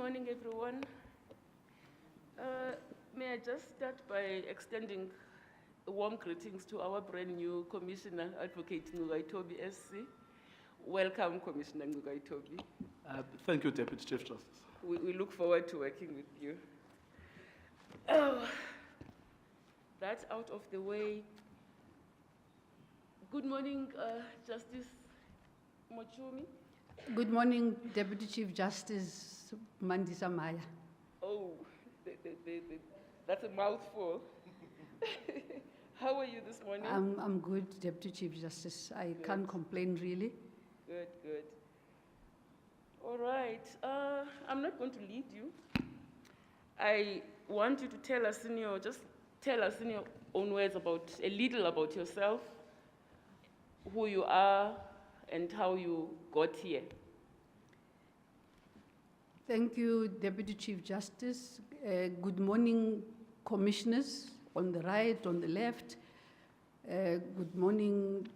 morning, everyone. May I just start by extending warm greetings to our brand new Commissioner, Advocate Ngugaitobi SC. Welcome, Commissioner Ngugaitobi. Thank you, Deputy Chief Justice. We look forward to working with you. That's out of the way. Good morning, Justice Mochumi. Good morning, Deputy Chief Justice Mandisa Maya. Oh, that's a mouthful. How are you this morning? I'm good, Deputy Chief Justice. I can't complain, really. Good, good. All right. I'm not going to lead you. I want you to tell us in your own words a little about yourself, who you are, and how you got here. Thank you, Deputy Chief Justice. Good morning, commissioners on the right, on the left. Good morning,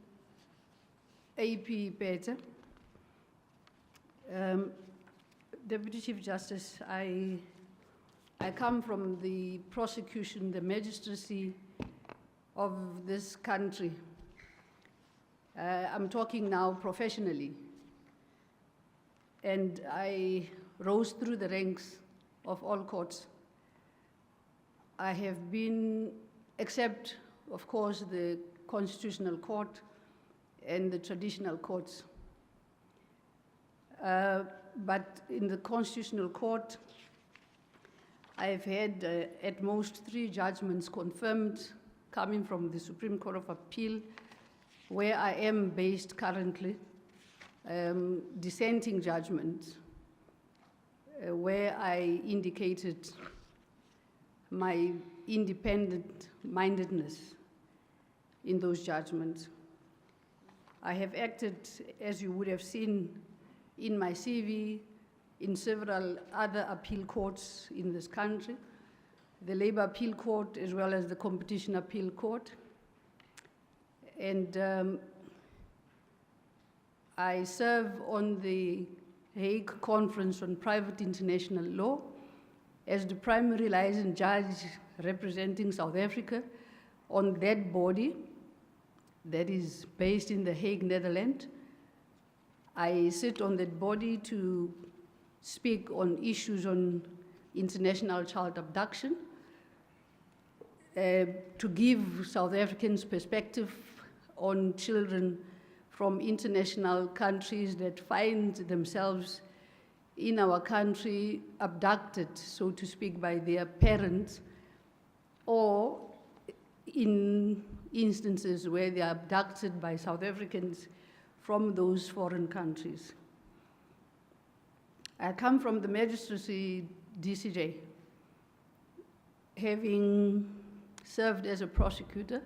AP Peter. Deputy Chief Justice, I come from the prosecution, the magistracy of this country. I'm talking now professionally. And I rose through the ranks of all courts. I have been, except, of course, the Constitutional Court and the traditional courts. But in the Constitutional Court, I've had at most 3 judgments confirmed coming from the Supreme Court of Appeal, where I am based currently, dissenting judgment, where I indicated my independent mindedness in those judgments. I have acted, as you would have seen in my CV, in several other appeal courts in this country, the Labor Appeal Court as well as the Competition Appeal Court. And I serve on the Hague Conference on Private International Law as the primary licensed judge representing South Africa on that body that is based in The Hague, Netherlands. I sit on that body to speak on issues on international child abduction, to give South Africans perspective on children from international countries that find themselves in our country abducted, so to speak, by their parents, or in instances where they are abducted by South Africans from those foreign countries. I come from the magistracy DCJ, having served as a prosecutor.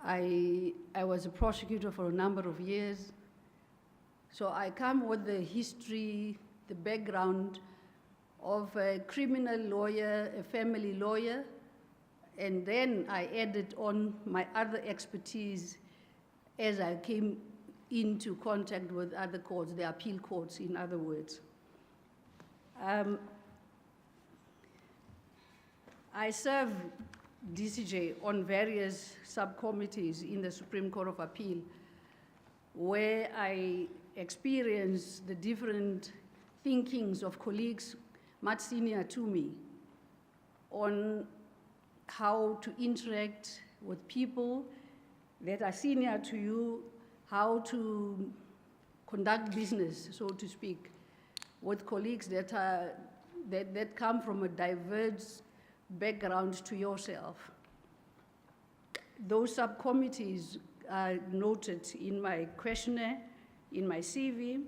I was a prosecutor for a number of years. So I come with the history, the background of a criminal lawyer, a family lawyer, and then I added on my other expertise as I came into contact with other courts, the appeal courts, in other words. I serve DCJ on various subcommittees in the Supreme Court of Appeal, where I experience the different thinkings of colleagues much senior to me on how to interact with people that are senior to you, how to conduct business, so to speak, with colleagues that come from a diverse background to yourself. Those subcommittees are noted in my questionnaire, in my CV.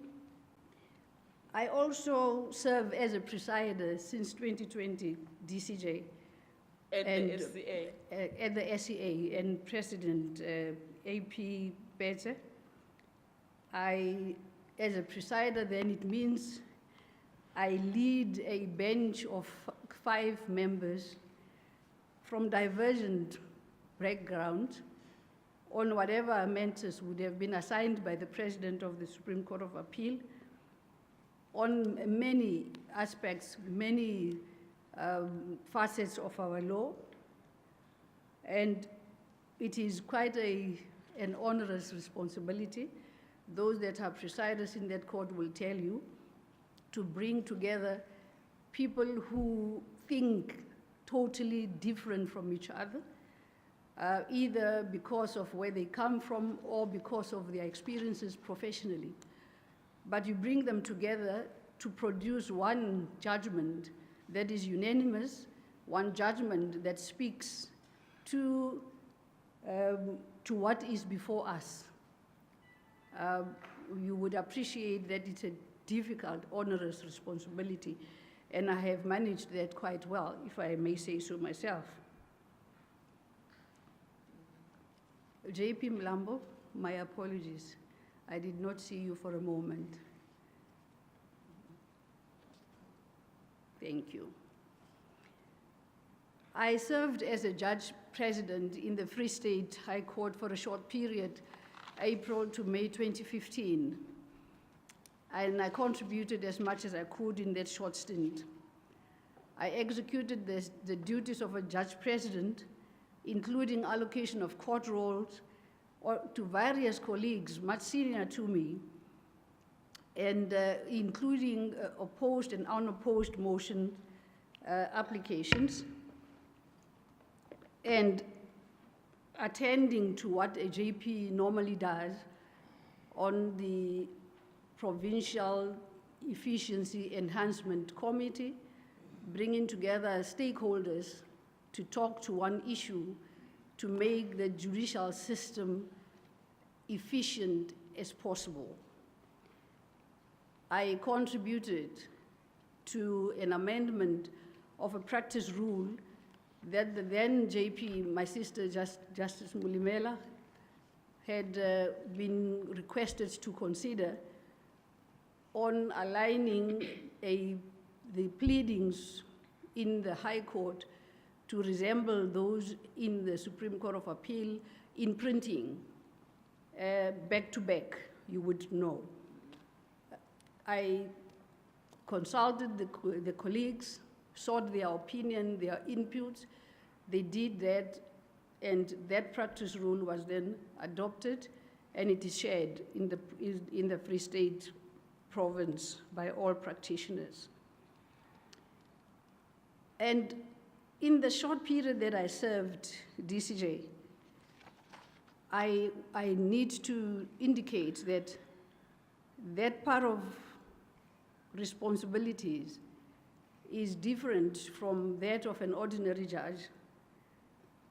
I also serve as a presider since 2020, DCJ. At the SCA? At the SCA, and President AP Bete. As a presider, then it means I lead a bench of 5 members from divergent backgrounds on whatever matters would have been assigned by the President of the Supreme Court of Appeal, on many aspects, many facets of our law, and it is quite an onerous responsibility. Those that are presiders in that court will tell you to bring together people who think totally different from each other, either because of where they come from or because of their experiences professionally. But you bring them together to produce one judgment that is unanimous, one judgment that speaks to what is before us. You would appreciate that it's a difficult, onerous responsibility, and I have managed that quite well, if I may say so myself. JP Mlambo, my apologies. I did not see you for a moment. Thank you. I served as a judge president in the Free State High Court for a short period, April to May 2015. And I contributed as much as I could in that short stint. I executed the duties of a judge president, including allocation of court roles to various colleagues much senior to me, and including opposed and unopposed motion applications, and attending to what a JP normally does on the Provincial Efficiency Enhancement Committee, bringing together stakeholders to talk to one issue to make the judicial system efficient as possible. I contributed to an amendment of a practice rule that the then JP, my sister Justice Mulimela, had been requested to consider on aligning the pleadings in the High Court to resemble those in the Supreme Court of Appeal in printing, back to back, you would know. I consulted the colleagues, sought their opinion, their inputs. They did that, and that practice rule was then adopted, and it is shared in the Free State province by all practitioners. And in the short period that I served DCJ, I need to indicate that that part of responsibilities is different from that of an ordinary judge.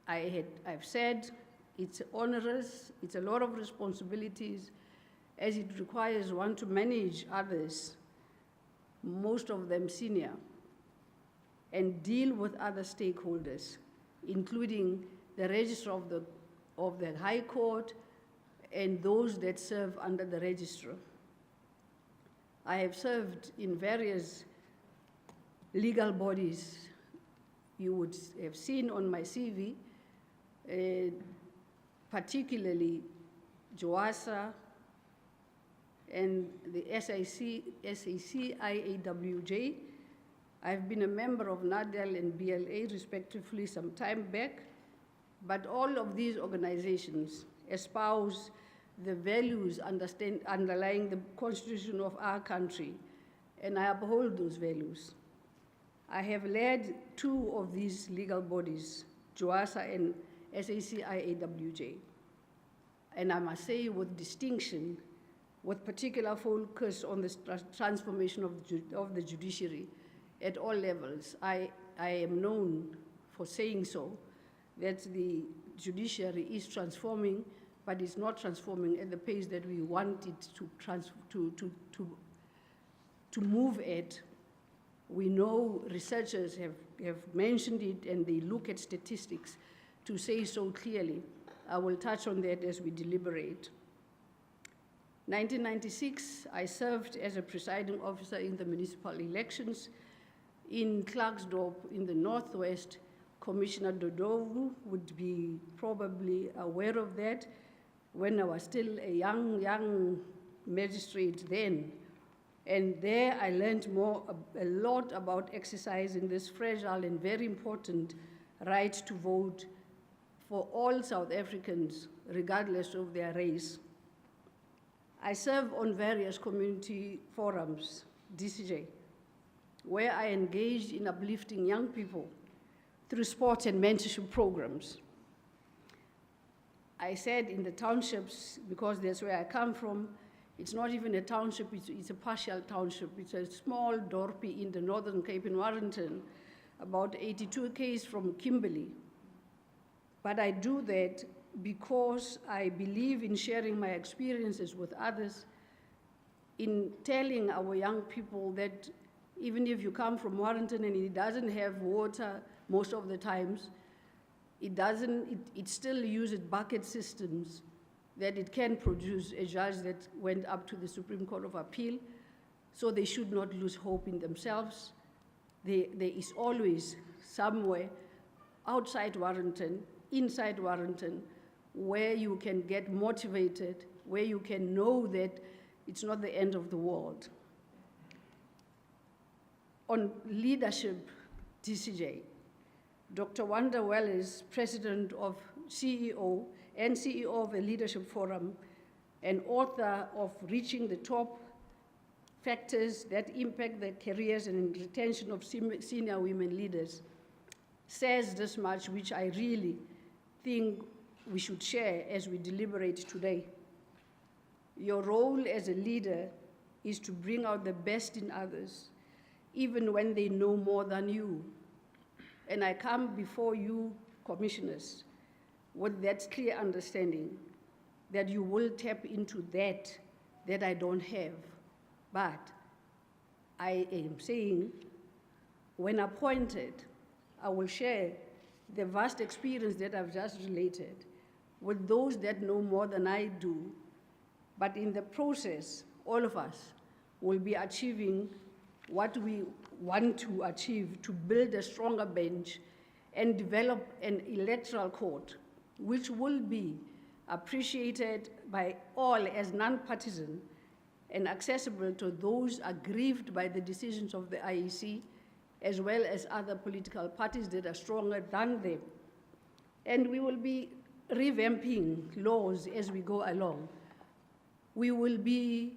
I've said it's onerous, it's a lot of responsibilities, as it requires one to manage others, most of them senior, and deal with other stakeholders, including the registrar of the High Court and those that serve under the registrar. I have served in various legal bodies. You would have seen on my CV, particularly JOASA and the SAC-IAWJ. I've been a member of NADEL and BLA, respectively, some time back, but all of these organizations espouse the values underlying the constitution of our country, and I uphold those values. I have led two of these legal bodies, JOASA and SAC-IAWJ, and I must say with distinction, with particular focus on the transformation of the judiciary at all levels. I am known for saying so, that the judiciary is transforming, but it's not transforming at the pace that we want it to move at. We know researchers have mentioned it, and they look at statistics to say so clearly. I will touch on that as we deliberate. 1996, I served as a presiding officer in the municipal elections in Klerksdorp in the Northwest. Commissioner Dodovu would be probably aware of that. When I was still a young magistrate then, And there I learned a lot about exercising this fragile and very important right to vote for all South Africans, regardless of their race. I serve on various community forums, DCJ, where I engaged in uplifting young people through sports and mentorship programs. I said in the townships, because that's where I come from, it's not even a township, it's a partial township. It's a small dorpie in the Northern Cape in Warrington, about 82 km from Kimberley. But I do that because I believe in sharing my experiences with others, in telling our young people that even if you come from Warrington and it doesn't have water most of the times, it still uses bucket systems that it can produce a judge that went up to the Supreme Court of Appeal, so they should not lose hope in themselves. There is always somewhere outside Warrington, inside Warrington, where you can get motivated, where you can know that it's not the end of the world. On leadership, DCJ, Dr. Wanda Welles, president of CEO and CEO of a leadership forum and author of Reaching the Top, Factors that Impact the Careers and Retention of Senior Women Leaders, says this much, which I really think we should share as we deliberate today. Your role as a leader is to bring out the best in others, even when they know more than you. And I come before you, commissioners, with that clear understanding that you will tap into that I don't have. But I am saying, when appointed, I will share the vast experience that I've just related with those that know more than I do. But in the process, all of us will be achieving what we want to achieve, to build a stronger bench and develop an electoral court, which will be appreciated by all as non-partisan and accessible to those aggrieved by the decisions of the IEC, as well as other political parties that are stronger than them. And we will be revamping laws as we go along. We will be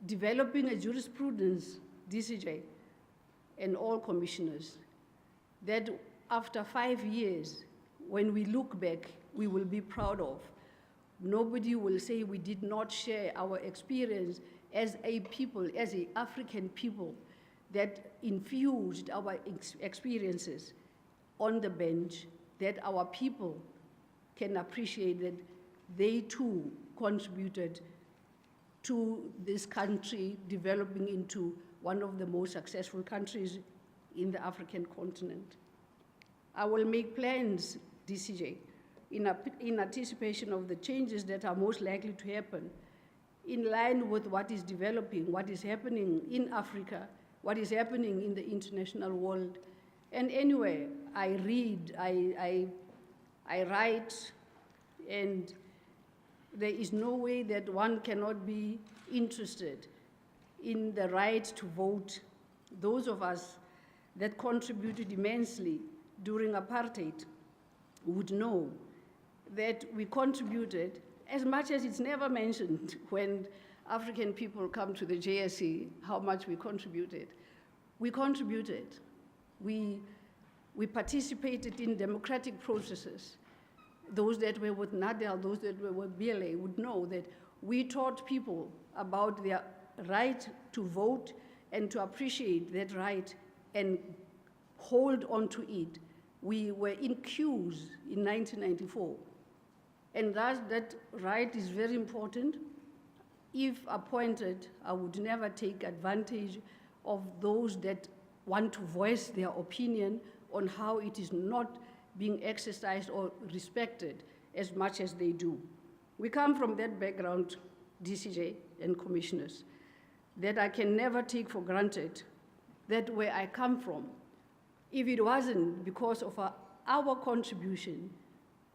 developing a jurisprudence, DCJ, and all commissioners, that after 5 years, when we look back, we will be proud of. Nobody will say we did not share our experience as a people, as an African people, that infused our experiences on the bench, that our people can appreciate that they too contributed to this country developing into one of the most successful countries in the African continent. I will make plans, DCJ, in anticipation of the changes that are most likely to happen, in line with what is developing, what is happening in Africa, what is happening in the international world. And anyway, I read, I write, and there is no way that one cannot be interested in the right to vote. Those of us that contributed immensely during apartheid would know that we contributed, as much as it's never mentioned when African people come to the JSE, how much we contributed. We contributed. We participated in democratic processes. Those that were with NADEL, those that were with BLA would know that we taught people about their right to vote and to appreciate that right and hold on to it. We were in queues in 1994. And that right is very important. If appointed, I would never take advantage of those that want to voice their opinion on how it is not being exercised or respected as much as they do. We come from that background, DCJ and commissioners, that I can never take for granted that where I come from, if it wasn't because of our contribution,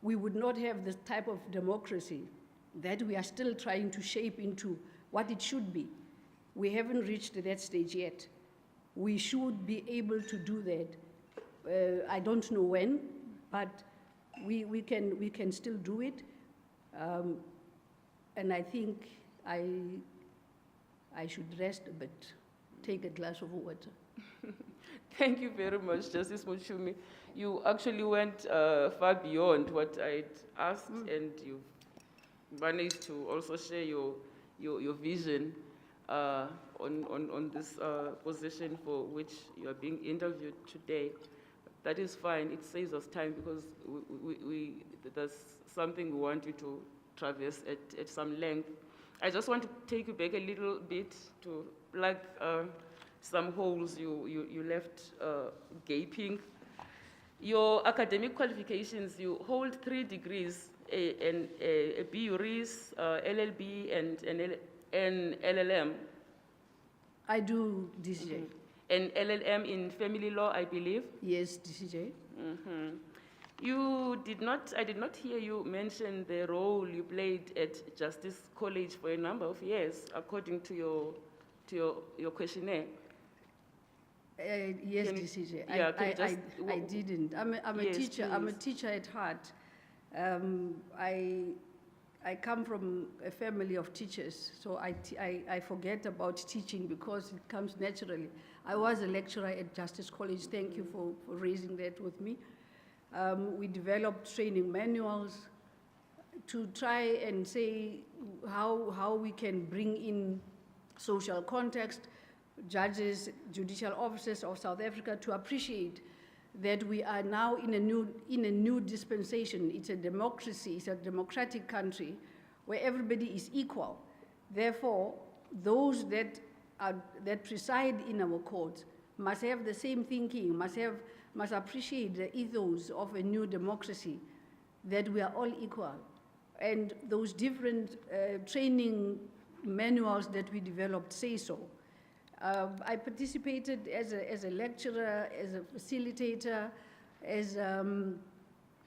we would not have the type of democracy that we are still trying to shape into what it should be. We haven't reached that stage yet. We should be able to do that. I don't know when, but we can still do it. And I think I should rest a bit, take a glass of water. Thank you very much, Justice Muchumi. You actually went far beyond what I'd asked, and you've managed to also share your vision on this position for which you are being interviewed today. That is fine. It saves us time because there's something we want you to traverse at some length. I just want to take you back a little bit to plug some holes you left gaping. Your academic qualifications, you hold 3 degrees, a BUris, LLB, and an LLM. I do DCJ. An LLM in family law, I believe? Yes, DCJ. I did not hear you mention the role you played at Justice College for a number of years, according to your questionnaire. Yes, DCJ. Yeah, I didn't. I'm a Yes, teacher. I'm a please. teacher at heart. I come from a family of teachers, so I forget about teaching because it comes naturally. I was a lecturer at Justice College. Thank you for raising that with me. We developed training manuals to try and say how we can bring in social context, judges, judicial officers of South Africa to appreciate that we are now in a new dispensation. It's a democracy, it's a democratic country where everybody is equal. Therefore, those that preside in our courts must have the same thinking, must appreciate the ethos of a new democracy, that we are all equal. And those different training manuals that we developed say so. I participated as a lecturer, as a facilitator, as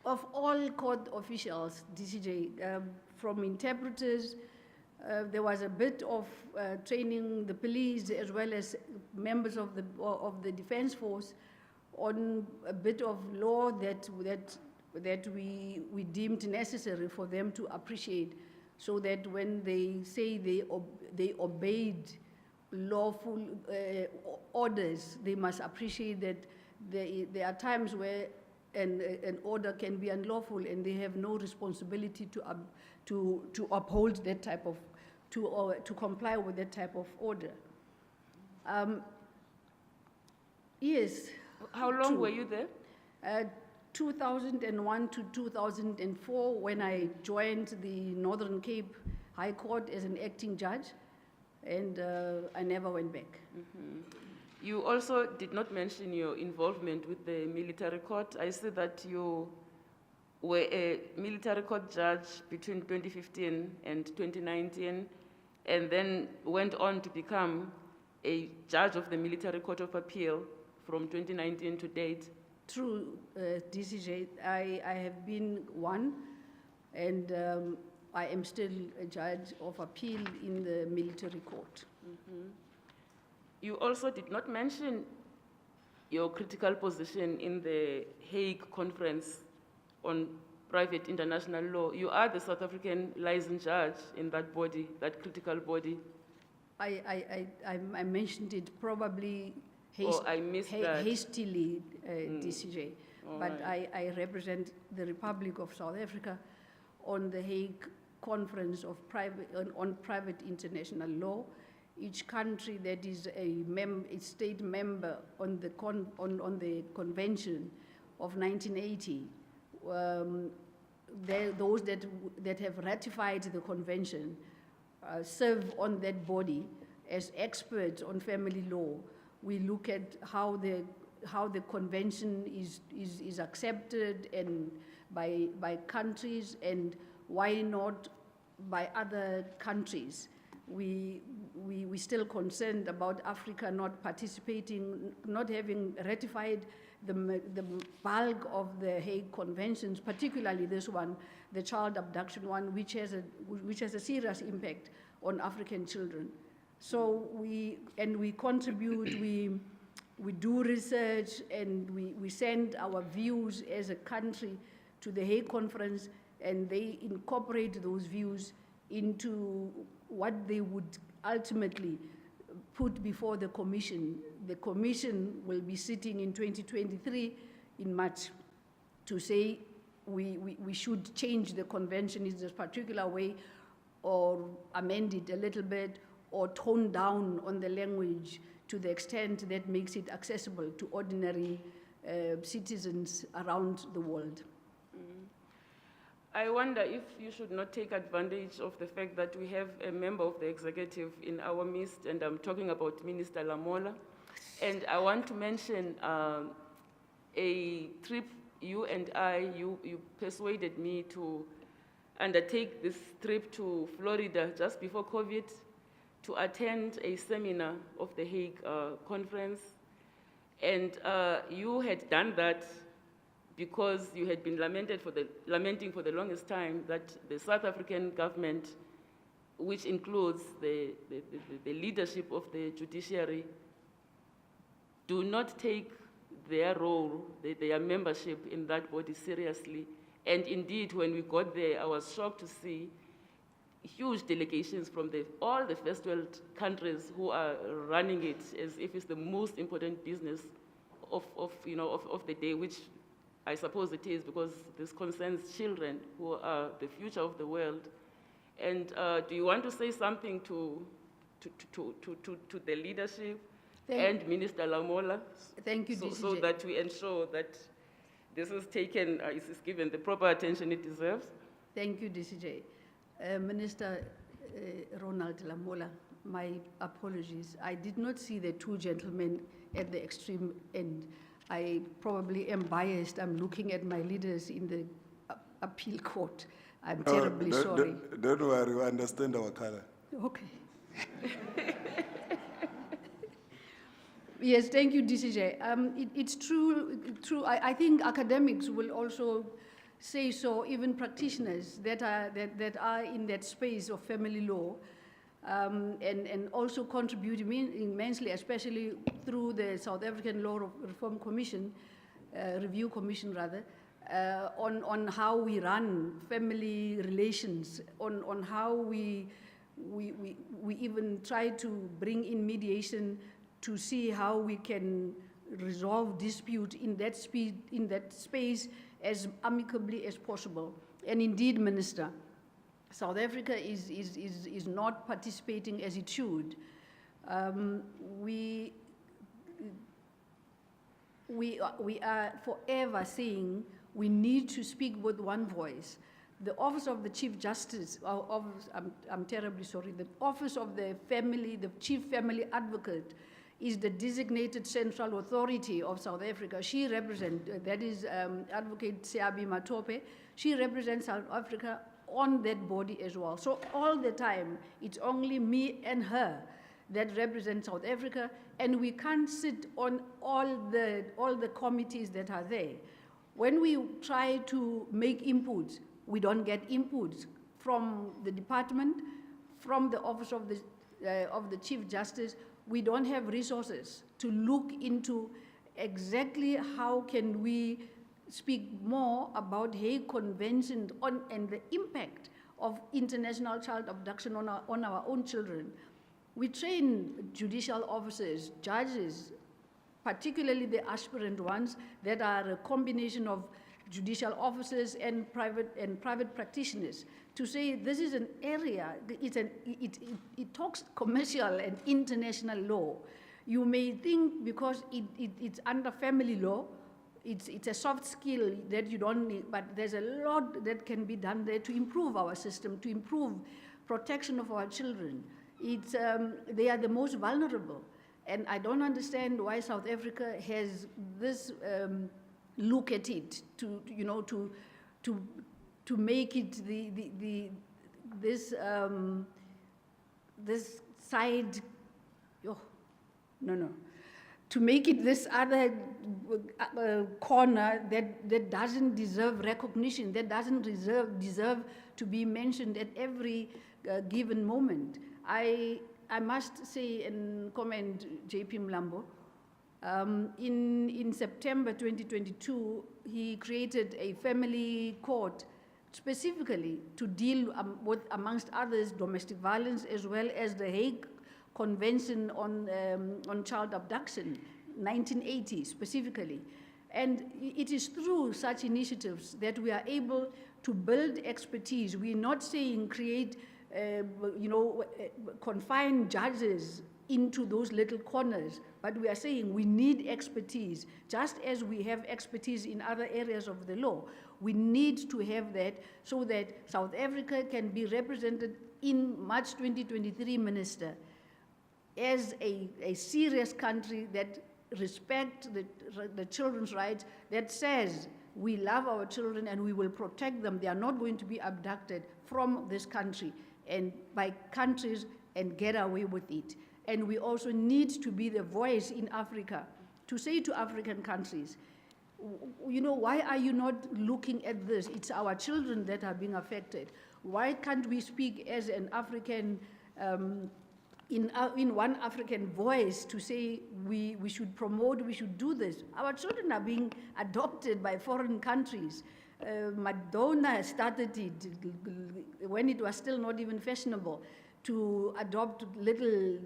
of all court officials, DCJ, from interpreters. There was a bit of training the police as well as members of the defense force on a bit of law that we deemed necessary for them to appreciate, so that when they say they obeyed lawful orders, they must appreciate that there are times where an order can be unlawful and they have no responsibility to uphold that type of, to comply with that type of order. Yes. How long were you there? 2001 to 2004, when I joined the Northern Cape High Court as an acting judge, and I never went back. You also did not mention your involvement with the military court. I see that you were a military court judge between 2015 and 2019, and then went on to become a judge of the Military Court of Appeal from 2019 to date. True, DCJ. I have been one, and I am still a judge of appeal in the military court. You also did not mention your critical position in the Hague Conference on Private International Law. You are the South African licensed judge in that body, that critical body. I mentioned it probably I missed that. hastily, DCJ, but right. I represent the Republic of South Africa on the Hague Conference of on Private International Law. Each country that is a state member on the Convention of 1980, those that have ratified the convention serve on that body as experts on family law. We look at how the convention is accepted and by countries, and why not by other countries. We still concerned about Africa not participating, not having ratified the bulk of the Hague Conventions, particularly this one, the child abduction one, which has a serious impact on African children. So we contribute, we do research, and we send our views as a country to the Hague Conference, and they incorporate those views into what they would ultimately put before the Commission. The Commission will be sitting in 2023 in March to say we should change the convention in this particular way, or amend it a little bit, or tone down on the language to the extent that makes it accessible to ordinary citizens around the world. I wonder if you should not take advantage of the fact that we have a member of the executive in our midst, and I'm talking about Minister Lamola. And I want to mention a trip you persuaded me to undertake this trip to Florida just before COVID to attend a seminar of the Hague conference. And you had done that because you had been lamenting for the longest time that the South African government, which includes the leadership of the judiciary, do not take their role, their membership in that body seriously. And indeed, when we got there, I was shocked to see huge delegations from all the first world countries who are running it as if it's the most important business of the day, which I suppose it is, because this concerns children who are the future of the world. And do you want to say something to the leadership and Minister Lamola? Thank you, so that we ensure that this is taken, is given the proper attention it deserves? Thank you, DCJ. Minister Ronald Lamola, my apologies. I did not see the two gentlemen at the extreme end. I probably am biased. I'm looking at my leaders in the appeal court. I'm terribly sorry. Don't worry, we understand our color. Okay. Yes, thank you, DCJ. It's true. I think academics will also say so, even practitioners that are in that space of family law, and also contribute immensely, especially through the South African Law Reform Commission, Review Commission rather, on how we run family relations, on how we even try to bring in mediation to see how we can resolve dispute in that space as amicably as possible. And indeed, Minister, South Africa is not participating as it should. We are forever saying we need to speak with one voice. The Office of the Chief Justice, I'm terribly sorry, the Office of the Chief Family Advocate is the designated central authority of South Africa. She represents, that is Advocate Seabi Matope, she represents South Africa on that body as well. So all the time, it's only me and her that represent South Africa, and we can't sit on all the committees that are there. When we try to make inputs, we don't get inputs from the department, from the Office of the Chief Justice. We don't have resources to look into exactly how can we speak more about Hague Convention and the impact of international child abduction on our own children. We train judicial officers, judges, particularly the aspirant ones that are a combination of judicial officers and private practitioners, to say this is an area, it talks commercial and international law. You may think because it's under family law, it's a soft skill that you don't need, but there's a lot that can be done there to improve our system, to improve protection of our children. They are the most vulnerable. And I don't understand why South Africa has this look at it to make it this side. Oh, no. To make it this other corner that doesn't deserve recognition, that doesn't deserve to be mentioned at every given moment. I I must say and commend JP Mlambo. In September 2022, he created a family court specifically to deal with, amongst others, domestic violence, as well as the Hague Convention on child abduction, 1980 specifically. And it is through such initiatives that we are able to build expertise. We're not saying create, confine judges into those little corners, but we are saying we need expertise. Just as we have expertise in other areas of the law, we need to have that so that South Africa can be represented in March 2023, Minister, as a serious country that respects the children's rights, that says we love our children and we will protect them. They are not going to be abducted from this country and by countries and get away with it. And we also need to be the voice in Africa to say to African countries, why are you not looking at this? It's our children that are being affected. Why can't we speak as an African, in one African voice to say we should promote, we should do this? Our children are being adopted by foreign countries. Madonna started it when it was still not even fashionable to adopt little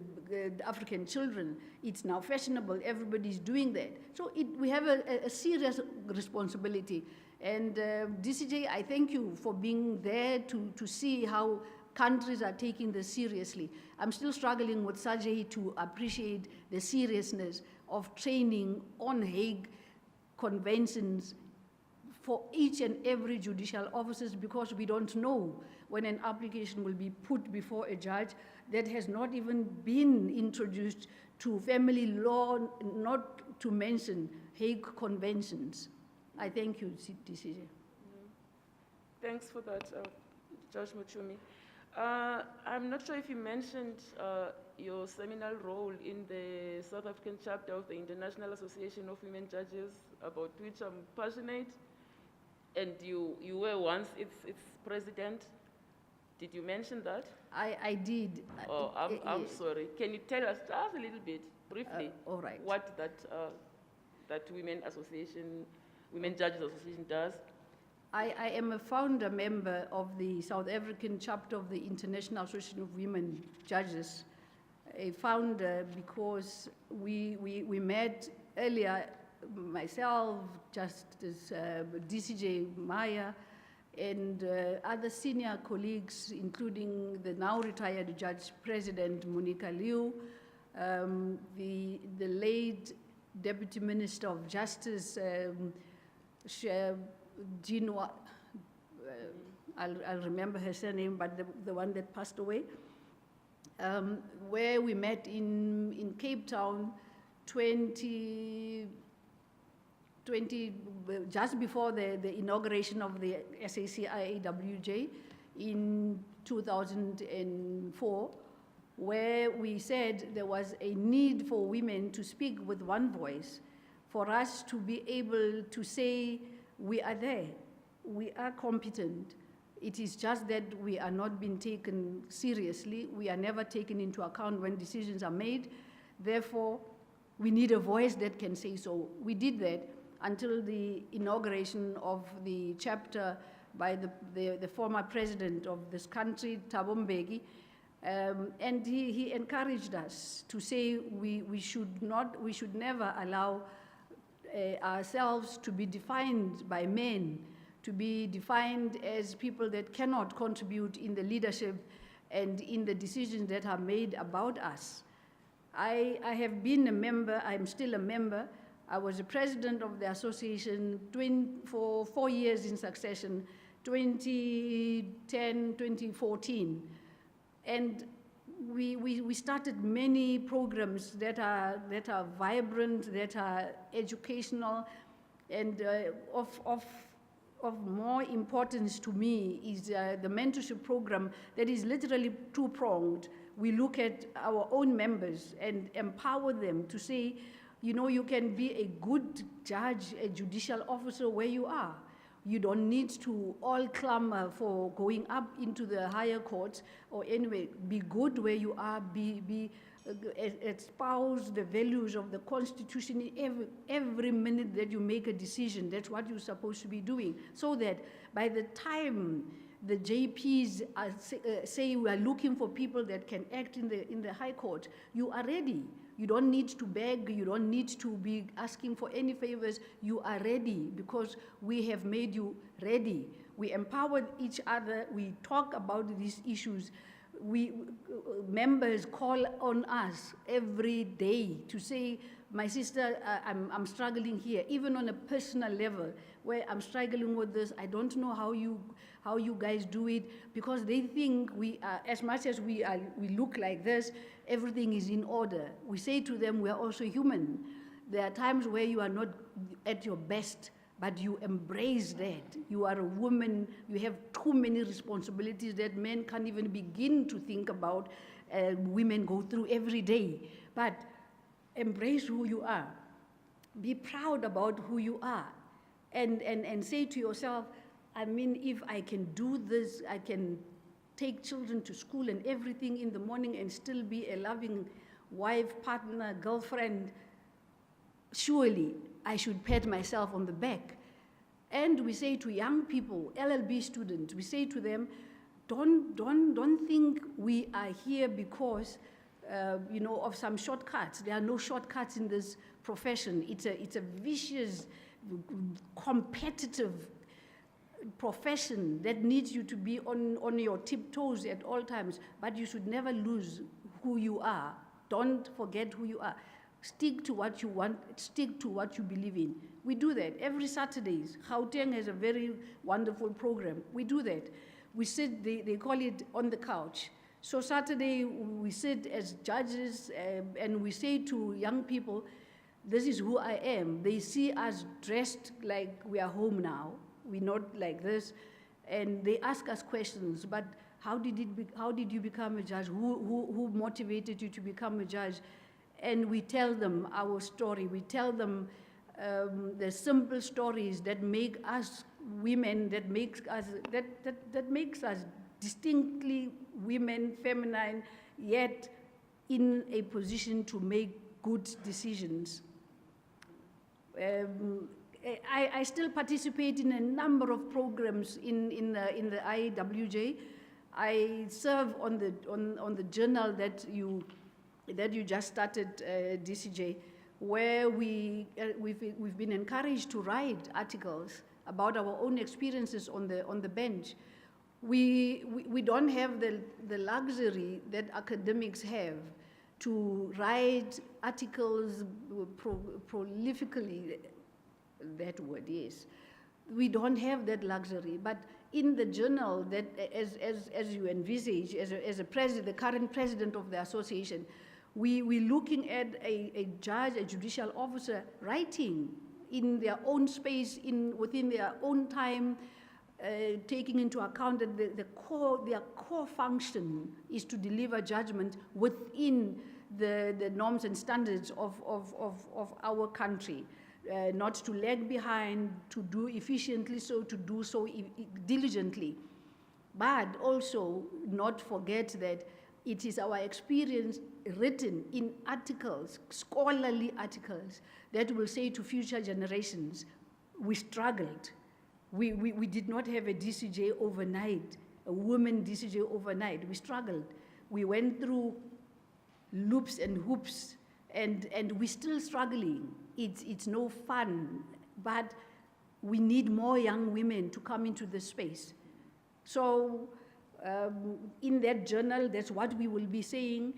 African children. It's now fashionable, everybody's doing that. So we have a serious responsibility. And DCJ, I thank you for being there to see how countries are taking this seriously. I'm still struggling with Sajay to appreciate the seriousness of training on Hague conventions for each and every judicial officers, because we don't know when an application will be put before a judge that has not even been introduced to family law, not to mention Hague conventions. I thank you, DCJ. Thanks for that, Judge Muchumi. I'm not sure if you mentioned your seminal role in the South African chapter of the International Association of Women Judges, about which I'm passionate, and you were once its president. Did you mention that? I did. Oh, I'm sorry. Can you tell us just a little bit, briefly, all right, what that Women Judges Association does? I am a founder member of the South African chapter of the International Association of Women Judges. A founder because we met earlier, myself, Justice DCJ Maya, and other senior colleagues, including the now retired Judge President Monica Liu, the late Deputy Minister of Justice, Gino, I'll remember her surname, but the one that passed away, where we met in Cape Town, just before the inauguration of the SAC-IAWJ in 2004, where we said there was a need for women to speak with one voice, for us to be able to say, we are there, we are competent. It is just that we are not being taken seriously. We are never taken into account when decisions are made. Therefore, we need a voice that can say so. We did that until the inauguration of the chapter by the former president of this country, Thabo Mbeki, and he encouraged us to say we should never allow ourselves to be defined by men, to be defined as people that cannot contribute in the leadership and in the decisions that are made about us. I have been a member, I'm still a member. I was the president of the association for 4 years in succession, 2010, 2014. And we started many programs that are vibrant, that are educational, and of more importance to me is the mentorship program that is literally two-pronged. We look at our own members and empower them to say, you can be a good judge, a judicial officer where you are. You don't need to all clamor for going up into the higher courts, or anyway, be good where you are, espouse the values of the Constitution every minute that you make a decision. That's what you're supposed to be doing, so that by the time the JPs say we are looking for people that can act in the High Court, you are ready. You don't need to beg, you don't need to be asking for any favors. You are ready because we have made you ready. We empower each other, we talk about these issues. Members call on us every day to say, my sister, I'm struggling here, even on a personal level, where I'm struggling with this. I don't know how you guys do it, because they think we are, as much as we look like this, everything is in order. We say to them, we are also human. There are times where you are not at your best, but you embrace that. You are a woman, you have too many responsibilities that men can't even begin to think about, women go through every day. But embrace who you are. Be proud about who you are. And say to yourself, I mean, if I can do this, I can take children to school and everything in the morning and still be a loving wife, partner, girlfriend, surely I should pat myself on the back. And we say to young people, LLB students, we say to them, don't think we are here because of some shortcuts. There are no shortcuts in this profession. It's a vicious, competitive profession that needs you to be on your tiptoes at all times, but you should never lose who you are. Don't forget who you are. Stick to what you want, stick to what you believe in. We do that every Saturdays. Gauteng has a very wonderful program. We do that. We sit, they call it on the couch. So Saturday, we sit as judges and we say to young people, this is who I am. They see us dressed like we are home now. We're not like this. And they ask us questions, but how did you become a judge? Who motivated you to become a judge? And we tell them our story. We tell them the simple stories that make us women, that makes us distinctly women, feminine, yet in a position to make good decisions. I still participate in a number of programs in the IWJ. I serve on the journal that you just started, DCJ, where we've been encouraged to write articles about our own experiences on the bench. We don't have the luxury that academics have to write articles prolifically. That word, yes. We don't have that luxury, but in the journal that, as you envisage, as the current president of the association, we're looking at a judge, a judicial officer, writing in their own space, within their own time, taking into account that their core function is to deliver judgment within the norms and standards of our country. Not to lag behind, to do efficiently, so to do so diligently. But also not forget that it is our experience written in articles, scholarly articles, that will say to future generations, we struggled. We did not have a DCJ overnight, a woman DCJ overnight. We struggled. We went through loops and hoops, and we're still struggling. It's no fun, but we need more young women to come into this space. So in that journal, that's what we will be saying,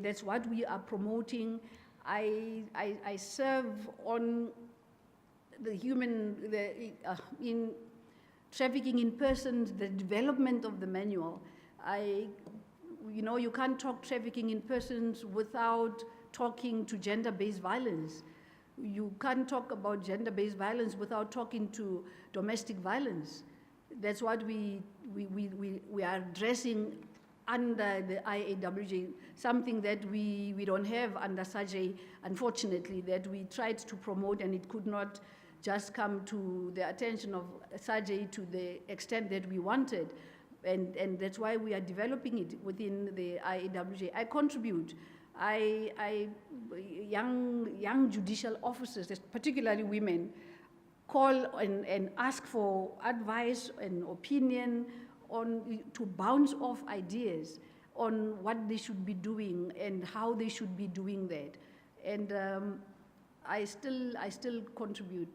that's what we are promoting. I serve on in trafficking in persons, the development of the manual. You can't talk trafficking in persons without talking to gender-based violence. You can't talk about gender-based violence without talking to domestic violence. That's what we are addressing under the IAWJ, something that we don't have under SAJE, unfortunately, that we tried to promote and it could not just come to the attention of Sajay to the extent that we wanted. And that's why we are developing it within the IAWJ. I contribute. Young judicial officers, particularly women, call and ask for advice and opinion to bounce off ideas on what they should be doing and how they should be doing that. And I still contribute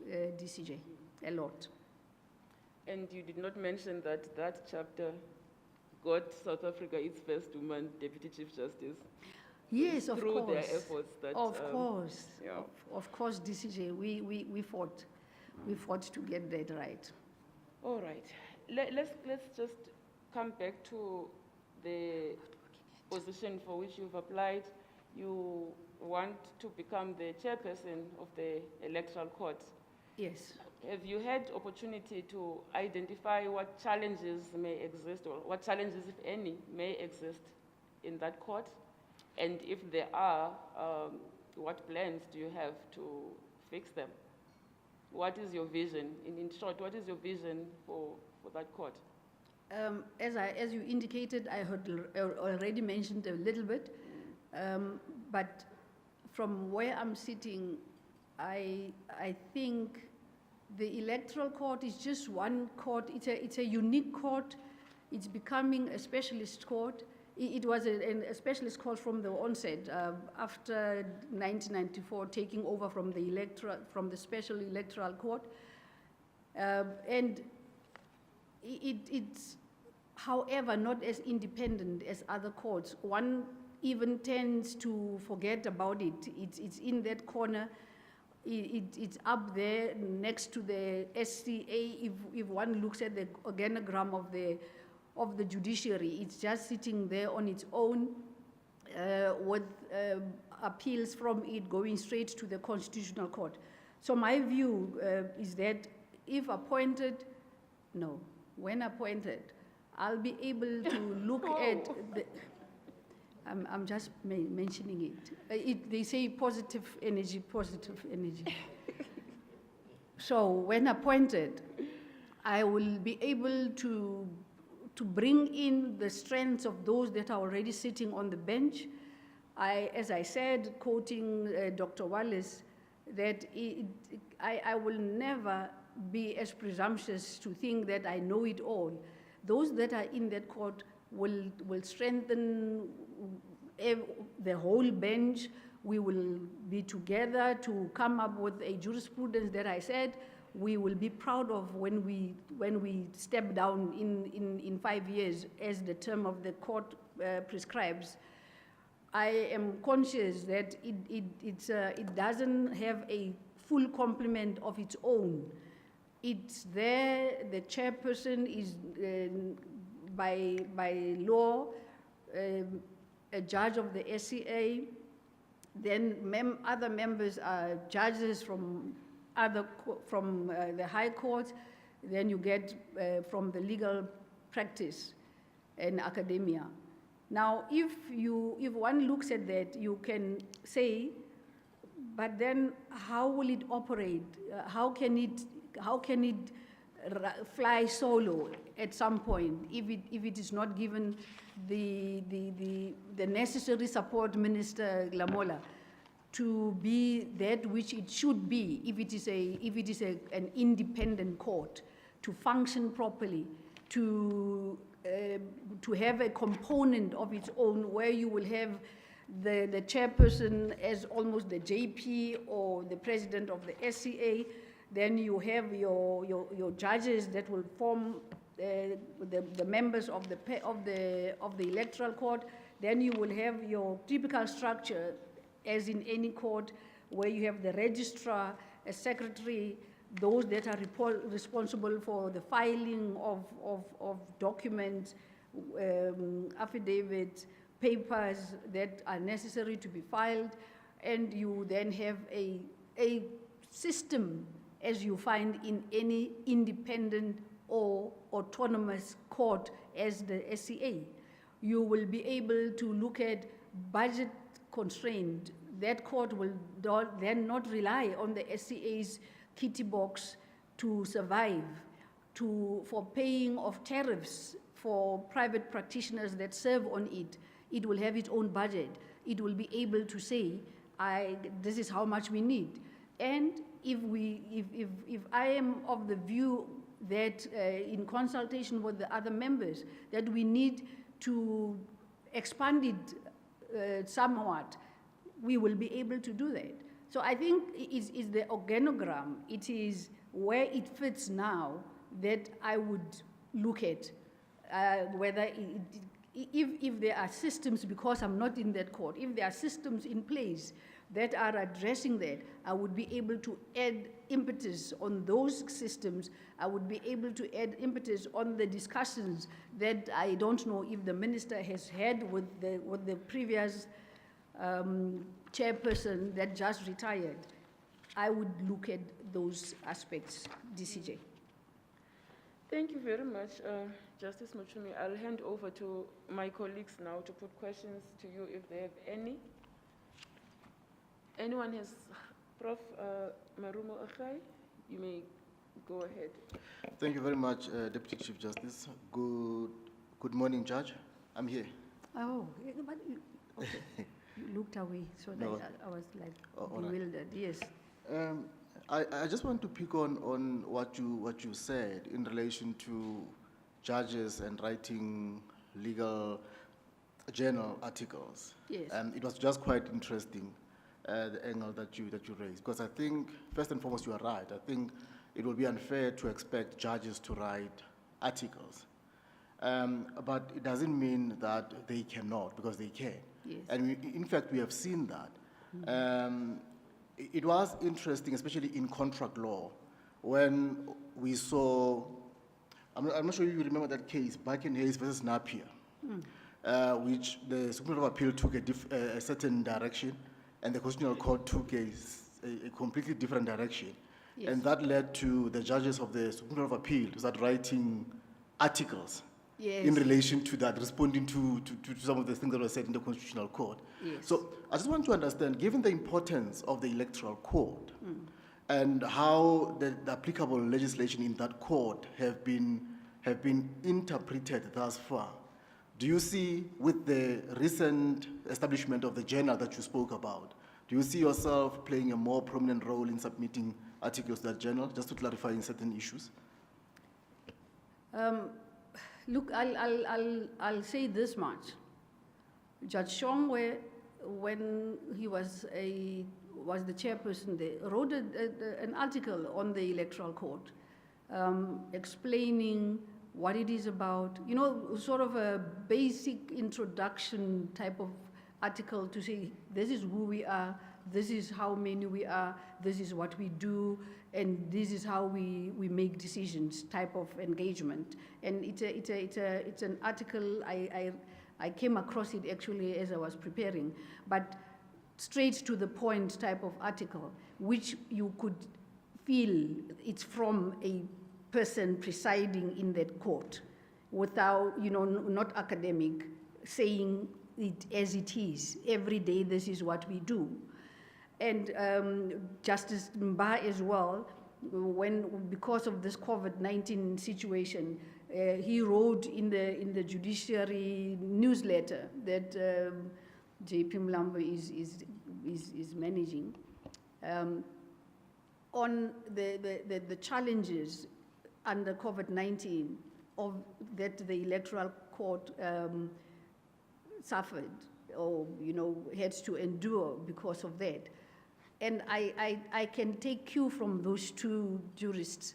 DCJ a lot. And you did not mention that that chapter got South Africa its first woman Deputy Chief Justice. Yes, of through course. their efforts. That, of course. Yeah. Of course, DCJ, we fought. We fought to get that right. All right. Let's just come back to the position for which you've applied. You want to become the chairperson of the Electoral Court. Yes. Have you had opportunity to identify what challenges may exist, or what challenges, if any, may exist in that court? And if there are, what plans do you have to fix them? What is your vision? In short, what is your vision for that court? As you indicated, I had already mentioned a little bit, but from where I'm sitting, I think the Electoral Court is just one court. It's a unique court. It's becoming a specialist court. It was a specialist court from the onset, after 1994, taking over from the Special Electoral Court. And it's, however, not as independent as other courts. One even tends to forget about it. It's in that corner. It's up there next to the SCA. If one looks at the organogram of the judiciary, it's just sitting there on its own, with appeals from it going straight to the Constitutional Court. So my view is that if appointed, when appointed, I'll be able to look at the, I'm just mentioning it. They say positive energy. So when appointed, I will be able to bring in the strengths of those that are already sitting on the bench. As I said, quoting Dr. Wallace, that I will never be as presumptuous to think that I know it all. Those that are in that court will strengthen the whole bench. We will be together to come up with a jurisprudence that I said we will be proud of when we step down in 5 years, as the term of the court prescribes. I am conscious that it doesn't have a full complement of its own. It's there. The chairperson is by law a judge of the SCA. Then other members are judges from the High Court. Then you get from the legal practice and academia. Now, if one looks at that, you can say, but then how will it operate? How can it fly solo at some point if it is not given the necessary support, Minister Glamola, to be that which it should be if it is an independent court, to function properly, to have a component of its own where you will have the chairperson as almost the JP or the president of the SCA. Then you have your judges that will form the members of the Electoral Court. Then you will have your typical structure, as in any court, where you have the registrar, a secretary, those that are responsible for the filing of documents, affidavits, papers that are necessary to be filed, and you then have a system as you find in any independent or autonomous court as the SCA. You will be able to look at budget constraint. That court will then not rely on the SCA's kitty box to survive, for paying of tariffs for private practitioners that serve on it. It will have its own budget. It will be able to say, this is how much we need. And if I am of the view that in consultation with the other members, that we need to expand it somewhat, we will be able to do that. So I think it's the organogram, it is where it fits now that I would look at whether if there are systems, because I'm not in that court, if there are systems in place that are addressing that, I would be able to add impetus on those systems. I would be able to add impetus on the discussions that I don't know if the minister has had with the previous chairperson that just retired. I would look at those aspects, DCJ. Thank you very much, Justice Muchumi. I'll hand over to my colleagues now to put questions to you if they have any. Anyone has, Prof. Marumo Achai, you may go ahead. Thank you very much, Deputy Chief Justice. Good morning, Judge. I'm here. Oh, but okay. You looked away, so that No. I was like All right. bewildered. Yes. I just want to pick on what you said in relation to judges and writing legal journal articles. Yes. It was just quite interesting, the angle that you raised, because I think first and foremost you are right. I think it will be unfair to expect judges to write articles, but it doesn't mean that they cannot, because they can. Yes. And in fact, we have seen that. It was interesting, especially in contract law, when we saw, I'm not sure you remember that case, Hayes versus Napier, which the Supreme Court of Appeal took a certain direction, and the Constitutional Court took a completely different direction. Yes. And that led to the judges of the Supreme Court of Appeal to start writing articles. Yes. In relation to that, responding to some of the things that were said in the Constitutional Court. Yes. So I just want to understand, given the importance of the Electoral Court and how the applicable legislation in that court have been interpreted thus far, do you see, with the recent establishment of the journal that you spoke about, do you see yourself playing a more prominent role in submitting articles to that journal, just to clarify in certain issues? Look, I'll say this much. Judge Shongwe, when he was the chairperson there, wrote an article on the Electoral Court, explaining what it is about, you know, sort of a basic introduction type of article to say, this is who we are, this is how many we are, this is what we do, and this is how we make decisions type of engagement. And it's an article, I came across it actually as I was preparing, but straight to the point type of article, which you could feel it's from a person presiding in that court without, you know, not academic, saying it as it is. Every day this is what we do. And Justice Mba as well, because of this COVID-19 situation, he wrote in the judiciary newsletter that JP Mlambo is managing, on the challenges under COVID-19 that the Electoral Court suffered, or, you know, had to endure because of that. And I can take cue from those two jurists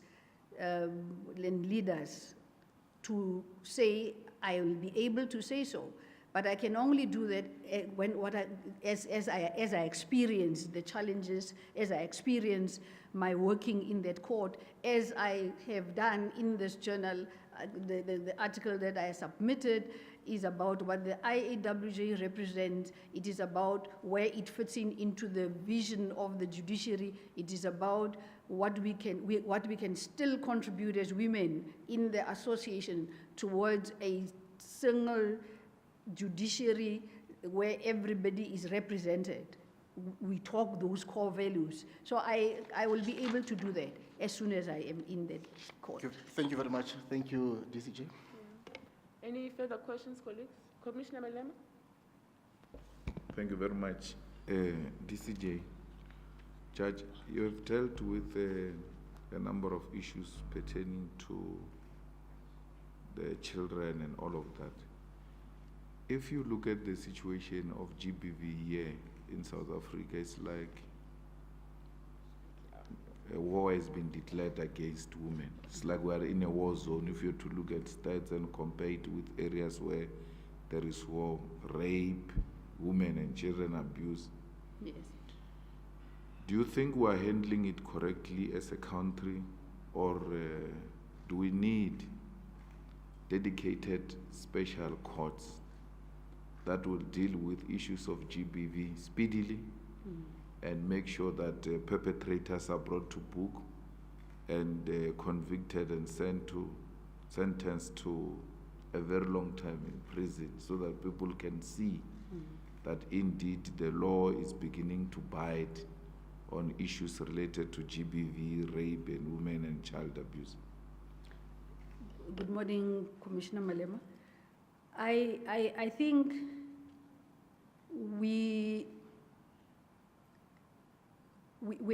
and leaders to say I will be able to say so, but I can only do that as I experience the challenges, as I experience my working in that court, as I have done in this journal. The article that I submitted is about what the IAWJ represents. It is about where it fits into the vision of the judiciary. It is about what we can still contribute as women in the association towards a single judiciary where everybody is represented. we talk those core values. So I will be able to do that as soon as I am in that court. Okay, thank you very much. Thank you, DCJ. Any further questions, colleagues? Commissioner Malema? Thank you very much. DCJ, Judge, you have dealt with a number of issues pertaining to the children and all of that. If you look at the situation of GBV here in South Africa, it's like a war has been declared against women. It's like we are in a war zone if you're to look at stats and compare it with areas where there is war, rape, women and children abuse. Yes. Do you think we are handling it correctly as a country, or do we need dedicated special courts that will deal with issues of GBV speedily and make sure that perpetrators are brought to book and convicted and sentenced to a very long time in prison, so that people can see that indeed the law is beginning to bite on issues related to GBV, rape, and women and child abuse? Good morning, Commissioner Malema. I think we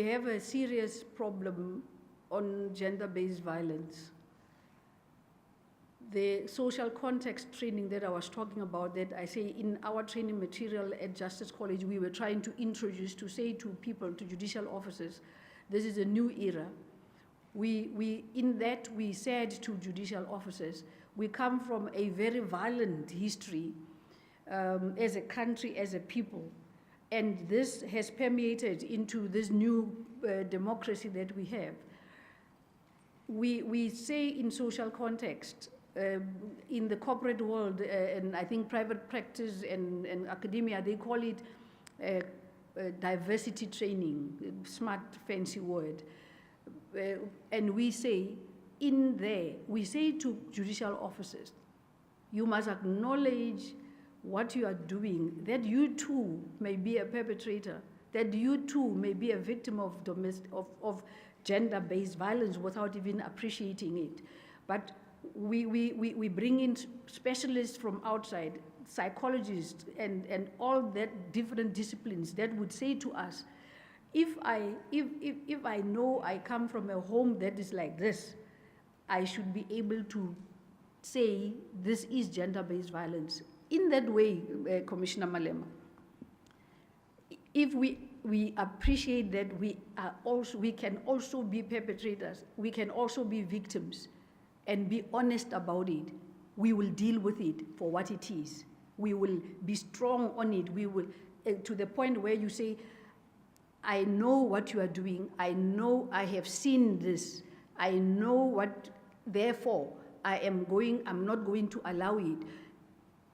have a serious problem on gender-based violence. The social context training that I was talking about, that I say in our training material at Justice College, we were trying to introduce, to say to people, to judicial officers, this is a new era. In that we said to judicial officers, we come from a very violent history as a country, as a people, and this has permeated into this new democracy that we have. We say in social context, in the corporate world, and I think private practice and academia, they call it diversity training, smart, fancy word. And we say, in there, we say to judicial officers, you must acknowledge what you are doing, that you too may be a perpetrator, that you too may be a victim of gender-based violence without even appreciating it. But we bring in specialists from outside, psychologists, and all that different disciplines that would say to us, if I know I come from a home that is like this, I should be able to say this is gender-based violence. In that way, Commissioner Malema, if we appreciate that we can also be perpetrators, we can also be victims, and be honest about it, we will deal with it for what it is. We will be strong on it. We will, to the point where you say, I know what you are doing. I know I have seen this. I know what, therefore, I'm not going to allow it.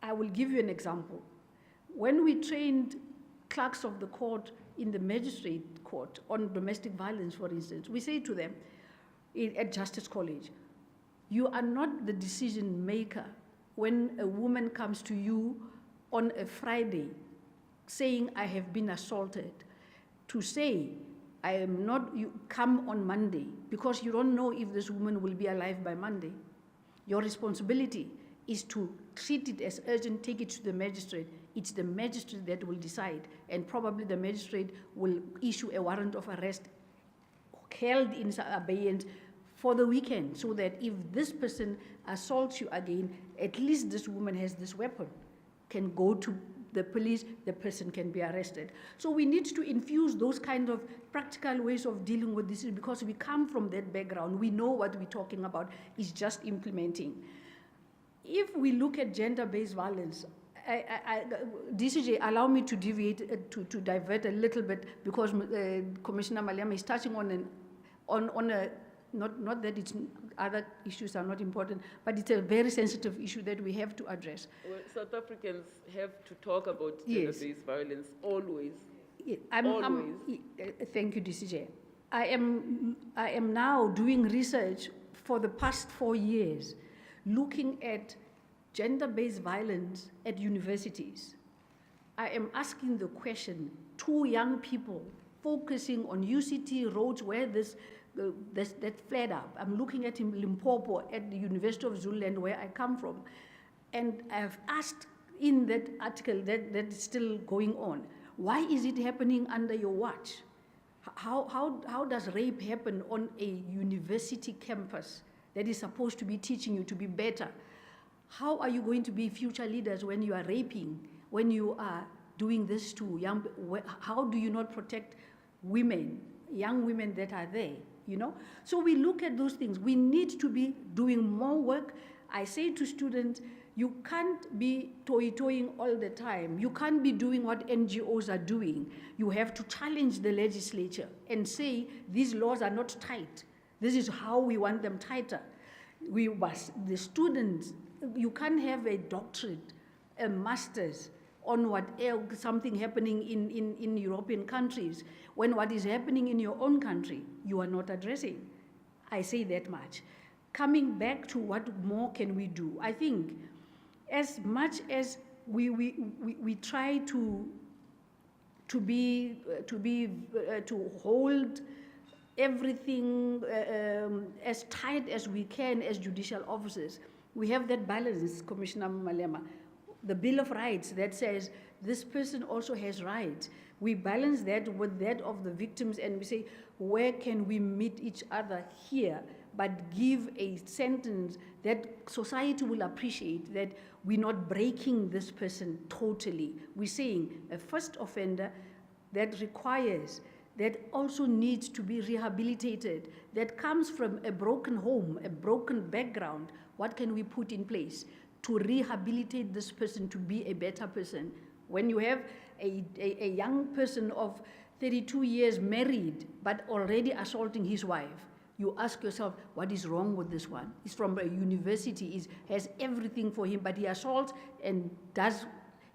I will give you an example. When we trained clerks of the court in the magistrate court on domestic violence, for instance, we say to them at Justice College, you are not the decision maker when a woman comes to you on a Friday saying, I have been assaulted, to say, I am not, you come on Monday, because you don't know if this woman will be alive by Monday. Your responsibility is to treat it as urgent, take it to the magistrate. It's the magistrate that will decide, and probably the magistrate will issue a warrant of arrest held in abeyance for the weekend, so that if this person assaults you again, at least this woman has this weapon, can go to the police, the person can be arrested. So we need to infuse those kind of practical ways of dealing with this, because we come from that background. We know what we're talking about, is just implementing. If we look at gender-based violence, DCJ, allow me to deviate, to divert a little bit, because Commissioner Malema is touching on a not that it's other issues are not important, but it's a very sensitive issue that we have to address. Well, South Africans have to talk about gender-based violence always. Yeah, always. Thank you, DCJ. I am now doing research for the past 4 years, looking at gender-based violence at universities. I am asking the question, two young people focusing on UCT roads where that flared up. I'm looking at Limpopo at the University of Zululand where I come from. And I've asked in that article that's still going on, why is it happening under your watch? How does rape happen on a university campus that is supposed to be teaching you to be better? How are you going to be future leaders when you are raping, when you are doing this to young? How do you not protect women, young women that are there, you know? So we look at those things. We need to be doing more work. I say to students, you can't be toying all the time. You can't be doing what NGOs are doing. You have to challenge the legislature and say, these laws are not tight. This is how we want them tighter. The students, you can't have a doctorate, a master's on what else, something happening in European countries, when what is happening in your own country, you are not addressing. I say that much. Coming back to what more can we do, I think as much as we try to hold everything as tight as we can as judicial officers, we have that balance, Commissioner Malema. The Bill of Rights that says this person also has rights. We balance that with that of the victims and we say, where can we meet each other here, but give a sentence that society will appreciate, that we're not breaking this person totally. We're saying a first offender that requires, that also needs to be rehabilitated, that comes from a broken home, a broken background. What can we put in place to rehabilitate this person to be a better person? When you have a young person of 32 years married, but already assaulting his wife, you ask yourself, what is wrong with this one? He's from a university, has everything for him, but he assaults and does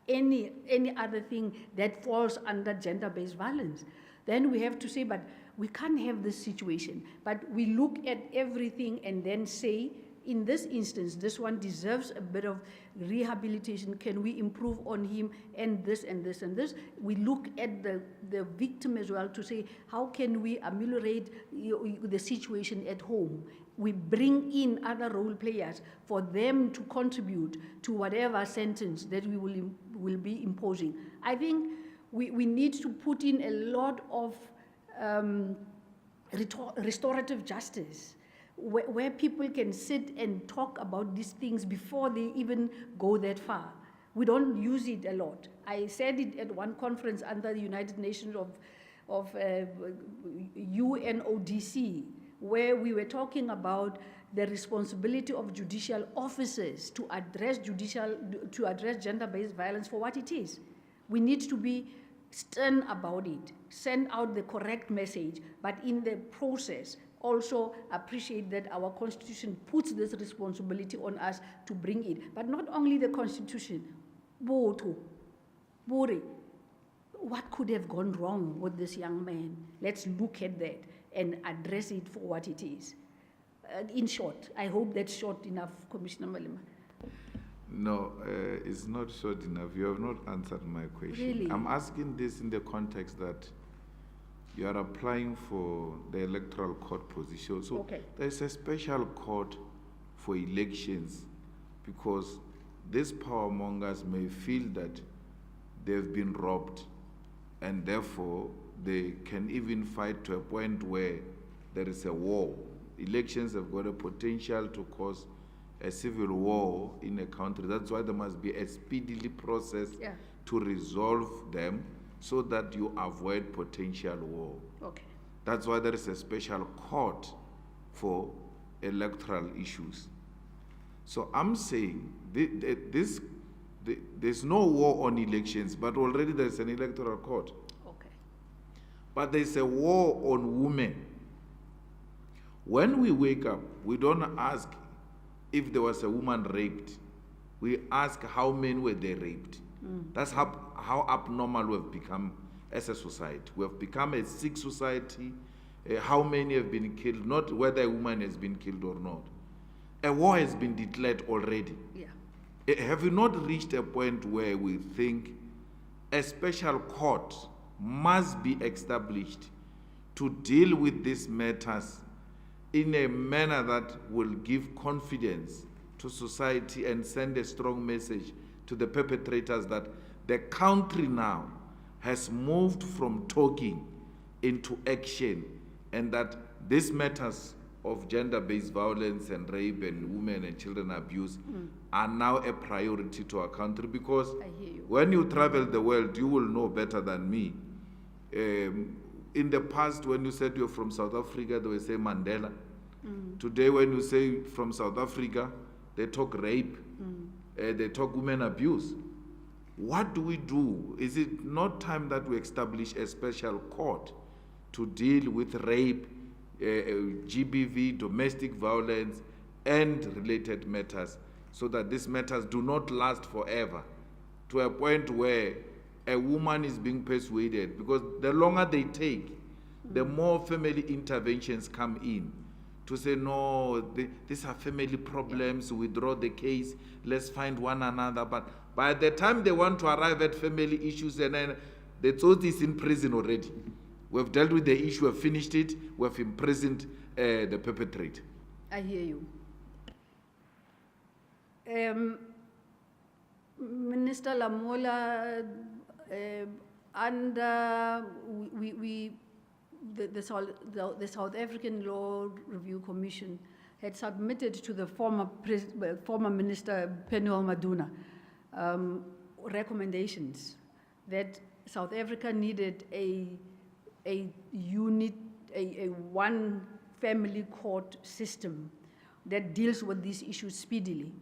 any other thing that falls under gender-based violence. Then we have to say, but we can't have this situation. But we look at everything and then say, in this instance, this one deserves a bit of rehabilitation. Can we improve on him and this and this and this? We look at the victim as well to say, how can we ameliorate the situation at home? We bring in other role players for them to contribute to whatever sentence that we will be imposing. I think we need to put in a lot of restorative justice, where people can sit and talk about these things before they even go that far. We don't use it a lot. I said it at one conference under the United Nations of UNODC, where we were talking about the responsibility of judicial officers to address gender-based violence for what it is. We need to be stern about it, send out the correct message, but in the process, also appreciate that our Constitution puts this responsibility on us to bring it. But not only the Constitution, what could have gone wrong with this young man? Let's look at that and address it for what it is. In short, I hope that's short enough, Commissioner Malema. No, it's not short enough. You have not answered my question. Really? I'm asking this in the context that you are applying for the Electoral Court position. So okay. There's a special court for elections because these powermongers may feel that they've been robbed and therefore they can even fight to a point where there is a war. Elections have got a potential to cause a civil war in a country. That's why there must be a speedily process to resolve them so that you avoid potential war. Okay. That's why there is a special court for electoral issues. So I'm saying there's no war on elections, but already there's an electoral court. Okay. But there's a war on women. When we wake up, we don't ask if there was a woman raped. We ask how many were they raped. That's how abnormal we have become as a society. We have become a sick society. How many have been killed, not whether a woman has been killed or not. A war has been declared already. Yeah. Have we not reached a point where we think a special court must be established to deal with these matters in a manner that will give confidence to society and send a strong message to the perpetrators that the country now has moved from talking into action, and that these matters of gender-based violence and rape and women and children abuse are now a priority to our country. Because I hear you. when you travel the world, you will know better than me. In the past, when you said you're from South Africa, they will say Mandela. Today, when you say from South Africa, they talk rape, they talk women abuse. What do we do? Is it not time that we establish a special court to deal with rape, GBV, domestic violence, and related matters, so that these matters do not last forever, to a point where a woman is being persuaded? Because the longer they take, the more family interventions come in to say, no, these are family problems, withdraw the case, let's find one another. But by the time they want to arrive at family issues, and then the Zondi is in prison already. We've dealt with the issue, we've finished it, we've imprisoned the perpetrator. I hear you. Minister Lamola, under the South African Law Review Commission had submitted to the former Minister Penuel Maduna recommendations that South Africa needed a one family court system that deals with these issues speedily,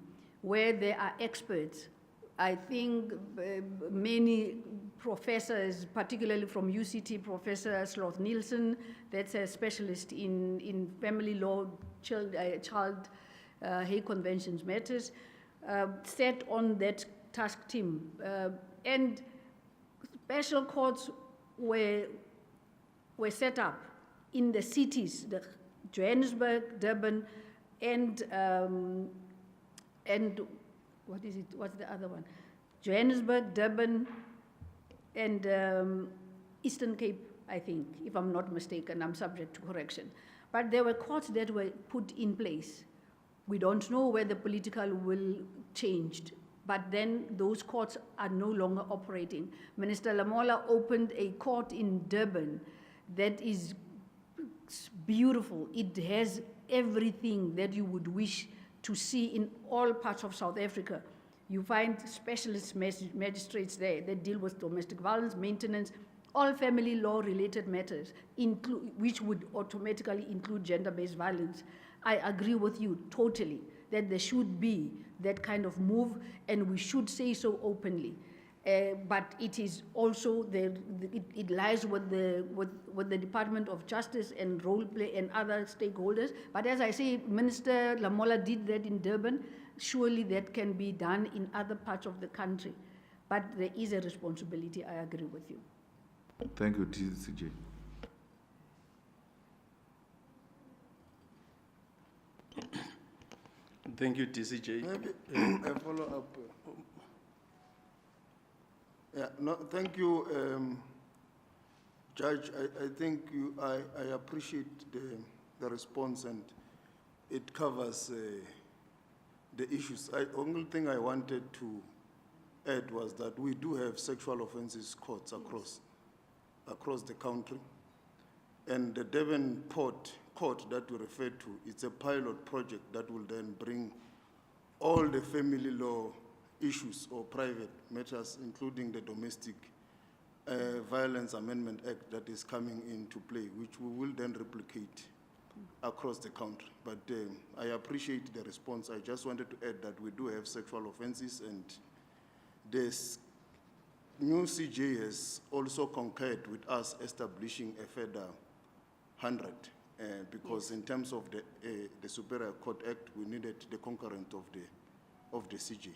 where there are experts. I think many professors, particularly from UCT, Professor Sloth Nielsen, that's a specialist in family law, child Hague Conventions matters, sat on that task team. And special courts were set up in the cities, the Johannesburg, Durban, and what is it? What's the other one? Johannesburg, Durban, and Eastern Cape, I think, if I'm not mistaken. I'm subject to correction. But there were courts that were put in place. We don't know where the political will changed, but then those courts are no longer operating. Minister Lamola opened a court in Durban that is beautiful. It has everything that you would wish to see in all parts of South Africa. You find specialist magistrates there that deal with domestic violence, maintenance, all family law related matters, which would automatically include gender-based violence. I agree with you totally that there should be that kind of move, and we should say so openly. But it is also, it lies with the Department of Justice and role play and other stakeholders. But as I say, Minister Lamola did that in Durban. Surely that can be done in other parts of the country. But there is a responsibility, I agree with you. Thank you, TCJ. Thank you, TCJ. Maybe a follow-up. Yeah, no, thank you, Judge. I think I appreciate the response, and it covers the issues. Only thing I wanted to add was that we do have sexual offences courts across the country, and the Devonport court that we refer to, it's a pilot project that will then bring all the family law issues or private matters, including the Domestic Violence Amendment Act that is coming into play, which we will then replicate across the country. But I appreciate the response. I just wanted to add that we do have sexual offenses, and this new CJ has also concurred with us establishing a further 100, because in terms of the Superior Court Act, we needed the concurrent of the CJ.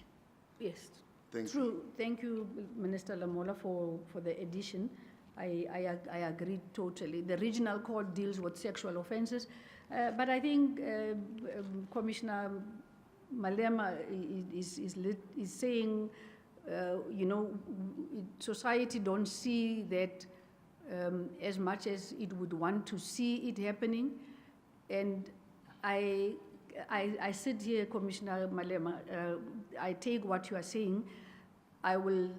Yes, Thank true. you. Thank you, Minister Lamola, for the addition. I agree totally. The regional court deals with sexual offences, but I think Commissioner Malema is saying You know, society don't see that as much as it would want to see it happening. And I sit here, Commissioner Malema, I take what you are saying. I will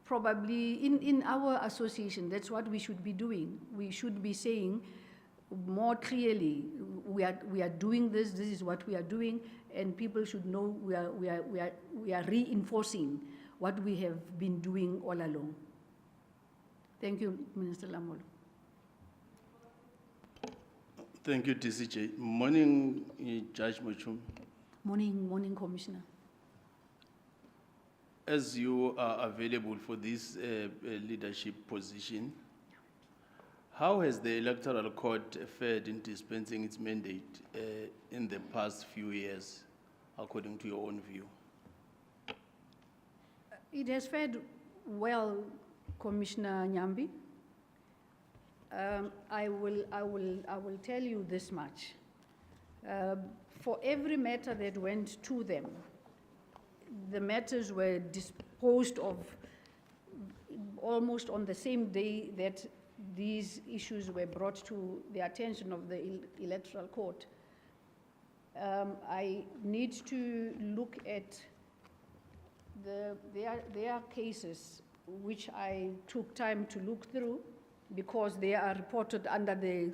probably, in our association, that's what we should be doing. We should be saying more clearly, we are doing this, this is what we are doing, and people should know we are reinforcing what we have been doing all along. Thank you, Minister Lamolo. Thank you, DCJ. Morning, Judge Machum. Morning, Commissioner. As you are available for this leadership position, how has the Electoral Court fared in dispensing its mandate in the past few years, according to your own view? It has fared well, Commissioner Nyambi. I will tell you this much. For every matter that went to them, the matters were disposed of almost on the same day that these issues were brought to the attention of the Electoral Court. I need to look at their cases, which I took time to look through, because they are reported under the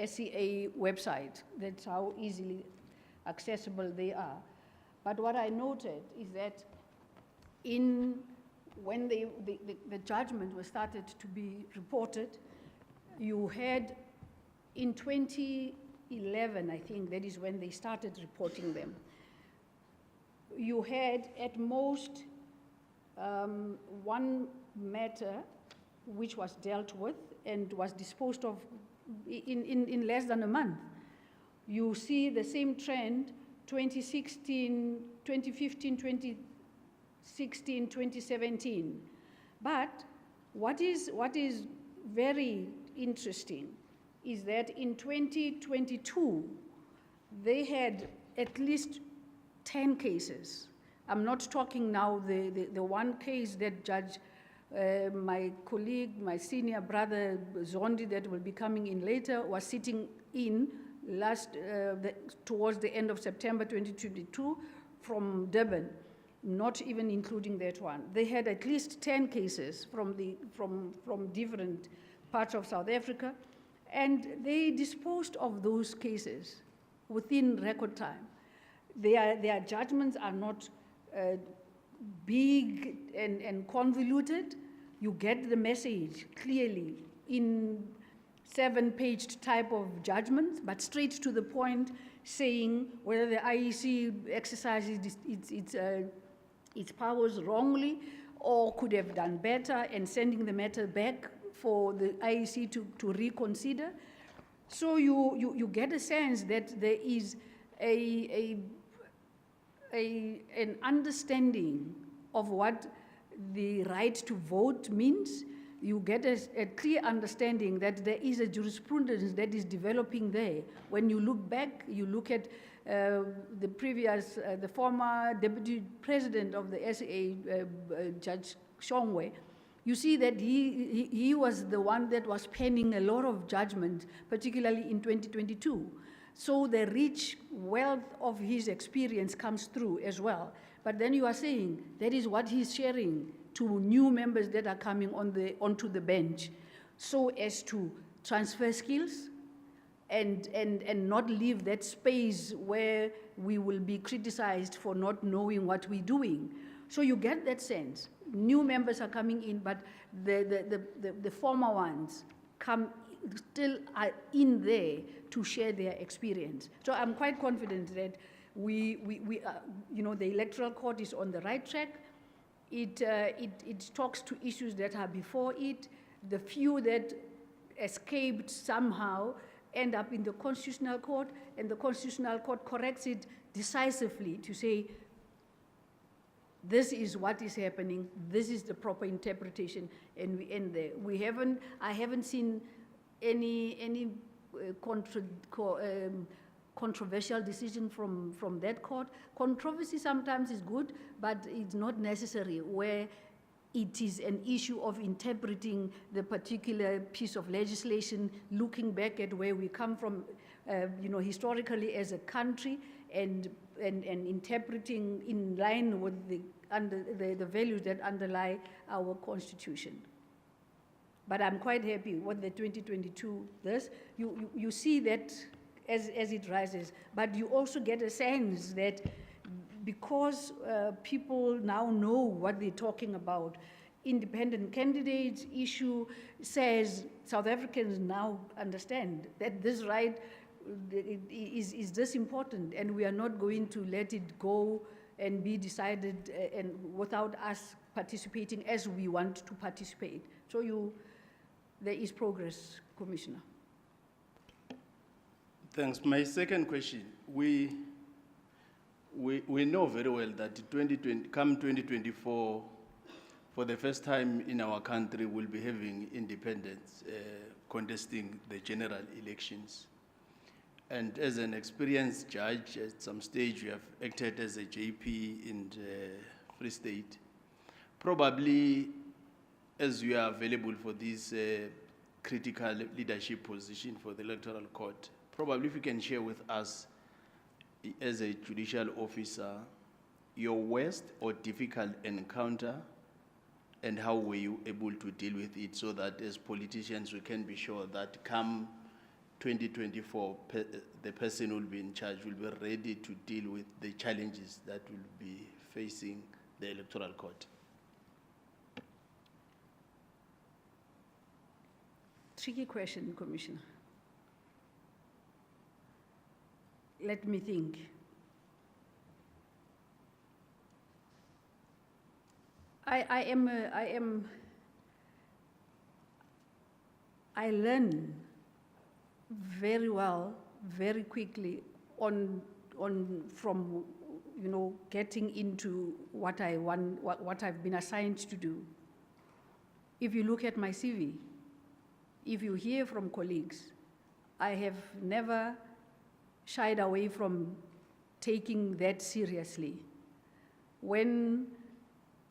SCA website. That's how easily accessible they are. But what I noted is that when the judgment was started to be reported, you had in 2011, I think, that is when they started reporting them. You had at most one matter which was dealt with and was disposed of in less than a month. You see the same trend, 2016, 2015, 2016, 2017. But what is very interesting is that in 2022, they had at least 10 cases. I'm not talking now the one case that Judge, my colleague, my senior brother, Zondi, that will be coming in later, was sitting in towards the end of September 2022 from Durban, not even including that one. They had at least 10 cases from different parts of South Africa, and they disposed of those cases within record time. Their judgments are not big and convoluted. You get the message clearly in 7-paged type of judgments, but straight to the point, saying whether the IEC exercises its powers wrongly or could have done better, and sending the matter back for the IEC to reconsider. So you get a sense that there is an understanding of what the right to vote means. You get a clear understanding that there is a jurisprudence that is developing there. When you look back, you look at the former deputy president of the SA, Judge Shongwe, you see that he was the one that was penning a lot of judgment, particularly in 2022. So the rich wealth of his experience comes through as well. But then you are saying that is what he's sharing to new members that are coming onto the bench, so as to transfer skills and not leave that space where we will be criticized for not knowing what we're doing. So you get that sense. New members are coming in, but the former ones still are in there to share their experience. So I'm quite confident that we the Electoral Court is on the right track. It talks to issues that are before it. The few that escaped somehow end up in the Constitutional Court, and the Constitutional Court corrects it decisively to say, this is what is happening, this is the proper interpretation, and we end there. I haven't seen any controversial decision from that court. Controversy sometimes is good, but it's not necessary where it is an issue of interpreting the particular piece of legislation, looking back at where we come from, historically as a country, and interpreting in line with the values that underlie our Constitution. But I'm quite happy with the 2022 this. You see that as it rises, but you also get a sense that because people now know what they're talking about, independent candidates issue says South Africans now understand that this right is this important, and we are not going to let it go and be decided and without us participating as we want to participate. So there is progress, Commissioner. Thanks. My second question, we know very well that come 2024, for the first time in our country, we'll be having independents contesting the general elections. And as an experienced judge, at some stage you have acted as a JP in Free State. Probably, as you are available for this critical leadership position for the Electoral Court, probably if you can share with us, as a judicial officer, your worst or difficult encounter, and how were you able to deal with it, so that as politicians we can be sure that come 2024, the person who will be in charge will be ready to deal with the challenges that will be facing the Electoral Court. Tricky question, Commissioner. Let me think. I learn very well, very quickly from getting into what I want, what I've been assigned to do. If you look at my CV, if you hear from colleagues, I have never shied away from taking that seriously. When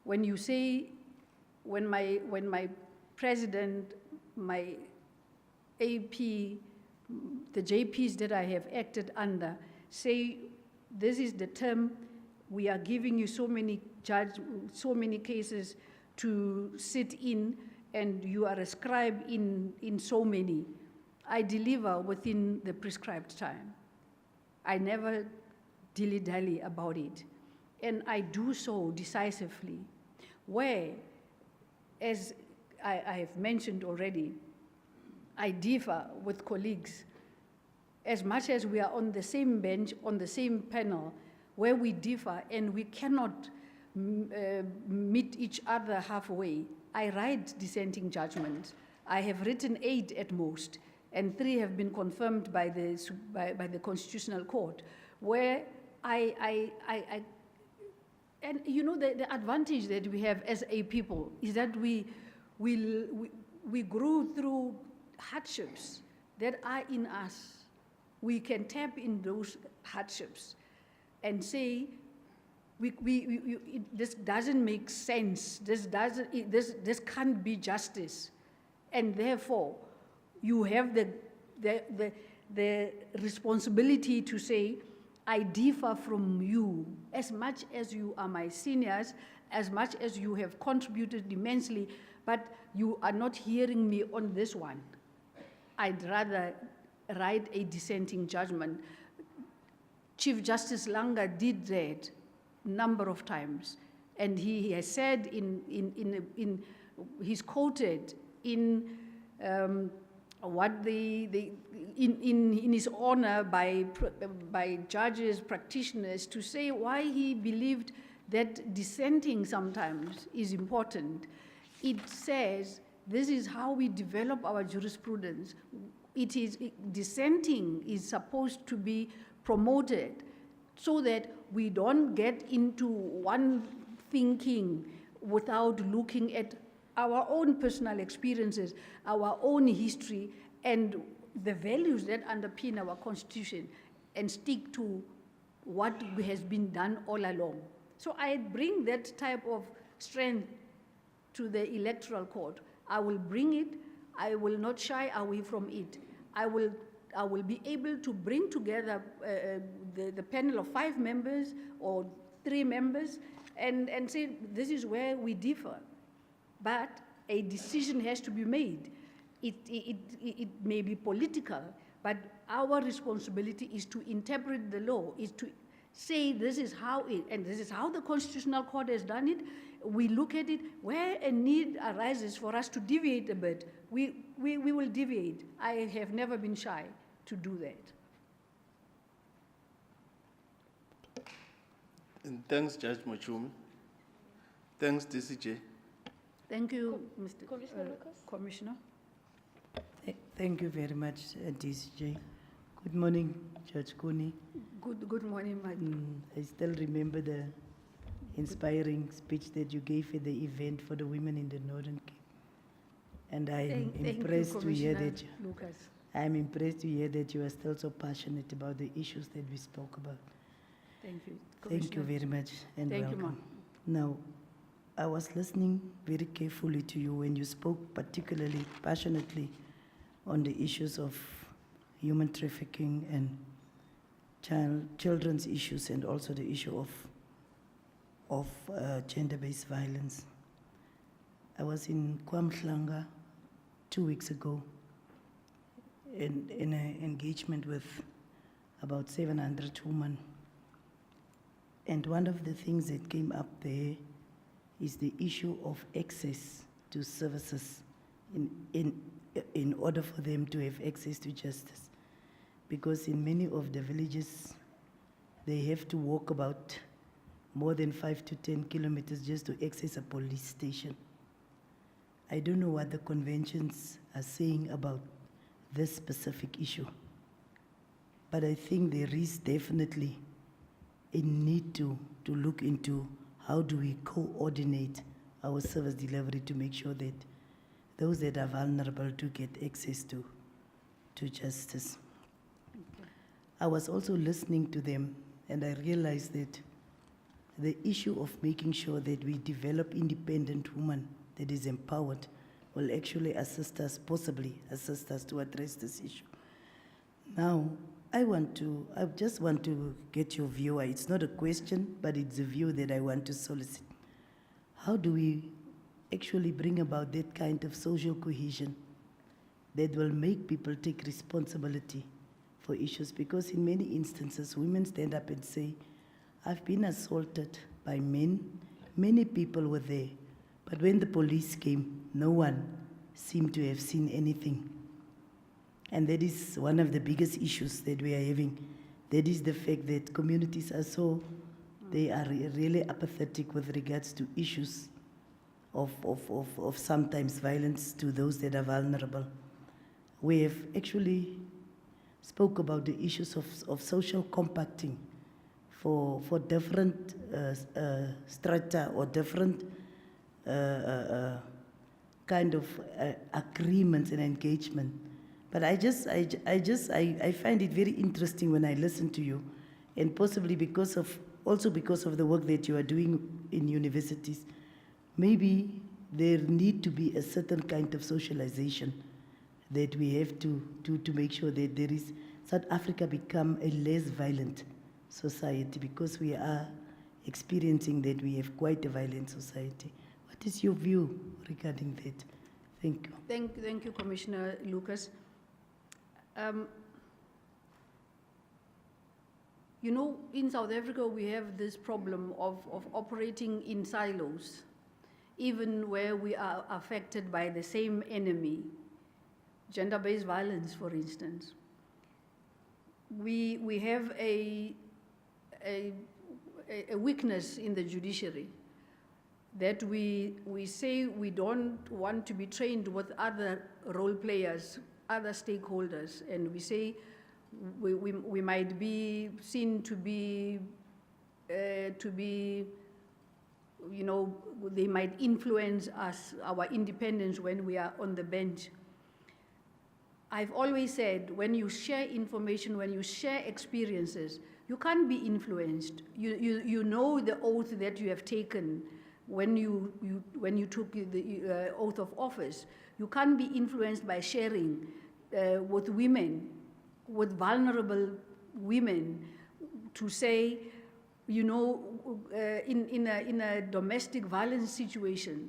you say, when my president, my AP, the JPs that I have acted under say, this is the term, we are giving you so many cases to sit in, and you are a scribe in so many, I deliver within the prescribed time. I never dilly-dally about it. And I do so decisively, where, as I have mentioned already, I differ with colleagues. As much as we are on the same bench, on the same panel, where we differ and we cannot meet each other halfway, I write dissenting judgments. I have written 8 at most, and 3 have been confirmed by the Constitutional Court, where and the advantage that we have as a people is that we grew through hardships that are in us. We can tap in those hardships and say, this doesn't make sense. This can't be justice, and therefore, you have the responsibility to say, I differ from you as much as you are my seniors, as much as you have contributed immensely, but you are not hearing me on this one. I'd rather write a dissenting judgment. Chief Justice Langa did that a number of times, and he has said he's quoted in in his honor by judges, practitioners, to say why he believed that dissenting sometimes is important. It says this is how we develop our jurisprudence. Dissenting is supposed to be promoted so that we don't get into one thinking without looking at our own personal experiences, our own history, and the values that underpin our Constitution. and stick to what has been done all along. So I bring that type of strength to the Electoral Court. I will bring it. I will not shy away from it. I will be able to bring together the panel of 5 members or 3 members and say, this is where we differ. But a decision has to be made. It may be political, but our responsibility is to interpret the law, is to say this is how it, and this is how the Constitutional Court has done it. We look at it, where a need arises for us to deviate a bit, we will deviate. I have never been shy to do that. And thanks, Judge Machumi. Thanks, DCJ. Thank you, Mr. Commissioner Lucas? Commissioner. Thank you very much, DCJ. Good morning, Judge Kuni. Good morning, madam. I still remember the inspiring speech that you gave at the event for the women in the Northern Cape. And I'm impressed to hear that Lucas. I'm impressed to hear that you are still so passionate about the issues that we spoke about. Thank you. Thank you very much and Thank you, welcome. ma'am. Now, I was listening very carefully to you when you spoke particularly passionately on the issues of human trafficking and children's issues, and also the issue of gender-based violence. I was in KwaMhlanga 2 weeks ago in an engagement with about 700 women. And one of the things that came up there is the issue of access to services in order for them to have access to justice. Because in many of the villages, they have to walk about more than 5 to 10 kilometers just to access a police station. I don't know what the conventions are saying about this specific issue, but I think there is definitely a need to look into how do we coordinate our service delivery to make sure that those that are vulnerable to get access to justice. I was also listening to them, and I realized that the issue of making sure that we develop independent women that is empowered will actually assist us, possibly assist us to address this issue. Now, I just want to get your view. It's not a question, but it's a view that I want to solicit. How do we actually bring about that kind of social cohesion that will make people take responsibility for issues? Because in many instances, women stand up and say, I've been assaulted by men, many people were there, but when the police came, no one seemed to have seen anything. And that is one of the biggest issues that we are having. That is the fact that communities are they are really apathetic with regards to issues of sometimes violence to those that are vulnerable. We have actually spoke about the issues of social compacting for different strata or different kind of agreements and engagement. But I find it very interesting when I listen to you, and possibly because of the work that you are doing in universities. Maybe there need to be a certain kind of socialization that we have to make sure that there is South Africa become a less violent society, because we are experiencing that we have quite a violent society. What is your view regarding that? Thank you. Thank you, Commissioner Lucas. You know, in South Africa, we have this problem of operating in silos, even where we are affected by the same enemy, gender-based violence, for instance. We have a weakness in the judiciary that we say we don't want to be trained with other role players, other stakeholders, and we say we might be seen to be, you know, they might influence us, our independence when we are on the bench. I've always said, when you share information, when you share experiences, you can't be influenced. You know the oath that you have taken when you took the oath of office. You can't be influenced by sharing with women, with vulnerable women, to say, you know, in a domestic violence situation,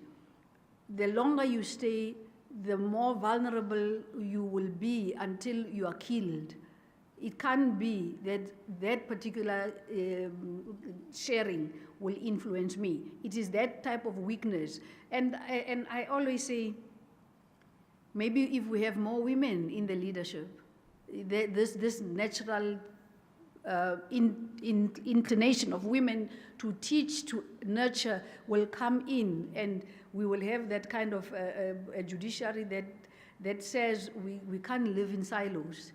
the longer you stay, the more vulnerable you will be until you are killed. It can't be that that particular sharing will influence me. It is that type of weakness. And I always say, maybe if we have more women in the leadership, this natural inclination of women to teach, to nurture will come in, and we will have that kind of a judiciary that says we can't live in silos.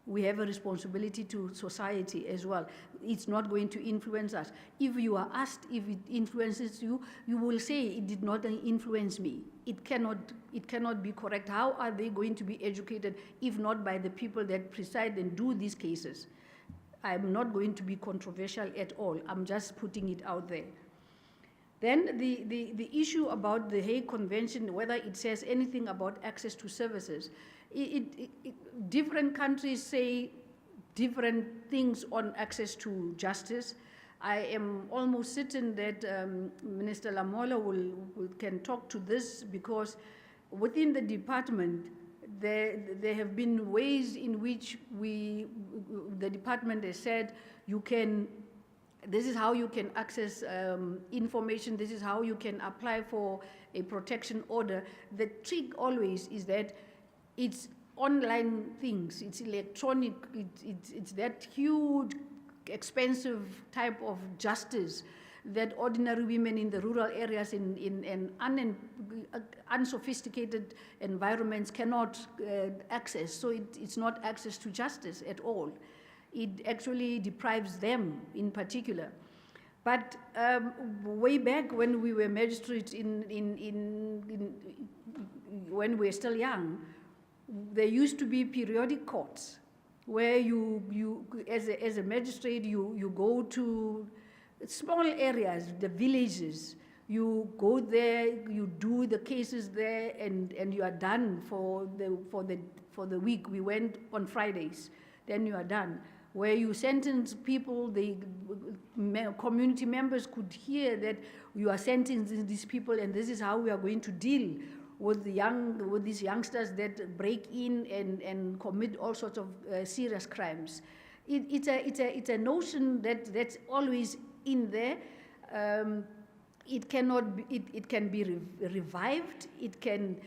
We have a responsibility to society as well. It's not going to influence us. If you are asked if it influences you, you will say it did not influence me. It cannot be correct. How are they going to be educated if not by the people that preside and do these cases? I'm not going to be controversial at all. I'm just putting it out there. Then the issue about the Hague Convention, whether it says anything about access to services, different countries say different things on access to justice. I am almost certain that Minister Lamola can talk to this, because within the department, there have been ways in which the department has said, this is how you can access information, this is how you can apply for a protection order. The trick always is that it's online things, it's electronic, it's that huge, expensive type of justice that ordinary women in the rural areas in unsophisticated environments cannot access. So it's not access to justice at all. It actually deprives them in particular. But way back when we were magistrates, when we were still young, there used to be periodic courts where you as a magistrate, you go to small areas, the villages, you go there, you do the cases there, and you are done for the week. We went on Fridays, then you are done. Where you sentence people, the community members could hear that you are sentencing these people, and this is how we are going to deal with these youngsters that break in and commit all sorts of serious crimes. It's a notion that's always in there. It can be revived. It can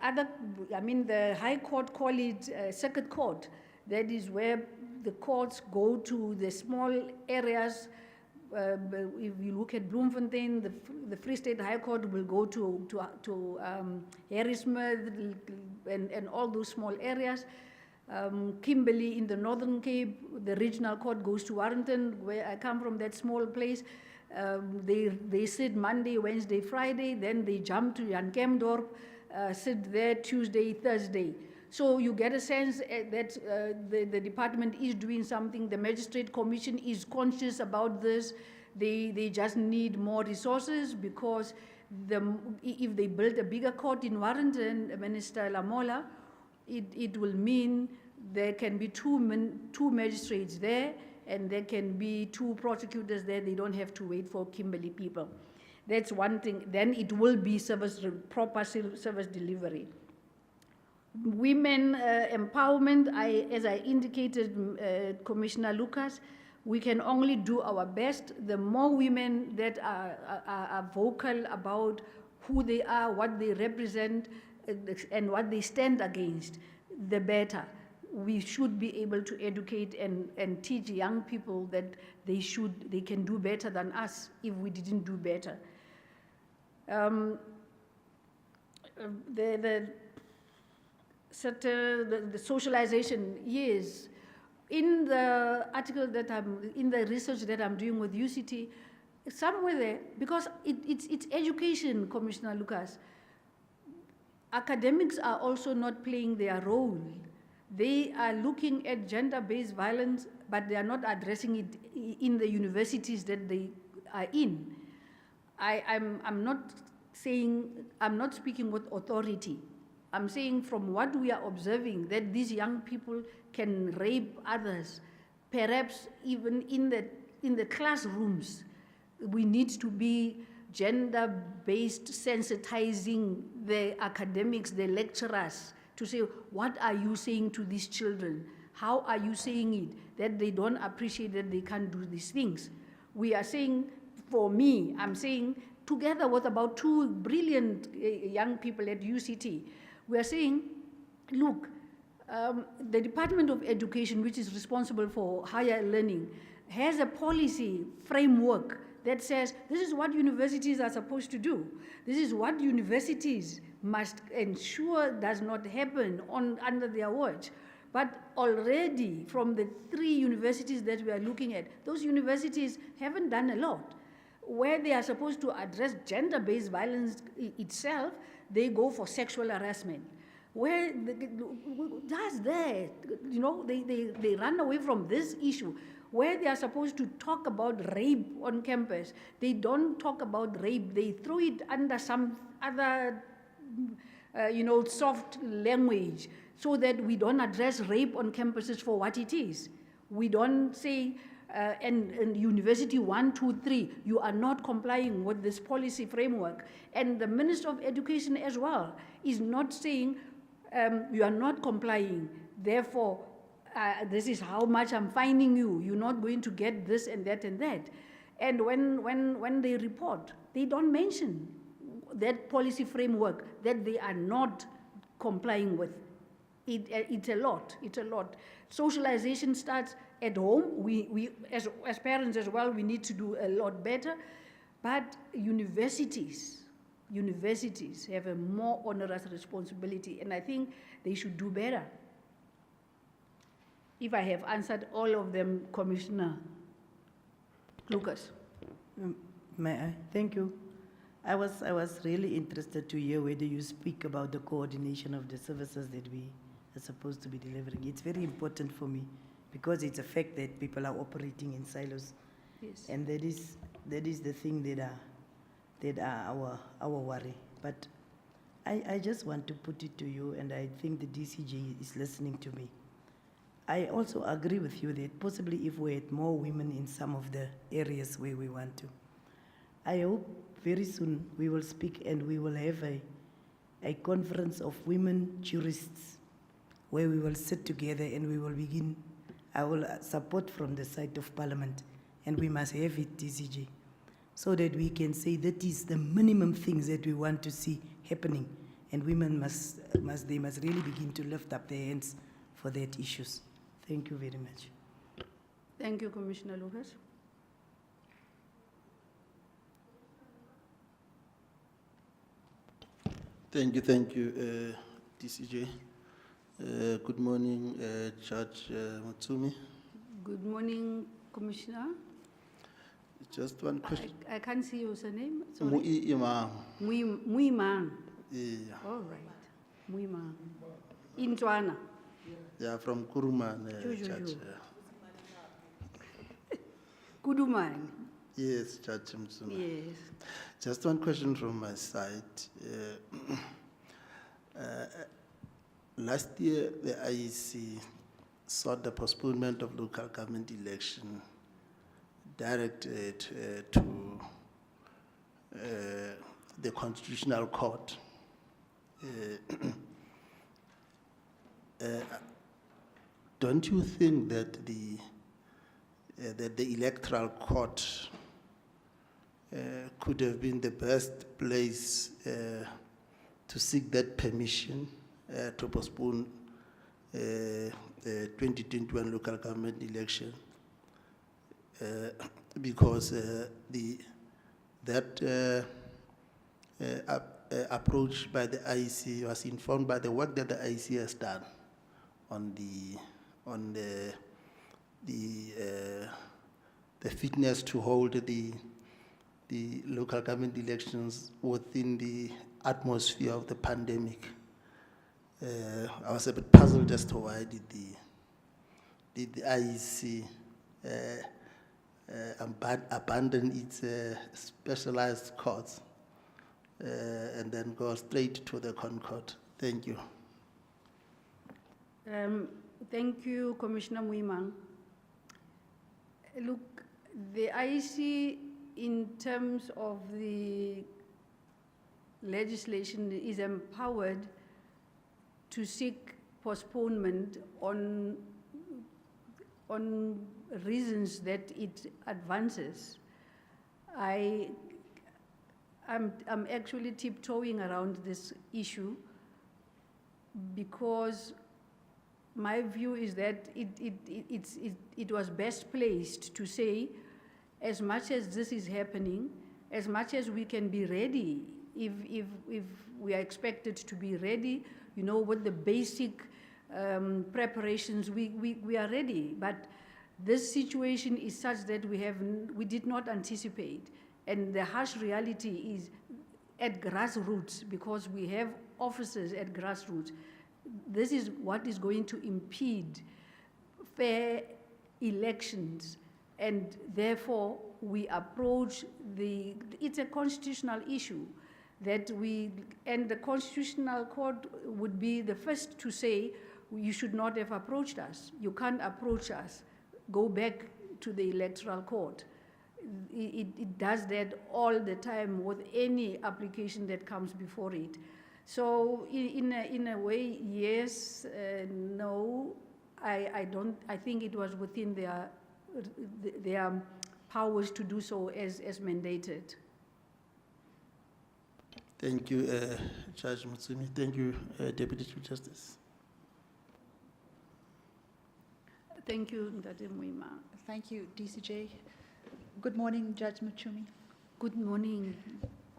the High Court call it Circuit Court. That is where the courts go to the small areas. If you look at Bloemfontein, the Free State High Court will go to Harrismith and all those small areas. Kimberley in the Northern Cape, the Regional Court goes to Warrington, where I come from, that small place. They sit Monday, Wednesday, Friday, then they jump to Jan Kemdorp, sit there Tuesday, Thursday. So you get a sense that the department is doing something. The Magistrate Commission is conscious about this. They just need more resources, because if they build a bigger court in Warrington, Minister Lamola, it will mean there can be two magistrates there, and there can be 2 prosecutors there. They don't have to wait for Kimberley people. That's one thing. Then it will be proper service delivery. Women empowerment, as I indicated, Commissioner Lucas, we can only do our best. The more women that are vocal about who they are, what they represent, and what they stand against, the better. We should be able to educate and teach young people that they can do better than us if we didn't do better. The socialization, yes. In the article in the research that I'm doing with UCT, somewhere there, because it's education, Commissioner Lucas. academics are also not playing their role. They are looking at gender-based violence, but they are not addressing it in the universities that they are in. I'm not speaking with authority. I'm saying from what we are observing, that these young people can rape others, perhaps even in the classrooms. We need to be gender-based, sensitizing the academics, the lecturers, to say, what are you saying to these children? How are you saying it? That they don't appreciate that they can't do these things. We are saying, for me, I'm saying, together with about 2 brilliant young people at UCT, we are saying, look, the Department of Education, which is responsible for higher learning, has a policy framework that says this is what universities are supposed to do. This is what universities must ensure does not happen under their watch. But already from the 3 universities that we are looking at, those universities haven't done a lot. Where they are supposed to address gender-based violence itself, they go for sexual harassment. Where that's there, you know, they run away from this issue. Where they are supposed to talk about rape on campus, they don't talk about rape. They throw it under some other, soft language, so that we don't address rape on campuses for what it is. We don't say, and University 1, 2, 3, you are not complying with this policy framework. And the Minister of Education as well is not saying, you are not complying, therefore, this is how much I'm fining you. You're not going to get this and that and that. And when they report, they don't mention that policy framework that they are not complying with. It's a lot. It's a lot. Socialization starts at home. We as parents as well, we need to do a lot better. But universities have a more onerous responsibility, and I think they should do better. If I have answered all of them, Commissioner Lucas. May I? Thank you. I was really interested to hear whether you speak about the coordination of the services that we are supposed to be delivering. It's very important for me because it's a fact that people are operating in silos. Yes. And that is the thing that are our worry. But I just want to put it to you, and I think the DCJ is listening to me. I also agree with you that possibly if we had more women in some of the areas where we want to, I hope very soon we will speak and we will have a conference of women jurists where we will sit together and we will begin. I will support from the side of Parliament, and we must have it, DCJ, so that we can say that is the minimum things that we want to see happening, and women must really begin to lift up their hands for that issues. Thank you very much. Thank you, Commissioner Lucas. Thank you, DCJ. Good morning, Judge Matsumi. Good morning, Commissioner. Just one question. I can't see your surname. Sorry. Muimang. Yeah. All right. Muimang. In Tswana. Yeah, from Kuruman, Judge. Kuduman. Yes, Judge Matsumi. Yes. Just one question from my side. Last year, the IEC sought the postponement of local government election directed to the Constitutional Court. Don't you think that the Electoral Court could have been the best place to seek that permission to postpone the 2021 local government election, because that approach by the IEC was informed by the work that the IEC has done on the fitness to hold the local government elections within the atmosphere of the pandemic. I was a bit puzzled as to why did the IEC abandon its specialized courts and then go straight to the Concord. Thank you. Thank you, Commissioner Muimang. Look, the IEC, in terms of the legislation, is empowered to seek postponement on reasons that it advances. I'm actually tiptoeing around this issue because my view is that it was best placed to say, as much as this is happening, as much as we can be ready, if we are expected to be ready, you know, with the basic preparations, we are ready. But this situation is such that we did not anticipate. And the harsh reality is at grassroots, because we have officers at grassroots. This is what is going to impede fair elections, and therefore we approach it's a constitutional issue and the Constitutional Court would be the first to say, you should not have approached us. You can't approach us. Go back to the Electoral Court. It does that all the time with any application that comes before it. So in a way, yes, no, I think it was within their powers to do so as mandated. Thank you, Judge Mutsumi. Thank you, Deputy Chief Justice. Thank you, Ndate Muima. Thank you, DCJ. Good morning, Judge Mutsumi. Good morning.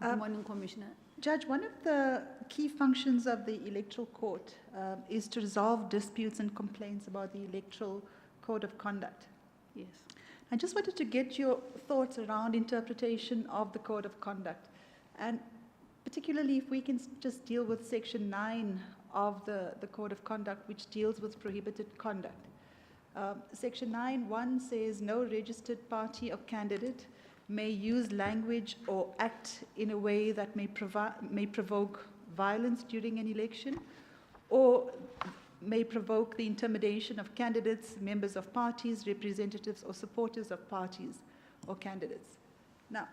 Good morning, Commissioner. Judge, one of the key functions of the Electoral Court is to resolve disputes and complaints about the Electoral Code of Conduct. Yes. I just wanted to get your thoughts around interpretation of the Code of Conduct, and particularly if we can just deal with Section 9 of the Code of Conduct, which deals with prohibited conduct. Section 9(1) says no registered party or candidate may use language or act in a way that may provoke violence during an election, or may provoke the intimidation of candidates, members of parties, representatives, or supporters of parties or candidates. Now,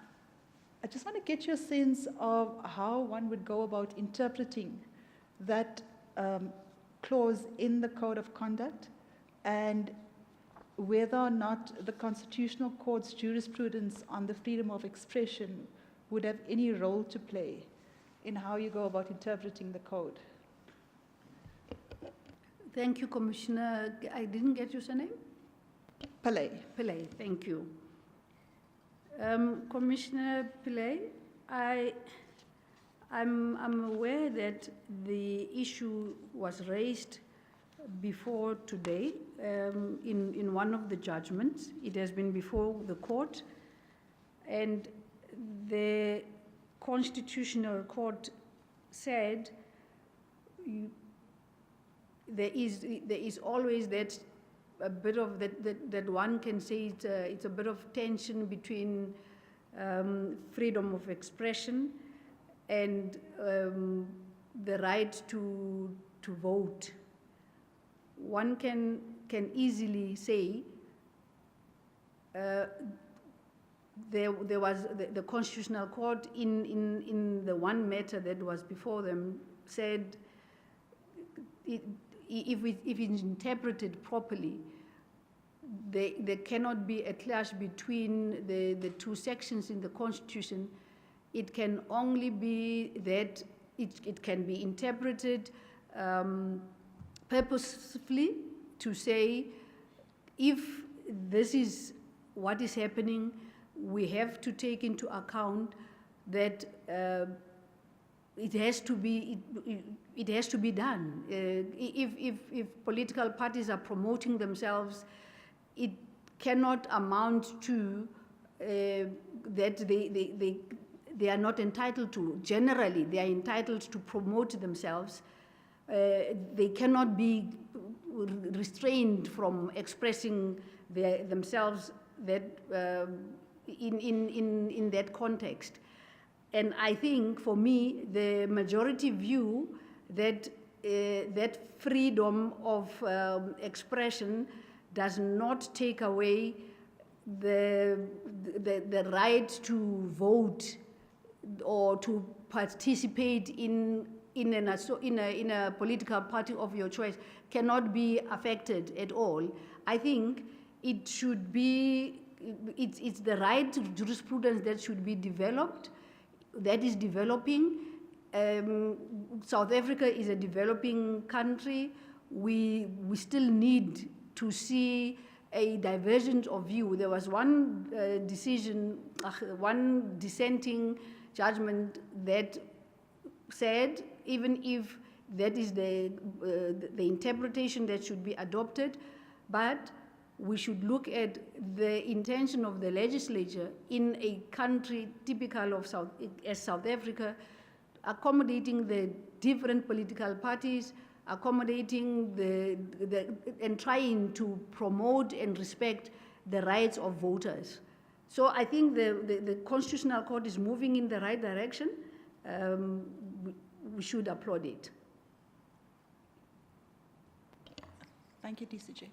I just want to get your sense of how one would go about interpreting that clause in the Code of Conduct, and whether or not the Constitutional Court's jurisprudence on the freedom of expression would have any role to play in how you go about interpreting the code. Thank you, Commissioner. I didn't get your surname? Pillay. Pillay, thank you. Commissioner Pillay, I'm aware that the issue was raised before today in one of the judgments. It has been before the court, and the Constitutional Court said there is always that a bit of that one can say it's a bit of tension between freedom of expression and the right to vote. One can easily say there was the Constitutional Court in the one matter that was before them said if it's interpreted properly, there cannot be a clash between the two sections in the Constitution. It can only be that it can be interpreted purposefully to say, if this is what is happening, we have to take into account that it has to be done. If political parties are promoting themselves, it cannot amount to that they are not entitled to. Generally, they are entitled to promote themselves they cannot be restrained from expressing themselves that, in that context. And I think, for me, the majority view that that freedom of expression does not take away the right to vote or to participate in a political party of your choice cannot be affected at all. I think it should be, it's the right jurisprudence that should be developed, that is developing. South Africa is a developing country. We still need to see a divergence of view. There was one decision, one dissenting judgment that said, even if that is the interpretation that should be adopted, but we should look at the intention of the legislature in a country typical of South Africa, accommodating the different political parties, accommodating and trying to promote and respect the rights of voters. So I think the Constitutional Court is moving in the right direction. We should applaud it. Thank you, DCJ.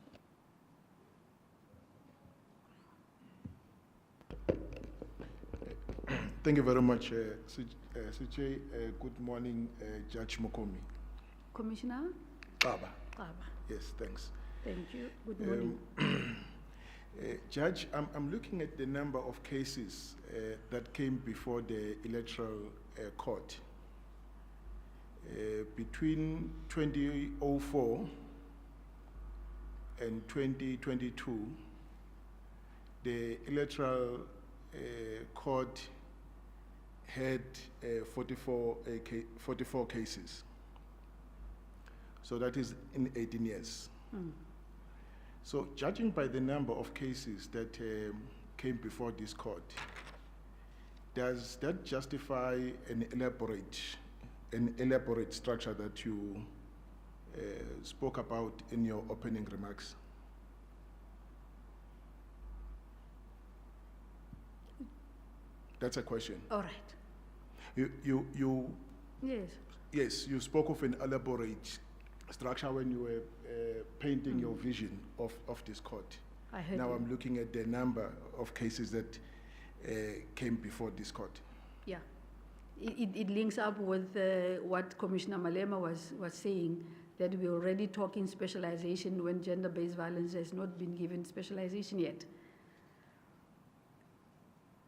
Thank you very much, CJ. Good morning, Judge Mokomi. Commissioner? Baba. Baba. Yes, thanks. Thank you. Good morning. Judge, I'm looking at the number of cases that came before the Electoral Court. Between 2004 and 2022, the Electoral Court had 44 cases. So that is in 18 years. Mm. So judging by the number of cases that came before this court, does that justify an elaborate structure that you spoke about in your opening remarks? That's a question. All right. You yes. Yes, you spoke of an elaborate structure when you were painting your vision of this court. I heard now you. I'm looking at the number of cases that came before this court. Yeah, it links up with what Commissioner Malema was saying, that we're already talking specialization when gender-based violence has not been given specialization yet.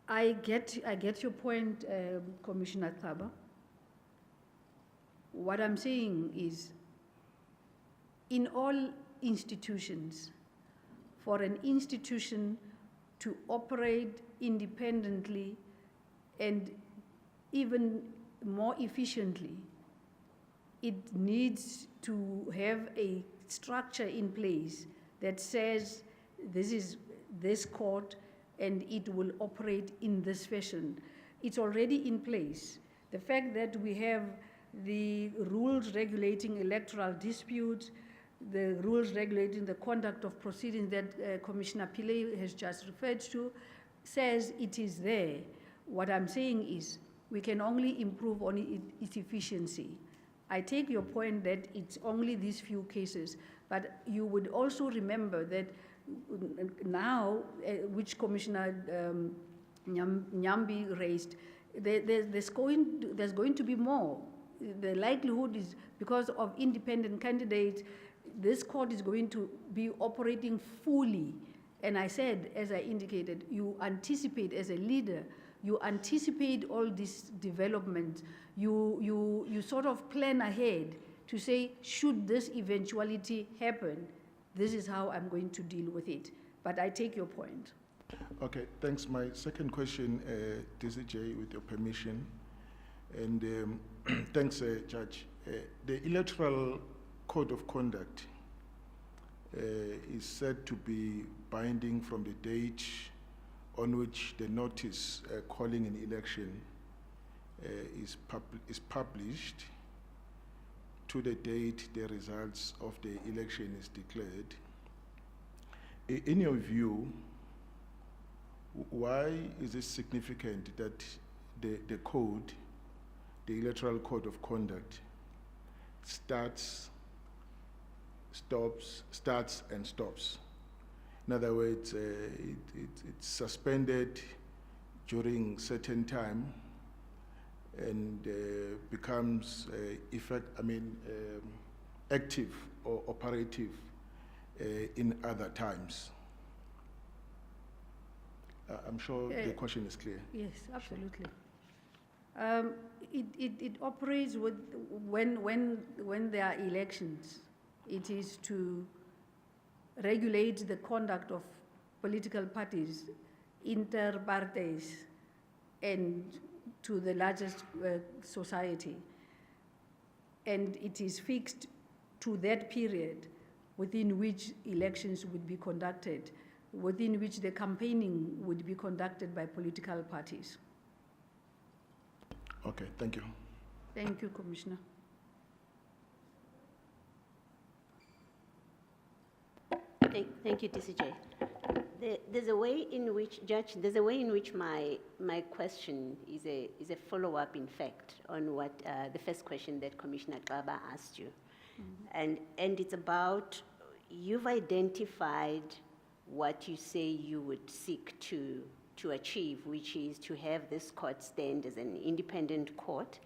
I get your point, Commissioner Thaba. What I'm saying is, in all institutions, for an institution to operate independently and even more efficiently, it needs to have a structure in place that says this is this court and it will operate in this fashion. It's already in place. The fact that we have the rules regulating electoral disputes, the rules regulating the conduct of proceedings that Commissioner Pillay has just referred to, says it is there. What I'm saying is we can only improve on its efficiency. I take your point that it's only these few cases, but you would also remember that now, which Commissioner Nyambi raised, there's going to be more. The likelihood is, because of independent candidates, this court is going to be operating fully. And I said, as I indicated, you anticipate as a leader, you anticipate all this development. You sort of plan ahead to say, should this eventuality happen, this is how I'm going to deal with it. But I take your point. Okay, thanks. My second question, DCJ, with your permission. And thanks, Judge. The Electoral Code of Conduct is said to be binding from the date on which the notice calling an election is published to the date the results of the election is declared. In your view, why is it significant that the code, the Electoral Code of Conduct, starts and stops? In other words, it's suspended during certain time and becomes active or operative in other times. I'm sure the question is clear. Yes, absolutely. It operates with, when there are elections, it is to regulate the conduct of political parties, inter partes, and to the largest society. And it is fixed to that period within which elections would be conducted, within which the campaigning would be conducted by political parties. Okay, thank you. Thank you, Commissioner. Thank you, DCJ. There's a way in which, Judge, there's a way in which my question is a follow-up, in fact, on what the first question that Commissioner Baba asked you. Mm-hmm. And it's about, you've identified what you say you would seek to achieve, which is to have this court stand as an independent court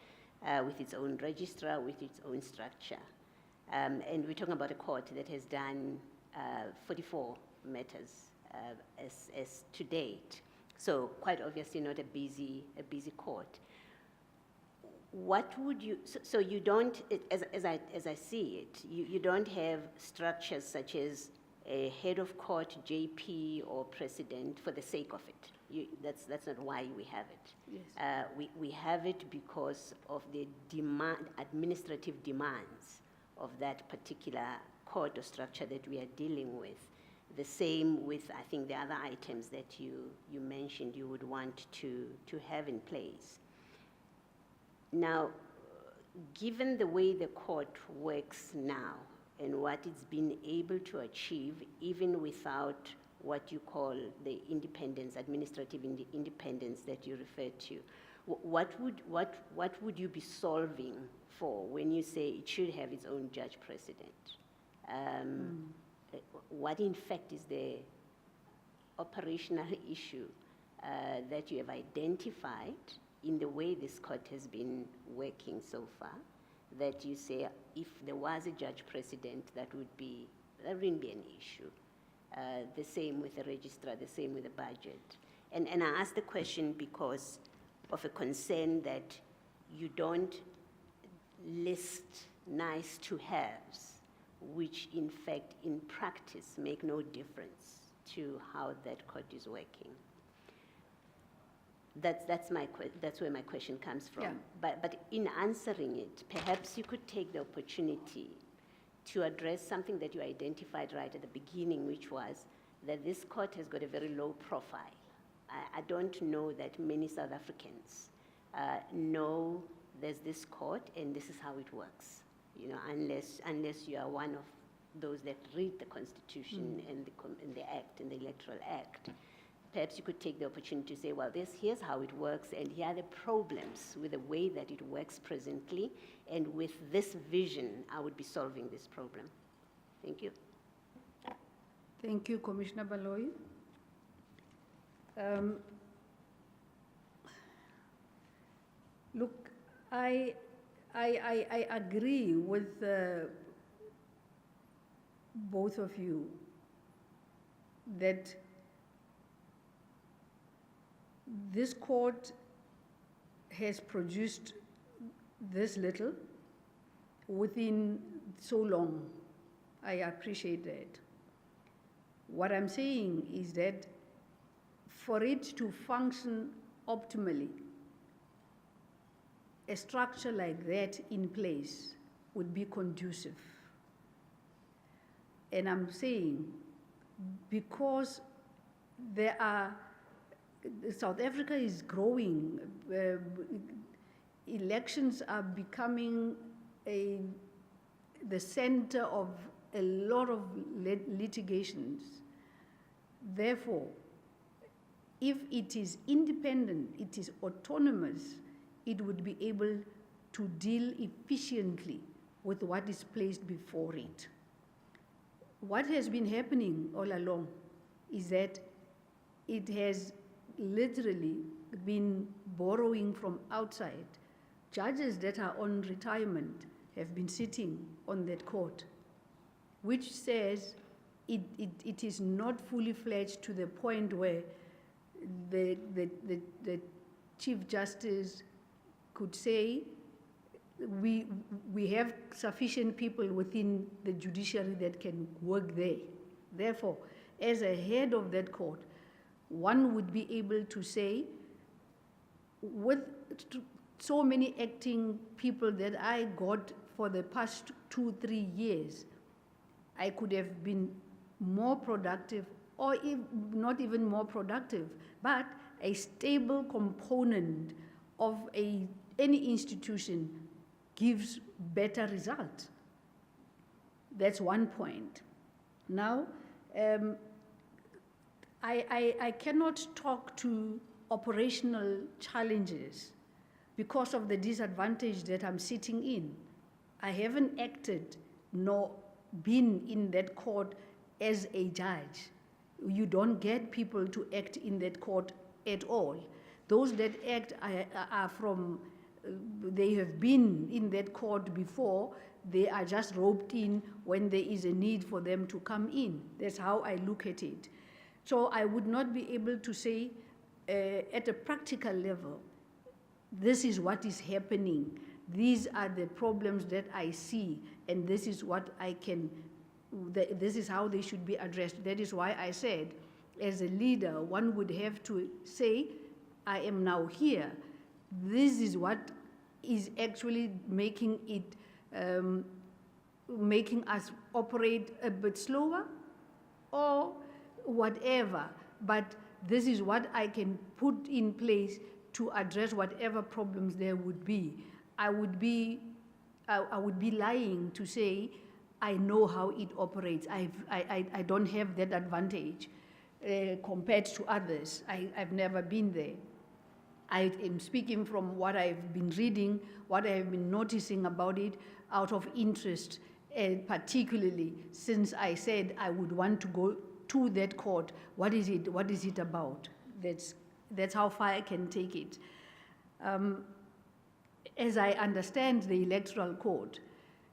with its own registrar, with its own structure. And we're talking about a court that has done 44 matters as to date. So quite obviously not a busy court. What would you, so you don't, as I see it, you don't have structures such as a head of court, JP, or president for the sake of it. That's not why we have it. Yes. We have it because of the administrative demands of that particular court or structure that we are dealing with. The same with, I think, the other items that you mentioned you would want to have in place. Now, given the way the court works now and what it's been able to achieve, even without what you call the independence, administrative independence that you referred to, what would you be solving for when you say it should have its own judge president? What in fact is the operational issue that you have identified in the way this court has been working so far, that you say if there was a judge president, that wouldn't be an issue? The same with the registrar, the same with the budget. And I ask the question because of a concern that you don't list nice to haves, which in fact in practice make no difference to how that court is working. That's where my question comes from. Yeah. But in answering it, perhaps you could take the opportunity to address something that you identified right at the beginning, which was that this court has got a very low profile. I don't know that many South Africans know there's this court and this is how it works. You know, unless you are one of those that read the Constitution and the Act and the Electoral Act. Perhaps you could take the opportunity to say, well, here's how it works, and here are the problems with the way that it works presently, and with this vision, I would be solving this problem. Thank you. Thank you, Commissioner Baloyi. Look, I agree with both of you that this court has produced this little within so long. I appreciate that. What I'm saying is that for it to function optimally, a structure like that in place would be conducive. And I'm saying because South Africa is growing, elections are becoming a the center of a lot of litigations. Therefore, if it is independent, it is autonomous, it would be able to deal efficiently with what is placed before it. What has been happening all along is that it has literally been borrowing from outside. Judges that are on retirement have been sitting on that court, which says it is not fully fledged to the point where the Chief Justice could say, we have sufficient people within the judiciary that can work there. Therefore, as a head of that court, one would be able to say, with so many acting people that I got for the past 2-3 years, I could have been more productive, or not even more productive, but a stable component of any institution gives better results. That's one point. Now, I cannot talk to operational challenges because of the disadvantage that I'm sitting in. I haven't acted nor been in that court as a judge. You don't get people to act in that court at all. Those that act are from, they have been in that court before, they are just roped in when there is a need for them to come in. That's how I look at it. So I would not be able to say at a practical level, this is what is happening. These are the problems that I see, and this is what I can, this is how they should be addressed. That is why I said, as a leader, one would have to say, I am now here. This is what is actually making it, making us operate a bit slower or whatever, but this is what I can put in place to address whatever problems there would be. I would be lying to say I know how it operates. I don't have that advantage compared to others. I've never been there. I am speaking from what I've been reading, what I've been noticing about it out of interest, particularly since I said I would want to go to that court. What is it about? That's how far I can take it. As I understand the Electoral Court,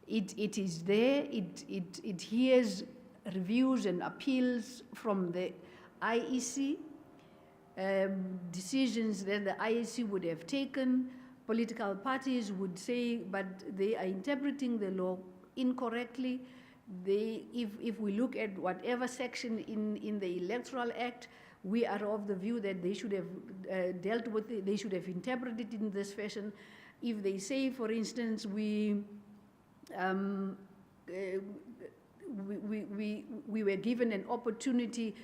it is there, it hears reviews and appeals from the IEC, decisions that the IEC would have taken. Political parties would say, but they are interpreting the law incorrectly. If we look at whatever section in the Electoral Act, we are of the view that they should have dealt with it, they should have interpreted it in this fashion. If they say, for instance, we were given an opportunity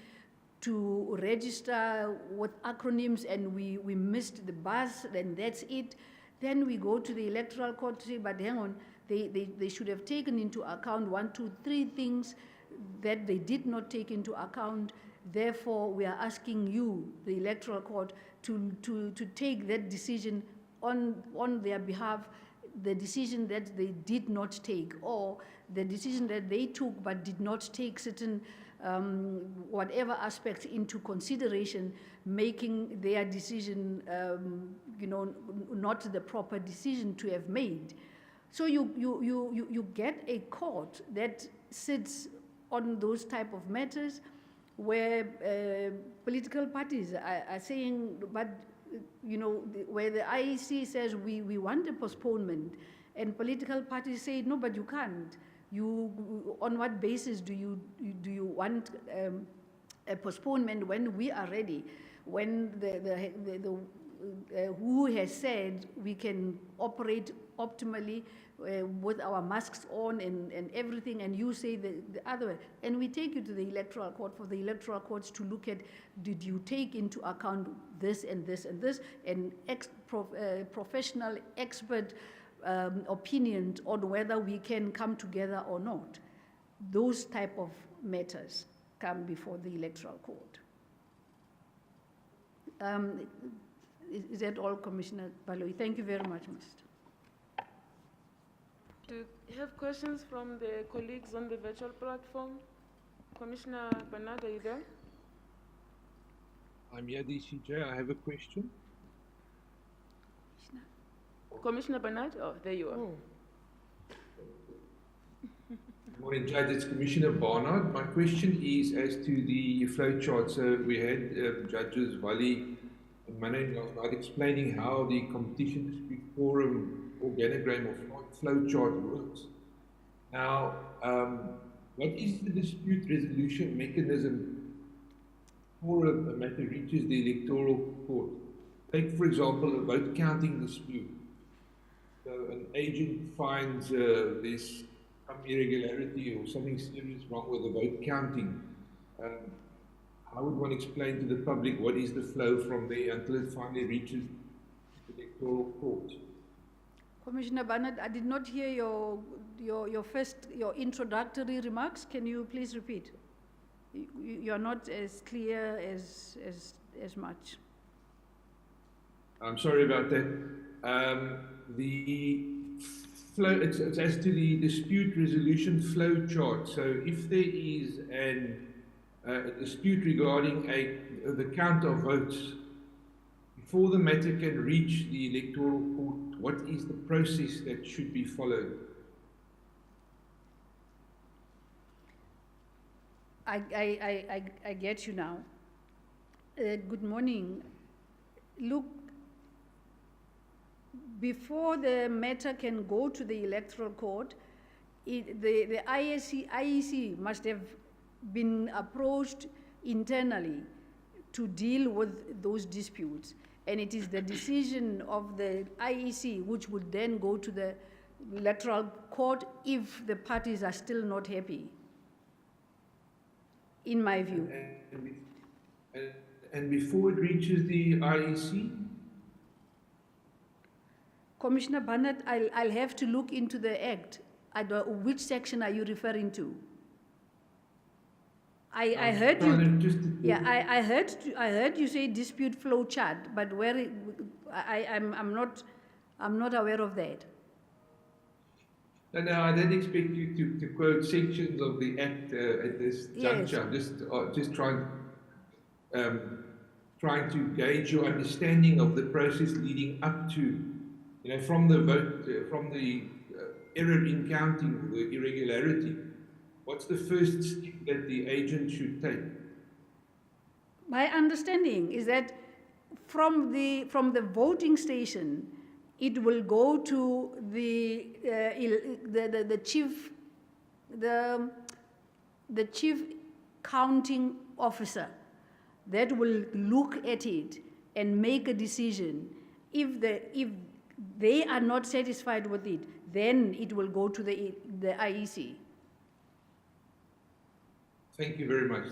to register with acronyms and we missed the bus, then that's it. Then we go to the Electoral Court to say, but hang on, they should have taken into account 1, 2, 3 things that they did not take into account. Therefore, we are asking you, the Electoral Court, to take that decision on their behalf, the decision that they did not take, or the decision that they took but did not take certain whatever aspects into consideration, making their decision, not the proper decision to have made. So you get a court that sits on those type of matters where political parties are saying, but where the IEC says we want a postponement, and political parties say no, but you can't. On what basis do you want a postponement when we are ready? When who has said we can operate optimally with our masks on and everything, and you say the other way. And we take you to the Electoral Court for the Electoral Courts to look at, did you take into account this and this and this, and professional expert opinions on whether we can come together or not. Those type of matters come before the Electoral Court. Is that all, Commissioner Baloyi? Thank you very much, Mr. Do you have questions from the colleagues on the virtual platform? Commissioner Bernard, are you there? I'm here, DCJ. I have a question. Commissioner Bernard? Oh, there you are. Good morning, Judge. It's Commissioner Barnard. My question is as to the flow chart. So we had Judges Valley and Manning last night explaining how the competition dispute forum organogram or flow chart works. Now, what is the dispute resolution mechanism for a matter reaches the Electoral Court? Take, for example, a vote counting dispute. So an agent finds there's some irregularity or something serious wrong with the vote counting. How would one explain to the public what is the flow from there until it finally reaches the Electoral Court? Commissioner Barnett, I did not hear your introductory remarks. Can you please repeat? You are not as clear as much. I'm sorry about that. The flow, it's as to the dispute resolution flow chart. So if there is a dispute regarding the count of votes, before the matter can reach the Electoral Court, what is the process that should be followed? I get you now. Good morning. Look, before the matter can go to the Electoral Court, the IEC must have been approached internally to deal with those disputes. And it is the decision of the IEC which would then go to the Electoral Court if the parties are still not happy, in my view. And before it reaches the IEC? Commissioner Barnett, I'll have to look into the Act. Which section are you referring to? I heard you. Yeah, I heard you say dispute flow chart, but where I'm not aware of that. No, I don't expect you to quote sections of the Act at this juncture. Yes. I'm just trying to gauge your understanding of the process leading up to, from the vote, from the error in counting, the irregularity. What's the first step that the agent should take? My understanding is that from the voting station, it will go to the chief counting officer that will look at it and make a decision. If they are not satisfied with it, then it will go to the IEC. Thank you very much.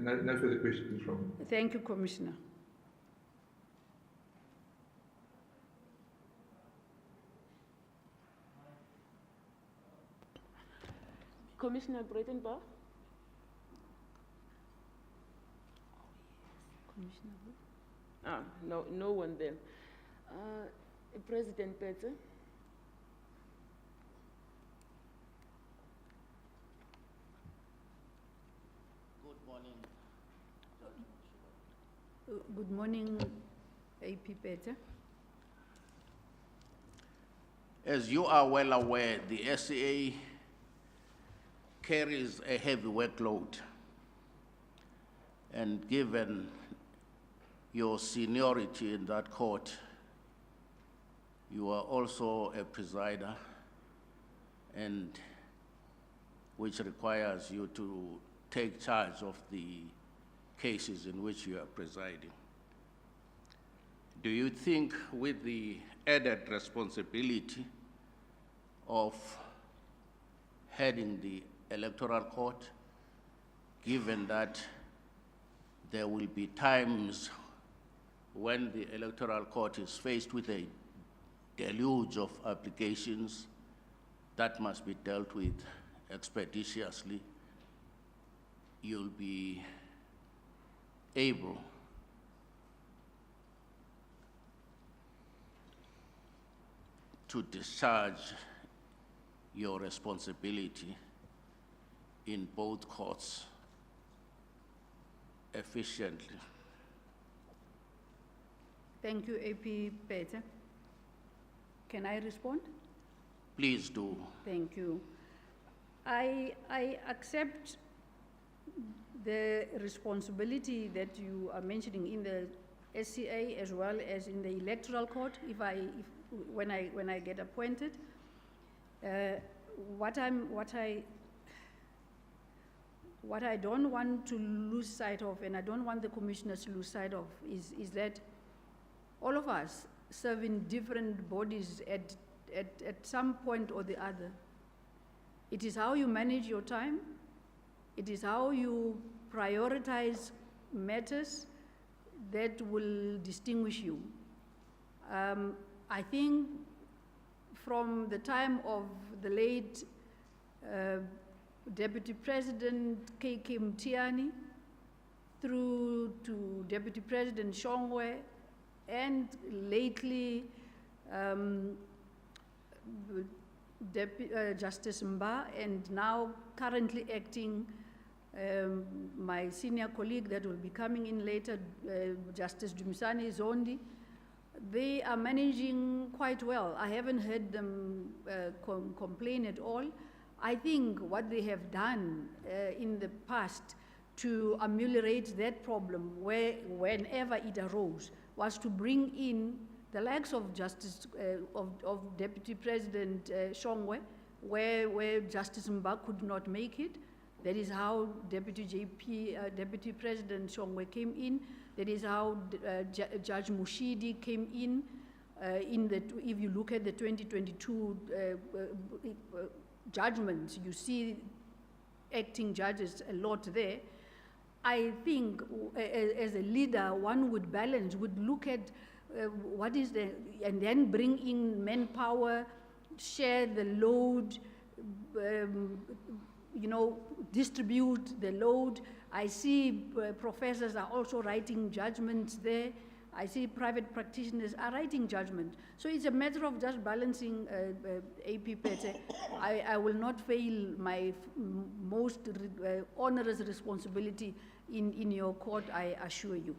No further questions from me. Thank you, Commissioner. Commissioner Breitenbach? No one there. President Pete? Good morning, AP Pete. As you are well aware, the SCA carries a heavy workload. And given your seniority in that court, you are also a presider, and which requires you to take charge of the cases in which you are presiding. Do you think, with the added responsibility of heading the Electoral Court, given that there will be times when the Electoral Court is faced with a deluge of applications that must be dealt with expeditiously, you'll be able to discharge your responsibility in both courts efficiently. Thank you, AP Pete. Can I respond? Please do. Thank you. I accept the responsibility that you are mentioning in the SCA as well as in the Electoral Court when I get appointed. What I don't want to lose sight of, and I don't want the commissioners to lose sight of, is that all of us serve in different bodies at some point or the other. It is how you manage your time. It is how you prioritize matters that will distinguish you. I think from the time of the late Deputy President K.K. Mtiani through to Deputy President Shongwe, and lately Justice Mba, and now currently acting my senior colleague that will be coming in later, Justice Dumisani Zondi. They are managing quite well. I haven't heard them complain at all. I think what they have done in the past to ameliorate that problem whenever it arose was to bring in the likes of Justice of Deputy President Shongwe, where Justice Mba could not make it. That is how Deputy President Shongwe came in. That is how Judge Mushidi came in. If you look at the 2022 judgments, you see acting judges a lot there. I think as a leader, one would balance, would look at what is and then bring in manpower, share the load, distribute the load. I see professors are also writing judgments there. I see private practitioners are writing judgment. So it's a matter of just balancing AP Pete. I will not fail my most onerous responsibility in your court, I assure you.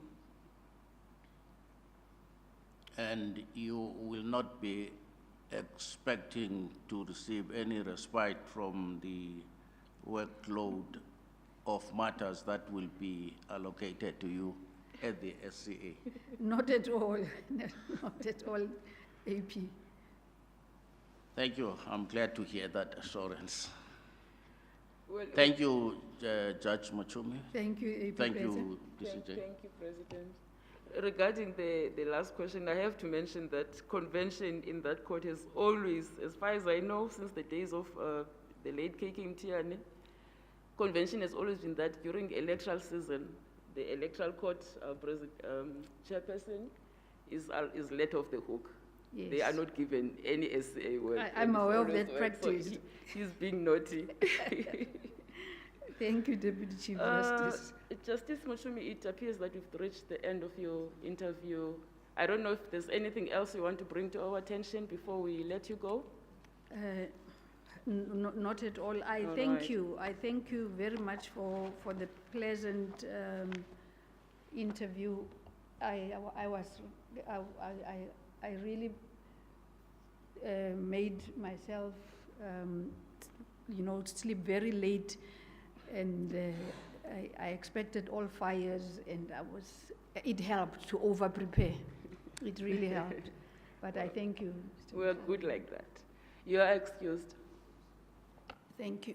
And you will not be expecting to receive any respite from the workload of matters that will be allocated to you at the SCA? Not at all, not at all, AP. Thank you. I'm glad to hear that assurance. Well, Thank you, Judge Machumi. Thank you, AP. Thank you, DCJ. Thank you, President. Regarding the last question, I have to mention that convention in that court has always, as far as I know, since the days of the late K.K. Mtiani, convention has always been that during electoral season, the Electoral Court chairperson is let off the hook. Yes. They are not given any SCA work. I'm aware of that practice. So he's being naughty. Thank you, Deputy Chief Justice. Justice Machumi, it appears that we've reached the end of your interview. I don't know if there's anything else you want to bring to our attention before we let you go. Not at all. I thank you. I thank you very much for the pleasant interview. I really made myself, sleep very late, and I expected all fires, and it helped to over-prepare. It really helped. But I thank you. We're good like that. You are excused. Thank you.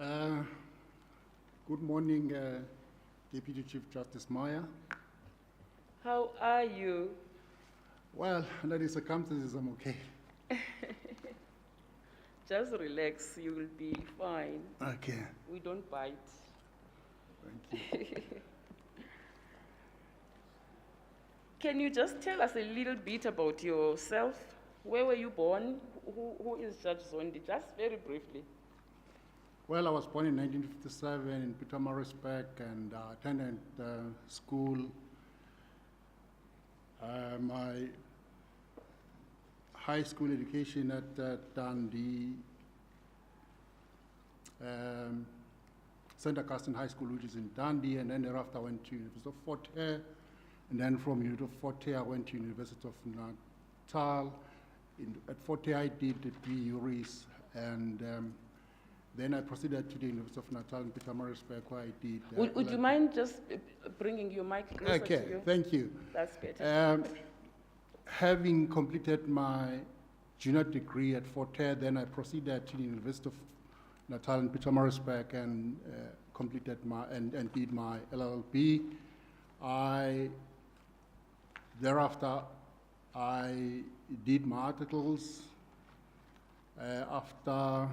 Good morning, Deputy Chief Justice Meyer. How are you? Well, under the circumstances, I'm okay. Just relax, you will be fine. Okay. We don't bite. Thank you. Can you just tell us a little bit about yourself? Where were you born? Who is Judge Zondi? Just very briefly. Well, I was born in 1957 in Pietermaritzburg and attended school. My high school education at Dundee, St. Augustine High School, which is in Dundee, and then thereafter I went to University of Fort Hare, and then from University of Fort Hare I went to University of Natal. At Fort Hare I did the B.Juris, and then I proceeded to the University of Natal in Pietermaritzburg, where I did... Would you mind just bringing your mic closer to you? Okay, thank you. That's better. Having completed my junior degree at Fort Hare, then I proceeded to the University of Natal in Pietermaritzburg and completed my and did my LLB. Thereafter, I did my articles. After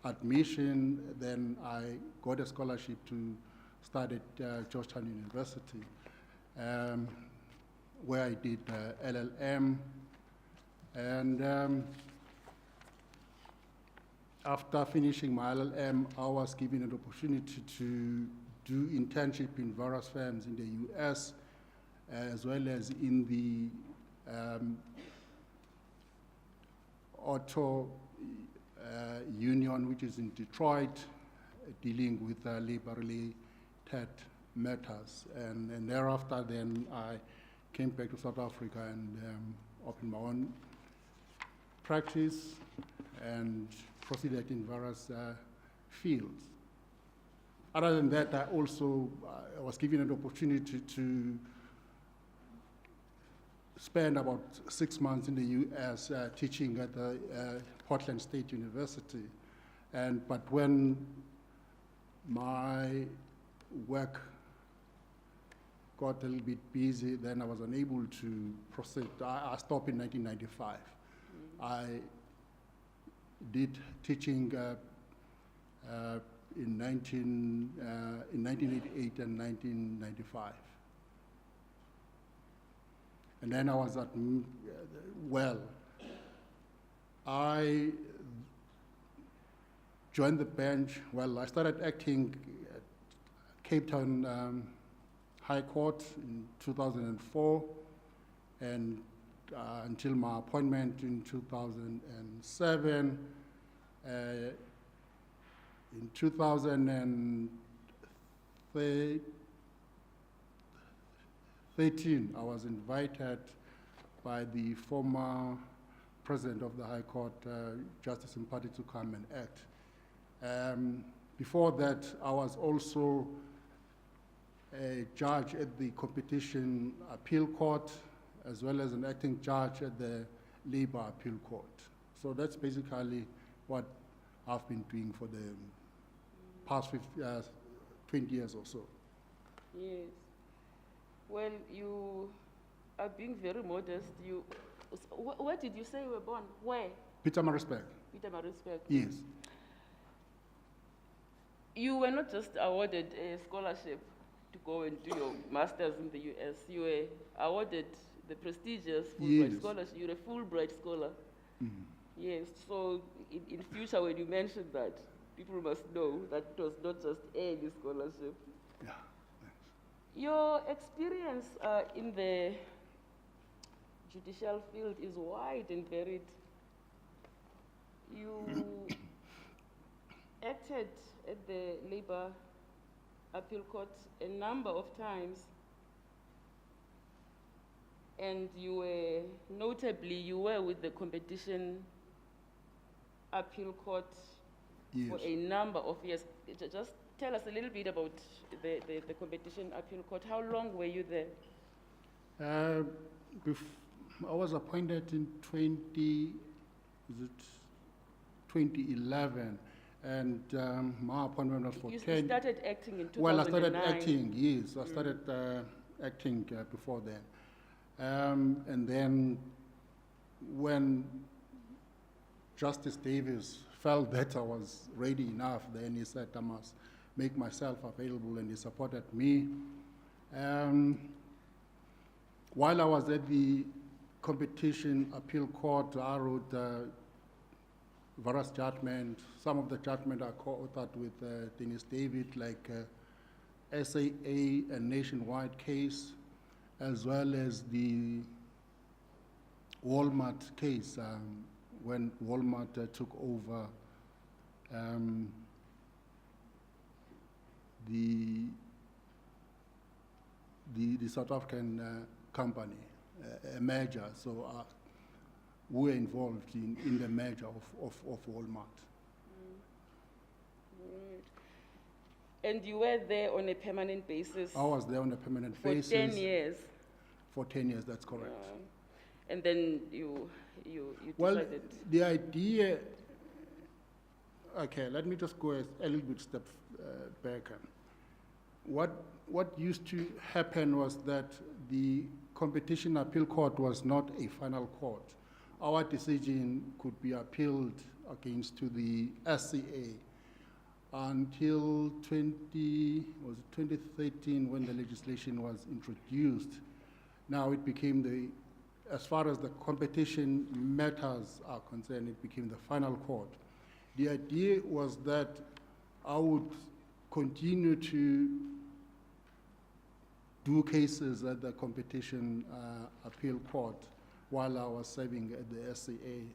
admission, then I got a scholarship to study at Georgetown University, where I did LLM. And after finishing my LLM, I was given an opportunity to do internship in various firms in the US, as well as in the auto union, which is in Detroit, dealing with labor-related matters. And thereafter, then I came back to South Africa and opened my own practice and proceeded in various fields. Other than that, I also was given an opportunity to spend about 6 months in the US teaching at the Portland State University. But when my work got a little bit busy, then I was unable to proceed. I stopped in 1995. I did teaching in 1988 and 1995. And then I was at, I joined the bench. Well, I started acting at Cape Town High Court in 2004, and until my appointment in 2007. In 2013, I was invited by the former President of the High Court, Justice Patudi, to come and act. Before that, I was also a judge at the Competition Appeal Court, as well as an acting judge at the Labor Appeal Court. So that's basically what I've been doing for the past 20 years or so. Yes. Well, you are being very modest. Where did you say you were born? Where? Pietermaritzburg. Pietermaritzburg. Yes. You were not just awarded a scholarship to go and do your master's in the US. You were awarded the prestigious Fulbright scholarship. You're a Fulbright scholar. Mm-hmm. Yes. So in future, when you mention that, people must know that it was not just any scholarship. Yeah. Your experience in the judicial field is wide and varied. You acted at the Labor Appeal Court a number of times, and you were, notably, you were with the Competition Appeal Court for a number of years. Just tell us a little bit about the Competition Appeal Court. How long were you there? I was appointed in 2011, And my appointment was for You 10. started acting in 2009. Well, I started acting, yes. I started acting before then. And then when Justice Davis felt that I was ready enough, then he said I must make myself available, and he supported me. While I was at the Competition Appeal Court, I wrote various judgments. Some of the judgments I co-authored with Dennis David, like SAA, a nationwide case, as well as the Walmart case, when Walmart took over the South African company, a merger. So we were involved in the merger of Walmart. Right. And you were there on a permanent basis? I was there on a permanent basis. For 10 years? For 10 years, that's correct. And then you Well, decided... the idea, okay, let me just go a little bit step back. What used to happen was that the Competition Appeal Court was not a final court. Our decision could be appealed against to the SCA until 2013 when the legislation was introduced. Now it became as far as the competition matters are concerned, it became the final court. The idea was that I would continue to do cases at the Competition Appeal Court while I was serving at the SCA.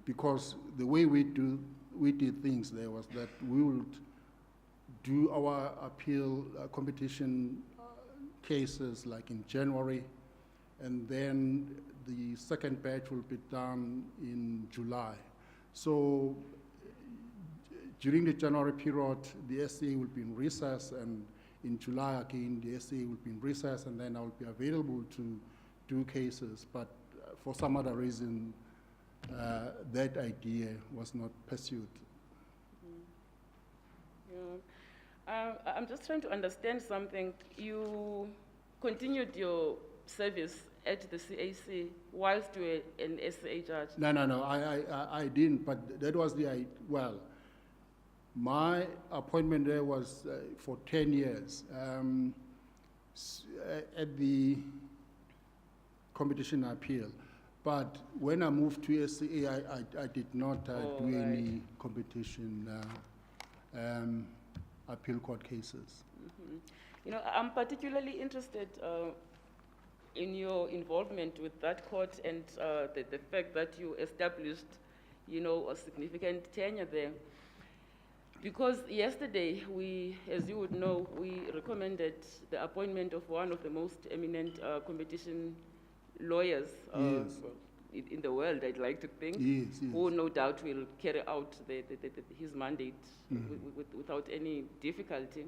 Because the way we did things there was that we would do our appeal competition cases like in January, and then the second batch will be done in July. So during the January period, the SCA will be in recess, and in July again, the SCA will be in recess, and then I will be available to do cases. But for some other reason, that idea was not pursued. Yeah. I'm just trying to understand something. You continued your service at the CAC whilst you were an SCA judge? No, I didn't, but that was well, my appointment there was for 10 years at the Competition Appeal. But when I moved to SCA, I did not do any competition appeal court cases. Mm-hmm. You know, I'm particularly interested in your involvement with that court and the fact that you established, you know, a significant tenure there. Because yesterday, as you would know, we recommended the appointment of one of the most eminent competition lawyers in the world, I'd like to think, who no doubt will carry out his mandate without any difficulty.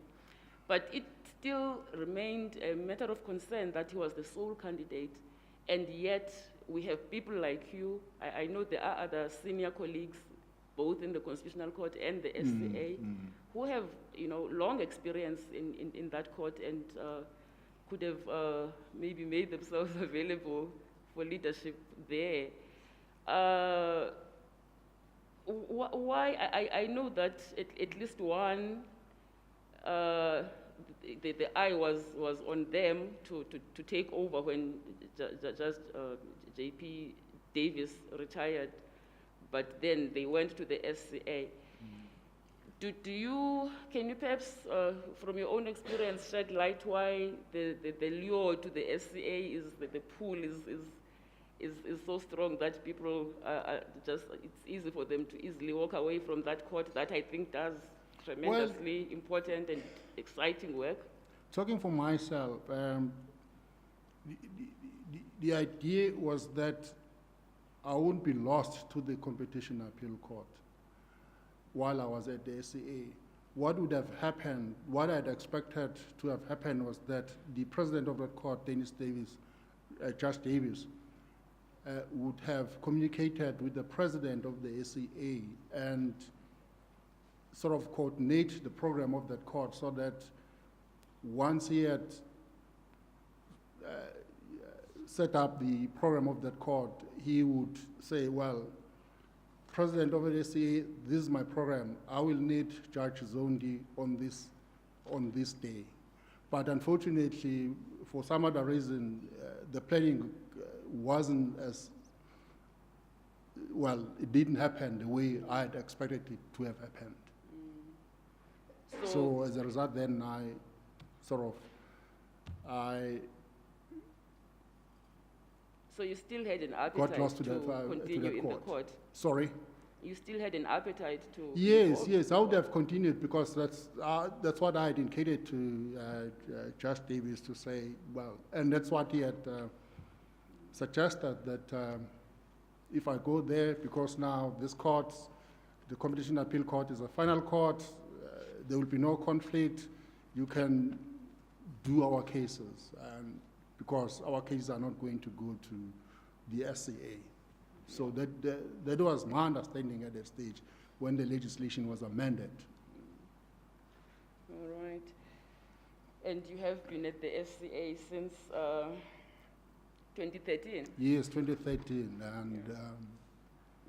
But it still remained a matter of concern that he was the sole candidate, and yet we have people like you. I know there are other senior colleagues, both in the Constitutional Court and the SCA, who have, you know, long experience in that court and could have maybe made themselves available for leadership there. Why? I know that at least one, the eye was on them to take over when Judge J.P. Davis retired, but then they went to the SCA. Can you perhaps, from your own experience, shed light why the lure to the SCA is the pull is so strong that people it's easy for them to easily walk away from that court that I think does tremendously important and exciting work? Talking for myself, the idea was that I wouldn't be lost to the Competition Appeal Court while I was at the SCA. What would have happened, what I'd expected to have happened was that the president of that court, Judge Davis, would have communicated with the president of the SCA and sort of coordinate the program of that court so that once he had set up the program of that court, he would say, well, President of the SCA, this is my program. I will need Judge Zondi on this day. But unfortunately, for some other reason, the planning wasn't as, well, it didn't happen the way I had expected it to have happened. So as a result, then I So you still had an appetite got lost to continue the in the court? Sorry? You still had an appetite to... Yes, I would have continued because that's what I had indicated to Judge Davis to say, well, and that's what he had suggested, that if I go there, because now this court, the Competition Appeal Court is a final court, there will be no conflict, you can do our cases, and because our cases are not going to go to the SCA. So that was my understanding at that stage when the legislation was amended. All right. And you have been at the SCA since 2013? Yes, 2013. And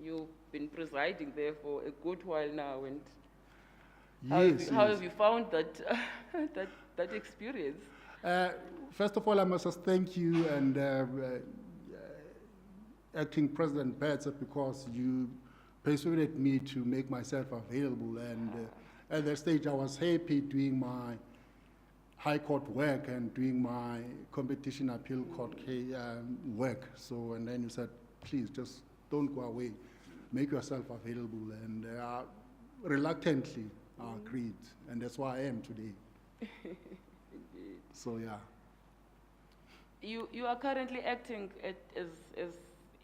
you've been presiding there for a good while now. And how have you found that, that experience? First of all, I must just thank you and Acting President Betts, because you persuaded me to make myself available. And at that stage, I was happy doing my High Court work and doing my Competition Appeal Court work. So, and then you said, please, just don't go away. Make yourself available. And reluctantly, I agreed. And that's why I am today. So, yeah. You are currently acting as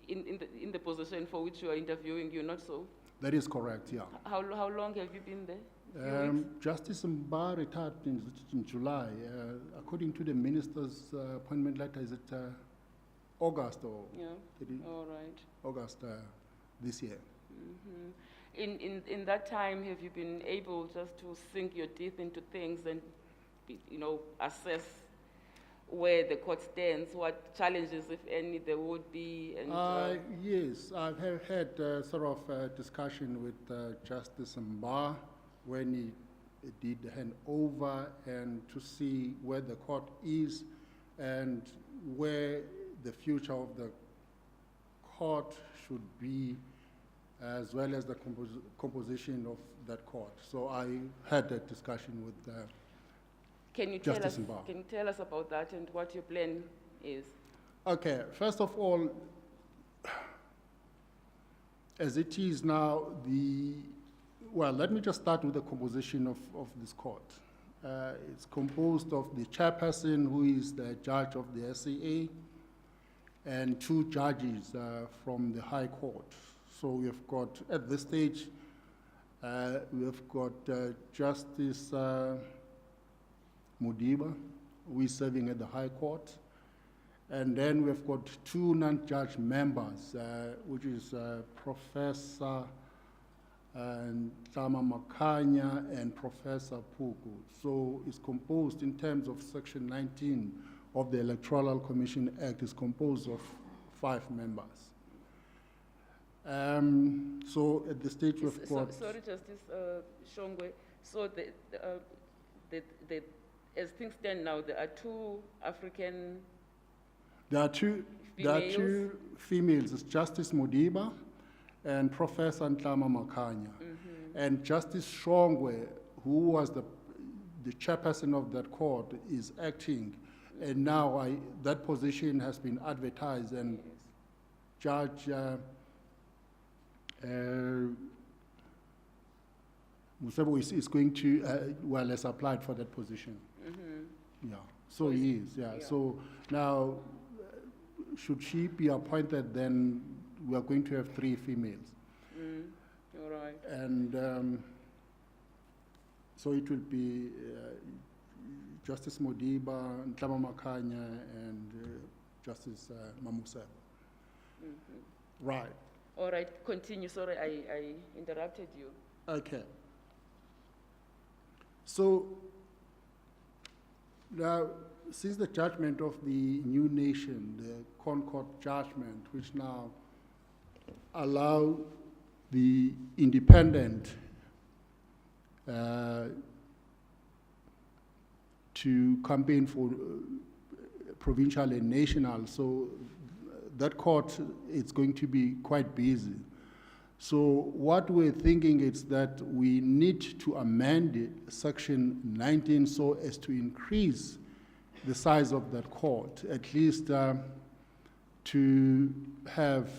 in the position for which you are interviewing, you're not so? That is correct, yeah. How long have you been there? Justice Mba retired in July. According to the minister's appointment letter, is it August or? Yeah, all right. August this year. Mm-hmm. In that time, have you been able just to sink your teeth into things and, assess where the court stands, what challenges, if any, there would be? And, yes, I have had sort of a discussion with Justice Mba when he did hand over, and to see where the court is and where the future of the court should be, as well as the composition of that court. So I had that discussion with Can you tell us about that and what your plan is? Okay, first of all, as it is now, let me just start with the composition of this court. It's composed of the chairperson, who is the judge of the SCA, and 2 judges from the High Court. So we've got, at this stage, we've got Justice Mudiba, who is serving at the High Court. And then we've got 2 non-judge members, which is Professor Tlama Makanya and Professor Puku. So it's composed in terms of Section 19 of the Electoral Commission Act, is composed of 5 members. So at the stage we've got... Sorry, Justice Shongwe. So as things stand now, there are 2 African... There are two females. It's Justice Mudiba and Professor Ntlama Makanya. And Justice Shongwe, who was the chairperson of that court, is acting. And now that position has been advertised, and Judge Musebo is going to, has applied for that position. Yeah, so he is, yeah. So now, should she be appointed, then we are going to have 3 females. All right. And so it will be Justice Modiba, Ntlama Makanya, and Justice Mamusebo. Right. All right, continue. Sorry, I interrupted you. Okay. So, now, since the judgment of the new nation, the Concord judgment, which now allow the independent to campaign for provincial and national, so that court is going to be quite busy. So what we're thinking is that we need to amend section 19 so as to increase the size of that court, at least to have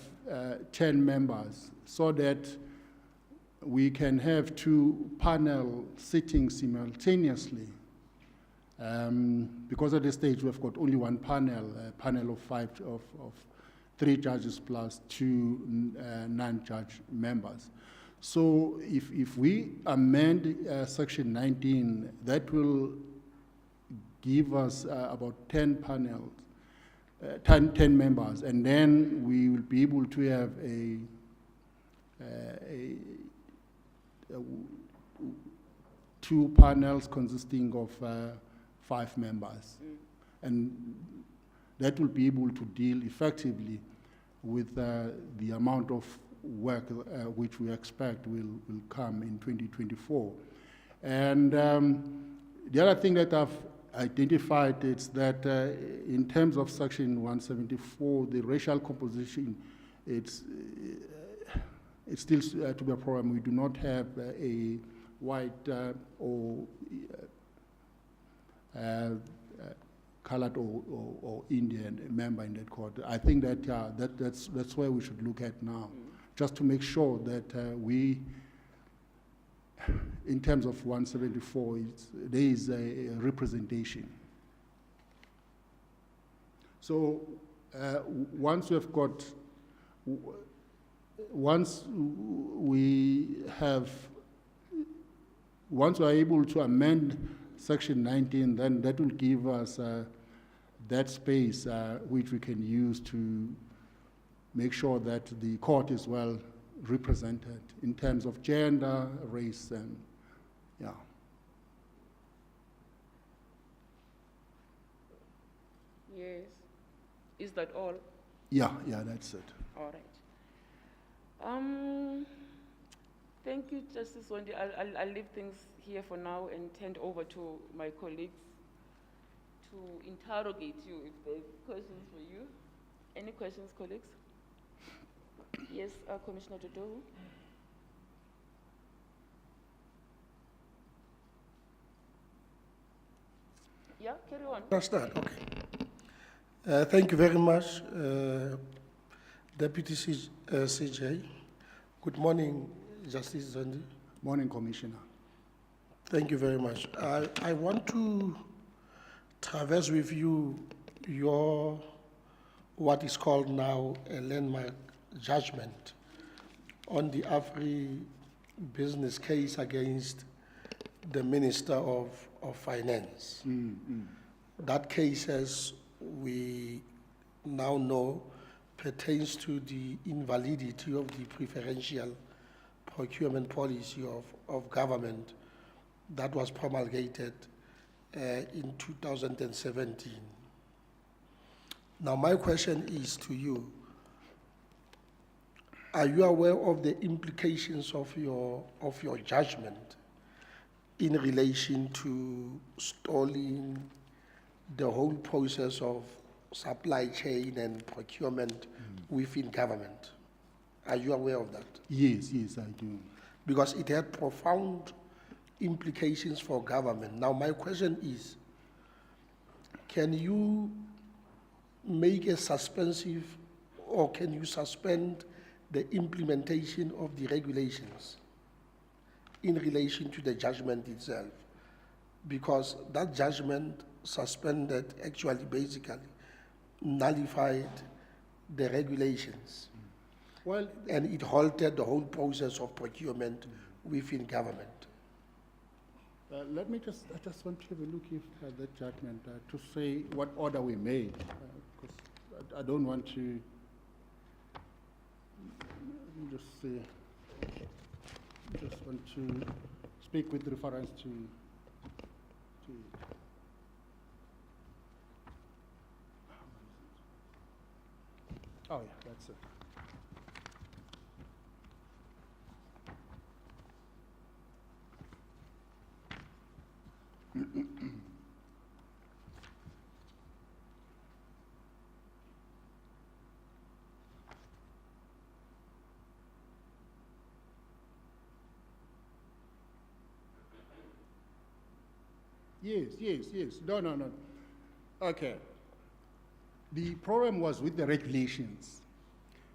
10 members, so that we can have 2 panels sitting simultaneously. Because at this stage we've got only 1 panel, a panel of 3 judges plus 2 non-judge members. So if we amend section 19, that will give us about 10 panels, 10 members, and then we will be able to have a 2 panels consisting of 5 members. And that will be able to deal effectively with the amount of work which we expect will come in 2024. And the other thing that I've identified is that in terms of section 174, the racial composition, it's still to be a problem. We do not have a white or colored or Indian member in that court. I think that that's where we should look at now, just to make sure that we, in terms of 174, there is a representation. So once we are able to amend section 19, then that will give us that space which we can use to make sure that the court is well represented in terms of gender, race, and yeah. Yes. Is that all? Yeah, that's it. All right. Thank you, Justice Zondi. I'll leave things here for now and hand over to my colleagues to interrogate you if there's questions for you. Any questions, colleagues? Yes, Commissioner Dodo. Yeah, carry on. I'll start, okay. Thank you very much, Deputy CJ. Good morning, Justice Zondi. Morning, Commissioner. Thank you very much. I want to traverse with you what is called now a landmark judgment on the Afri business case against the Minister of Finance. That case, as we now know, pertains to the invalidity of the preferential procurement policy of government that was promulgated in 2017. Now, my question is to you. Are you aware of the implications of your judgment in relation to stalling the whole process of supply chain and procurement within government? Are you aware of that? Yes, I do. Because it had profound implications for government. Now, my question is, can you make a suspensive, or can you suspend the implementation of the regulations in relation to the judgment itself? Because that judgment suspended, actually, basically, nullified the regulations. Well, and it halted the whole process of procurement within government. I just want to have a look at that judgment to say what order we made, because I don't want to just see. Just want to speak with reference to oh yeah, that's it. Yes. No. Okay. The problem was with the regulations,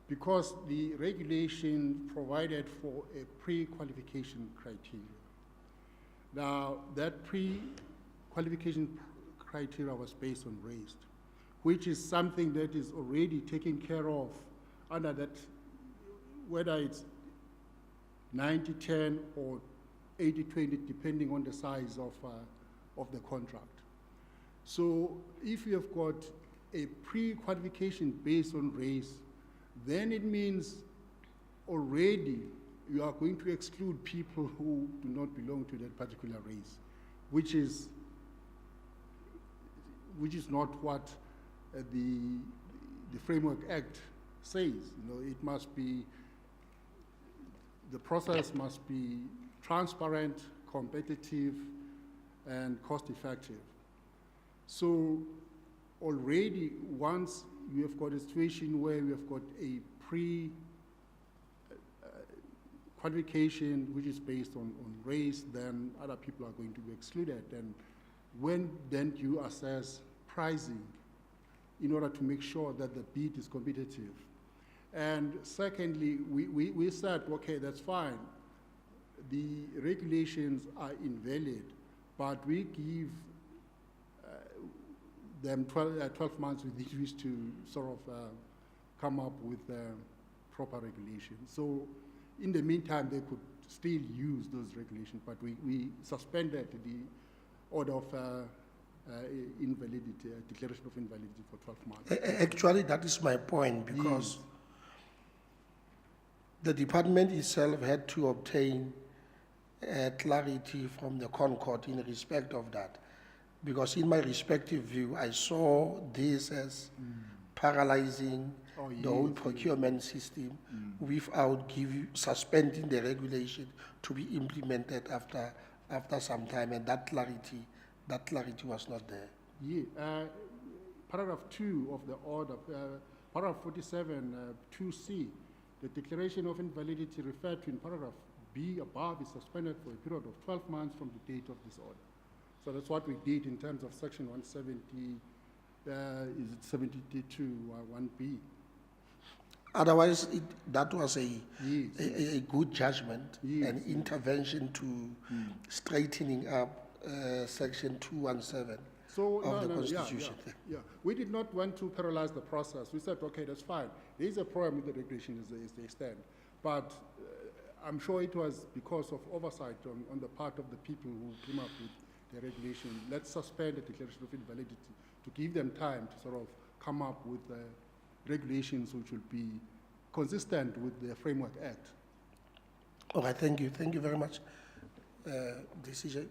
because the regulation provided for a pre-qualification criteria. Now, that pre-qualification criteria was based on race, which is something that is already taken care of under that, whether it's 90-10 or 80-20, depending on the size of the contract. So if you have got a pre-qualification based on race, then it means already you are going to exclude people who do not belong to that particular race, which is not what the Framework Act says. It must be, the process must be transparent, competitive, and cost-effective. So already, once you have got a situation where you have got a pre-qualification which is based on race, then other people are going to be excluded. And when then you assess pricing in order to make sure that the bid is competitive? And secondly, we said, okay, that's fine. The regulations are invalid, but we give them 12 months with which to sort of come up with proper regulations. So in the meantime, they could still use those regulations, but we suspended the order of invalidity, declaration of invalidity for 12 months. Actually, that is my point, because the department itself had to obtain clarity from the Concord in respect of that. Because in my respective view, I saw this as paralyzing the whole procurement system without suspending the regulation to be implemented after some time, and that clarity was not there. Paragraph 2 of the order, paragraph 47, 2C, the declaration of invalidity referred to in paragraph B above is suspended for a period of 12 months from the date of this order. So that's what we did in terms of section 170, is it 72, 1B? Otherwise, that was a good judgment, an intervention to straightening up section 217 of the Constitution. Yeah. We did not want to paralyze the process. We said, okay, that's fine. There is a problem with the regulation as they stand. But I'm sure it was because of oversight on the part of the people who came up with the regulation. Let's suspend the declaration of invalidity to give them time to sort of come up with regulations which will be consistent with the Framework Act. All right, thank you. Thank you very much, DCJ.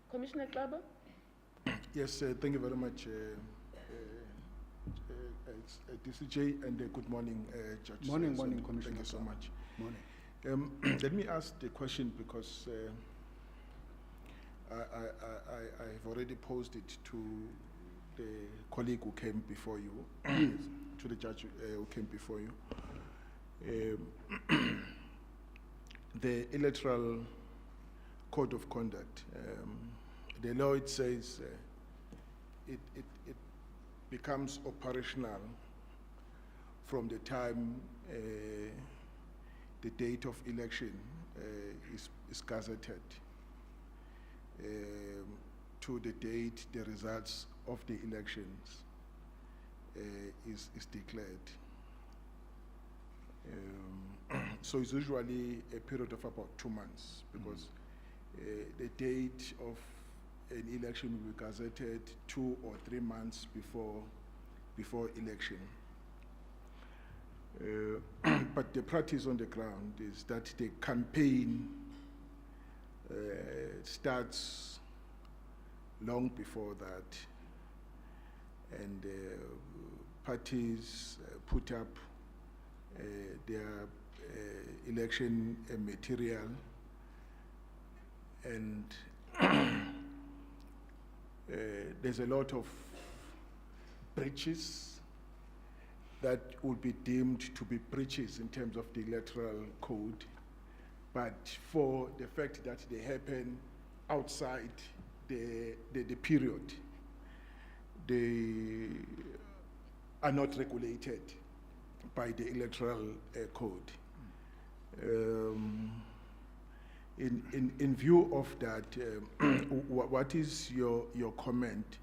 Commissioner Klaba? Yes, thank you very much, DCJ, and good morning, Judge. Morning, Commissioner. Thank you so much. Morning. Let me ask the question, because I've already posed it to the colleague who came before you, to the judge who came before you. The Electoral Code of Conduct, the law, it says it becomes operational from the time the date of election is gazetted to the date the results of the elections is declared. So it's usually a period of about 2 months, because the date of an election will be gazetted 2 or 3 months before election. But the practice on the ground is that the campaign starts long before that, and parties put up their election material, and there's a lot of breaches that would be deemed to be breaches in terms of the electoral code, but for the fact that they happen outside the period, they are not regulated by the electoral code. In view of that, what is your comment?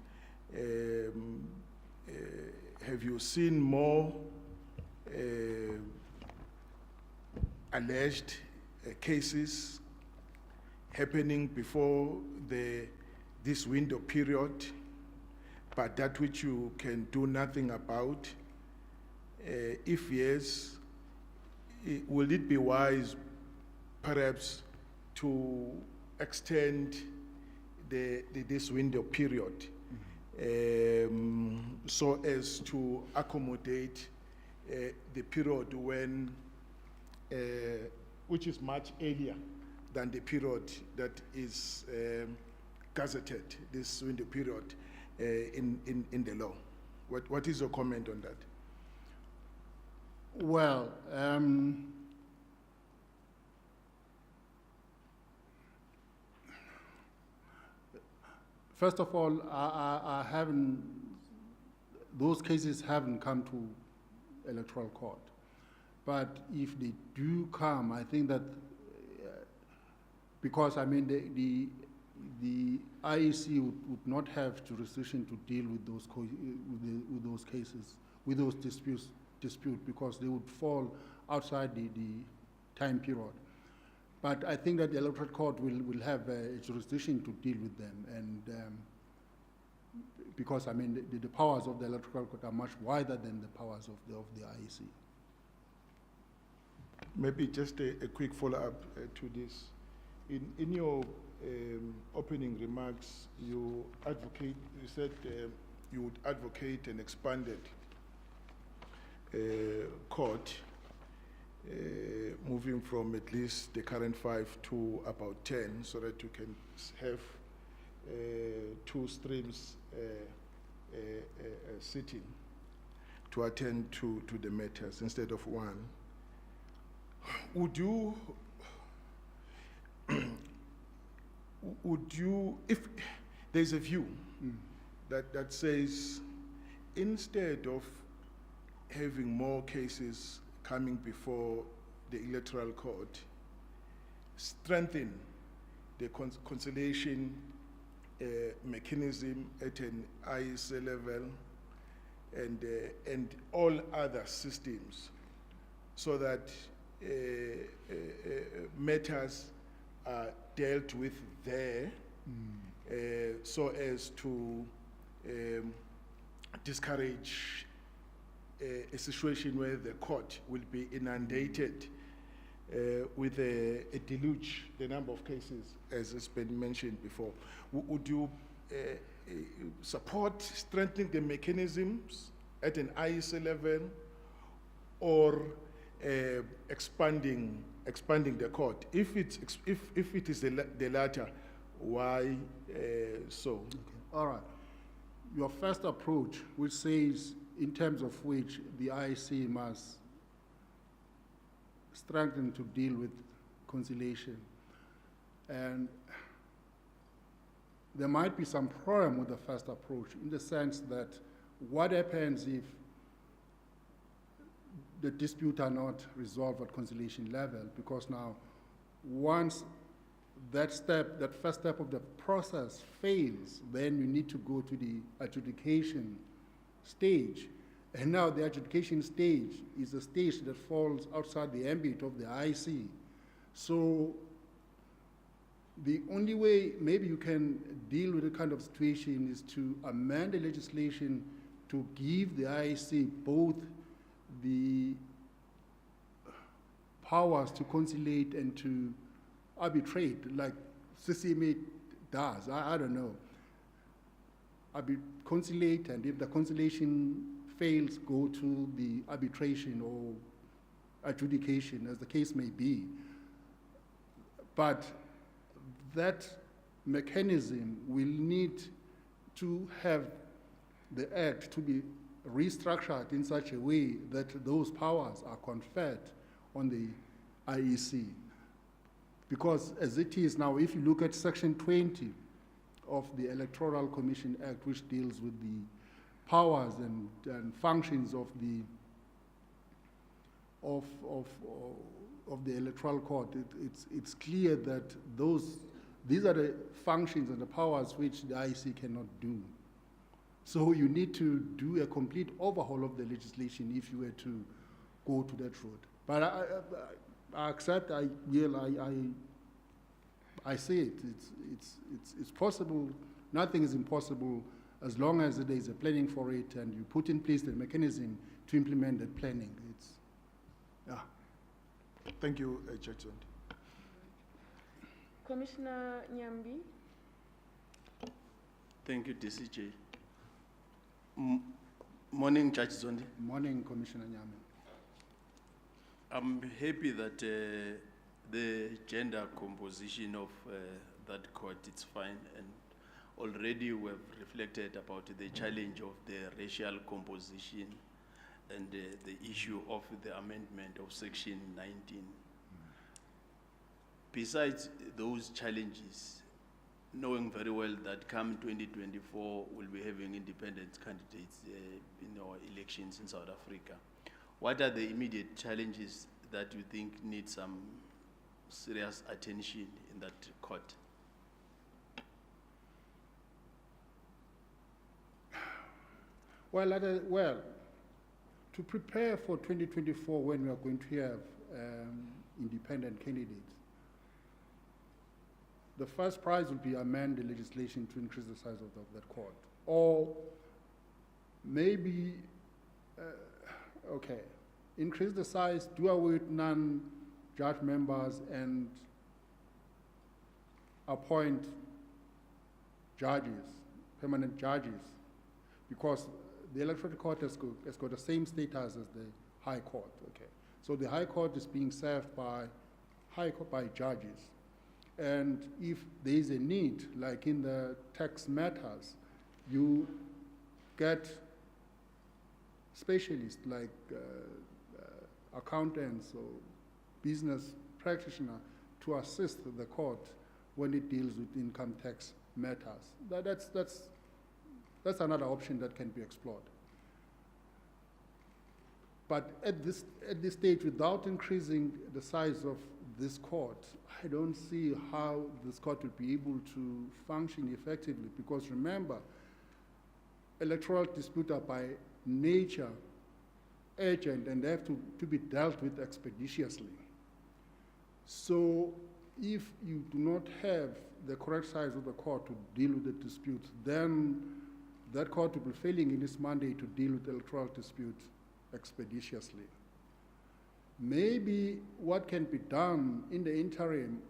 Have you seen more alleged cases happening before this window period, but that which you can do nothing about? If yes, will it be wise perhaps to extend this window period so as to accommodate the period when, which is much earlier than the period that is gazetted, this window period in the law? What is your comment on that? Well, first of all, I haven't, those cases haven't come to Electoral Court. But if they do come, I think that, because I mean, the IEC would not have jurisdiction to deal with those cases, with those disputes, because they would fall outside the time period. But I think that the Electoral Court will have a jurisdiction to deal with them, and because I mean the powers of the Electoral Court are much wider than the powers of the IEC. Maybe just a quick follow-up to this. In your opening remarks, you said you would advocate an expanded court, moving from at least the current 5 to about 10, so that you can have 2 streams sitting to attend to the matters instead of 1. Would you, if there's a view that says, instead of having more cases coming before the Electoral Court, strengthen the conciliation mechanism at an IEC level and all other systems, so that matters are dealt with there, so as to discourage a situation where the court will be inundated with a deluge, the number of cases, as has been mentioned before. Would you support strengthening the mechanisms at an IEC level, or expanding the court? If it is the latter, why so? Okay. All right. Your first approach, which says in terms of which the IEC must strengthen to deal with conciliation, and there might be some problem with the first approach, in the sense that what happens if the disputes are not resolved at conciliation level? Because now, once that first step of the process fails, then you need to go to the adjudication stage. And now the adjudication stage is a stage that falls outside the ambit of the IEC. So the only way maybe you can deal with the kind of situation is to amend the legislation to give the IEC both the powers to conciliate and to arbitrate, like CCMA does. I don't know. Conciliate, and if the conciliation fails, go to the arbitration or adjudication, as the case may be. But that mechanism will need to have the Act to be restructured in such a way that those powers are conferred on the IEC. Because as it is now, if you look at Section 20 of the Electoral Commission Act, which deals with the powers and functions of the Electoral Court, it's clear that these are the functions and the powers which the IEC cannot do. So you need to do a complete overhaul of the legislation if you were to go to that road. But I accept, I say it. It's possible. Nothing is impossible as long as there is a planning for it and you put in place the mechanism to implement that planning. Thank you, Judge Zondi. Commissioner Nyambi. Thank you, DCJ. Morning, Judge Zondi. Morning, Commissioner Nyame. I'm happy that the gender composition of that court is fine, and already we have reflected about the challenge of the racial composition and the issue of the amendment of Section 19. Besides those challenges, knowing very well that come 2024 we'll be having independent candidates in our elections in South Africa, what are the immediate challenges that you think need some serious attention in that court? Well, to prepare for 2024 when we are going to have independent candidates, the first prize would be amend the legislation to increase the size of that court. Or maybe, increase the size, do away with non-judge members and appoint judges, permanent judges, because the Electoral Court has got the same status as the High Court, So the High Court is being served by judges. And if there is a need, like in the tax matters, you get specialists like accountants or business practitioners to assist the court when it deals with income tax matters. That's another option that can be explored. But at this stage, without increasing the size of this court, I don't see how this court will be able to function effectively, because remember, electoral disputes are by nature urgent and they have to be dealt with expeditiously. So if you do not have the correct size of the court to deal with the disputes, then that court will be failing in its mandate to deal with electoral disputes expeditiously. Maybe what can be done in the interim,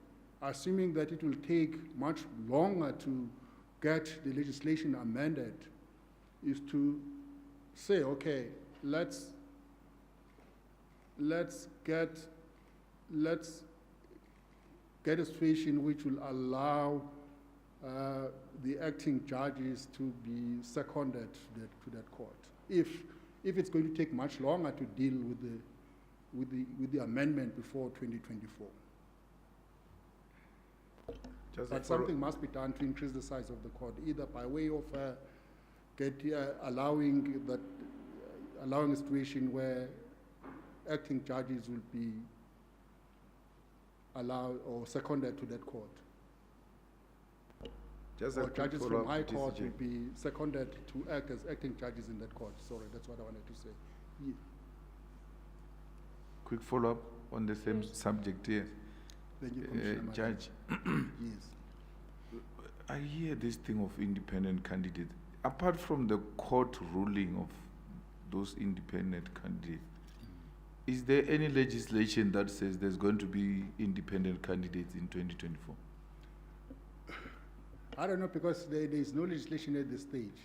assuming that it will take much longer to get the legislation amended, is to say, okay, let's get a situation which will allow the acting judges to be seconded to that court. If it's going to take much longer to deal with the amendment before 2024. But something must be done to increase the size of the court, either by way of allowing a situation where acting judges will be allowed or seconded to that court. Or judges from High Court will be seconded to act as acting judges in that court. Sorry, that's what I wanted to say. Yeah. Quick follow-up on the same subject here. Thank you, Commissioner. Judge, yes. I hear this thing of independent candidates. Apart from the court ruling of those independent candidates, Is there any legislation that says there's going to be independent candidates in 2024? I don't know, because there is no legislation at this stage.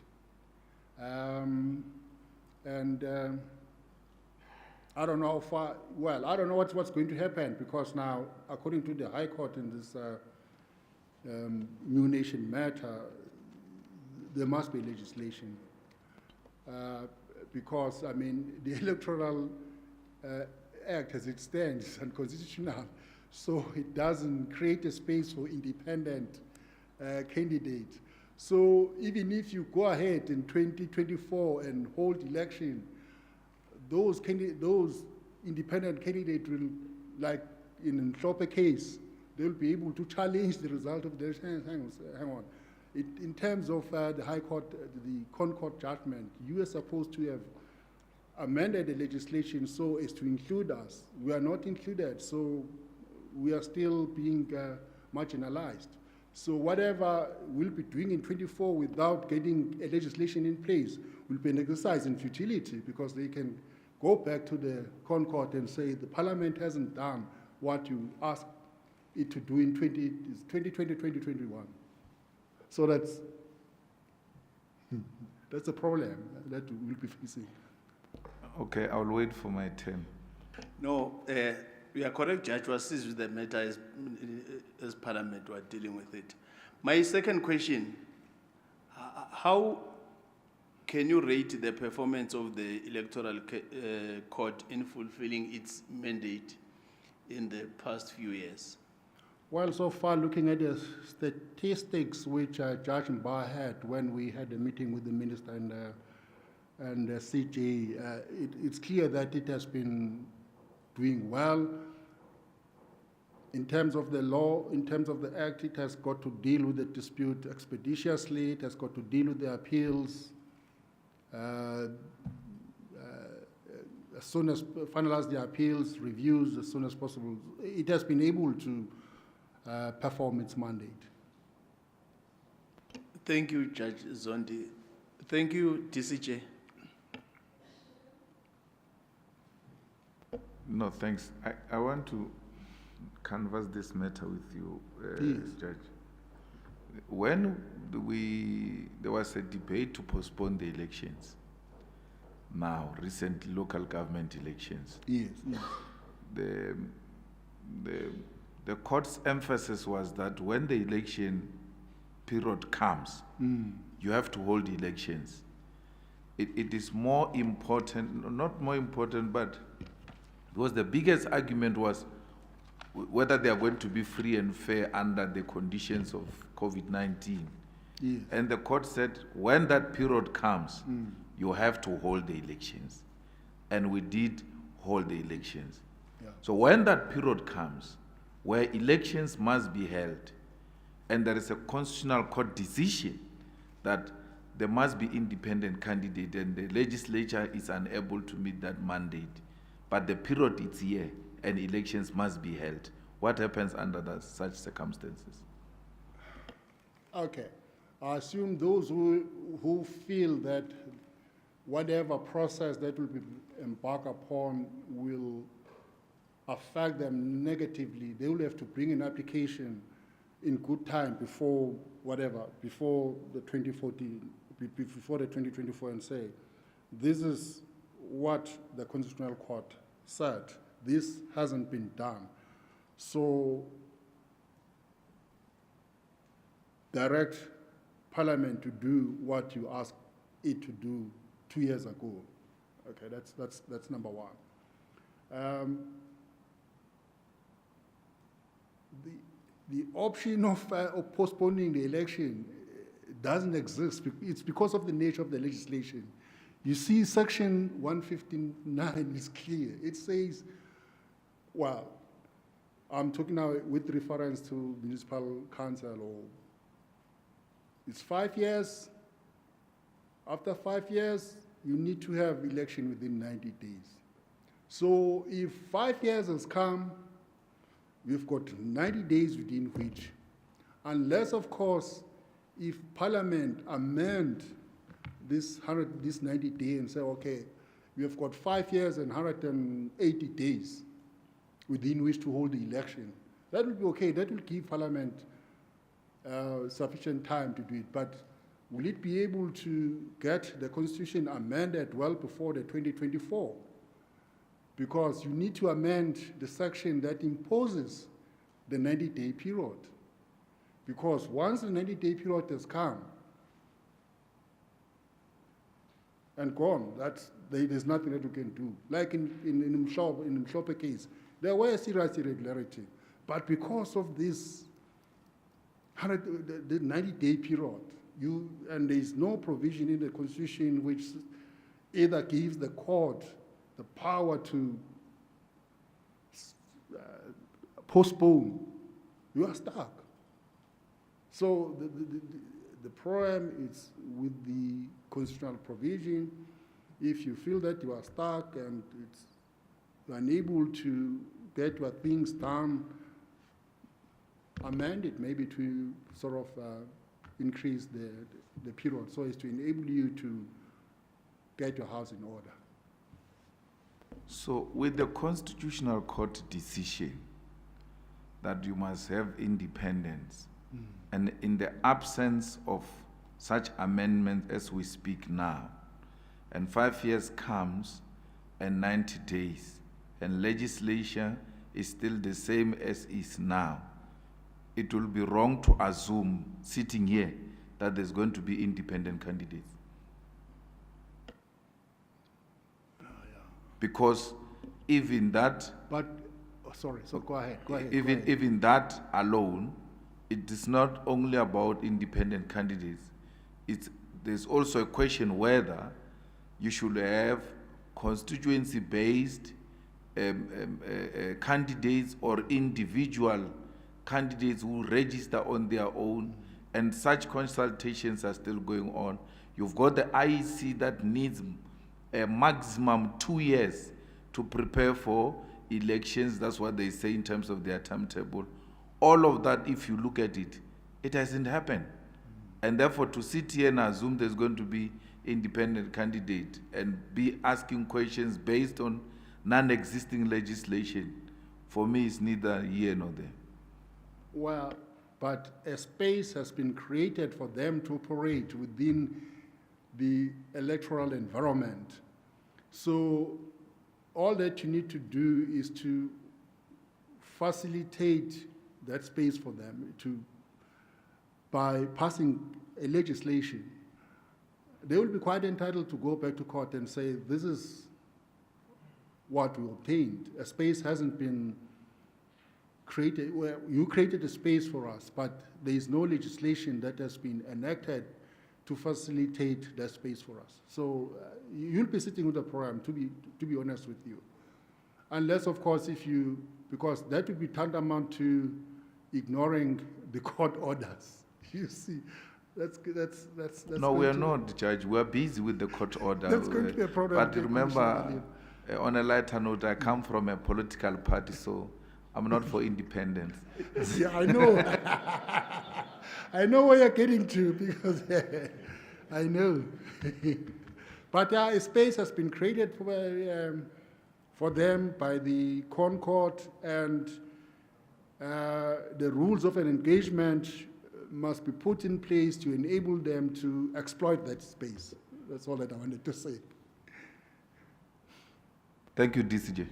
I don't know how far, well, I don't know what's going to happen, because now, according to the High Court in this New Nation matter, there must be legislation. Because, I mean, the Electoral Act as it stands is unconstitutional, so it doesn't create a space for independent candidates. So even if you go ahead in 2024 and hold election, those independent candidates will, like in Limpopo case, they'll be able to challenge the result of the hang on. In terms of the High Court, the Concord judgment, you are supposed to have amended the legislation so as to include us. We are not included, so we are still being marginalized. So whatever we'll be doing in 24 without getting a legislation in place will be an exercise in futility, because they can go back to the Concord and say the Parliament hasn't done what you asked it to do in 2020, 2021. So that's a problem that we'll be facing. Okay, I'll wait for my turn. No, you are correct, Judge. We assist with the matter as Parliament were dealing with it. My second question, how can you rate the performance of the Electoral Court in fulfilling its mandate in the past few years? Well, so far, looking at the statistics which Judge Mba had when we had a meeting with the Minister and the CJ, it's clear that it has been doing well. In terms of the law, in terms of the Act, it has got to deal with the dispute expeditiously, it has got to deal with the appeals as soon as finalize the appeals, reviews as soon as possible. It has been able to perform its mandate. Thank you, Judge Zondi. Thank you, DCJ. No, thanks. I want to canvass this matter with you, Judge. When there was a debate to postpone the elections, now, recent local government elections. Yes, yes. The court's emphasis was that when the election period comes, you have to hold elections. It is more important, not more important, but because the biggest argument was whether they are going to be free and fair under the conditions of COVID-19. Yes. And the court said, when that period comes, you have to hold the elections. And we did hold the elections. Yeah. So when that period comes, where elections must be held, and there is a constitutional court decision that there must be independent candidate, and the legislature is unable to meet that mandate, but the period is here, and elections must be held. What happens under such circumstances? Okay. I assume those who feel that whatever process that will be embarked upon will affect them negatively, they will have to bring an application in good time before the 2024, and say, this is what the Constitutional Court said. This hasn't been done. So direct Parliament to do what you asked it to do 2 years ago. Okay, that's number one. The option of postponing the election doesn't exist. It's because of the nature of the legislation. You see, Section 159 is clear. It says, well, I'm talking now with reference to municipal council, or it's 5 years. After 5 years, you need to have election within 90 days. So if 5 years has come, we've got 90 days within which, unless, of course, if Parliament amend this 90 days and say, okay, we have got 5 years and 180 days within which to hold the election. That will be okay. That will give Parliament sufficient time to do it. But will it be able to get the Constitution amended well before the 2024? Because you need to amend the section that imposes the 90-day period. Because once the 90-day period has come and gone, there's nothing that you can do. Like in Limpopo case, there were serious irregularity, but because of this the 90-day period, and there's no provision in the Constitution which either gives the court the power to postpone, you are stuck. So the problem is with the constitutional provision. If you feel that you are stuck and you're unable to get your things done, amend it maybe to sort of increase the period so as to enable you to get your house in order. So with the Constitutional Court decision that you must have independence, and in the absence of such amendment as we speak now, and 5 years comes and 90 days, and legislation is still the same as is now, it will be wrong to assume, sitting here, that there's going to be independent candidates. Because even that... But, sorry, so go ahead. Even that alone, it is not only about independent candidates. There's also a question whether you should have constituency-based candidates or individual candidates who register on their own, and such consultations are still going on. You've got the IEC that needs a maximum 2 years to prepare for elections. That's what they say in terms of their timetable. All of that, if you look at it, it hasn't happened. And therefore, to sit here and assume there's going to be independent candidate and be asking questions based on non-existing legislation, for me, is neither here nor there. Well, but a space has been created for them to operate within the electoral environment. So all that you need to do is to facilitate that space for them by passing a legislation. They will be quite entitled to go back to court and say, this is what we obtained. A space hasn't been created. Well, you created a space for us, but there is no legislation that has been enacted to facilitate that space for us. So you'll be sitting with the program, to be honest with you. Unless, of course, because that would be tantamount to ignoring the court orders. You see, that's no, we are not, Judge. We are busy with the court order. That's going to be a problem. But remember, on a lighter note, I come from a political party, so I'm not for independence. Yeah, I know. I know where you're getting to, because I know. But a space has been created for them by the Concord, and the rules of an engagement must be put in place to enable them to exploit that space. That's all that I wanted to say. Thank you, DCJ.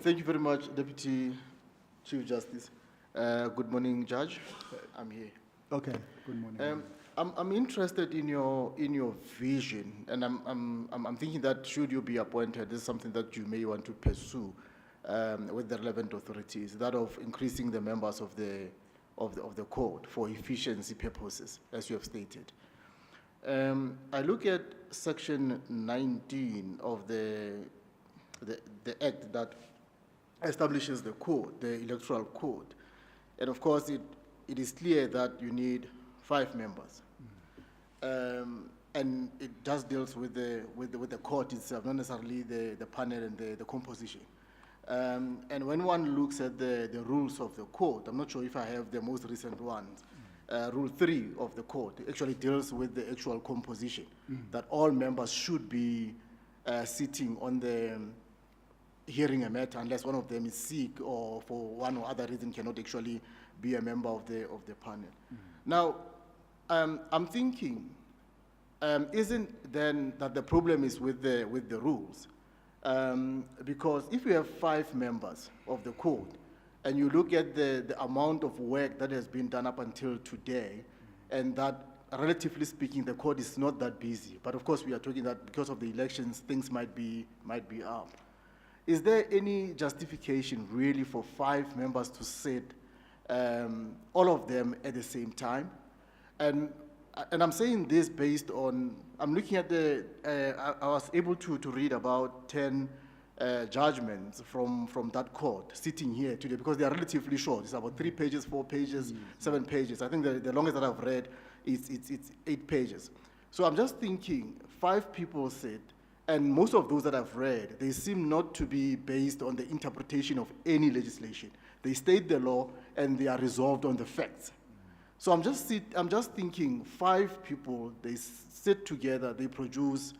Thank you very much, Deputy Chief Justice. Good morning, Judge. I'm here. Okay. Good morning. I'm interested in your vision, and I'm thinking that should you be appointed, this is something that you may want to pursue with the relevant authorities, that of increasing the members of the court for efficiency purposes, as you have stated. I look at Section 19 of the Act that establishes the court, the Electoral Court, and of course it is clear that you need 5 members, and it just deals with the court itself, not necessarily the panel and the composition. And when one looks at the rules of the court, I'm not sure if I have the most recent ones, Rule 3 of the code actually deals with the actual composition, that all members should be sitting on the hearing a matter unless one of them is sick or for one or other reason cannot actually be a member of the panel. Now, I'm thinking, isn't then that the problem is with the rules? Because if you have 5 members of the court, and you look at the amount of work that has been done up until today, and that, relatively speaking, the court is not that busy. But of course, we are talking that because of the elections, things might be up. Is there any justification really for 5 members to sit, all of them at the same time? And I'm saying this based on, I'm looking at I was able to read about 10 judgments from that court sitting here today, because they are relatively short. It's about 3 pages, 4 pages, 7 pages. I think the longest that I've read is it's 8 pages. So I'm just thinking, 5 people sit, and most of those that I've read, they seem not to be based on the interpretation of any legislation. They state the law and they are resolved on the facts. So I'm just thinking, 5 people, they sit together, they produce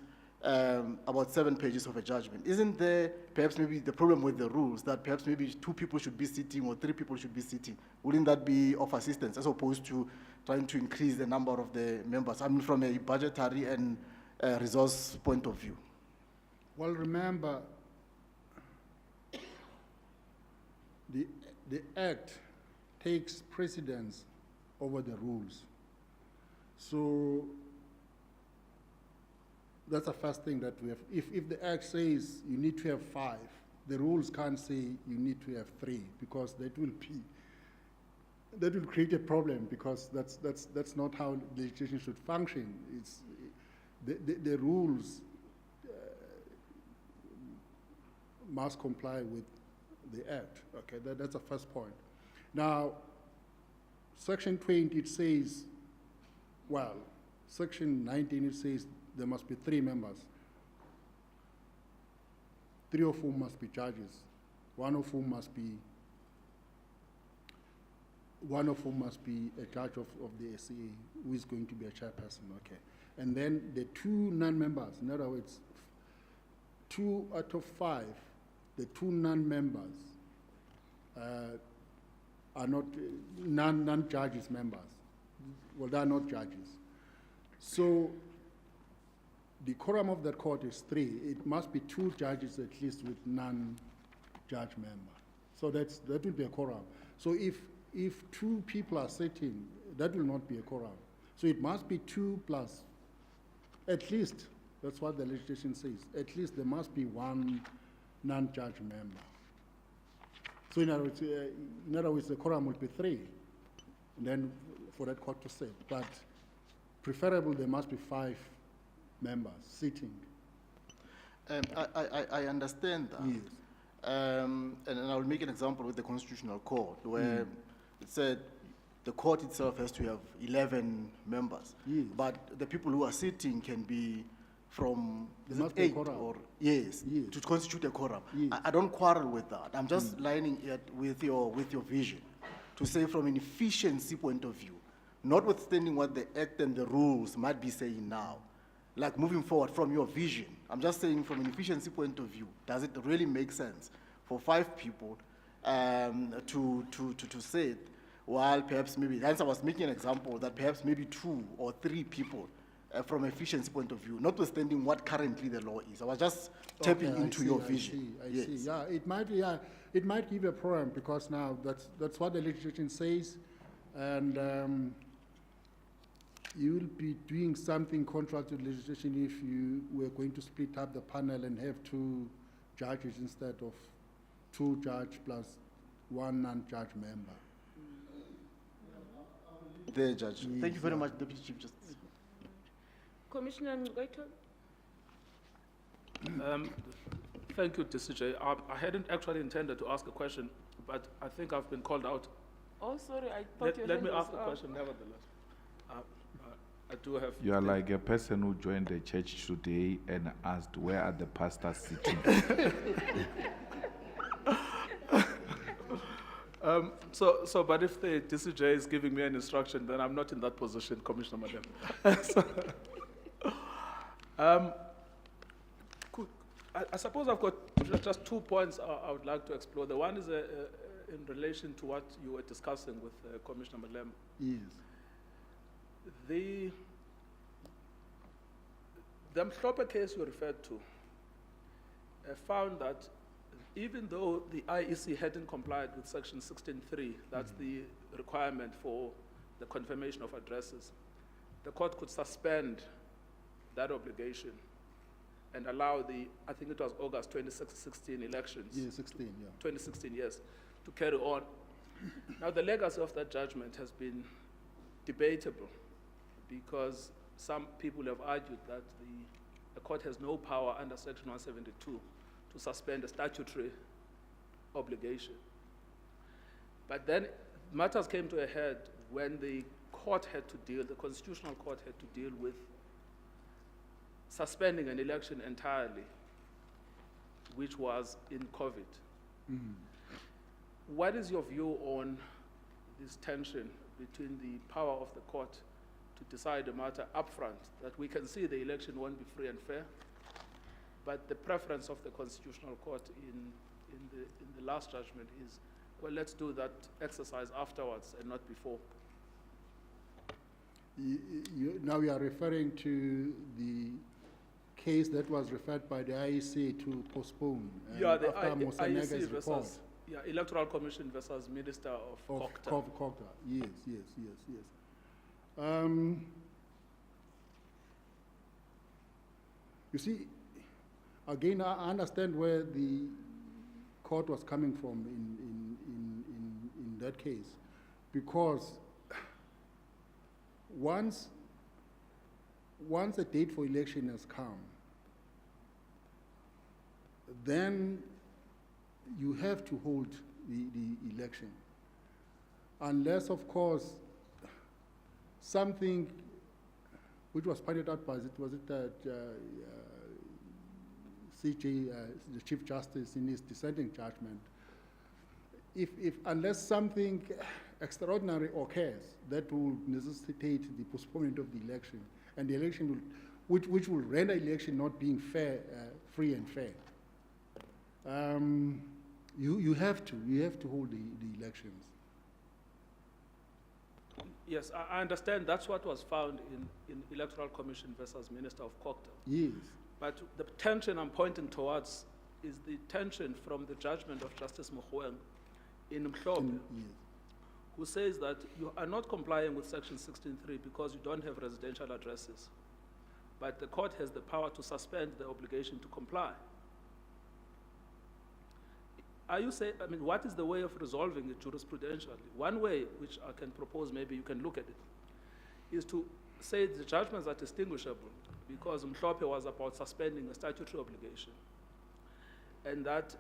about 7 pages of a judgment. Isn't there perhaps maybe the problem with the rules that perhaps maybe 2 people should be sitting or 3 people should be sitting? Wouldn't that be of assistance as opposed to trying to increase the number of the members? I mean, from a budgetary and resource point of view. Well, remember, the Act takes precedence over the rules. So that's the first thing that we have. If the Act says you need to have 5, the rules can't say you need to have 3, because that will create a problem, because that's not how legislation should function. It's the rules must comply with the Act. Okay, that's the first point. Now, Section 20, it says, well, Section 19, it says there must be 3 members. 3 of whom must be judges. One of whom must be a judge of the SCA, who is going to be a chairperson. Okay, and then the 2 non-members. In other words, 2 out of 5, the 2 non-members are not non-judges members. Well, they are not judges. So the quorum of that court is 3. It must be 2 judges at least with non-judge member. So that will be a quorum. So if 2 people are sitting, that will not be a quorum. So it must be 2 plus, at least, that's what the legislation says, at least there must be 1 non-judge member. So in other words, the quorum will be 3, and then for that court to sit. But preferable, there must be 5 members sitting. I understand that. Yes. And I will make an example with the Constitutional Court, where it said the court itself has to have 11 members. Yes. But the people who are sitting can be from There must be a 8 quorum. or yes, Yes. to constitute a quorum. Yes. I don't quarrel with that. I'm just lining it with your vision to say from an efficiency point of view, notwithstanding what the Act and the rules might be saying now, like moving forward from your vision, I'm just saying from an efficiency point of view, does it really make sense for 5 people to sit, while perhaps maybe, hence I was making an example that perhaps maybe 2 or 3 people from efficiency point of view, notwithstanding what currently the law is. I was just tapping into your vision. I see. Yeah, it might give a problem, because now that's what the legislation says, and you will be doing something contrary to legislation if you were going to split up the panel and have 2 judges instead of 2 judge plus 1 non-judge member. The judge. Thank you very much, Deputy Chief Justice. Commissioner Ngoito? Thank you, DCJ. I hadn't actually intended to ask a question, but I think I've been called out. Oh, sorry, I thought your Let hand me was ask a up. question, nevertheless. I do have... You are like a person who joined the church today and asked, where are the pastors sitting? But if the DCJ is giving me an instruction, then I'm not in that position, Commissioner Madam. I suppose I've got just 2 points I would like to explore. The one is in relation to what you were discussing with Commissioner Malem. Yes. The Limpopo case you referred to found that even though the IEC hadn't complied with Section 16.3, that's the requirement for the confirmation of addresses, the court could suspend that obligation and allow the, I think it was August 2016 elections. Yeah, 16, yeah. 2016, yes, to carry on. Now, the legacy of that judgment has been debatable because some people have argued that the court has no power under Section 172 to suspend a statutory obligation. But then matters came to a head when the court had to deal, the Constitutional Court had to deal with suspending an election entirely, which was in COVID. What is your view on this tension between the power of the court to decide a matter upfront, that we can see the election won't be free and fair, but the preference of the Constitutional Court in the last judgment is, well, let's do that exercise afterwards and not before? Now you are referring to the case that was referred by the IEC to postpone. Yeah, the after Mosanega's IEC report. versus, yeah, Electoral Commission versus Minister of Cocta. Cocta. Yes. You see, again, I understand where the court was coming from in that case, because once a date for election has come, then you have to hold the election. Unless, of course, something which was pointed out by, CJ, the Chief Justice in his dissenting judgment, unless something extraordinary occurs that will necessitate the postponement of the election, and the election which will render election not being fair, free and fair. You have to hold the elections. Yes, I understand that's what was found in Electoral Commission versus Minister of Cocta. Yes. But the tension I'm pointing towards is the tension from the judgment of Justice Mogoeng in Limpopo, who says that you are not complying with Section 16.3 because you don't have residential addresses. But the court has the power to suspend the obligation to comply. Are you saying, I mean, what is the way of resolving it jurisprudentially? One way, which I can propose, maybe you can look at it, is to say the judgments are distinguishable because Limpopo was about suspending a statutory obligation, and that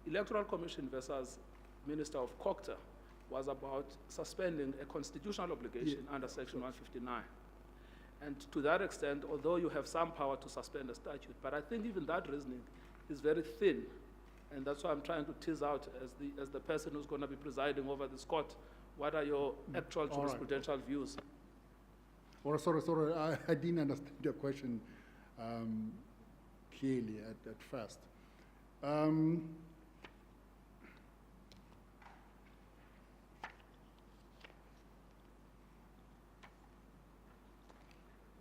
Electoral Commission versus Minister of Cocta was about suspending a constitutional obligation under Section 159. And to that extent, although you have some power to suspend a statute, but I think even that reasoning is very thin. And that's why I'm trying to tease out, as the person who's going to be presiding over this court, what are your actual jurisprudential views? Or sorry, I didn't understand your question clearly at first.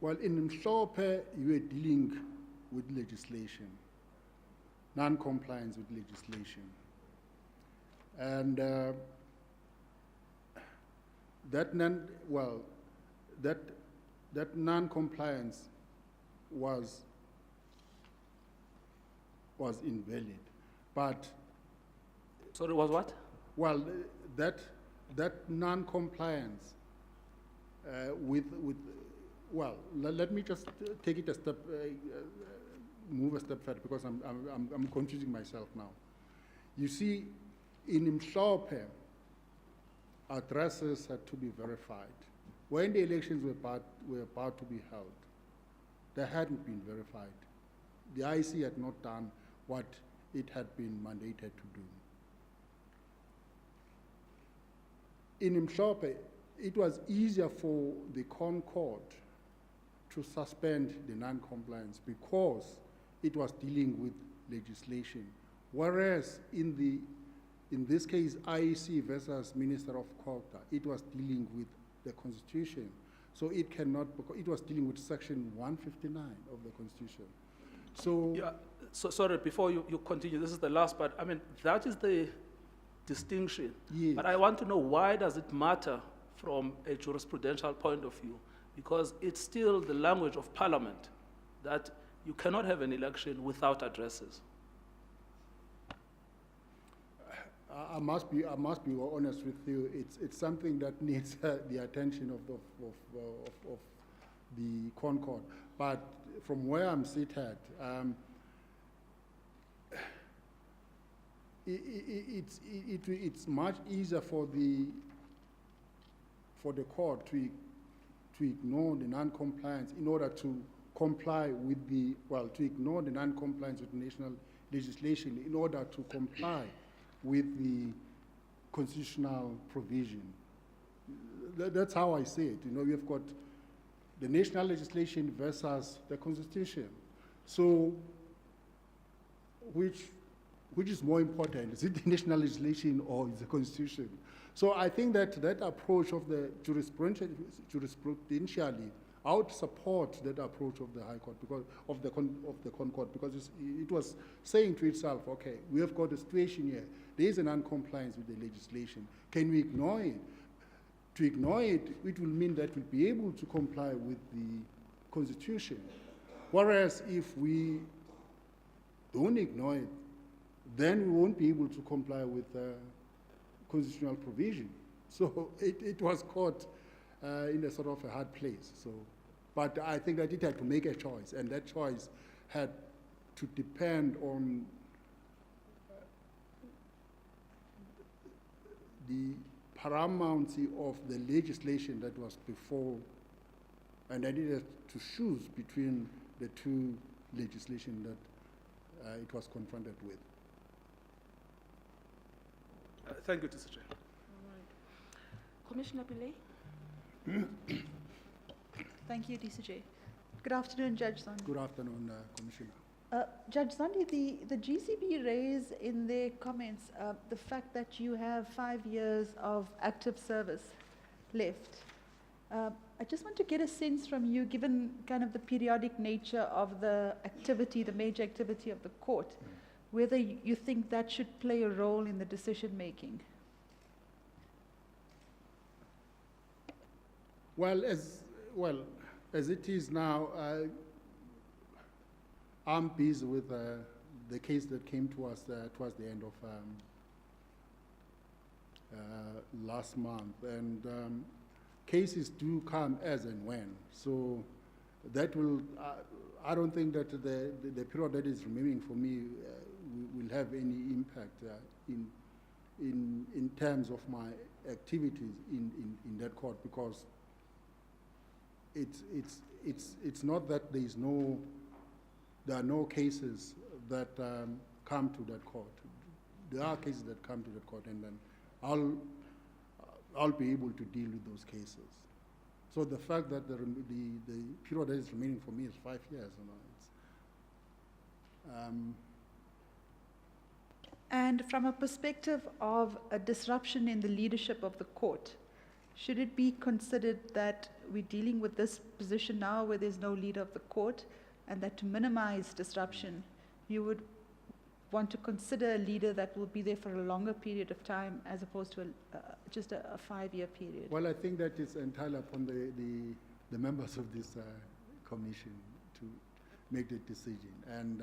Well, in Limpopo, you were dealing with legislation, non-compliance with legislation. And that non-compliance was invalid, but... Sorry, was what? Well, that non-compliance well, let me just take it a step, move a step further, because I'm confusing myself now. You see, in Limpopo, addresses had to be verified. When the elections were about to be held, they hadn't been verified. The IEC had not done what it had been mandated to do. in Limpopo, it was easier for the Concord to suspend the non-compliance because it was dealing with legislation. Whereas in this case, IEC versus Minister of Culture, it was dealing with the Constitution. So it cannot, because it was dealing with Section 159 of the Constitution. So, Yeah, so sorry, before you continue, this is the last part. I mean, that is the distinction. Yes. But I want to know, why does it matter from a jurisprudential point of view? Because it's still the language of Parliament that you cannot have an election without addresses. I must be honest with you. It's something that needs the attention of the Concord. But from where I'm seated, it's much easier for the court to ignore the non-compliance in order to comply with to ignore the non-compliance with national legislation in order to comply with the constitutional provision. That's how I see it. You know, we've got the national legislation versus the Constitution. So, which is more important? Is it the national legislation or is the Constitution? So I think that approach of the jurisprudentially, I would support that approach of the High Court because of the Concord, because it was saying to itself, okay, we have got a situation here. There is an non-compliance with the legislation. Can we ignore it? To ignore it, it will mean that we'll be able to comply with the Constitution. Whereas if we don't ignore it, then we won't be able to comply with constitutional provision. So it was caught in a sort of a hard place. So, but I think that it had to make a choice, and that choice had to depend on the paramountcy of the legislation that was before, and I needed to choose between the two legislation that it was confronted with. Thank you, Mr. Chair. All right. Commissioner Pillay? Thank you, DCJ. Good afternoon, Judge Zondi. Good afternoon, Commissioner. Judge Zondi, the GCB raised in their comments the fact that you have 5 years of active service left. I just want to get a sense from you, given kind of the periodic nature of the activity, the major activity of the court, whether you think that should play a role in the decision making. Well, as it is now, I'm busy with the case that came to us towards the end of last month, and cases do come as and when. So that will, I don't think that the period that is remaining for me will have any impact in terms of my activities in that court, because it's not that there are no cases that come to that court. There are cases that come to that court, and then I'll be able to deal with those cases. So the fact that the period that is remaining for me is 5 years, you know, And from a perspective of a disruption in the leadership of the court, should it be considered that we're dealing with this position now where there's no leader of the court, and that to minimize disruption, you would want to consider a leader that will be there for a longer period of time as opposed to just a 5-year period? Well, I think that is entirely upon the members of this commission to make the decision. And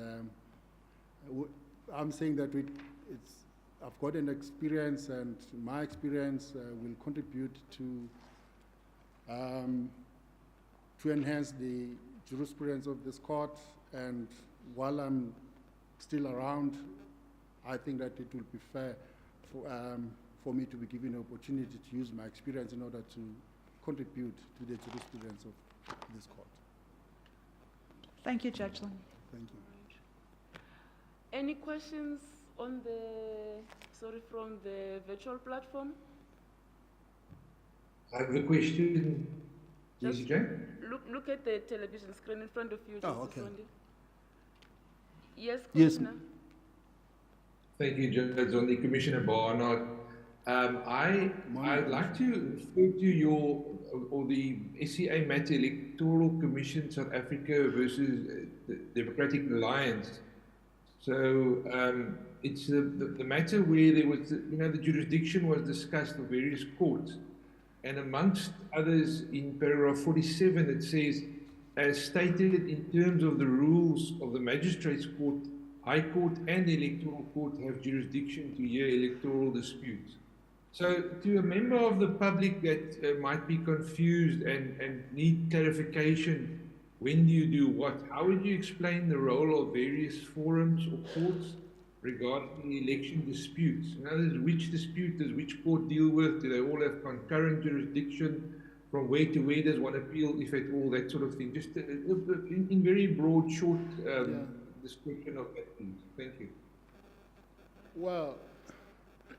I'm saying that I've got an experience, and my experience will contribute to enhance the jurisprudence of this court. And while I'm still around, I think that it will be fair for me to be given an opportunity to use my experience in order to contribute to the jurisprudence of this court. Thank you, Judge Zondi. Thank you. Any questions on from the virtual platform? I have a question, Just DCJ. look at the television screen in front of you, Oh, Justice okay. Zondi. Yes, Yes. Commissioner. Thank you, Judge Zondi. Commissioner Barnard. I'd like to refer to your, or the SCA matter, Electoral Commission South Africa versus the Democratic Alliance. So it's the matter where there was, the jurisdiction was discussed of various courts. And amongst others, in paragraph 47, it says, as stated in terms of the rules of the Magistrates Court, High Court and the Electoral Court have jurisdiction to hear electoral disputes. So to a member of the public that might be confused and need clarification, when do you do what? How would you explain the role of various forums or courts regarding election disputes? In other words, which dispute does which court deal with? Do they all have concurrent jurisdiction? From where to where does one appeal, if at all, that sort of thing? Just in very broad, short description of that, please. Thank you. Well,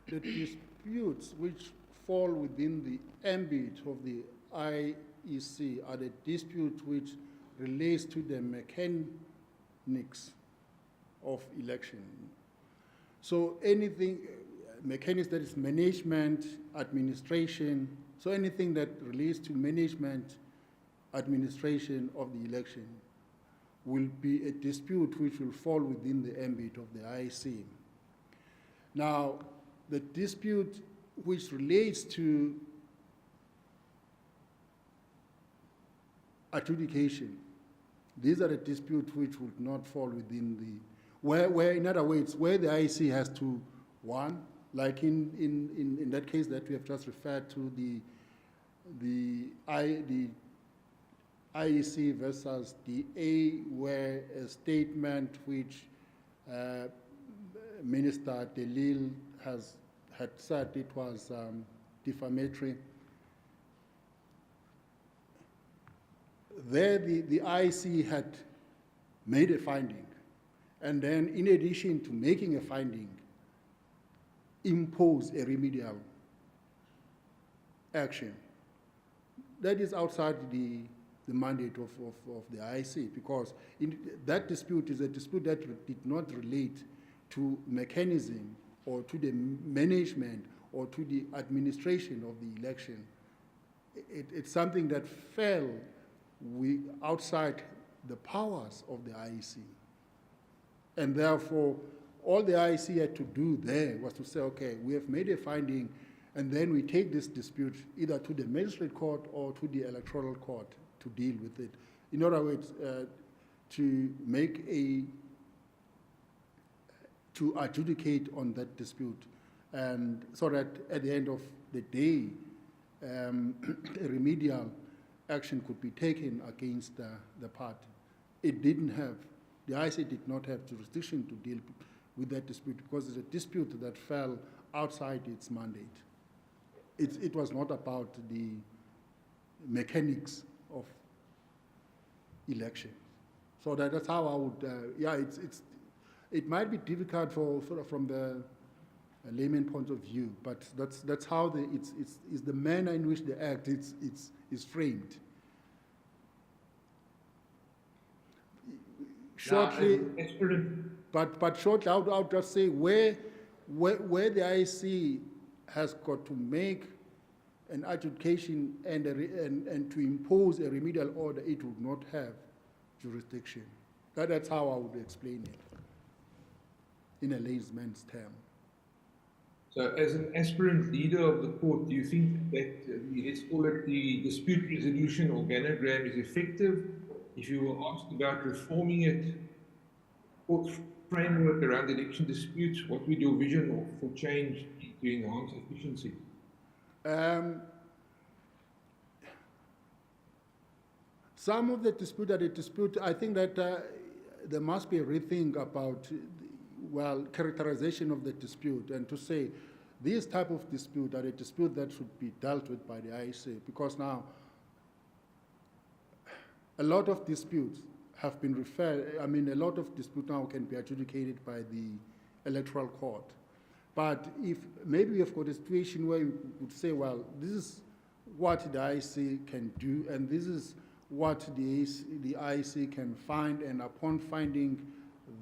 the disputes which fall within the ambit of the IEC are the disputes which relates to the mechanics of election. So anything, mechanics that is management, administration, so anything that relates to management, administration of the election will be a dispute which will fall within the ambit of the IEC. Now, the dispute which relates to adjudication, these are the disputes which would not fall within the, where in other words, where the IEC has to, one, like in that case that we have just referred to, the IEC versus the A, where a statement which Minister Delil had said it was defamatory. There, the IEC had made a finding, and then in addition to making a finding, impose a remedial action. That is outside the mandate of the IEC, because that dispute is a dispute that did not relate to mechanism or to the management or to the administration of the election. It's something that fell outside the powers of the IEC. And therefore, all the IEC had to do there was to say, okay, we have made a finding, and then we take this dispute either to the magistrate court or to the electoral court to deal with it. In other words, to adjudicate on that dispute, and so that at the end of the day, a remedial action could be taken against the party. It didn't have, the IEC did not have jurisdiction to deal with that dispute because it's a dispute that fell outside its mandate. It was not about the mechanics of election. So that's how I would, it might be difficult from the layman point of view, but that's how it's the manner in which the act is framed. Shortly, but shortly, I would just say where the IEC has got to make an adjudication and to impose a remedial order, it would not have jurisdiction. That's how I would explain it in a layman's term. So as an aspirant leader of the court, do you think that, let's call it the dispute resolution organogram is effective? If you were asked about reforming it, court framework around election disputes, what would your vision for change be to enhance efficiency? Some of the dispute, I think that there must be a rethink about, characterization of the dispute, and to say these type of dispute are a dispute that should be dealt with by the IEC, because now a lot of disputes have been a lot of disputes now can be adjudicated by the Electoral Court. But if maybe we've got a situation where you would say, well, this is what the IEC can do, and this is what the IEC can find, and upon finding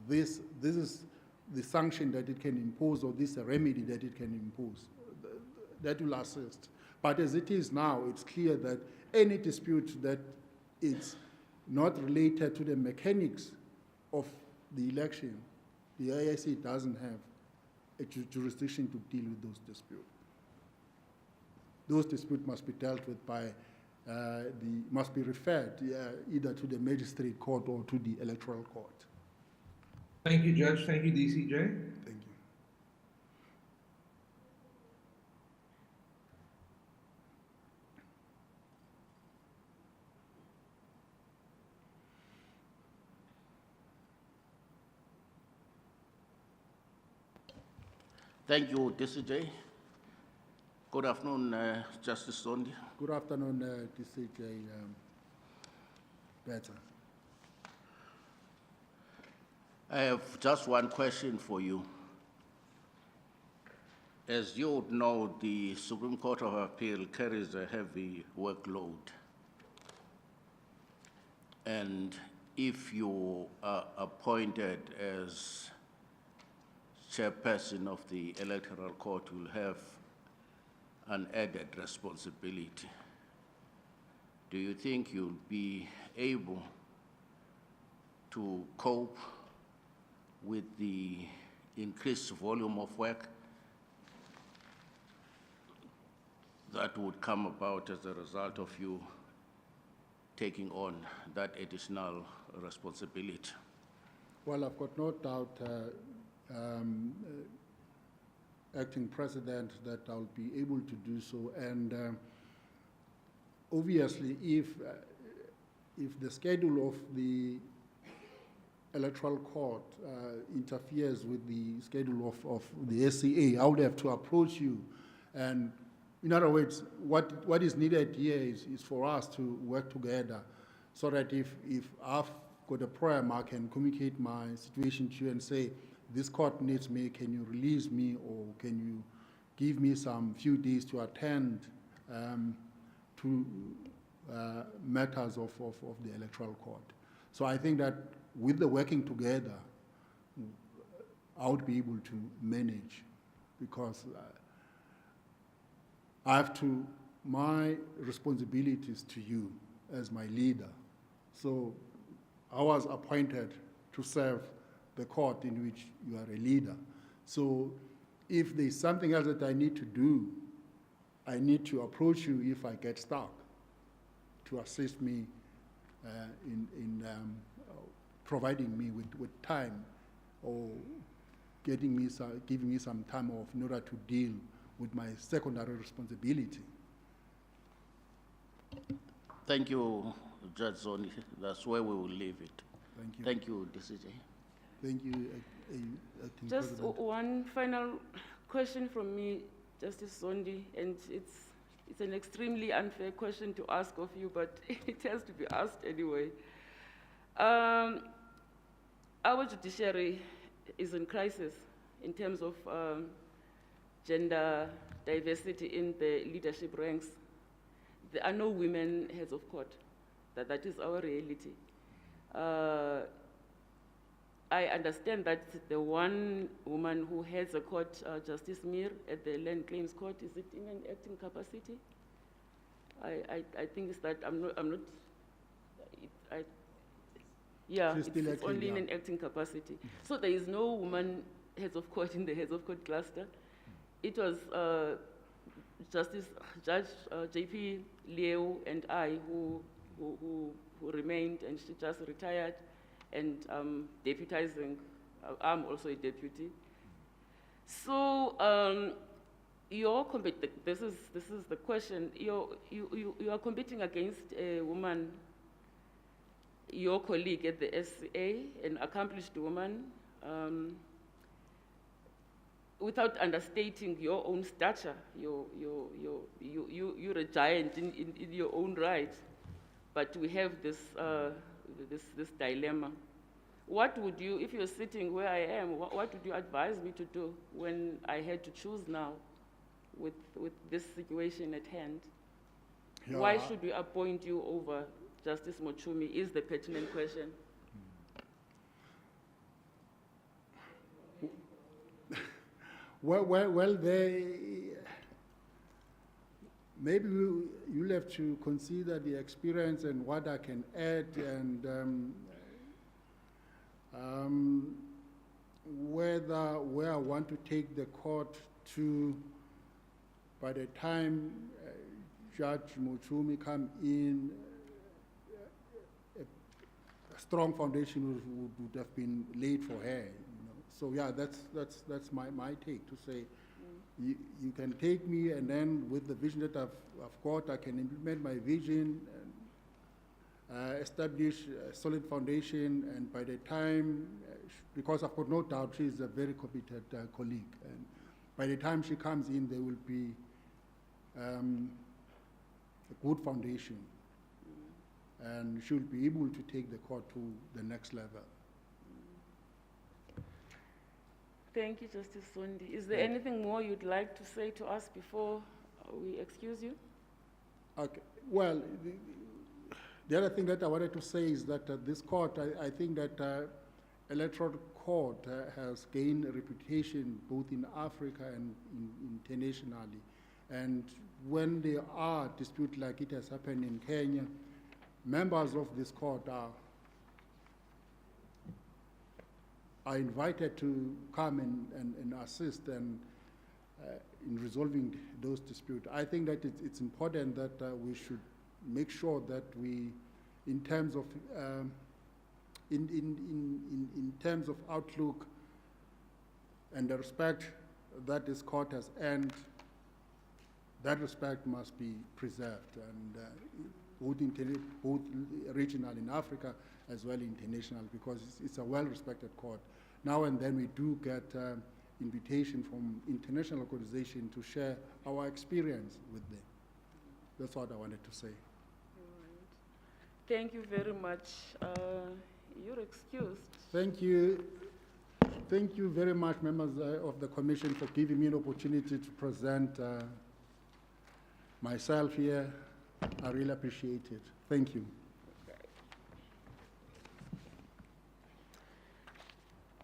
this is the sanction that it can impose, or this remedy that it can impose. That will assist. But as it is now, it's clear that any dispute that is not related to the mechanics of the election, the IEC doesn't have a jurisdiction to deal with those disputes. Those disputes must be dealt with by must be referred either to the magistrate court or to the electoral court. Thank you, Judge. Thank you, DCJ. Thank you. Thank you, DCJ. Good afternoon, Justice Zondi. Good afternoon, DCJ Better. I have just one question for you. As you would know, the Supreme Court of Appeal carries a heavy workload. And if you are appointed as chairperson of the Electoral Court, you will have an added responsibility. Do you think you'll be able to cope with the increased volume of work that would come about as a result of you taking on that additional responsibility? Well, I've got no doubt, Acting President, that I'll be able to do so. And obviously, if the schedule of the Electoral Court interferes with the schedule of the SCA, I would have to approach you. And in other words, what is needed here is for us to work together so that if I've got a problem, I can communicate my situation to you and say, this court needs me, can you release me, or can you give me some few days to attend to matters of the Electoral Court. So I think that with the working together, I would be able to manage, because I have to, my responsibilities to you as my leader. So I was appointed to serve the court in which you are a leader. So if there's something else that I need to do, I need to approach you if I get stuck, to assist me in providing me with time, or giving me some time off in order to deal with my secondary responsibility. Thank you, Judge Zondi. That's where we will leave it. Thank you. Thank you, DCJ. Thank you, Acting Just President. one final question from me, Justice Zondi, and it's an extremely unfair question to ask of you, but it has to be asked anyway. Our judiciary is in crisis in terms of gender diversity in the leadership ranks. There are no women heads of court. That is our reality. I understand that the one woman who heads a court, Justice Mir, at the Land Claims Court, is it in an acting capacity? I think it's that yeah, She's still it's acting, only in yeah. an acting capacity. So there is no woman heads of court in the heads of court cluster. It was Judge JP Liu and I who remained, and she just retired, and deputizing. I'm also a deputy. So this is the question. You are competing against a woman, your colleague at the SCA, an accomplished woman, without understating your own stature. You're a giant in your own right, but we have this dilemma. What would you, if you're sitting where I am, what would you advise me to do when I had to choose now with this situation at hand? Why Yeah. should we appoint you over Justice Mochumi is the pertinent question. Well, maybe you'll have to consider the experience and what I can add and where I want to take the court to by the time Judge Mochumi come in. A strong foundation would have been laid for her. So yeah, that's my take to say, you can take me, and then with the vision that I've got, I can implement my vision and establish a solid foundation. And by the time, because I've got no doubt she's a very competent colleague, and by the time she comes in, there will be a good foundation, and she'll be able to take the court to the next level. Thank you, Justice Zondi. Is there anything more you'd like to say to us before we excuse you? Okay. Well, the other thing that I wanted to say is that this court, I think that Electoral Court has gained a reputation both in Africa and internationally. And when there are disputes like it has happened in Kenya, members of this court are invited to come and assist and in resolving those disputes. I think that it's important that we should make sure that we, in terms of in terms of outlook and the respect that this court has earned, that respect must be preserved, and both regional in Africa as well international, because it's a well-respected court. Now and then we do get invitation from international organization to share our experience with them. That's what I wanted to say. All right. Thank you very much. You're excused. Thank you. Thank you very much, members of the Commission, for giving me an opportunity to present myself here. I really appreciate it. Thank you.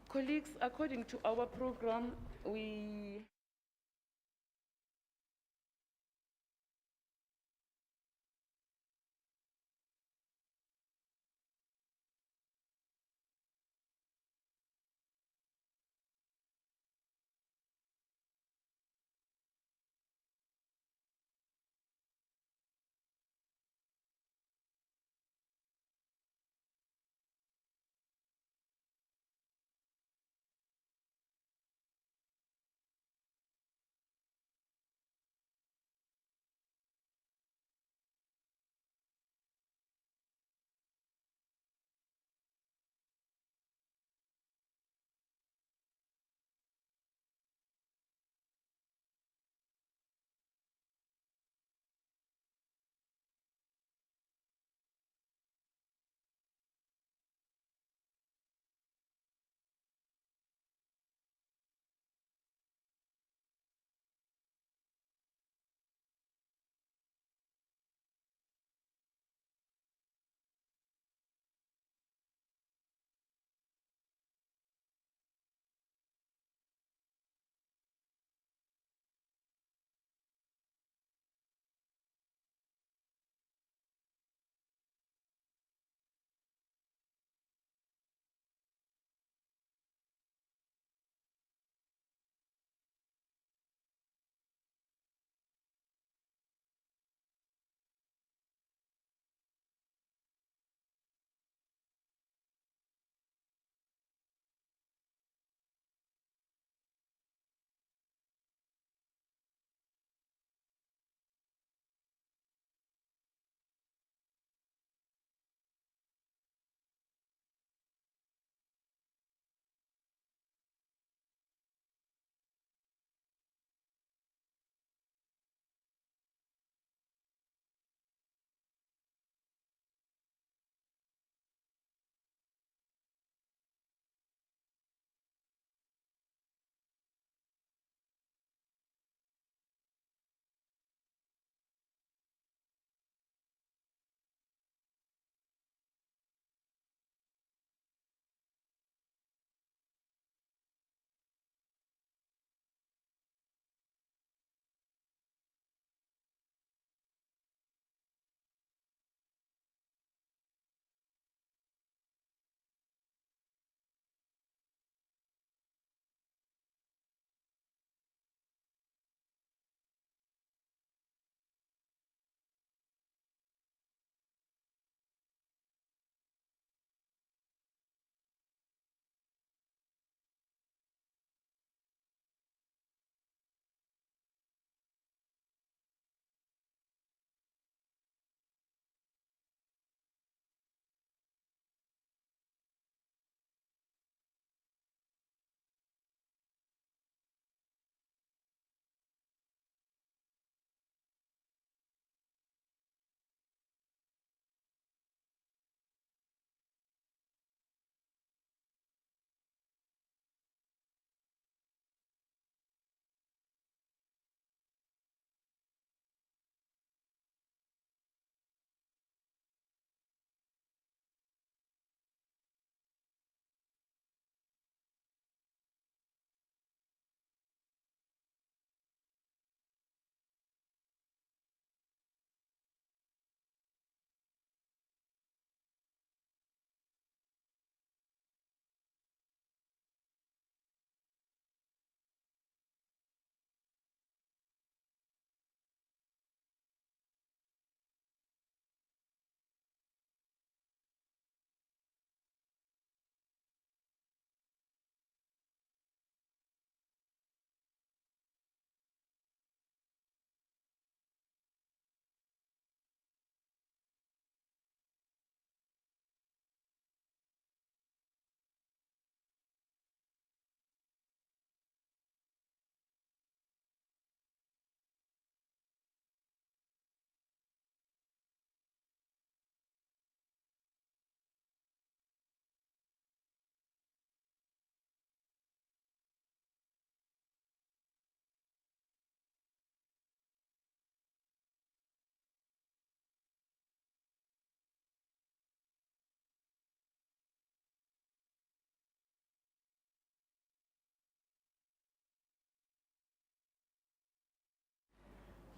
Colleagues, according to our program, we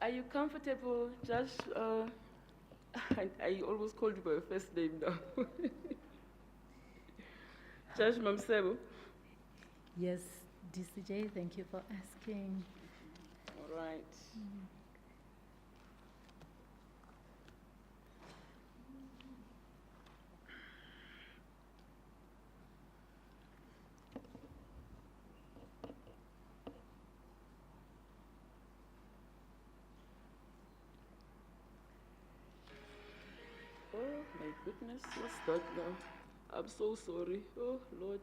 Are you comfortable, Judge? I almost called you by your first name now. Judge Mamsebo. Yes, DCJ, thank you for asking. All right. Oh my goodness, what's that now? I'm so sorry. Oh Lord.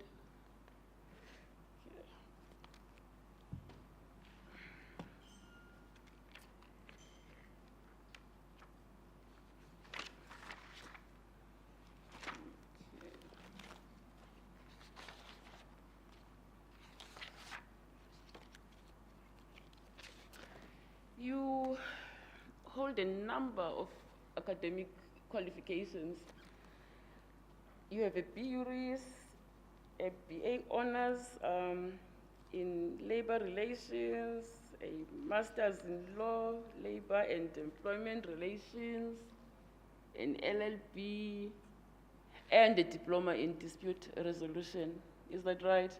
Okay. You hold a number of academic qualifications. You have a BUris, a BA honors in labor relations, a master's in law, labor and employment relations, an LLB, and a diploma in dispute resolution. Is that right?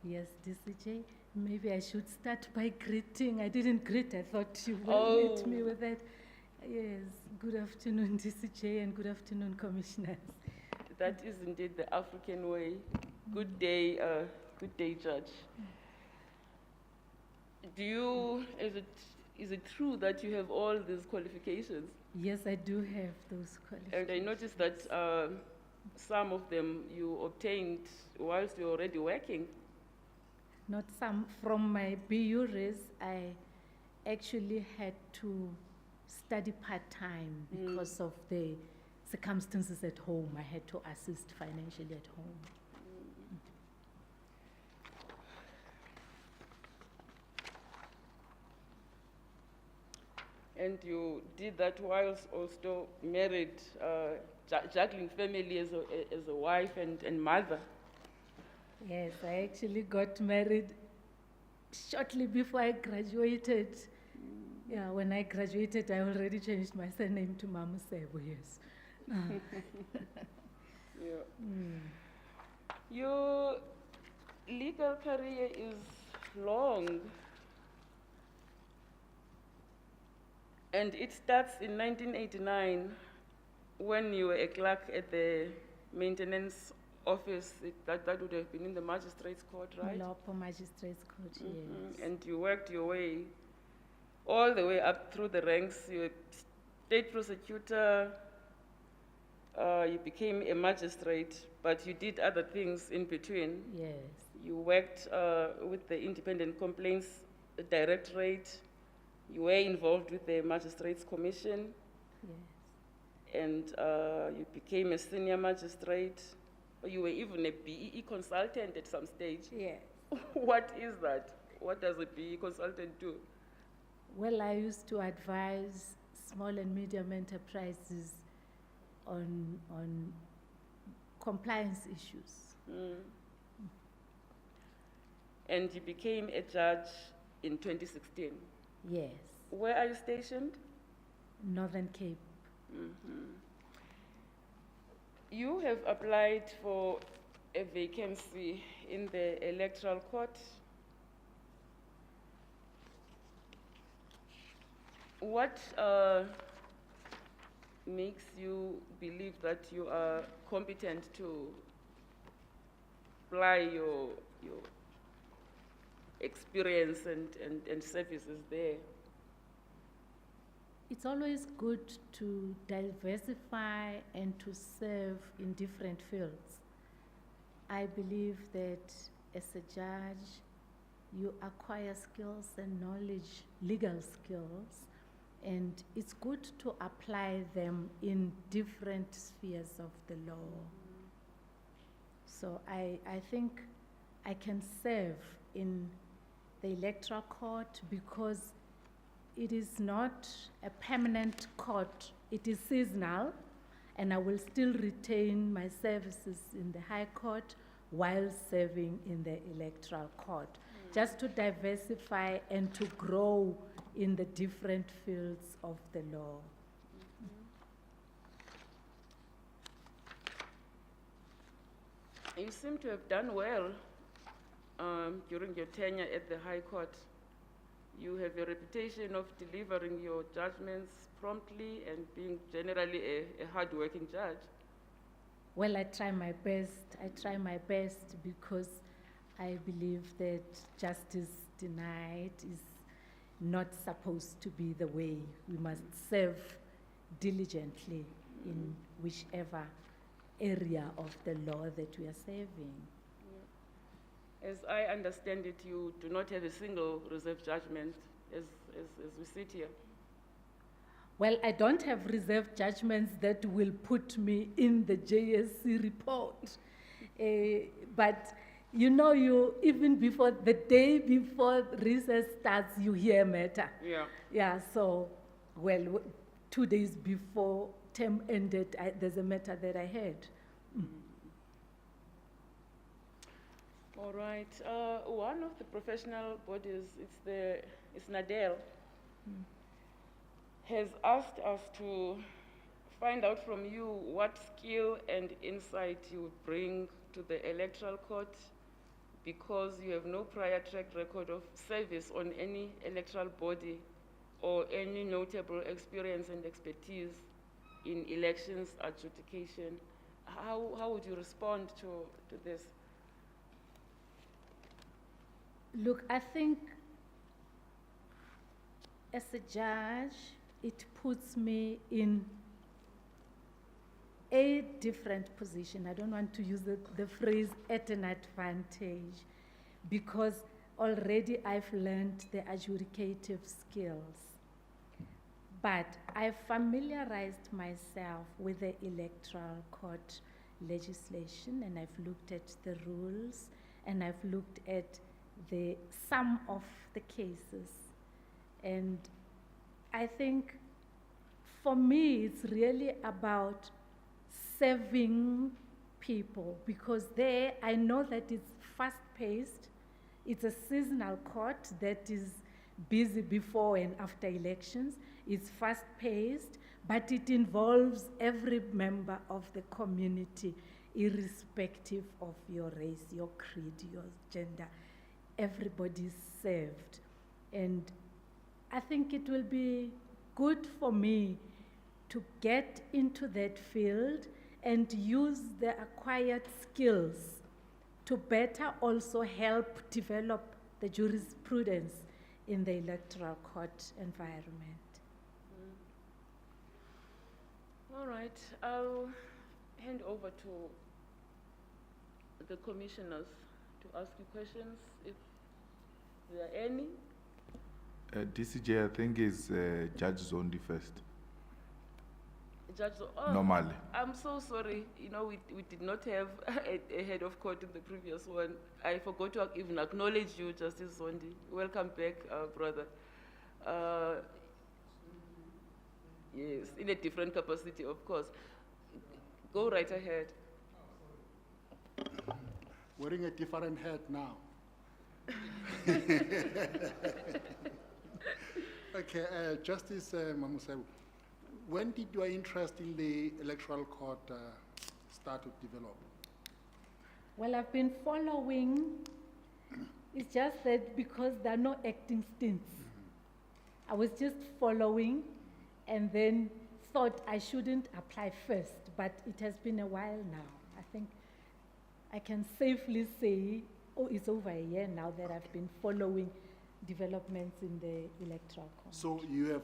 Yes, DCJ. Maybe I should start by greeting. I didn't greet. I thought you would Oh. meet me with that. Yes. Good afternoon, DCJ, and good afternoon, commissioners. That is indeed the African way. Good day, Judge. Is it true that you have all these qualifications? Yes, I do have those qualifications. And I noticed that some of them you obtained whilst you were already working. Not some. From my BUris, I actually had to study part-time because of the circumstances at home. I had to assist financially at home. And you did that whilst also married, juggling family as a wife and mother. Yes, I actually got married shortly before I graduated. Yeah, when I graduated, I already changed my surname to Mamusebo, yes. Yeah. Your legal career is long. And it starts in 1989 when you were a clerk at the maintenance office. That would have been in the magistrate's court, right? Limpopo Magistrates Court, yes. And you worked your way all the way up through the ranks. You were state prosecutor, you became a magistrate, but you did other things in between. Yes. You worked with the Independent Complaints Directorate. You were involved with the Magistrates Commission. Yes. And you became a senior magistrate. You were even a BEE consultant at some stage. Yes. What is that? What does a BEE consultant do? Well, I used to advise small and medium enterprises on compliance issues. And you became a judge in 2016. Yes. Where are you stationed? Northern Cape. You have applied for a vacancy in the Electoral Court. What makes you believe that you are competent to apply your experience and services there? It's always good to diversify and to serve in different fields. I believe that as a judge, you acquire skills and knowledge, legal skills, and it's good to apply them in different spheres of the law. So I think I can serve in the Electoral Court because it is not a permanent court, it is seasonal, and I will still retain my services in the High Court while serving in the Electoral Court, just to diversify and to grow in the different fields of the law. You seem to have done well during your tenure at the High Court. You have a reputation of delivering your judgments promptly and being generally a hard-working judge. Well, I try my best. I try my best because I believe that justice denied is not supposed to be the way. We must serve diligently in whichever area of the law that we are serving. As I understand it, you do not have a single reserved judgment as we sit here. Well, I don't have reserved judgments that will put me in the JSC report. But you know, even before, the day before recess starts, you hear a matter. Yeah. Yeah, so, well, 2 days before term ended, there's a matter that I heard. All right. One of the professional bodies, it's NADEL, has asked us to find out from you what skill and insight you bring to the Electoral Court, because you have no prior track record of service on any electoral body or any notable experience and expertise in elections adjudication. How would you respond to this? Look, I think as a judge, it puts me in a different position. I don't want to use the phrase at an advantage, because already I've learned the adjudicative skills. But I've familiarized myself with the Electoral Court legislation, and I've looked at the rules, and I've looked at some of the cases. And I think for me, it's really about serving people, because there I know that it's fast-paced. It's a seasonal court that is busy before and after elections. It's fast-paced, but it involves every member of the community, irrespective of your race, your creed, your gender. Everybody's served. And I think it will be good for me to get into that field and use the acquired skills to better also help develop the jurisprudence in the Electoral Court environment. All right, I'll hand over to the commissioners to ask you questions, if there are any. DCJ, I think, is Judge Zondi first. Judge, Normally. I'm so sorry. You know, we did not have a head of court in the previous one. I forgot to even acknowledge you, Justice Zondi. Welcome back, brother. Yes, in a different capacity, of course. Go right ahead. Wearing a different hat now. Okay, Justice Mamusebu, when did your interest in the Electoral Court start to develop? Well, I've been following. It's just that because there are no acting stints, I was just following and then thought I shouldn't apply first, but it has been a while now. I think I can safely say, it's over a year now that I've been following developments in the Electoral Court. So you have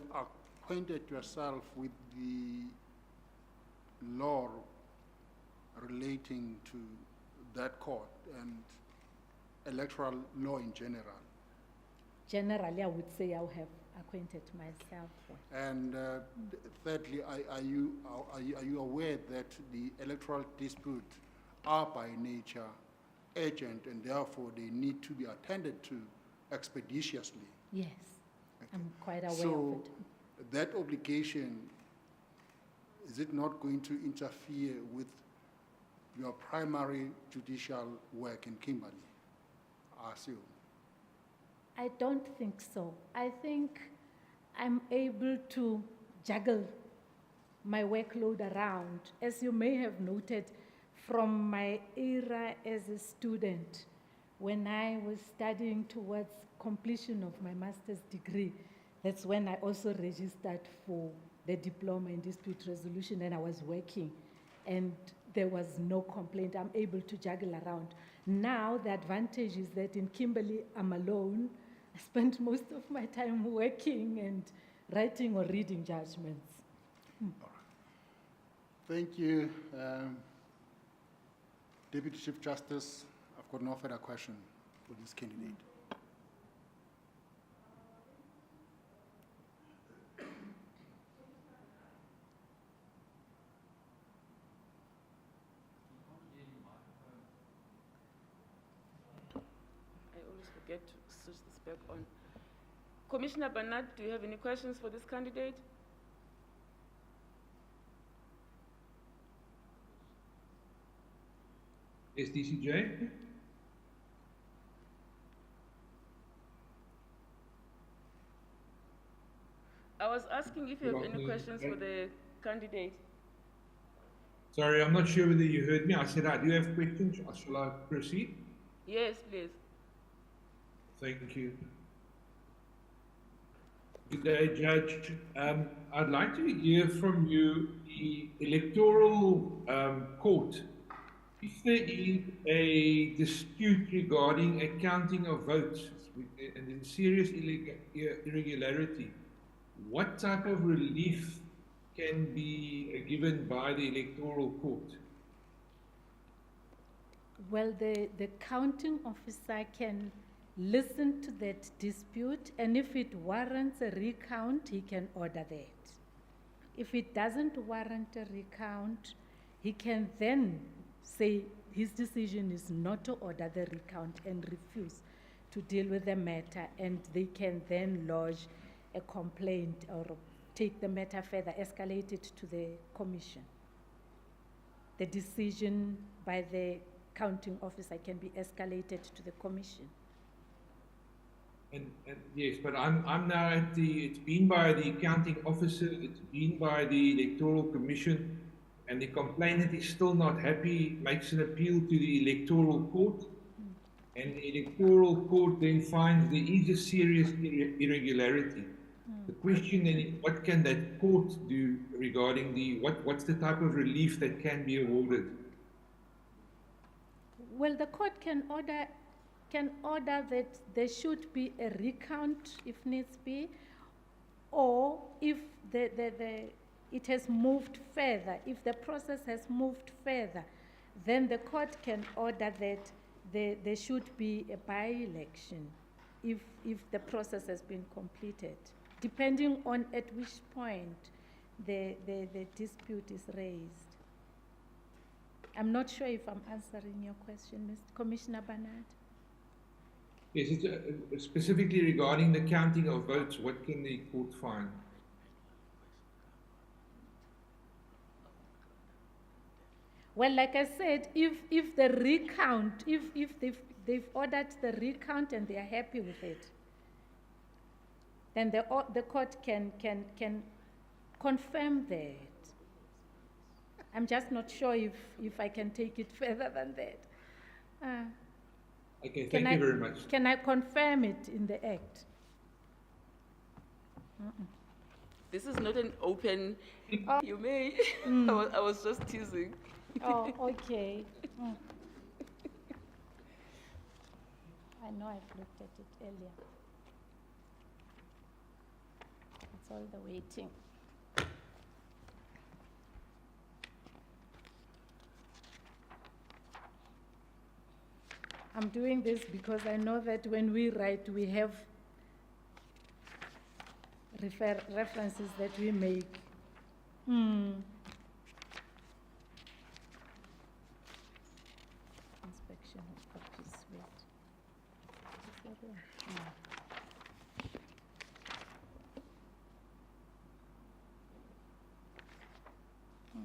acquainted yourself with the law relating to that court and electoral law in general? Generally, I would say I have acquainted myself. And thirdly, are you aware that the electoral disputes are by nature urgent and therefore they need to be attended to expeditiously? Yes, okay. I'm quite aware of So it. that obligation, is it not going to interfere with your primary judicial work in Kimberley, I assume? I don't think so. I think I'm able to juggle my workload around. As you may have noted from my era as a student, when I was studying towards completion of my master's degree, that's when I also registered for the diploma in dispute resolution, and I was working, and there was no complaint. I'm able to juggle around. Now, the advantage is that in Kimberley, I'm alone. I spend most of my time working and writing or reading judgments. Thank you. Deputy Chief Justice, I've got no further question for this candidate. I always forget to switch this back on. Commissioner Bernard, do you have any questions for this candidate? Yes, DCJ? I was asking if you have any questions for the candidate. Sorry, I'm not sure whether you heard me. I said I do have questions. Shall I proceed? Yes, please. Thank you. Good day, Judge. I'd like to hear from you the Electoral Court. If there is a dispute regarding a counting of votes and in serious irregularity, what type of relief can be given by the Electoral Court? Well, the counting officer can listen to that dispute, and if it warrants a recount, he can order that. If it doesn't warrant a recount, he can then say his decision is not to order the recount and refuse to deal with the matter, and they can then lodge a complaint or take the matter further, escalate it to the commission. The decision by the counting officer can be escalated to the commission. And yes, but I'm now at it's been by the counting officer, it's been by the Electoral Commission, and the complainant is still not happy, makes an appeal to the Electoral Court, and the Electoral Court then finds there is a serious irregularity. The question then is, what can that court do regarding what's the type of relief that can be awarded? Well, the court can order that there should be a recount if needs be, or if it has moved further, if the process has moved further, then the court can order that there should be a by-election if the process has been completed, depending on at which point the dispute is raised. I'm not sure if I'm answering your question, Mr. Commissioner Bernard. Yes, it's specifically regarding the counting of votes, what can the court find? Well, like I said, if the recount, if they've ordered the recount and they are happy with it, then the court can confirm that. I'm just not sure if I can take it further than that. Okay, thank you very much. Can I confirm it in the Act? This is not an open, you may. I was just teasing. Oh, okay. I know I've looked at it earlier. It's all the waiting. I'm doing this because I know that when we write, we have references that we make. Inspection of copies, wait. Is that one? No.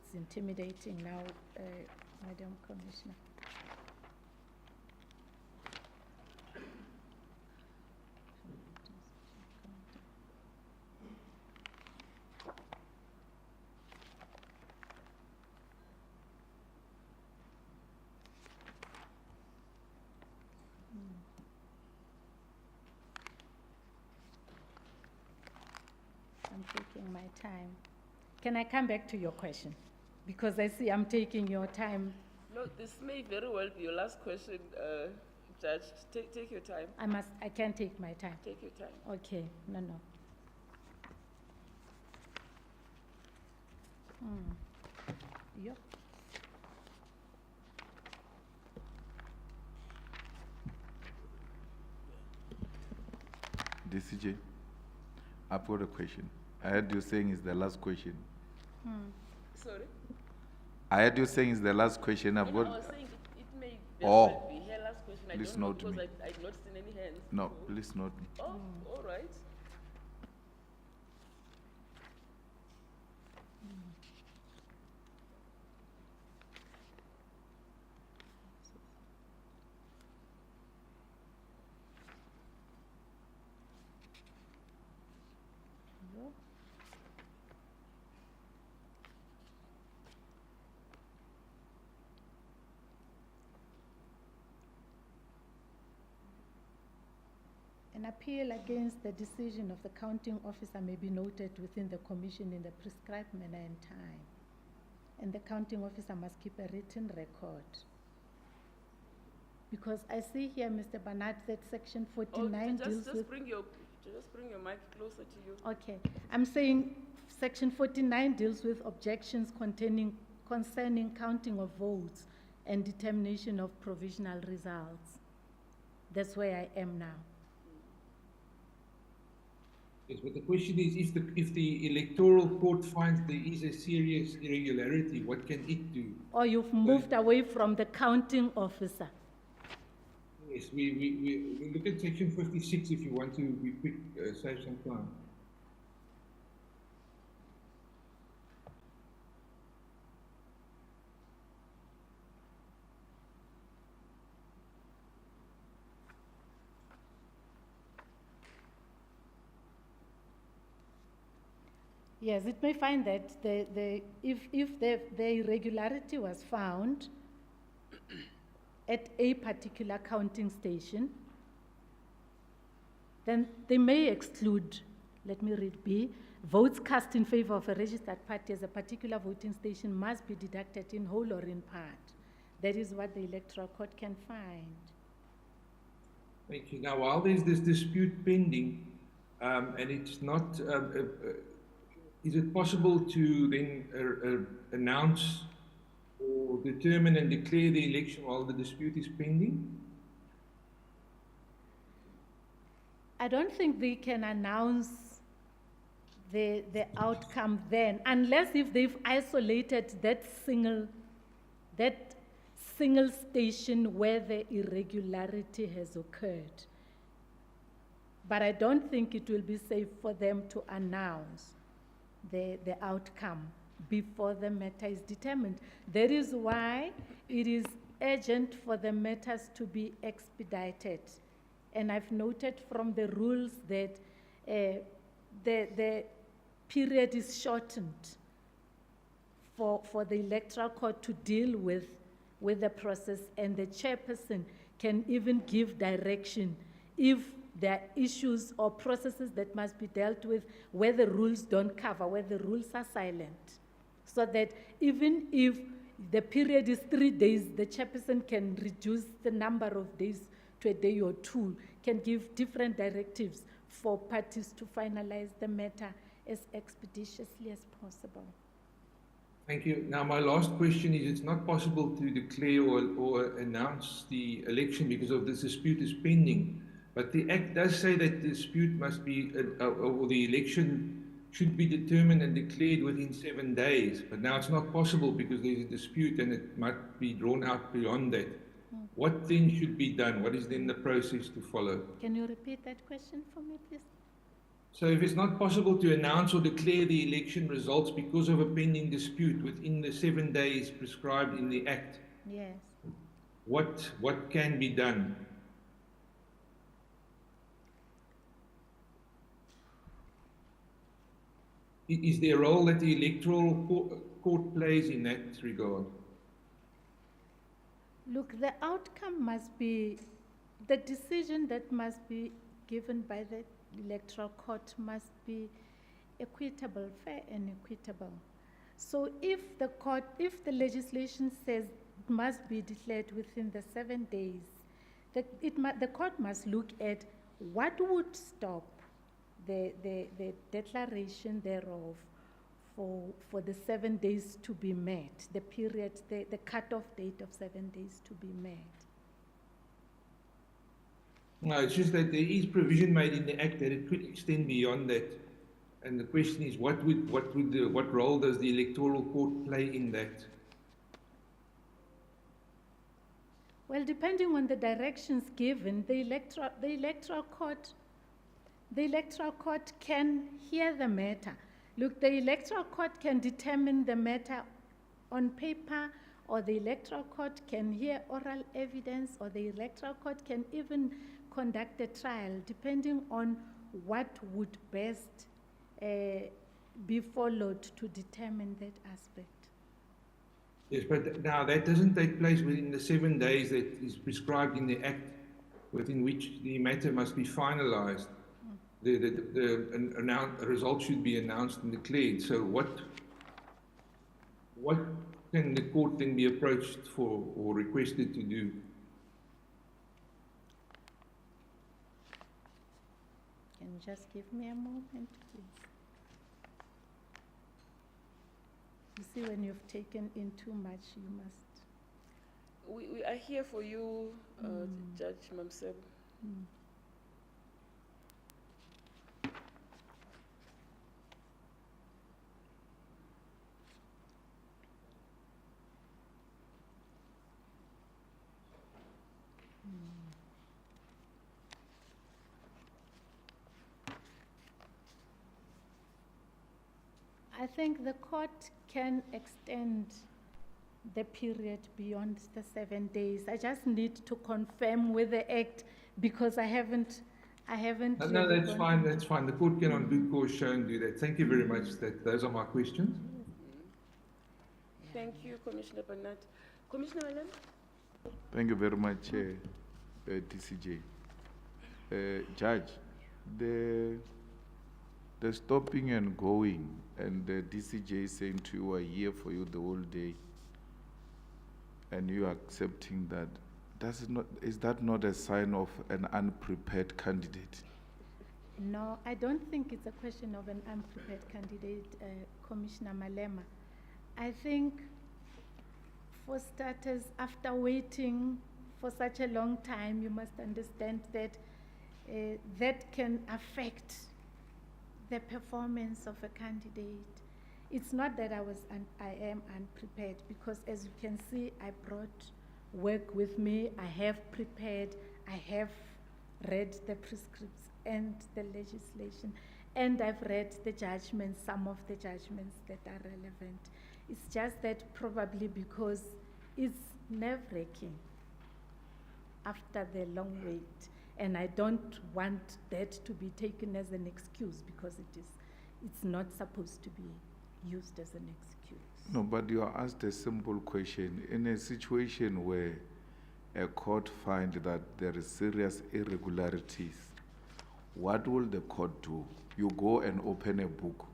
It's intimidating now, Madam Commissioner. taking my time. Can I come back to your question? Because I see I'm taking your time. No, this may very well be your last question, Judge. Take your time. I can take my time. Take your time. Okay, no. Yep. DCJ, I've got a question. I heard you saying it's the last question. Sorry? I heard you saying it's the last question. I've got. I was saying it may very Oh. well be her last question. I Please don't know note because me. I've not seen any hands. No, so- please note me. Oh, all right. An appeal against the decision of the counting officer may be noted within the commission in the prescribed manner and time. And the counting officer must keep a written record. Because I see here, Mr. Bernard, that section 49 deals with... Just bring your mic closer to you. Okay, I'm saying section 49 deals with objections concerning counting of votes and determination of provisional results. That's where I am now. Yes, but the question is, if the Electoral Court finds there is a serious irregularity, what can it do? Or you've moved away from the counting officer. Yes, we look at section 56 if you want to be quick, save some time. Yes, it may find that if the irregularity was found at a particular counting station, then they may exclude, let me read B, votes cast in favor of a registered party as a particular voting station must be deducted in whole or in part. That is what the Electoral Court can find. Thank you. Now, while there's this dispute pending, and it's not, is it possible to then announce or determine and declare the election while the dispute is pending? I don't think they can announce the outcome then, unless if they've isolated that single station where the irregularity has occurred. But I don't think it will be safe for them to announce the outcome before the matter is determined. That is why it is urgent for the matters to be expedited. And I've noted from the rules that the period is shortened for the Electoral Court to deal with the process, and the chairperson can even give direction if there are issues or processes that must be dealt with where the rules don't cover, where the rules are silent. So that even if the period is 3 days, the chairperson can reduce the number of days to a day or two, can give different directives for parties to finalize the matter as expeditiously as possible. Thank you. Now, my last question is, it's not possible to declare or announce the election because of this dispute is pending. But the Act does say that the dispute must be, or the election should be determined and declared within 7 days. But now it's not possible because there's a dispute and it might be drawn out beyond that. What then should be done? What is then the process to follow? Can you repeat that question for me, please? So if it's not possible to announce or declare the election results because of a pending dispute within the 7 days prescribed in the Act, yes, what can be done? Is there a role that the Electoral Court plays in that regard? Look, the outcome must be, the decision that must be given by the Electoral Court must be equitable, fair and equitable. So if the legislation says it must be declared within the 7 days, the court must look at what would stop the declaration thereof for the 7 days to be met, the period, the cutoff date of 7 days to be met. No, it's just that there is provision made in the Act that it could extend beyond that. And the question is, what role does the Electoral Court play in that? Well, depending on the directions given, the Electoral Court can hear the matter. Look, the Electoral Court can determine the matter on paper, or the Electoral Court can hear oral evidence, or the Electoral Court can even conduct a trial, depending on what would best be followed to determine that aspect. Yes, but now that doesn't take place within the 7 days that is prescribed in the Act, within which the matter must be finalized. The result should be announced and declared. So what can the court then be approached for or requested to do? Can you just give me a moment, please? You see, when you've taken in too much, you must. We are here for you, Judge Mamsebo. I think the court can extend the period beyond the 7 days. I just need to confirm with the Act, because I haven't. No, that's fine. That's fine. The court can, on due course shown, do that. Thank you very much. Those are my questions. Thank you, Commissioner Bernard. Commissioner Allen? Thank you very much, DCJ. Judge, the stopping and going, and the DCJ saying to you, "We're here for you the whole day," and you accepting that, is that not a sign of an unprepared candidate? No, I don't think it's a question of an unprepared candidate, Commissioner Malema. I think, for starters, after waiting for such a long time, you must understand that that can affect the performance of a candidate. It's not that I am unprepared, because as you can see, I brought work with me. I have prepared, I have read the prescripts and the legislation, and I've read the judgments, some of the judgments that are relevant. It's just that probably because it's nerve-wracking after the long wait, and I don't want that to be taken as an excuse, because it's not supposed to be used as an excuse. No, but you are asked a simple question. In a situation where a court finds that there is serious irregularities, what will the court do? You go and open a book.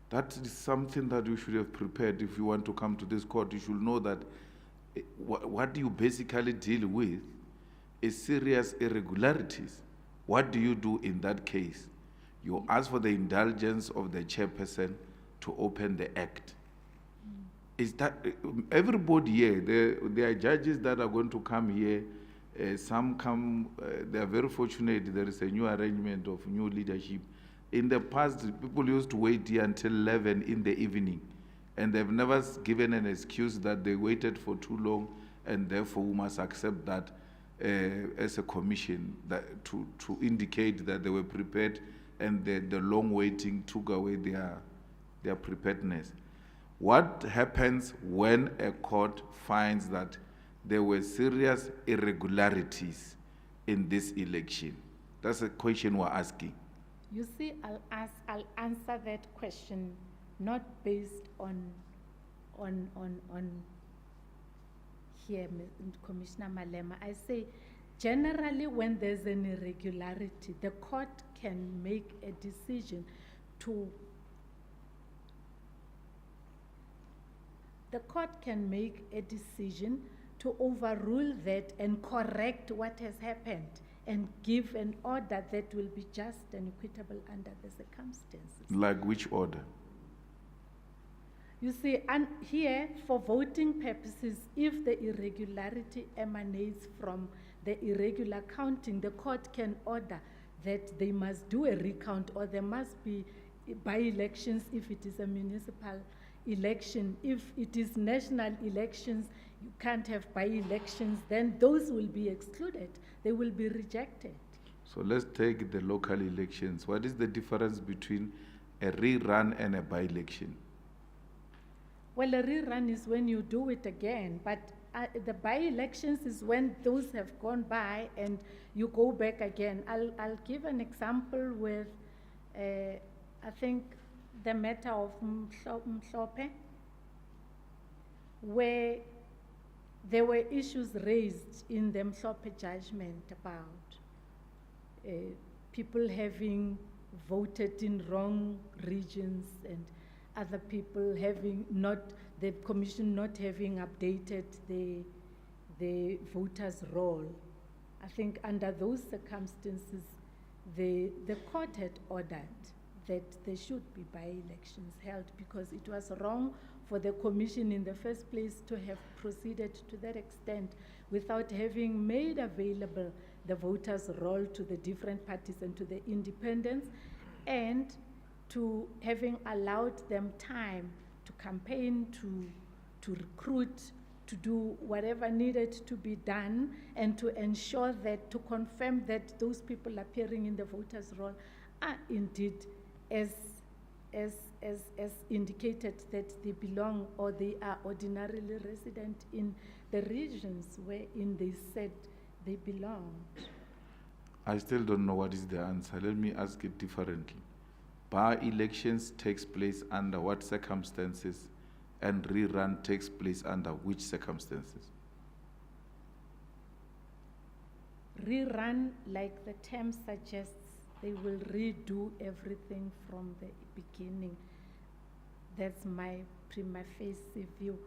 That is something that you should have prepared. If you want to come to this court, you should know that what you basically deal with is serious irregularities. What do you do in that case? You ask for the indulgence of the chairperson to open the act. Is that everybody here? There are judges that are going to come here. Some come. They are very fortunate. There is a new arrangement of new leadership. In the past, people used to wait here until 11 in the evening, and they've never given an excuse that they waited for too long, and therefore we must accept that as a commission, that to indicate that they were prepared, and the long waiting took away their preparedness. What happens when a court finds that there were serious irregularities in this election? That's a question we're asking. You see, I'll answer that question not based on here, Commissioner Malema. I say Generally, when there's an irregularity, the court can make a decision to overrule that and correct what has happened and give an order that will be just and equitable under the circumstances. Like which order? You see, and here, for voting purposes, if the irregularity emanates from the irregular counting, the court can order that they must do a recount, or there must be by-elections if it is a municipal election. If it is national elections, you can't have by-elections, then those will be excluded. They will be rejected. So let's take the local elections. What is the difference between a rerun and a by-election? Well, a rerun is when you do it again, but the by-elections is when those have gone by and you go back again. I'll give an example with, I think, the matter of Mhlope, where there were issues raised in the Mhlope judgment about people having voted in wrong regions and other people having not, the commission not having updated the voters' roll. I think under those circumstances, the court had ordered that there should be by-elections held because it was wrong for the commission in the first place to have proceeded to that extent without having made available the voters' roll to the different parties and to the independents, and to having allowed them time to campaign, to recruit, to do whatever needed to be done, and to ensure that, to confirm that those people appearing in the voters' roll are indeed as indicated that they belong or they are ordinarily resident in the regions wherein they said they belonged. I still don't know what is the answer. Let me ask it differently. By-elections takes place under what circumstances, and rerun takes place under which circumstances? Rerun, like the term suggests, they will redo everything from the beginning. That's my prima facie view.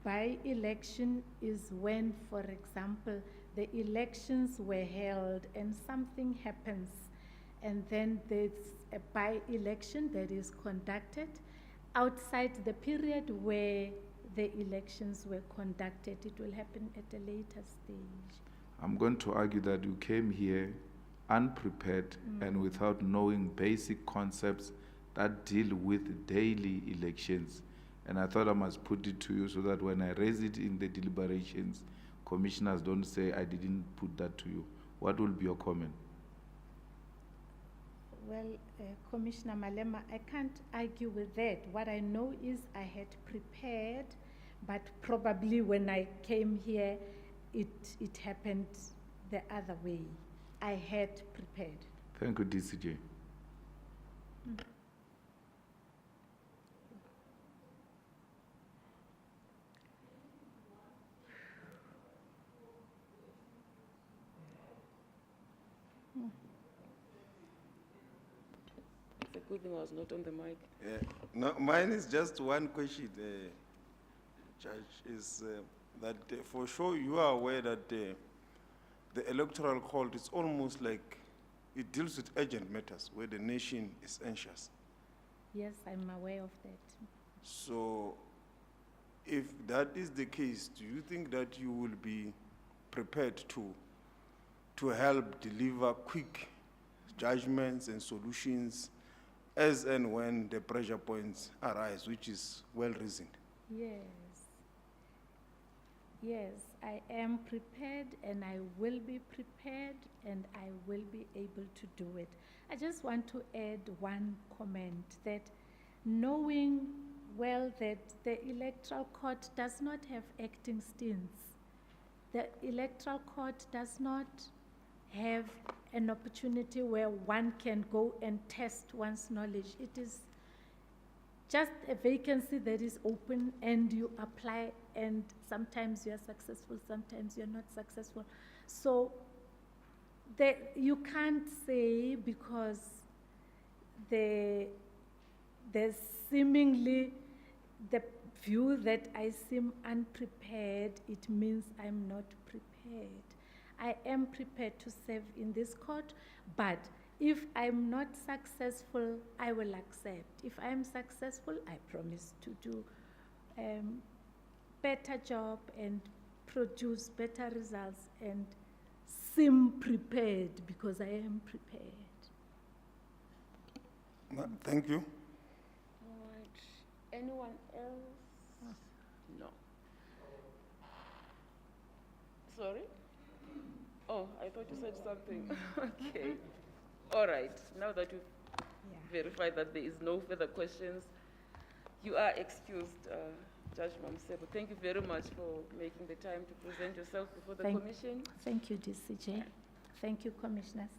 By-election is when, for example, the elections were held and something happens, and then there's a by-election that is conducted outside the period where the elections were conducted. It will happen at a later stage. I'm going to argue that you came here unprepared and without knowing basic concepts that deal with daily elections. And I thought I must put it to you so that when I raise it in the deliberations, commissioners don't say I didn't put that to you. What will be your comment? Well, Commissioner Malema, I can't argue with that. What I know is I had prepared, but probably when I came here, it happened the other way. I had prepared. Thank you, DCJ. It's a good thing I was not on the mic. No, mine is just one question, Judge, is that for sure you are aware that the Electoral Court is almost like it deals with urgent matters where the nation is anxious. Yes, I'm aware of that. So if that is the case, do you think that you will be prepared to help deliver quick judgments and solutions as and when the pressure points arise, which is well-reasoned? Yes. Yes, I am prepared and I will be prepared and I will be able to do it. I just want to add one comment that knowing well that the Electoral Court does not have acting stints. The Electoral Court does not have an opportunity where one can go and test one's knowledge. just a vacancy that is open and you apply, and sometimes you are successful, sometimes you're not successful. So you can't say because there's seemingly the view that I seem unprepared, it means I'm not prepared. I am prepared to serve in this court, but if I'm not successful, I will accept. If I'm successful, I promise to do better job and produce better results and seem prepared because I am prepared. Thank you. All right. Anyone else? No. Sorry? Oh, I thought you said something. Okay. All right. Now that we've verified that there is no further questions, you are excused, Judge Mamsebo. Thank you very much for making the time to present yourself before the Commission. Thank you, DCJ. Thank you, Commissioners.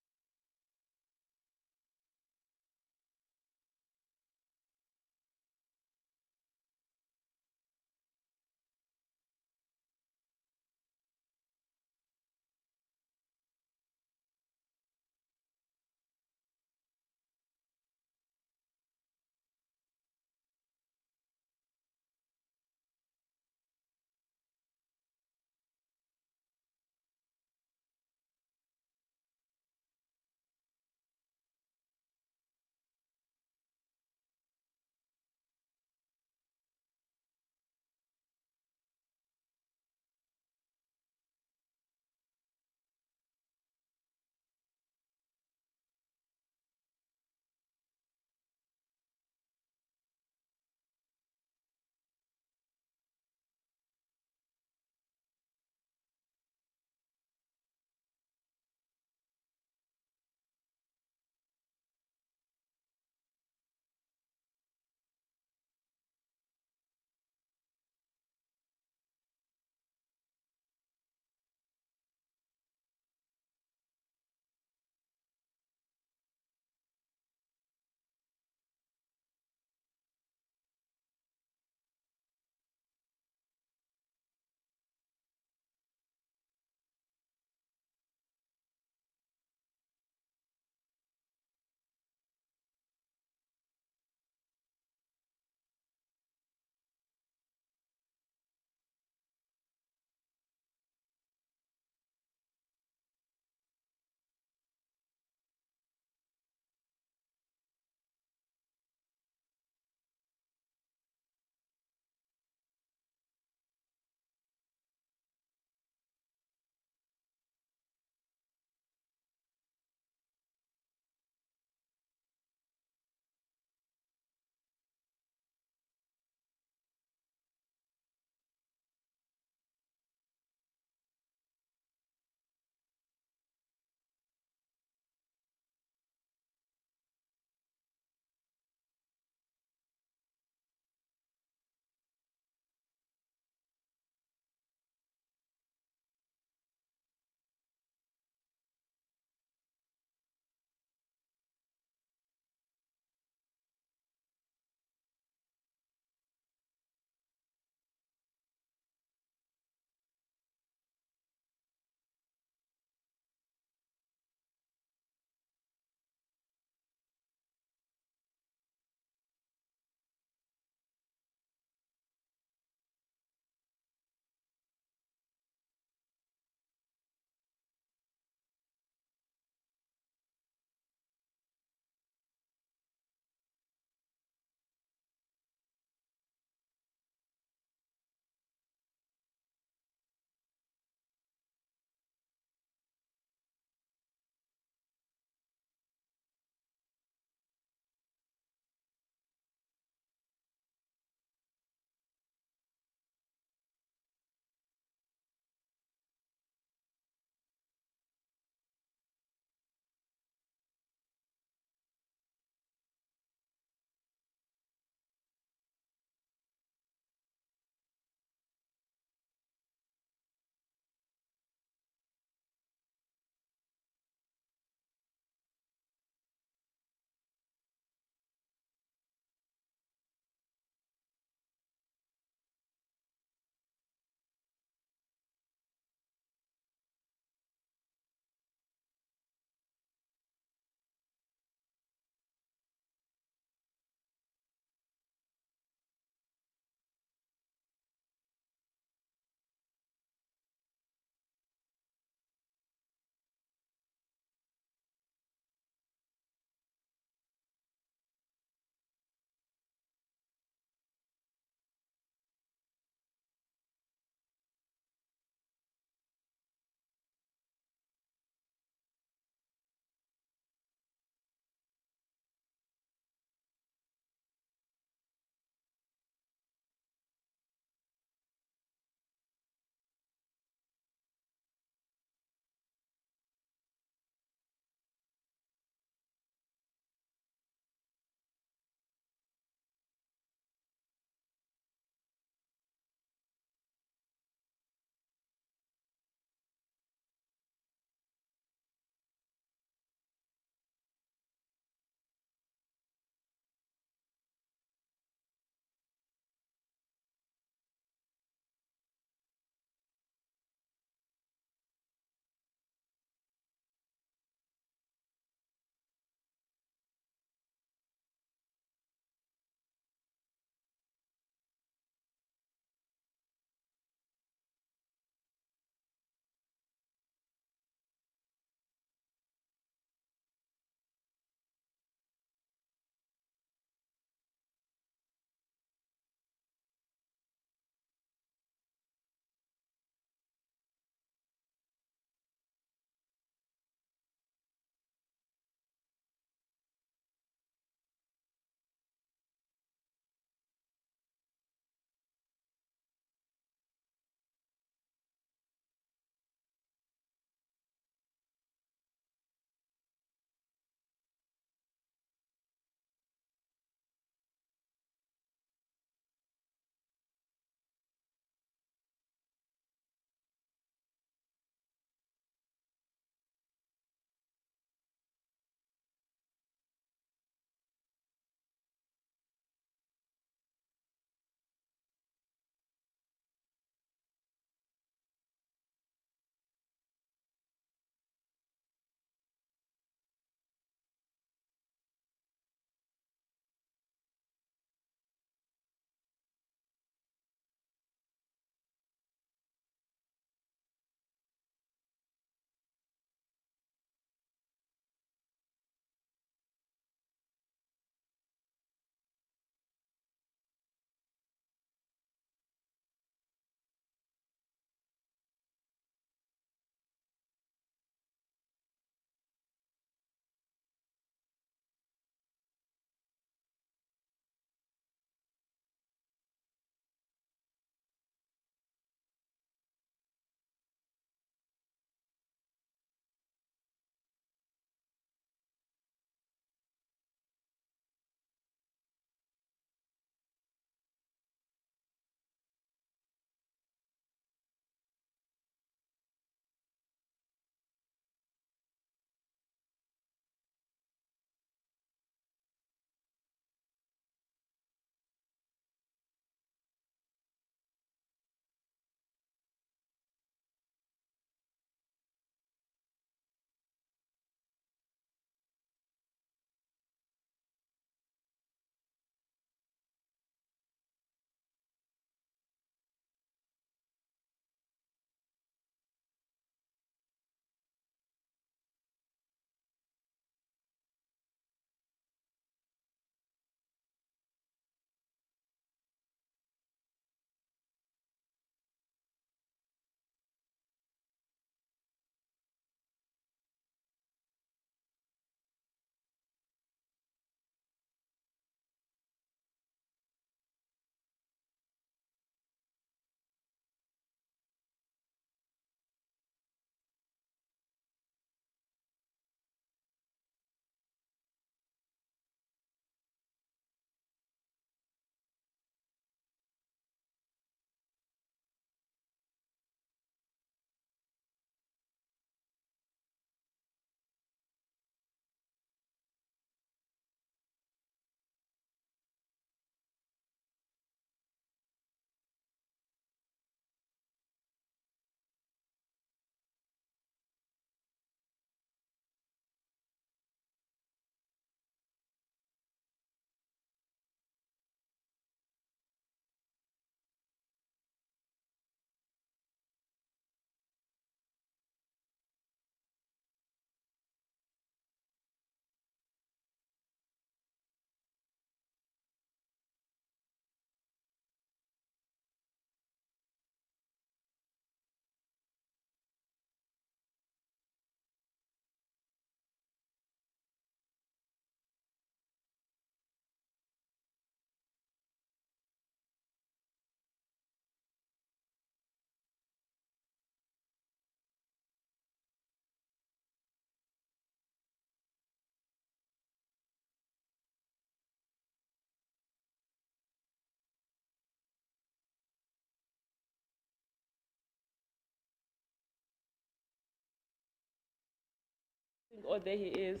Oh, there he is.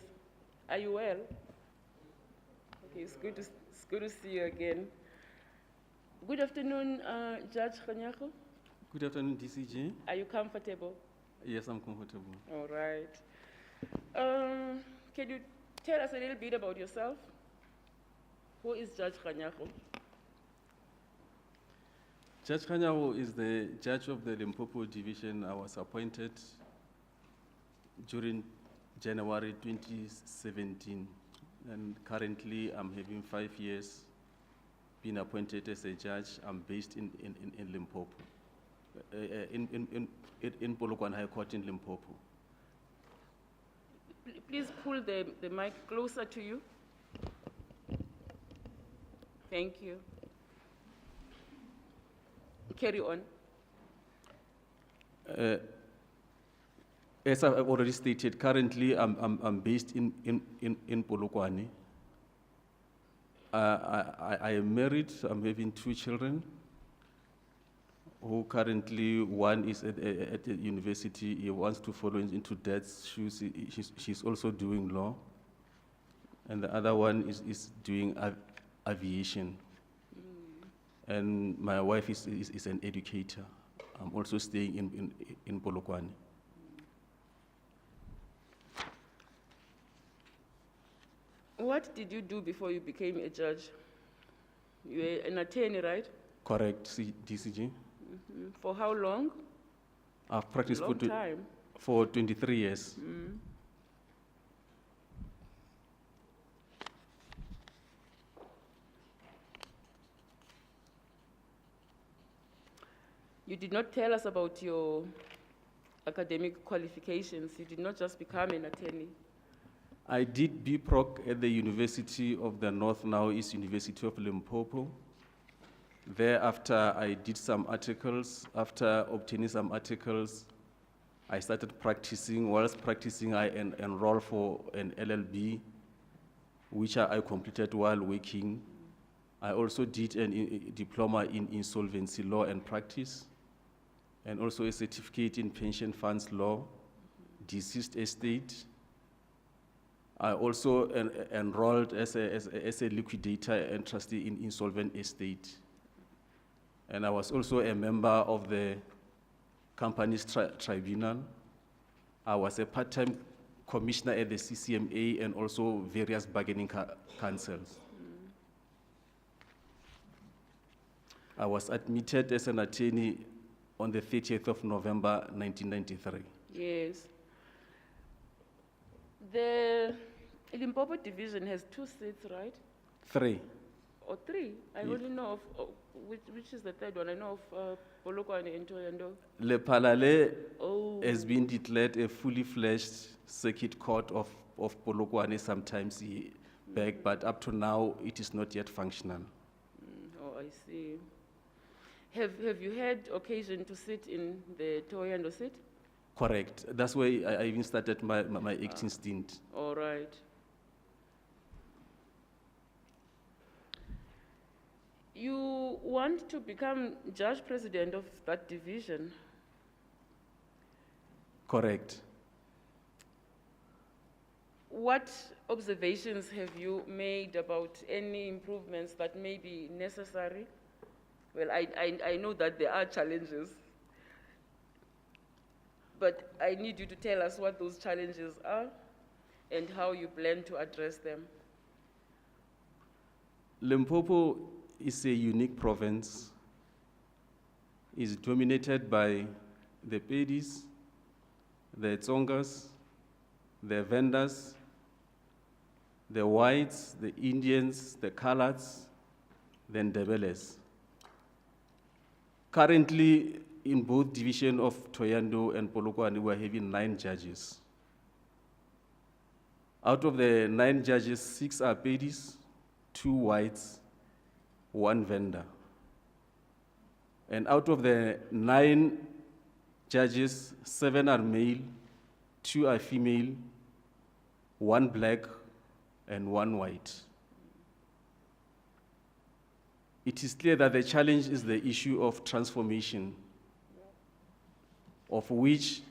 Are you well? Okay, it's good to see you again. Good afternoon, Judge Khanyago. Good afternoon, DCJ. Are you comfortable? Yes, I'm comfortable. All right. Can you tell us a little bit about yourself? Who is Judge Khanyago? Judge Khanyago is the judge of the Limpopo division. I was appointed during January 2017, and currently I'm having 5 years being appointed as a judge. I'm based in Limpopo, in Polokwane High Court in Limpopo. Please pull the mic closer to you. Thank you. Carry on. As I've already stated, currently I'm based in Polokwane. I am married. I'm having 2 children. Who currently, one is at the university. He wants to follow into that. She's also doing law, and the other one is doing aviation. And my wife is an educator. I'm also staying in Polokwane. What did you do before you became a judge? You were an attorney, right? Correct, DCG. For how long? I've practiced Long time. for 23 years. You did not tell us about your academic qualifications. You did not just become an attorney. I did BProc at the University of the North, now is University of Limpopo. Thereafter, I did some articles. After obtaining some articles, I started practicing. Whilst practicing, I enrolled for an LLB, which I completed while working. I also did a diploma in insolvency law and practice, and also a certificate in pension funds law, deceased estate. I also enrolled as a liquidator and trustee in insolvent estate. And I was also a member of the company's tribunal. I was a part-time commissioner at the CCMA and also various bargaining councils. I was admitted as an attorney on the 30th of November, 1993. Yes. The Limpopo division has 2 seats, right? 3. Or 3? I only know of, which is the third one? I know of Polokwane and Toyando. Le Palale has been declared a fully fledged circuit court of Polokwane sometimes back, but up to now it is not yet functional. Oh, I see. Have you had occasion to sit in the Toyando seat? Correct. That's why I even started my acting stint. All right. You want to become judge president of that division? Correct. What observations have you made about any improvements that may be necessary? Well, I know that there are challenges, but I need you to tell us what those challenges are and how you plan to address them. Limpopo is a unique province. It's dominated by the Pedis, the Tsongas, the Vendors, the Whites, the Indians, the Coloureds, the Ndebeles. Currently, in both divisions of Toyando and Polokwane, we are having 9 judges. Out of the 9 judges, 6 are Pedis, 2 Whites, 1 Vendor. And out of the 9 judges, 7 are male, 2 are female, 1 black, and 1 white. It is clear that the challenge is the issue of transformation, of which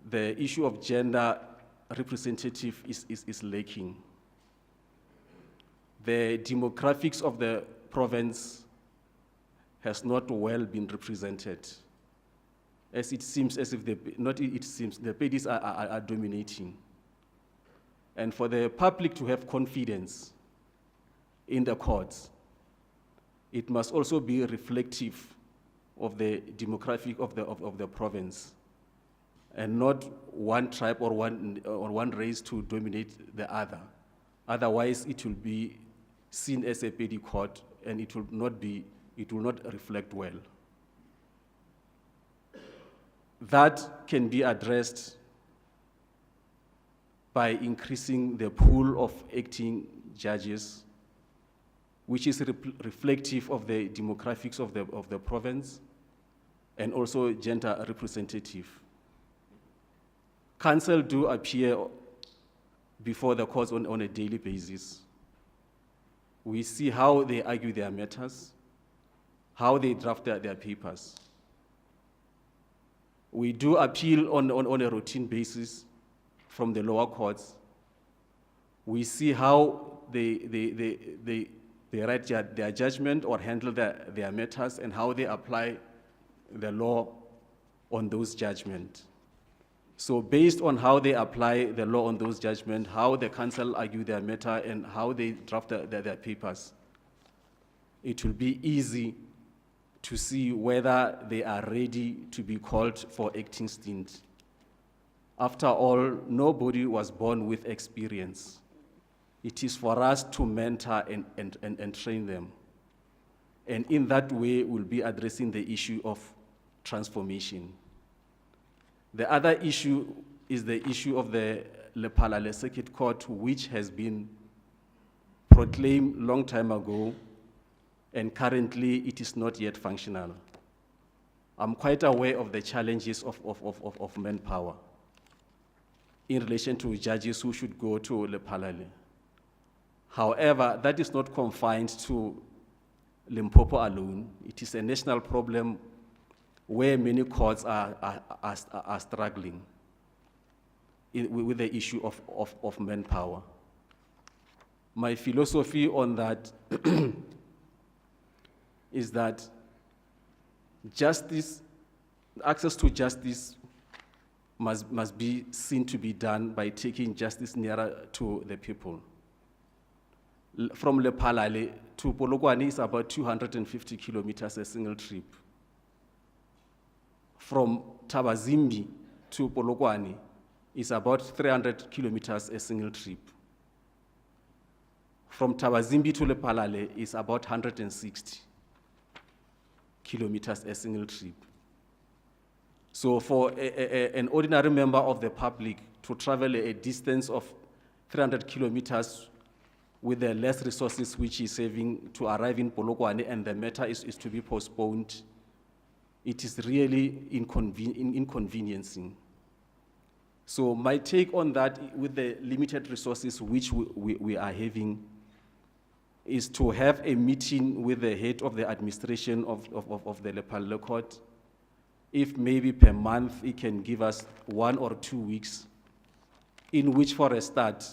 the issue of gender representative is lacking. The demographics of the province has not well been represented, as it seems as if the Pedis are dominating. And for the public to have confidence in the courts, it must also be reflective of the demographic of the province, and not one tribe or one race to dominate the other. Otherwise, it will be seen as a petty court, and it will not reflect well. That can be addressed by increasing the pool of acting judges, which is reflective of the demographics of the province, and also gender representative. Counsel do appear before the courts on a daily basis. We see how they argue their matters, how they draft their papers. We do appeal on a routine basis from the lower courts. We see how they write their judgment or handle their matters, and how they apply the law on those judgments. So based on how they apply the law on those judgments, how the counsel argue their matter, and how they draft their papers, it will be easy to see whether they are ready to be called for acting stint. After all, nobody was born with experience. It is for us to mentor and train them. And in that way, we'll be addressing the issue of transformation. The other issue is the issue of the Lephalale Circuit Court, which has been proclaimed long time ago, and currently it is not yet functional. I'm quite aware of the challenges of manpower in relation to judges who should go to Lephalale. However, that is not confined to Limpopo alone. It is a national problem where many courts are struggling with the issue of manpower. My philosophy on that is that justice, access to justice must be seen to be done by taking justice nearer to the people. From Lephalale to Polokwane is about 250 kilometers a single trip. From Tabazimbi to Polokwane is about 300 kilometers a single trip. From Tabazimbi to Lephalale is about 160 kilometers a single trip. So for an ordinary member of the public to travel a distance of 300 kilometers with the less resources which he's saving to arrive in Polokwane, and the matter is to be postponed, it is really inconveniencing. So my take on that, with the limited resources which we are having, is to have a meeting with the head of the administration of the Lephalale Court. If maybe per month he can give us 1 or 2 weeks, in which, for a start,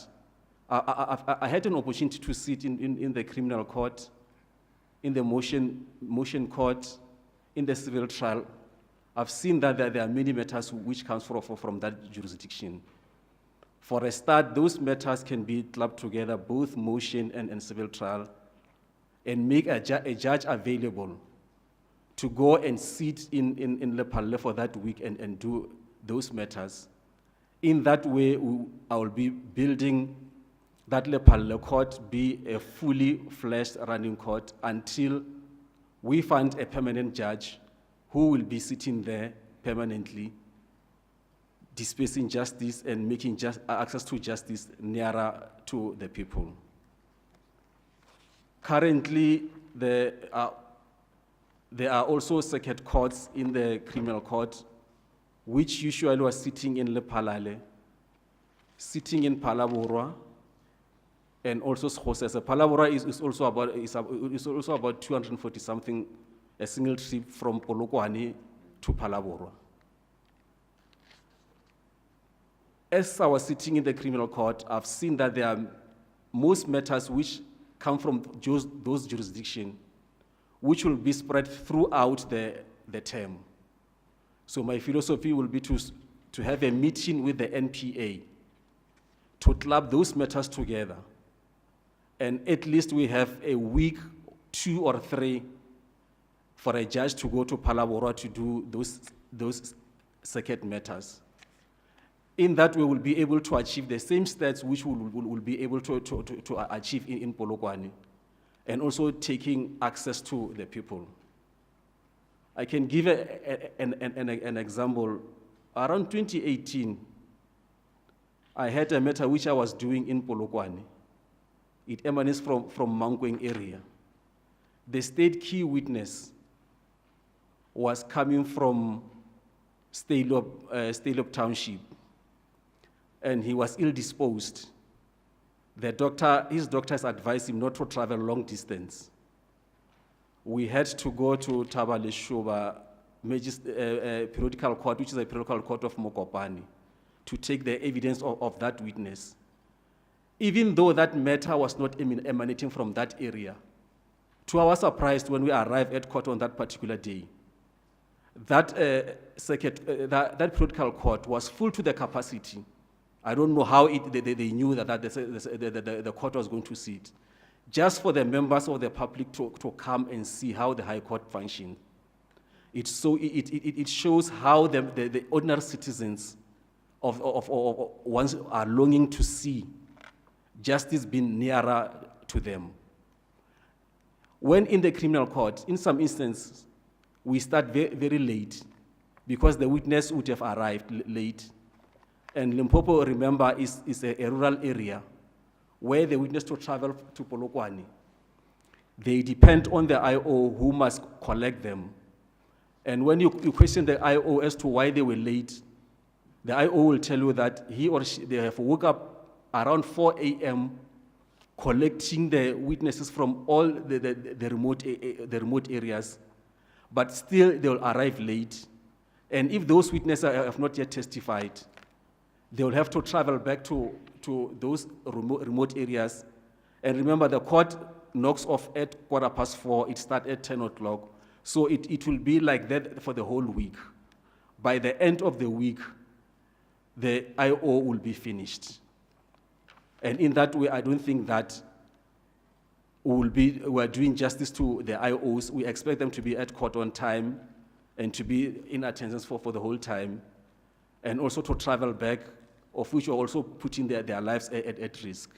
I had an opportunity to sit in the criminal court, in the motion court, in the civil trial. I've seen that there are many matters which come from that jurisdiction. For a start, those matters can be clubbed together, both motion and civil trial, and make a judge available to go and sit in Lephalale for that week and do those matters. In that way, I will be building that Lephalale Court be a fully fledged running court until we find a permanent judge who will be sitting there permanently, dispensing justice and making access to justice nearer to the people. Currently, there are also circuit courts in the criminal court, which usually was sitting in Lephalale, sitting in Phalaborwa, and also Skhosese. Phalaborwa is also about 240 something, a single trip from Polokwane to Phalaborwa. as I was sitting in the criminal court, I've seen that there are most matters which come from those jurisdictions, which will be spread throughout the term. So my philosophy will be to have a meeting with the NPA to club those matters together. And at least we have a week, 2 or 3, for a judge to go to Palabora to do those circuit matters. In that we will be able to achieve the same stats which we will be able to achieve in Polokwane, and also taking access to the people. I can give an example. Around 2018, I had a matter which I was doing in Polokwane. It emanates from Mankweng area. The state key witness was coming from Stalop Township, and he was ill-disposed. His doctors advised him not to travel long distance. We had to go to Tabaleshoba Periodical Court, which is a periodical court of Mokopane, to take the evidence of that witness. Even though that matter was not emanating from that area, to our surprise, when we arrived at court on that particular day, that periodical court was full to the capacity. I don't know how they knew that the court was going to sit, just for the members of the public to come and see how the High Court functioned. It shows how the ordinary citizens of ones are longing to see justice being nearer to them. When in the criminal court, in some instances, we start very late because the witness would have arrived late. And Limpopo, remember, is a rural area where the witness to travel to Polokwane, they depend on the IO who must collect them. And when you question the IO as to why they were late, the IO will tell you that he or she, they have woke up around 4 a.m. collecting the witnesses from all the remote areas, but still they will arrive late. And if those witnesses have not yet testified, they will have to travel back to those remote areas. And remember, the court knocks off at 4:15, it starts at 10 o'clock. So it will be like that for the whole week. By the end of the week, the IO will be finished. And in that way, I don't think that we're doing justice to the IOs. We expect them to be at court on time and to be in attendance for the whole time, and also to travel back, of which are also putting their lives at risk.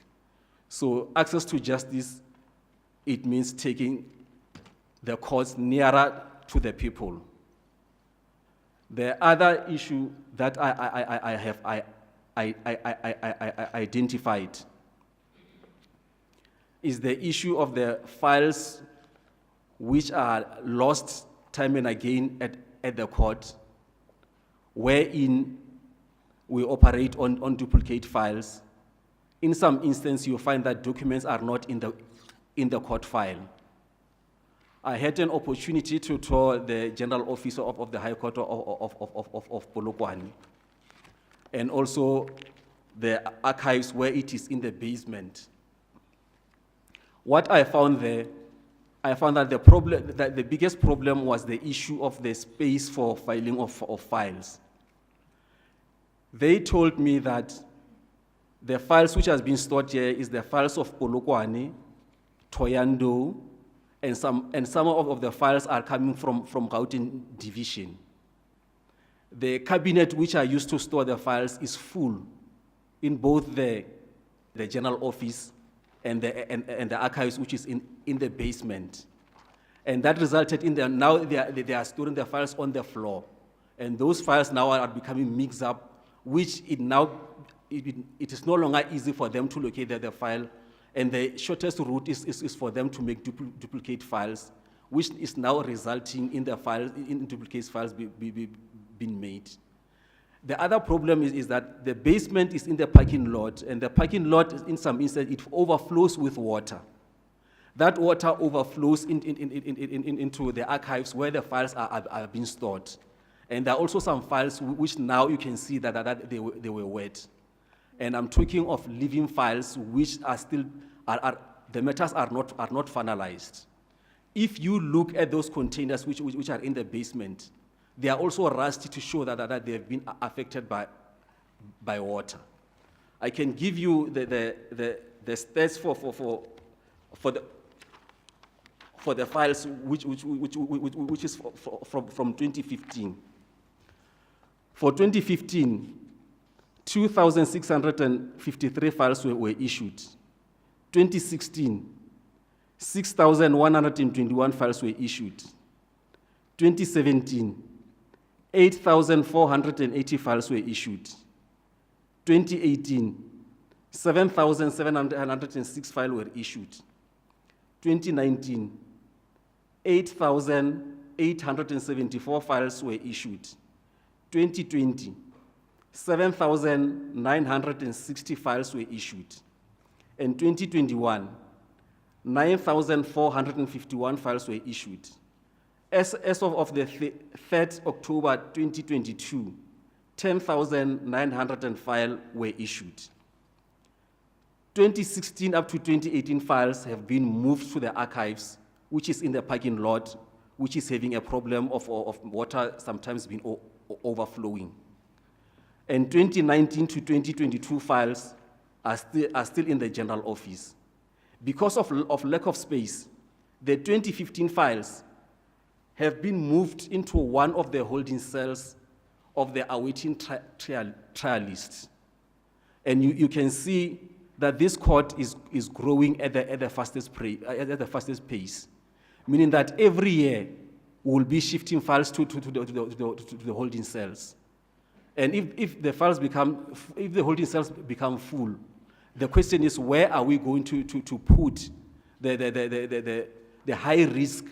So access to justice, it means taking the courts nearer to the people. The other issue that I have identified is the issue of the files which are lost time and again at the court, wherein we operate on duplicate files. In some instances, you find that documents are not in the court file. I had an opportunity to tour the General Office of the High Court of Polokwane, and also the archives where it is in the basement. What I found there, I found that the biggest problem was the issue of the space for filing of files. They told me that the files which has been stored here is the files of Polokwane, Thohoyandou, and some of the files are coming from Gauteng Division. The cabinet which I used to store the files is full in both the general office and the archives, which is in the basement. And that resulted in now they are storing the files on the floor. And those files now are becoming mixed up, which it is no longer easy for them to locate the file. And the shortest route is for them to make duplicate files, which is now resulting in duplicate files being made. The other problem is that the basement is in the parking lot, and the parking lot, in some instances, it overflows with water. That water overflows into the archives where the files are being stored. And there are also some files which now you can see that they were wet. And I'm talking of living files which are still, the matters are not finalized. If you look at those containers which are in the basement, they are also rusty to show that they have been affected by water. I can give you the stats for the files which is from 2015. For 2015, 2,653 files were issued. 2016, 6,121 files were issued. 2017, 8,480 files were issued. 2018, 7,706 files were issued. 2019, 8,874 files were issued. 2020, 7,960 files were issued. And 2021, 9,451 files were issued. As of the 3rd October 2022, 10,905 were issued. 2016 up to 2018 files have been moved to the archives, which is in the parking lot, which is having a problem of water sometimes being overflowing. And 2019 to 2022 files are still in the general office. Because of lack of space, the 2015 files have been moved into one of the holding cells of the awaiting trial list. And you can see that this court is growing at the fastest pace, meaning that every year we'll be shifting files to the holding cells. And if the holding cells become full, the question is, where are we going to put the high risk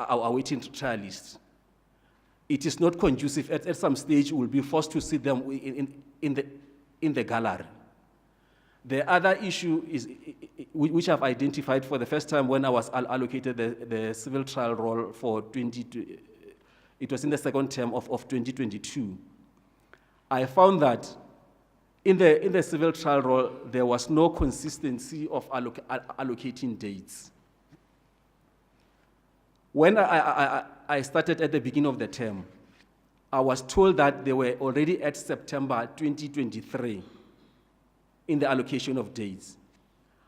awaiting trial list? It is not conducive. At some stage, we'll be forced to sit them in the gallery. The other issue is, which I've identified for the first time when I was allocated the civil trial role for it was in the second term of 2022. I found that in the civil trial role, there was no consistency of allocating dates. When I started at the beginning of the term, I was told that they were already at September 2023 in the allocation of dates.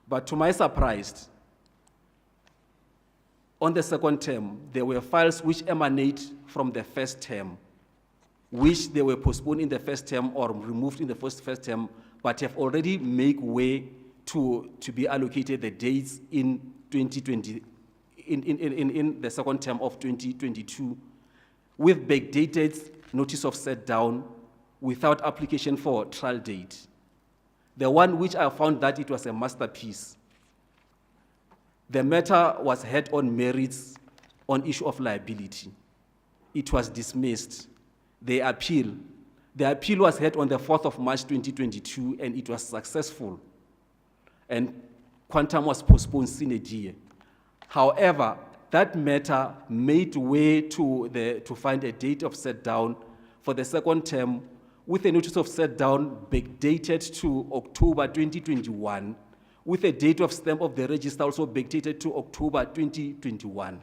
But to my surprise, on the second term, there were files which emanate from the first term, which they were postponed in the first term or removed in the first term, but have already made way to be allocated the dates in 2020, in the second term of 2022, with backdated notice of set down without application for trial date. The one which I found that it was a masterpiece. The matter was heard on merits on issue of liability. It was dismissed. The appeal was heard on the 4th of March 2022, and it was successful. And quantum was postponed sine die. However, that matter made way to find a date of set down for the second term, with a notice of set down backdated to October 2021, with a date of stamp of the register also backdated to October 2021.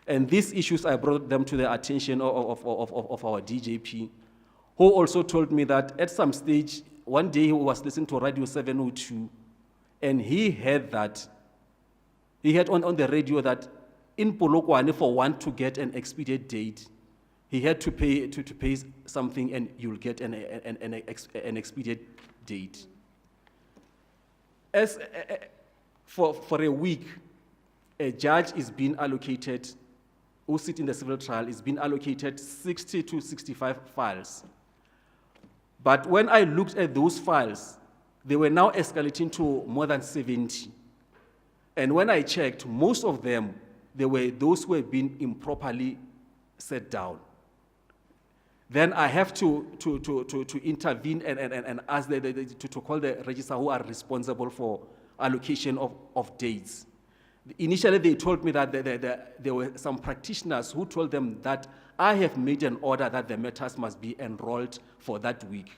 And these issues, I brought them to the attention of our DJP, who also told me that at some stage, one day he was listening to Radio 702, and he heard on the radio that in Polokwane, for one to get an expedient date, he had to pay something, and you'll get an expedient date. For a week, a judge is being allocated, who sit in the civil trial, is being allocated 60 to 65 files. But when I looked at those files, they were now escalating to more than 70. And when I checked, most of them, they were those who had been improperly set down. Then I have to intervene and ask to call the register who are responsible for allocation of dates. Initially, they told me that there were some practitioners who told them that I have made an order that the matters must be enrolled for that week.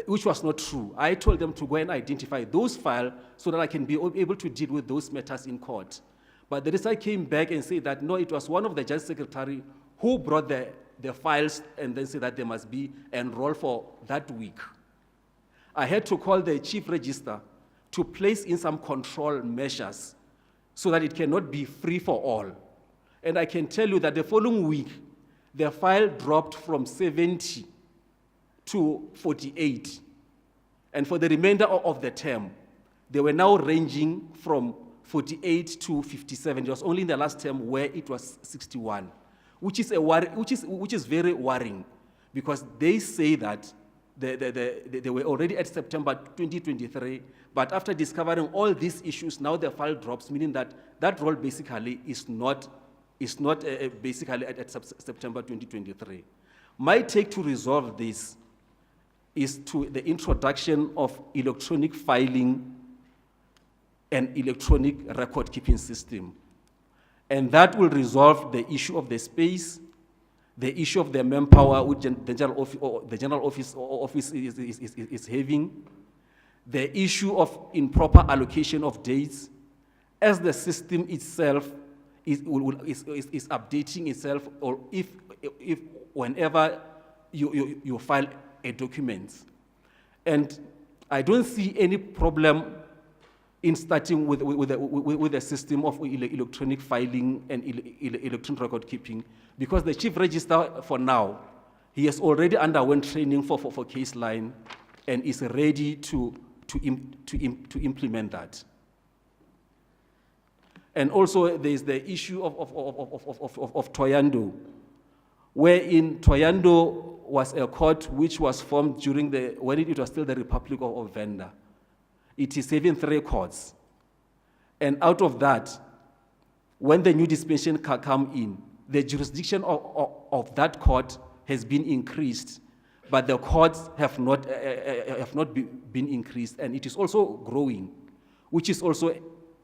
which was not true. I told them to go and identify those files so that I can be able to deal with those matters in court. But the registrar came back and said that, no, it was one of the judge secretary who brought the files and then said that they must be enrolled for that week. I had to call the chief register to place in some control measures so that it cannot be free for all. And I can tell you that the following week, the file dropped from 70 to 48. And for the remainder of the term, they were now ranging from 48 to 57. It was only in the last term where it was 61, which is very worrying, because they say that they were already at September 2023, but after discovering all these issues, now the file drops, meaning that that role basically is not basically at September 2023. My take to resolve this is to the introduction of electronic filing and electronic record-keeping system. And that will resolve the issue of the space, the issue of the manpower which the general office is having, the issue of improper allocation of dates, as the system itself is updating itself, or if whenever you file a document. And I don't see any problem in starting with a system of electronic filing and electronic record keeping, because the chief register for now, he has already underwent training for case line and is ready to implement that. And also there is the issue of Toyando, wherein Toyando was a court which was formed during when it was still the Republic of Venda. It is having 3 courts. And out of that, when the new dispensation come in, the jurisdiction of that court has been increased, but the courts have not been increased, and it is also growing, which is also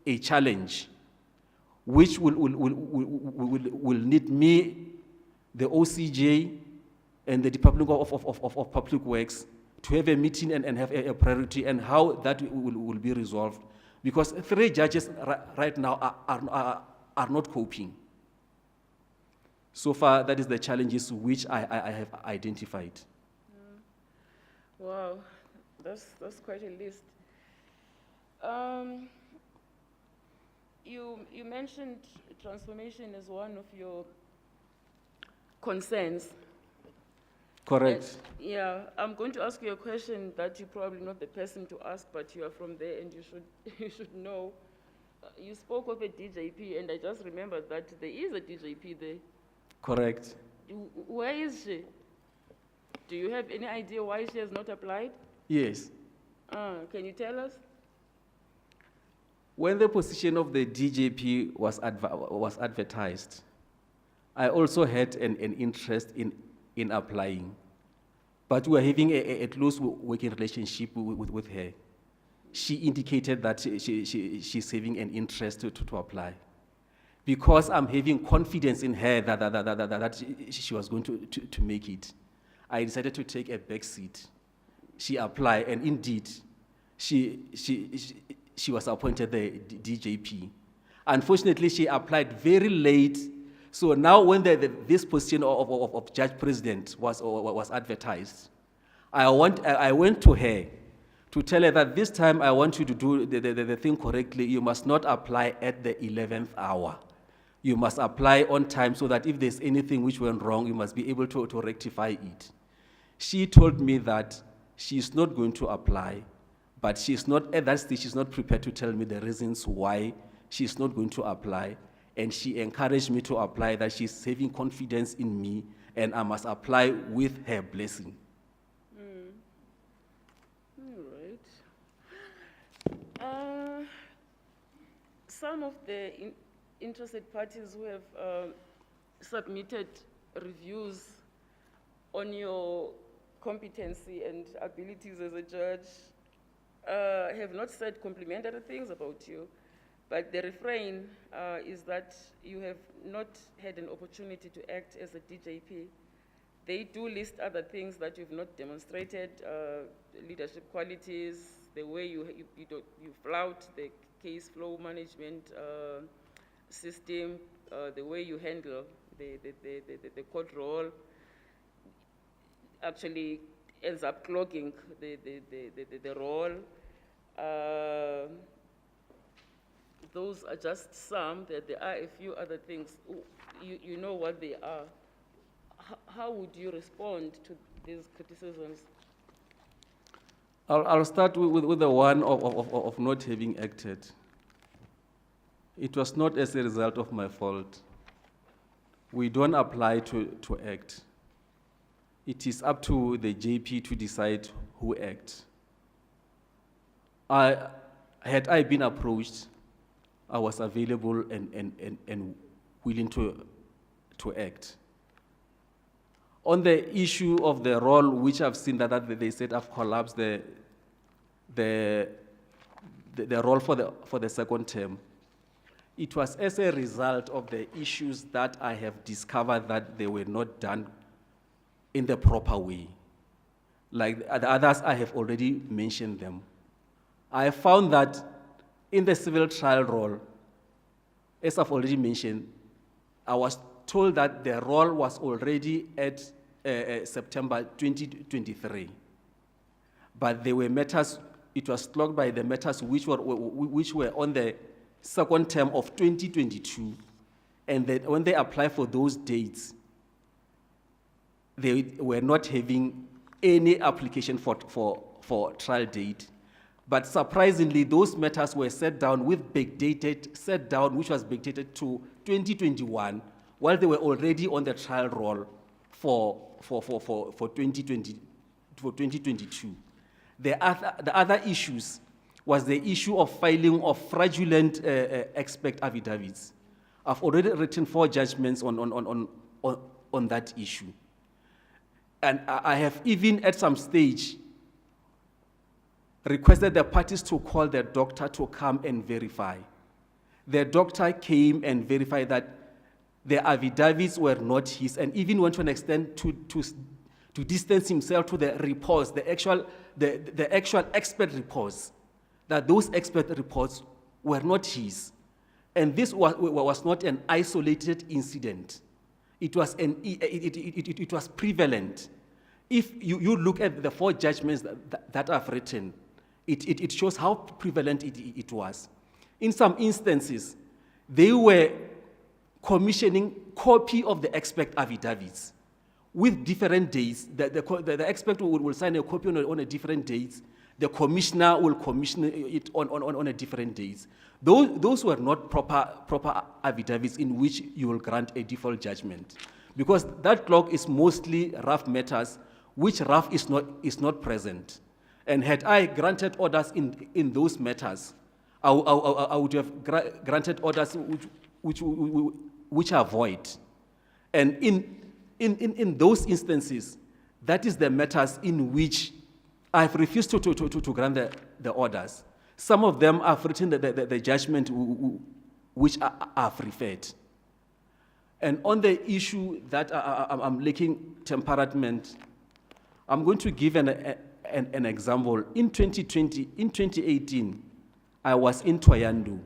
a challenge, which will need me, the OCJ, and the Department of Public Works to have a meeting and have a priority and how that will be resolved. Because 3 judges right now are not coping. So far, that is the challenges which I have identified. Wow, that's quite a list. You mentioned transformation as one of your concerns. Correct. Yeah, I'm going to ask you a question that you're probably not the person to ask, but you are from there and you should know. You spoke of a DJP, and I just remembered that there is a DJP there. Correct. Where is she? Do you have any idea why she has not applied? Yes. Can you tell us? When the position of the DJP was advertised, I also had an interest in applying, but we were having a close working relationship with her. She indicated that she's having an interest to apply. Because I'm having confidence in her that she was going to make it, I decided to take a back seat. She applied, and indeed, she was appointed the DJP. Unfortunately, she applied very late. So now when this position of Judge President was advertised, I went to her to tell her that this time I want you to do the thing correctly. You must not apply at the 11th hour. You must apply on time so that if there's anything which went wrong, you must be able to rectify it. She told me that she's not going to apply, but she's not, at that stage, she's not prepared to tell me the reasons why she's not going to apply. And she encouraged me to apply, that she's having confidence in me, and I must apply with her blessing. All right. Some of the interested parties who have submitted reviews on your competency and abilities as a judge have not said complimentary things about you. But the refrain is that you have not had an opportunity to act as a DJP. They do list other things that you've not demonstrated, leadership qualities, the way you flout the case flow management system, the way you handle the court role, actually ends up clogging the role. Those are just some. There are a few other things. You know what they are. How would you respond to these criticisms? I'll start with the one of not having acted. It was not as a result of my fault. We don't apply to act. It is up to the JP to decide who acts. Had I been approached, I was available and willing to act. On the issue of the role, which I've seen that they said I've collapsed the role for the second term, it was as a result of the issues that I have discovered that they were not done in the proper way. Like the others, I have already mentioned them. I found that in the civil trial role, as I've already mentioned, I was told that the role was already at September 2023. But there were matters, it was clocked by the matters which were on the second term of 2022. And then when they applied for those dates, they were not having any application for trial date. But surprisingly, those matters were set down which was backdated to 2021, while they were already on the trial roll for 2022. The other issues was the issue of filing of fraudulent expert affidavits. I've already written 4 judgments on that issue. And I have even at some stage requested the parties to call their doctor to come and verify. The doctor came and verified that the affidavits were not his, and even went to an extent to distance himself to the reports, the actual expert reports, that those expert reports were not his. And this was not an isolated incident. It was it was prevalent. If you look at the 4 judgments that I've written, it shows how prevalent it was. In some instances, they were commissioning copy of the expert affidavits with different dates. The expert will sign a copy on a different dates. The commissioner will commission it on a different dates. Those were not proper affidavits in which you will grant a default judgment, because that clock is mostly rough matters, which rough is not present. And had I granted orders in those matters, I would have granted orders which are void. And in those instances, that is the matters in which I've refused to grant the orders. Some of them I've written the judgment which I've referred. And on the issue that I'm lacking temperament, I'm going to give an example. In 2018, I was in Thohoyandou.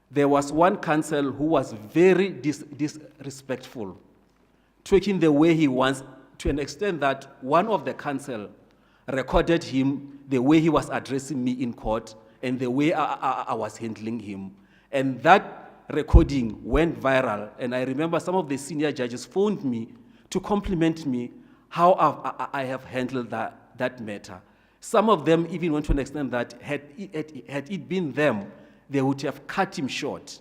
There was one counsel who was very disrespectful, talking the way he wants, to an extent that one of the counsel recorded him, the way he was addressing me in court, and the way I was handling him. And that recording went viral, and I remember some of the senior judges phoned me to compliment me how I have handled that matter. Some of them even went to an extent that had it been them, they would have cut him short.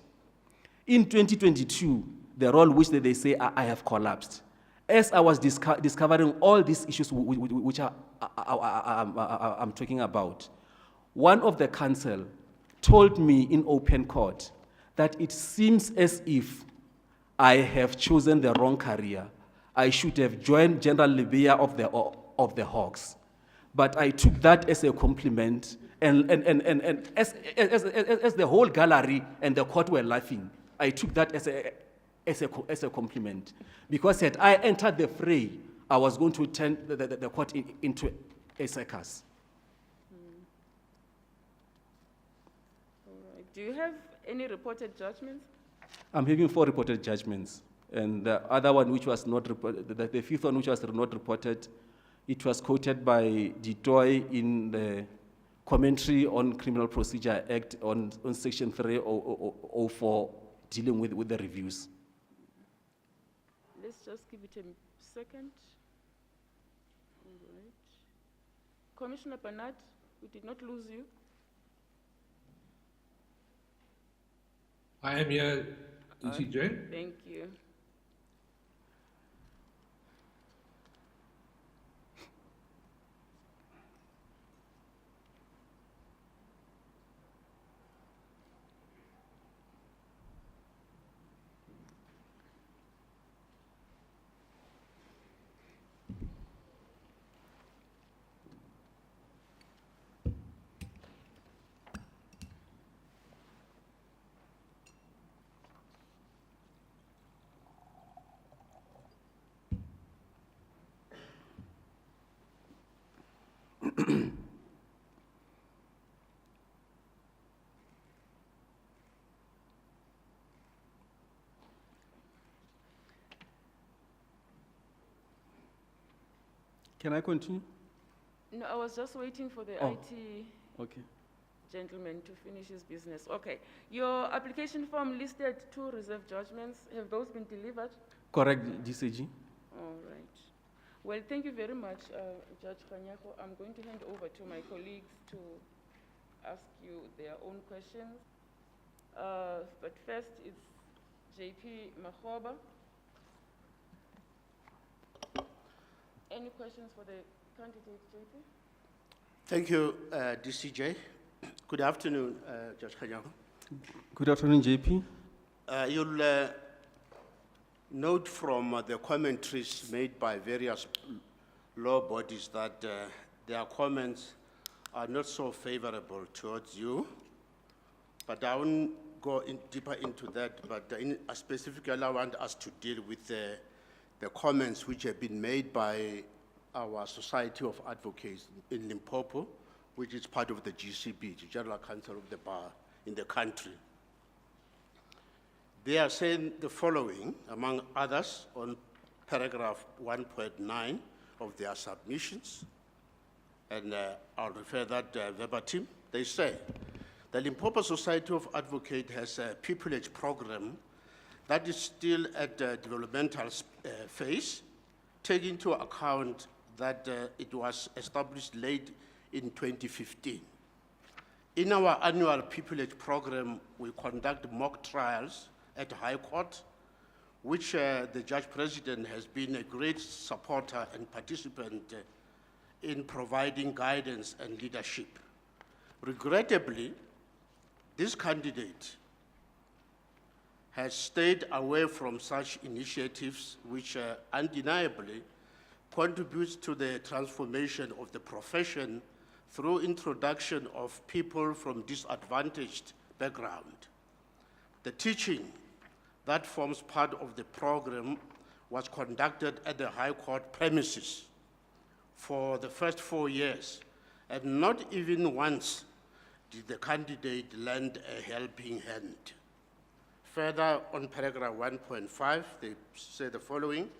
In 2022, the role which they say I have collapsed. As I was discovering all these issues which I'm talking about, one of the counsel told me in open court that it seems as if I have chosen the wrong career. I should have joined General Libya of the Hawks. But I took that as a compliment, and as the whole gallery and the court were laughing, I took that as a compliment. Because had I entered the fray, I was going to turn the court into a circus. All right. Do you have any reported judgments? I'm having 4 reported judgments. And the other one which was not reported, the fifth one which was not reported, it was quoted by Ditoy in the commentary on Criminal Procedure Act on Section 304 dealing with the reviews. Let's just give it a second. All right. Commissioner Bernard, we did not lose you. I am here, DCJ. Thank you. Can I continue? No, I was just waiting for the Oh. IT Okay. gentleman to finish his business. Okay. Your application form listed 2 reserve judgments. Have those been delivered? Correct, DCG. All right. Well, thank you very much, Judge Kanyako. I'm going to hand over to my colleagues to ask you their own questions. But first, it's JP Makhoba. Any questions for the candidate, JP? Thank you, DCJ. Good afternoon, Judge Kanyako. Good afternoon, JP. You'll note from the commentaries made by various law bodies that their comments are not so favorable towards you, but I won't go deeper into that, but specifically I want us to deal with the comments which have been made by our Society of Advocates in Limpopo, which is part of the GCB, the General Council of the Bar in the country. They are saying the following, among others, on paragraph 1.9 of their submissions, and I'll refer that verbatim. They say, the Limpopo Society of Advocates has a pupillage program that is still at the developmental phase, taking into account that it was established late in 2015. In our annual pupillage program, we conduct mock trials at High Court, which the Judge President has been a great supporter and participant in providing guidance and leadership. Regrettably, this candidate has stayed away from such initiatives which undeniably contributes to the transformation of the profession through introduction of people from disadvantaged background. The teaching that forms part of the program was conducted at the High Court premises for the first 4 years, and not even once did the candidate lend a helping hand. Further, on paragraph 1.5, they say the following.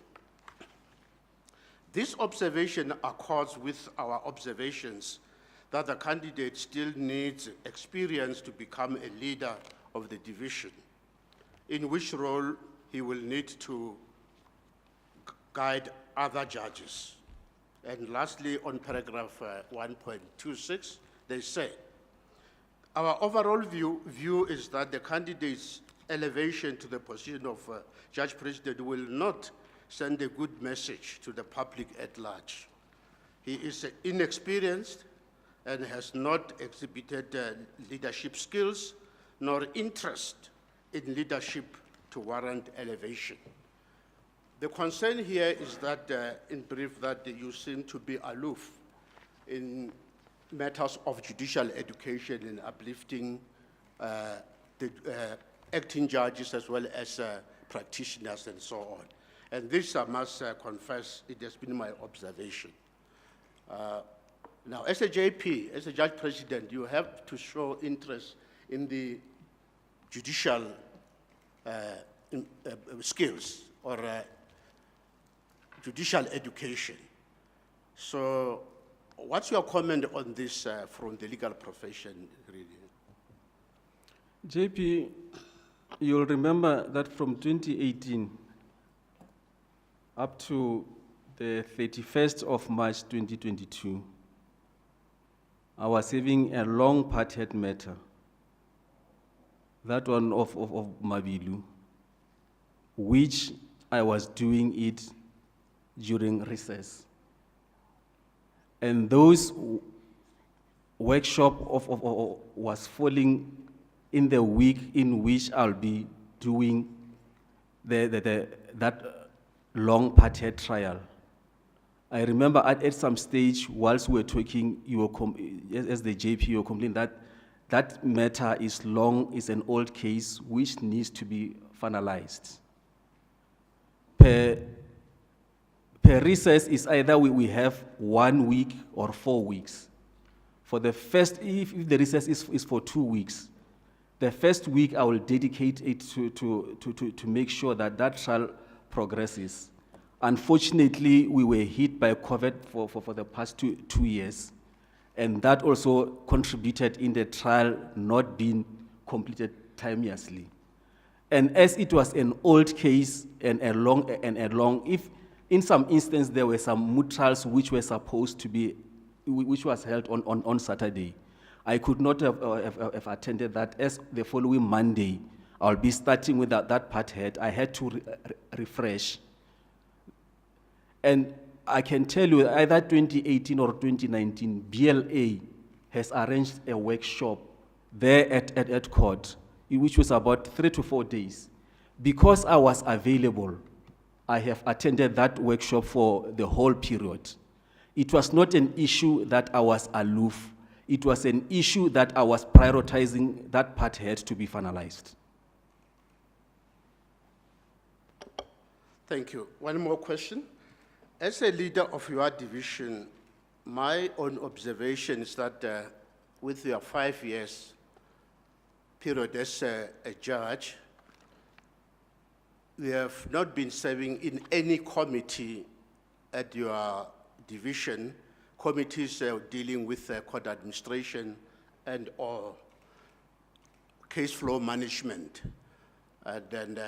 This observation accords with our observations that the candidate still needs experience to become a leader of the division, in which role he will need to guide other judges. And lastly, on paragraph 1.26, they say, our overall view is that the candidate's elevation to the position of Judge President will not send a good message to the public at large. He is inexperienced and has not exhibited leadership skills nor interest in leadership to warrant elevation. The concern here is that, in brief, that you seem to be aloof in matters of judicial education and uplifting the acting judges as well as practitioners and so on. And this, I must confess, it has been my observation. Now, as a JP, as a judge president, you have to show interest in the judicial skills or judicial education. So what's your comment on this from the legal profession, really? JP, you'll remember that from 2018 up to the 31st of March 2022, I was having a long parted matter, that one of Mabilu, which I was doing it during recess. And those workshop was falling in the week in which I'll be doing that long parted trial. I remember at some stage, whilst we were talking, you were as the JP, you were complaining that that matter is long, is an old case which needs to be finalized. Per recess is either we have 1 week or 4 weeks. For the first, if the recess is for 2 weeks, the first week I will dedicate it to make sure that that trial progresses. Unfortunately, we were hit by COVID for the past two years, and that also contributed in the trial not being completed timeously. And as it was an old case and a long, if in some instances there were some moot trials which were supposed to be, which was held on Saturday, I could not have attended that. As the following Monday, I'll be starting with that part head. I had to refresh. And I can tell you, either 2018 or 2019, BLA has arranged a workshop there at court, which was about 3 to 4 days. Because I was available, I have attended that workshop for the whole period. It was not an issue that I was aloof. It was an issue that I was prioritizing that part head to be finalized. Thank you. One more question. As a leader of your division, my own observation is that with your 5 years period as a judge, you have not been serving in any committee at your division, committees dealing with court administration and or case flow management. And then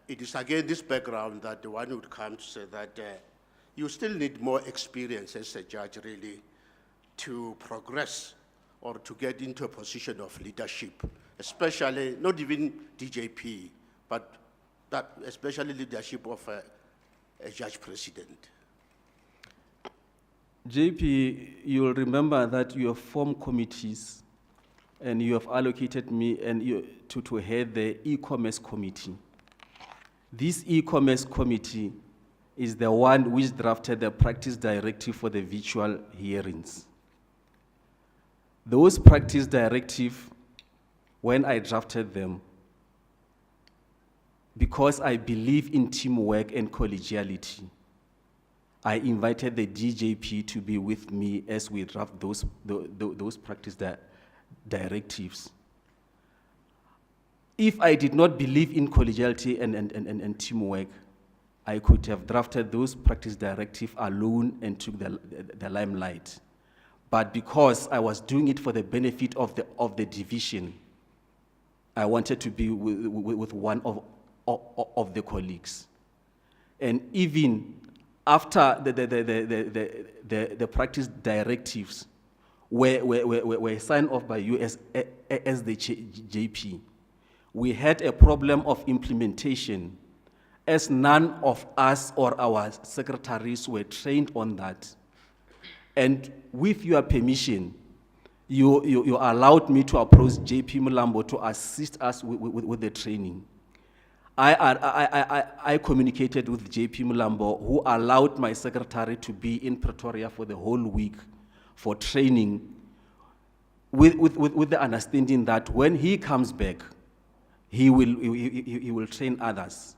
it is again this background that the one would come to say that you still need more experience as a judge, really, to progress or to get into a position of leadership, especially, not even DJP, but that especially leadership of a judge president. JP, you'll remember that you have formed committees and you have allocated me to head the e-commerce committee. This e-commerce committee is the one which drafted the practice directive for the virtual hearings. Those practice directives, when I drafted them, because I believe in teamwork and collegiality, I invited the DJP to be with me as we draft those practice directives. If I did not believe in collegiality and teamwork, I could have drafted those practice directives alone and took the limelight. But because I was doing it for the benefit of the division, I wanted to be with one of the colleagues. And even after the practice directives were signed off by you as the JP, we had a problem of implementation, as none of us or our secretaries were trained on that. And with your permission, you allowed me to approach JP Mulambo to assist us with the training. I communicated with JP Mulambo, who allowed my secretary to be in Pretoria for the whole week for training, with the understanding that when he comes back, he will train others.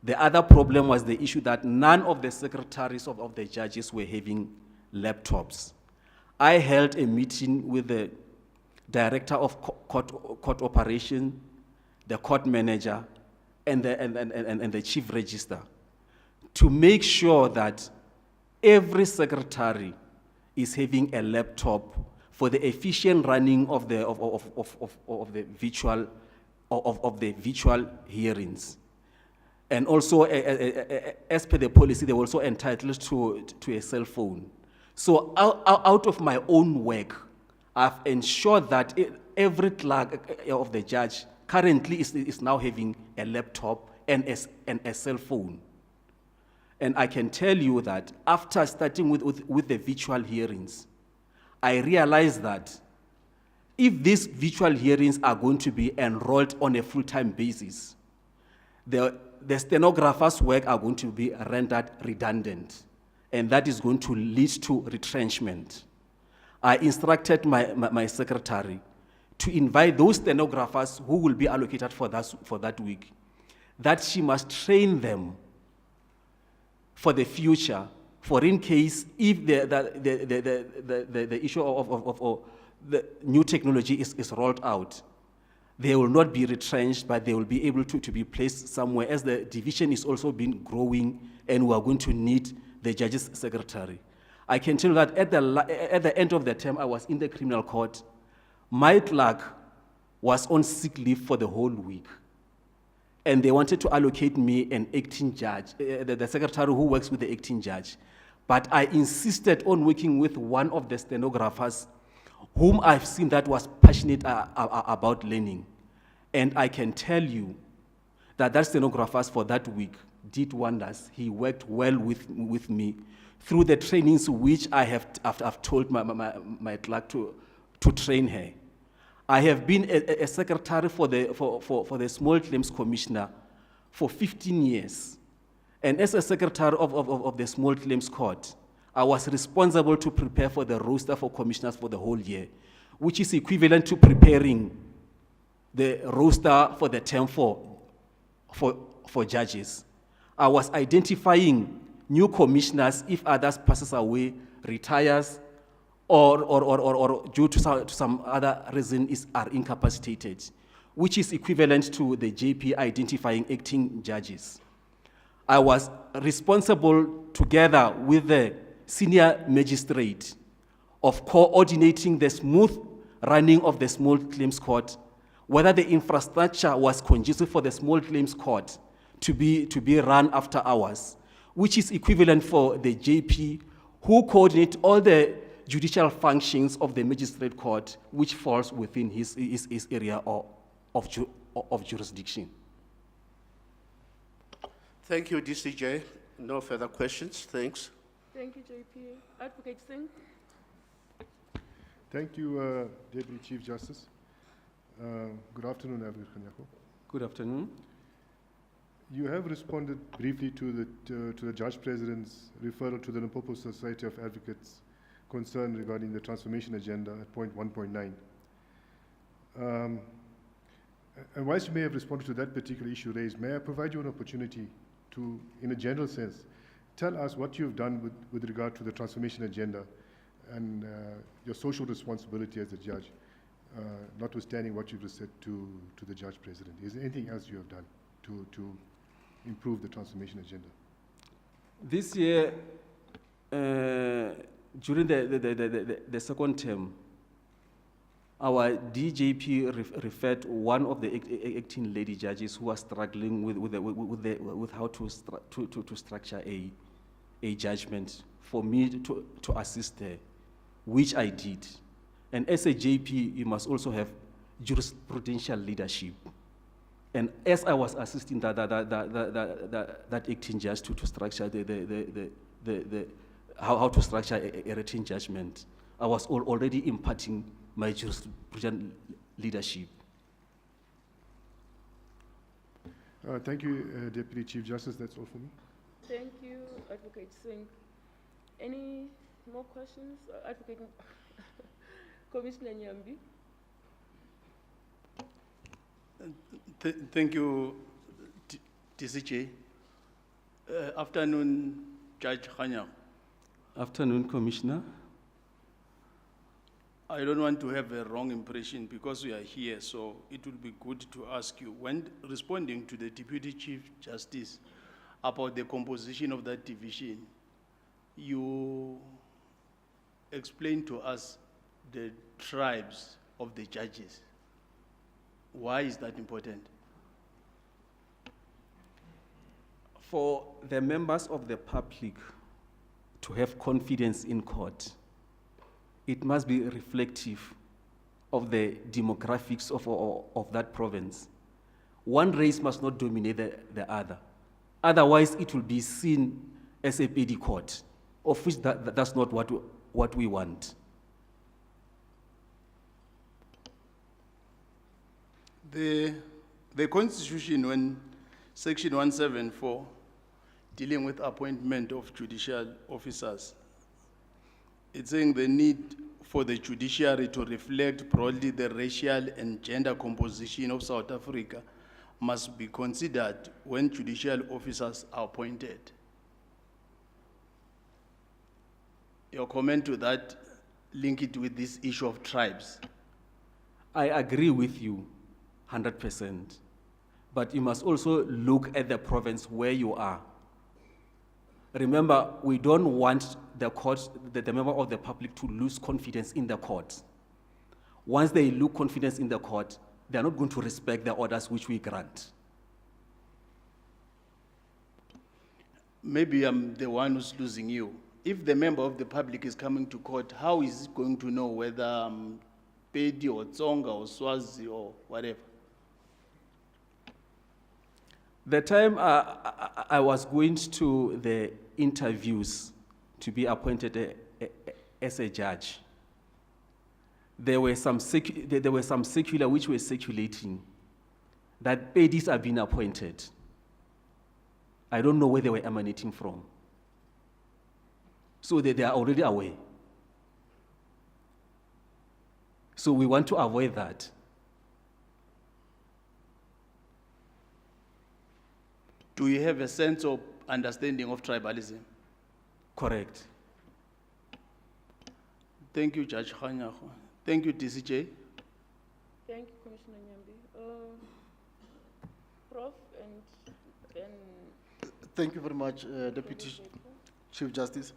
The other problem was the issue that none of the secretaries of the judges were having laptops. I held a meeting with the director of court operation, the court manager, and the chief register to make sure that every secretary is having a laptop for the efficient running of the virtual hearings. And also, as per the policy, they were also entitled to a cell phone. So out of my own work, I've ensured that every clerk of the judge currently is now having a laptop and a cell phone. And I can tell you that after starting with the virtual hearings, I realized that if these virtual hearings are going to be enrolled on a full-time basis, the stenographers' work are going to be rendered redundant, and that is going to lead to retrenchment. I instructed my secretary to invite those stenographers who will be allocated for that week, that she must train them for the future, for in case if the issue of the new technology is rolled out, they will not be retrenched, but they will be able to be placed somewhere, as the division is also been growing and we are going to need the judge's secretary. I can tell you that at the end of the term, I was in the criminal court. My clerk was on sick leave for the whole week. And they wanted to allocate me an acting judge, the secretary who works with the acting judge. But I insisted on working with one of the stenographers whom I've seen that was passionate about learning. And I can tell you that stenographers for that week did wonders. He worked well with me through the trainings which I've told my clerk to train her. I have been a secretary for the Small Claims Commissioner for 15 years. And as a secretary of the Small Claims Court, I was responsible to prepare for the roster for commissioners for the whole year, which is equivalent to preparing the roster for the term for judges. I was identifying new commissioners if others passes away, retires, or due to some other reason are incapacitated, which is equivalent to the JP identifying acting judges. I was responsible, together with the senior magistrate, of coordinating the smooth running of the Small Claims Court, whether the infrastructure was conducive for the Small Claims Court to be run after hours, which is equivalent for the JP, who coordinate all the judicial functions of the magistrate court, which falls within his area of jurisdiction. Thank you, DCJ. No further questions. Thanks. Thank you, JP. Advocate Singh. Thank you, Deputy Chief Justice. Good afternoon, Advocate Kanyako. Good afternoon. You have responded briefly to the Judge President's referral to the Limpopo Society of Advocates concern regarding the transformation agenda at point 1.9. And whilst you may have responded to that particular issue raised, may I provide you an opportunity to, in a general sense, tell us what you've done with regard to the transformation agenda and your social responsibility as a judge, notwithstanding what you've just said to the Judge President. Is there anything else you have done to improve the transformation agenda? This year, during the second term, our DJP referred one of the acting lady judges who was struggling with how to structure a judgment for me to assist her, which I did. And as a JP, you must also have jurisprudential leadership. And as I was assisting that acting judge to structure how to structure a written judgment, I was already imparting my jurisprudential leadership. Thank you, Deputy Chief Justice. That's all for me. Thank you, Advocate Singh. Any more questions? Advocate Commissioner Nyambi. Thank you, DCJ. Afternoon, Judge Khanyago. Afternoon, Commissioner. I don't want to have a wrong impression because we are here, so it would be good to ask you, when responding to the Deputy Chief Justice about the composition of that division, you explained to us the tribes of the judges. Why is that important? For the members of the public to have confidence in court, it must be reflective of the demographics of that province. One race must not dominate the other. Otherwise, it will be seen as a petty court, of which that's not what we want. The Constitution, when Section 174, dealing with appointment of judicial officers, it's saying the need for the judiciary to reflect broadly the racial and gender composition of South Africa must be considered when judicial officers are appointed. Your comment to that, link it with this issue of tribes. I agree with you 100%, but you must also look at the province where you are. Remember, we don't want the court, the member of the public to lose confidence in the court. Once they lose confidence in the court, they're not going to respect the orders which we grant. Maybe I'm the one who's losing you. If the member of the public is coming to court, how is he going to know whether I'm Pedi or Tsonga or Swazi or whatever? The time I was going to the interviews to be appointed as a judge, there were some circular which were circulating that Pedis are being appointed. I don't know where they were emanating from. So they are already aware. So we want to avoid that. Do you have a sense of understanding of tribalism? Correct. Thank you, Judge Khanyago. Thank you, DCJ. Thank you, Commissioner Nyambi. Prof, and then... Thank you very much, Deputy Chief Justice.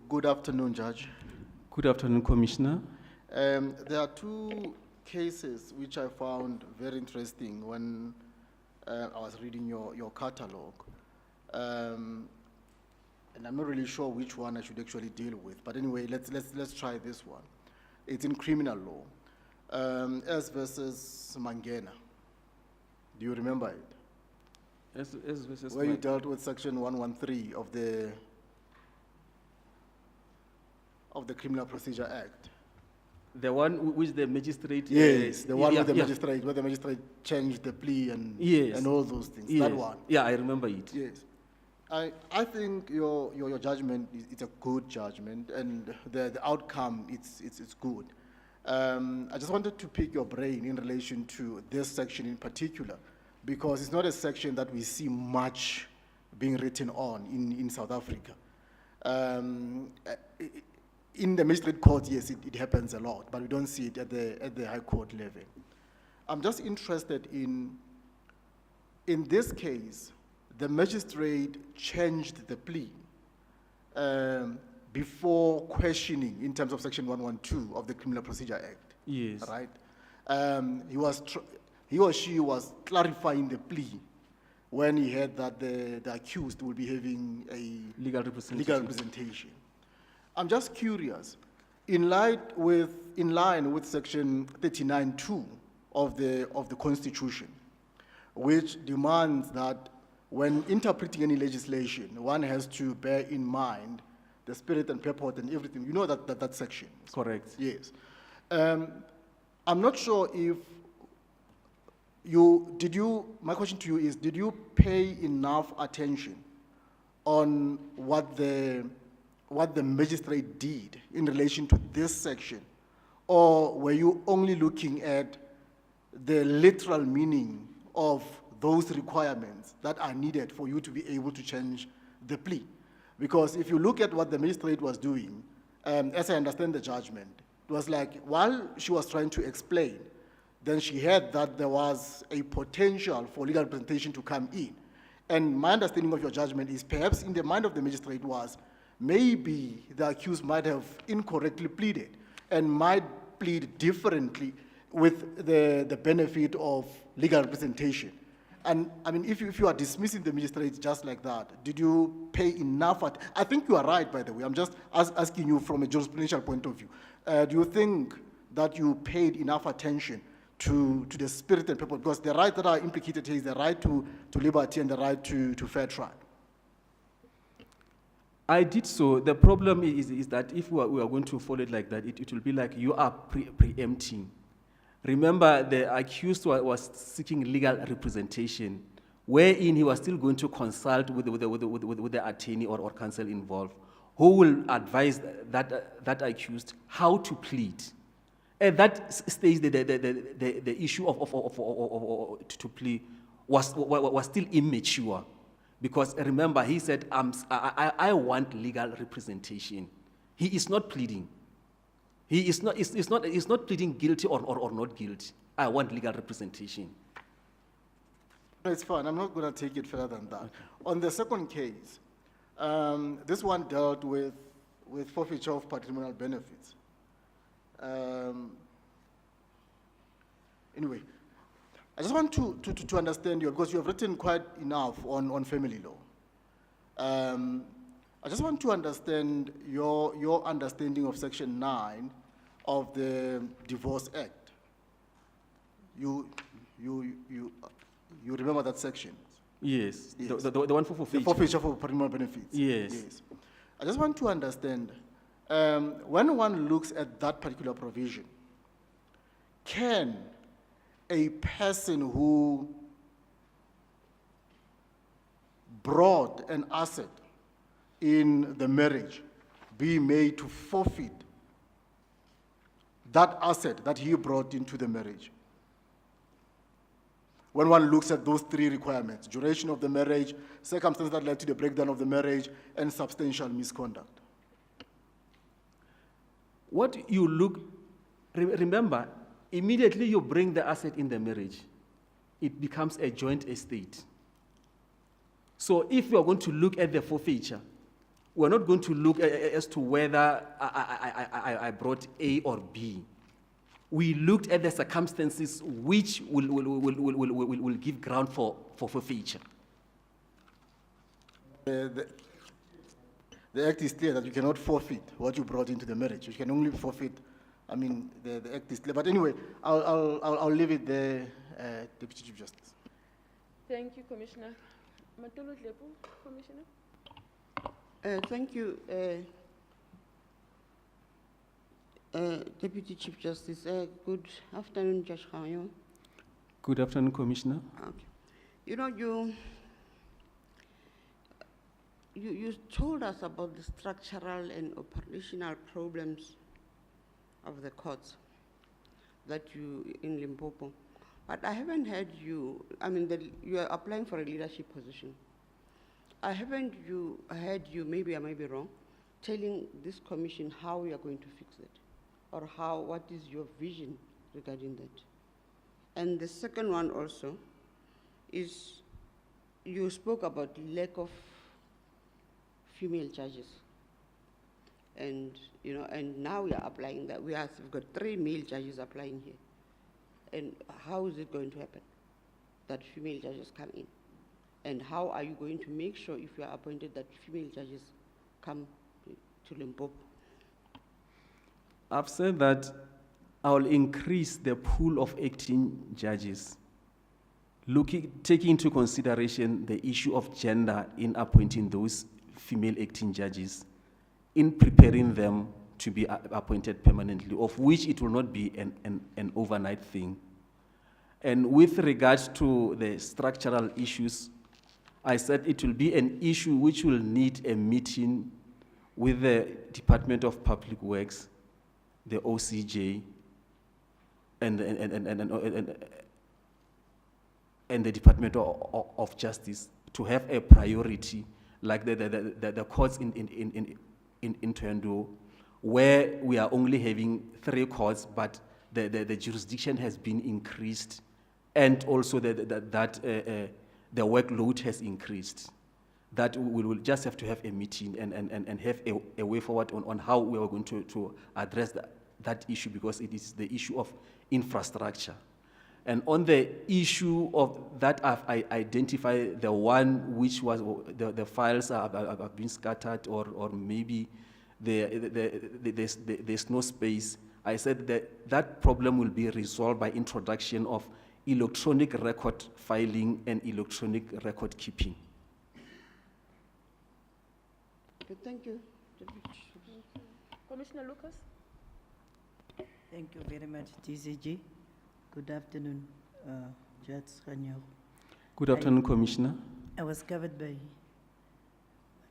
Good afternoon, Judge. Good afternoon, Commissioner. There are two cases which I found very interesting when I was reading your catalog. And I'm not really sure which one I should actually deal with. But anyway, let's try this one. It's in criminal law. S versus Mangena. Do you remember it? S versus where you dealt with section 113 of the Criminal Procedure Act. The one which the magistrate... Yes, the one with the magistrate, where the magistrate changed the plea and, and all those things. Yes. That one. Yeah, I remember it. Yes. I think your judgment is a good judgment, and the outcome it's good. I just wanted to pick your brain in relation to this section in particular, because it's not a section that we see much being written on in South Africa. In the magistrate court, yes, it happens a lot, but we don't see it at the high court level. I'm just interested in this case, the magistrate changed the plea before questioning in terms of section 112 of the Criminal Procedure Act. Yes. Right? He or she was clarifying the plea when he heard that the accused will be having a legal representation. I'm just curious, in line with section 39(2) of the Constitution, which demands that when interpreting any legislation, one has to bear in mind the spirit and purport and everything. You know that section. Correct. Yes. I'm not sure if my question to you is, did you pay enough attention on what the magistrate did in relation to this section? Or were you only looking at the literal meaning of those requirements that are needed for you to be able to change the plea. Because if you look at what the magistrate was doing, as I understand the judgment, it was like while she was trying to explain, then she heard that there was a potential for legal representation to come in. And my understanding of your judgment is perhaps in the mind of the magistrate was maybe the accused might have incorrectly pleaded and might plead differently with the benefit of legal representation. And I mean, if you are dismissing the magistrate just like that, did you pay enough? I think you are right, by the way. I'm just asking you from a jurisprudential point of view. Do you think that you paid enough attention to the spirit and purpose? Because the rights that are implicated here is the right to liberty and the right to fair trial. I did so. The problem is that if we are going to follow it like that, it will be like you are preempting. Remember, the accused was seeking legal representation, wherein he was still going to consult with the attorney or counsel involved, who will advise that accused how to plead. At that stage, the issue to plea was still immature, because remember, he said, I want legal representation. He is not pleading. He is not pleading guilty or not guilty. I want legal representation. It's fine. I'm not going to take it further than that. Okay. On the second case, this one dealt with forfeiture of patrimonial benefits. Anyway, I just want to understand you, because you have written quite enough on family law. I just want to understand your understanding of Section 9 of the Divorce Act. You remember that section? Yes. Yes. The one for forfeiture. The forfeiture for patrimonial benefits. Yes. I just want to understand, when one looks at that particular provision, can a person who brought an asset in the marriage be made to forfeit that asset that he brought into the marriage? When one looks at those three requirements: duration of the marriage, circumstances that led to the breakdown of the marriage, and substantial misconduct. What you look, remember, immediately you bring the asset in the marriage, it becomes a joint estate. So if you are going to look at the forfeiture, we're not going to look as to whether I brought A or B. We looked at the circumstances which will give ground for forfeiture. The Act is clear that you cannot forfeit what you brought into the marriage. You can only forfeit, I mean, the Act is clear. But anyway, I'll leave it there, Deputy Chief Justice. Thank you, Commissioner. Matolo Dlepo, Commissioner. Thank you, Deputy Chief Justice. Good afternoon, Judge Khanyo. Good afternoon, Commissioner. Okay. You know, you told us about the structural and operational problems of the courts that you in Limpopo, but I haven't heard you. I mean, you are applying for a leadership position. I haven't heard you, maybe I may be wrong, telling this commission how you are going to fix it, or what is your vision regarding that. And the second one also is, you spoke about lack of female judges. And, you know, and now we are applying that. We've got 3 male judges applying here. And how is it going to happen that female judges come in? And how are you going to make sure, if you are appointed, that female judges come to Limpopo? I've said that I will increase the pool of acting judges, taking into consideration the issue of gender in appointing those female acting judges, in preparing them to be appointed permanently, of which it will not be an overnight thing. And with regards to the structural issues, I said it will be an issue which will need a meeting with the Department of Public Works, the OCJ, and and the Department of Justice to have a priority like the courts in Twendo, where we are only having 3 courts, but the jurisdiction has been increased, and also the workload has increased. That we will just have to have a meeting and have a way forward on how we are going to address that issue, because it is the issue of infrastructure. And on the issue of that, I've identified the one which was the files have been scattered, or maybe there's no space. I said that problem will be resolved by introduction of electronic record filing and electronic record keeping. Okay, thank you. Commissioner Lucas? Thank you very much, TCG. Good afternoon, Judge Khanyago. Good afternoon, Commissioner. I was covered by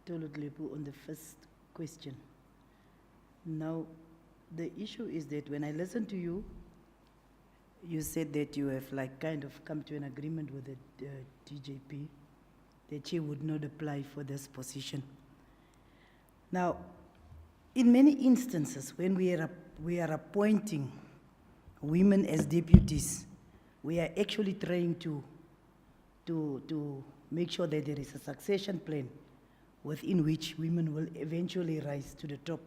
Tolotlepu on the first question. Now, the issue is that when I listened to you, you said that you have kind of come to an agreement with the DJP that she would not apply for this position. Now, in many instances, when we are appointing women as deputies, we are actually trying to make sure that there is a succession plan within which women will eventually rise to the top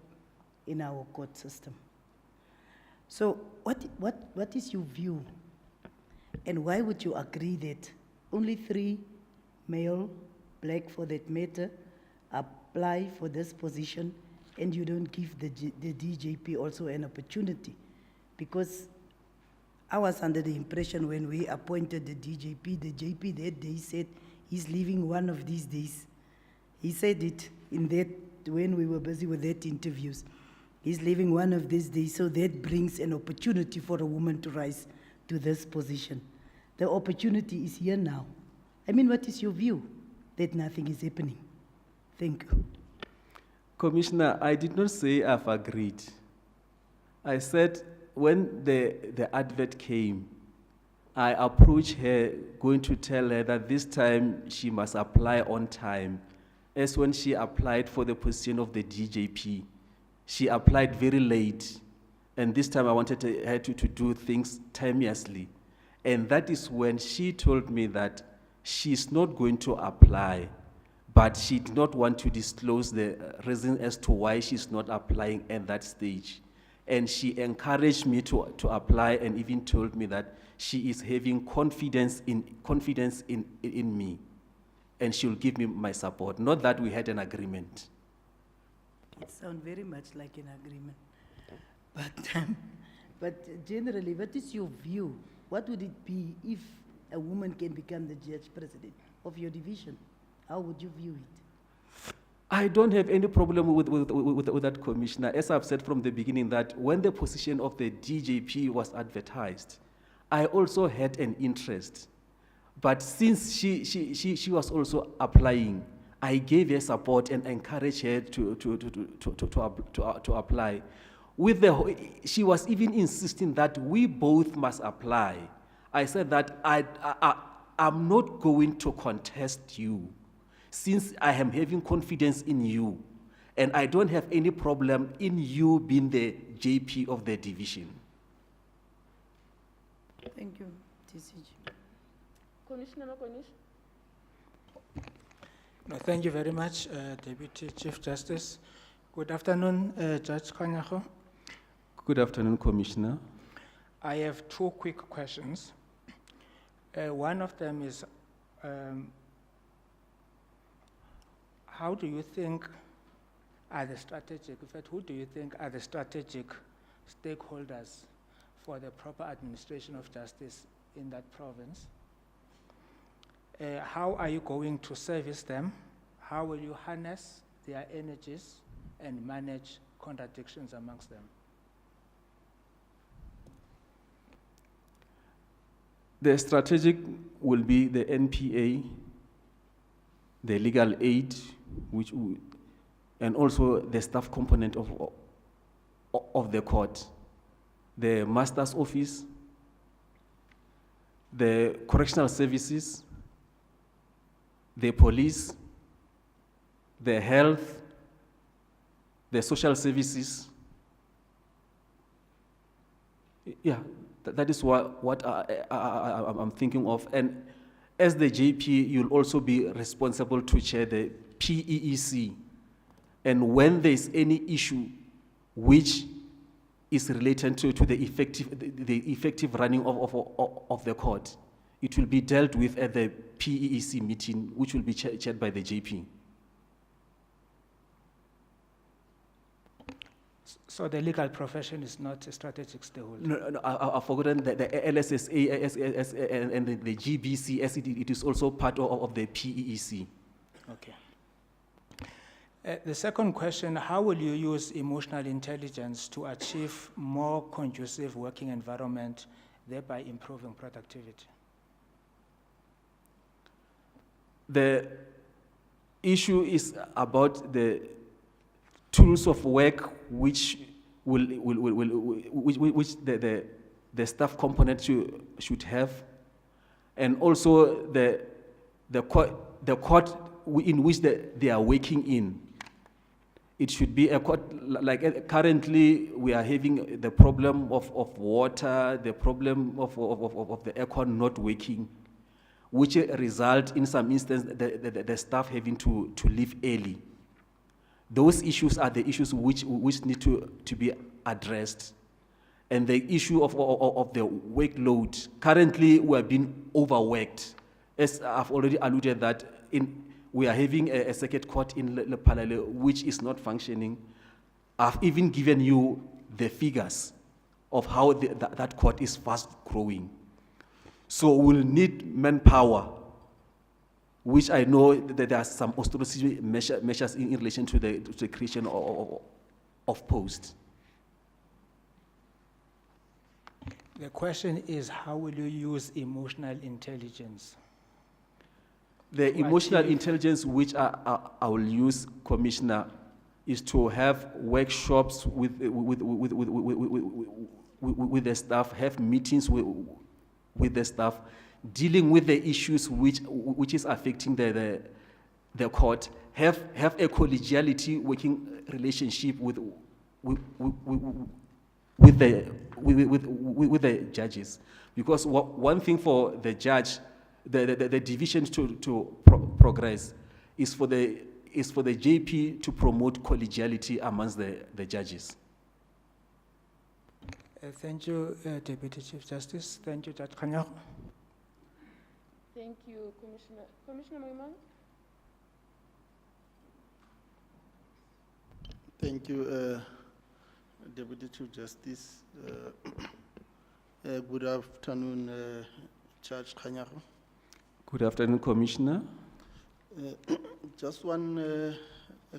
in our court system. So what is your view, and why would you agree that only 3 male, black for that matter, apply for this position, and you don't give the DJP also an opportunity? Because I was under the impression when we appointed the JP that day said he's leaving one of these days. He said it when we were busy with that interviews. He's leaving one of these days, so that brings an opportunity for a woman to rise to this position. The opportunity is here now. I mean, what is your view that nothing is happening? Thank you. Commissioner, I did not say I've agreed. I said when the advert came, I approached her going to tell her that this time she must apply on time, as when she applied for the position of the DJP. She applied very late, and this time I wanted her to do things timeously. And that is when she told me that she's not going to apply, but she did not want to disclose the reason as to why she's not applying at that stage. And she encouraged me to apply, and even told me that she is having confidence in me, and she'll give me my support. Not that we had an agreement. It sounds very much like an agreement. But generally, what is your view? What would it be if a woman can become the judge president of your division? How would you view it? I don't have any problem with that, Commissioner. As I've said from the beginning, that when the position of the DJP was advertised, I also had an interest. But since she was also applying, I gave her support and encouraged her to apply. She was even insisting that we both must apply. I said that I'm not going to contest you, since I am having confidence in you, and I don't have any problem in you being the JP of the division. Thank you, TCG. Commissioner Makonish? No, thank you very much, Deputy Chief Justice. Good afternoon, Judge Khanyago. Good afternoon, Commissioner. I have 2 quick questions. One of them is, how do you think are the strategic, in fact, who do you think are the strategic stakeholders for the proper administration of justice in that province? How are you going to service them? How will you harness their energies and manage contradictions amongst them? The strategic will be the NPA, the legal aid, and also the staff component of the court, the master's office, the correctional services, the police, the health, the social services. Yeah, that is what I'm thinking of. And as the JP, you'll also be responsible to chair the PEEC. And when there's any issue which is related to the effective running of the court, it will be dealt with at the PEEC meeting, which will be chaired by the JP. So the legal profession is not a strategic stakeholder? No, I've forgotten that the LSSA and the GBC, it is also part of the PEEC. Okay. The second question, how will you use emotional intelligence to achieve more conducive working environment, thereby improving productivity? The issue is about the tools of work which the staff component should have, and also the court in which they are working in. It should be a court, like currently we are having the problem of water, the problem of the aircon not working, which result in some instances the staff having to leave early. Those issues are the issues which need to be addressed. And the issue of the workload, currently we are being overworked. As I've already alluded that we are having a circuit court in Lepalale which is not functioning. I've even given you the figures of how that court is fast growing. So we'll need manpower, which I know that there are some austerity measures in relation to the creation of posts. The question is, how will you use emotional intelligence? The emotional intelligence which I will use, Commissioner, is to have workshops with the staff, have meetings with the staff, dealing with the issues which is affecting the court, have a collegiality working relationship with the judges. Because one thing for the judge, the division to progress is for the JP to promote collegiality amongst the judges. Thank you, Deputy Chief Justice. Thank you, Judge Khanyago. Thank you, Commissioner. Commissioner Moimang? Thank you, Deputy Chief Justice. Good afternoon, Judge Khanyago. Good afternoon, Commissioner. Just one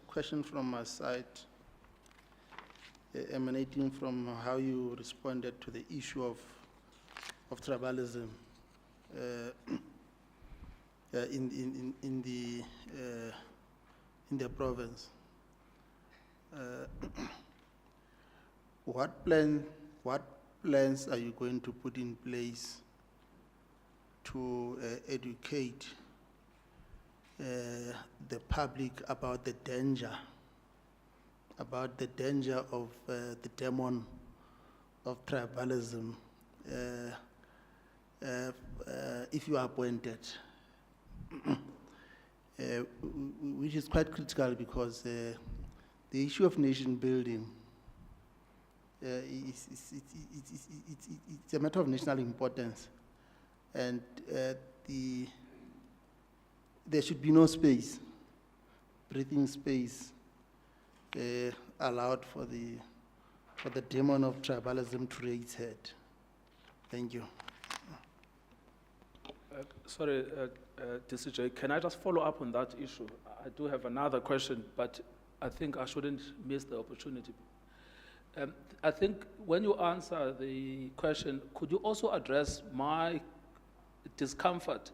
question from my side, emanating from how you responded to the issue of tribalism in the province. What plans are you going to put in place to educate the public about the danger of the demon of tribalism if you are appointed, which is quite critical because the issue of nation building it's a matter of national importance, and there should be no space, breathing space, allowed for the demon of tribalism to raise its head. Thank you. Sorry, DCJ, can I just follow up on that issue? I do have another question, but I think I shouldn't miss the opportunity. I think when you answer the question, could you also address my discomfort?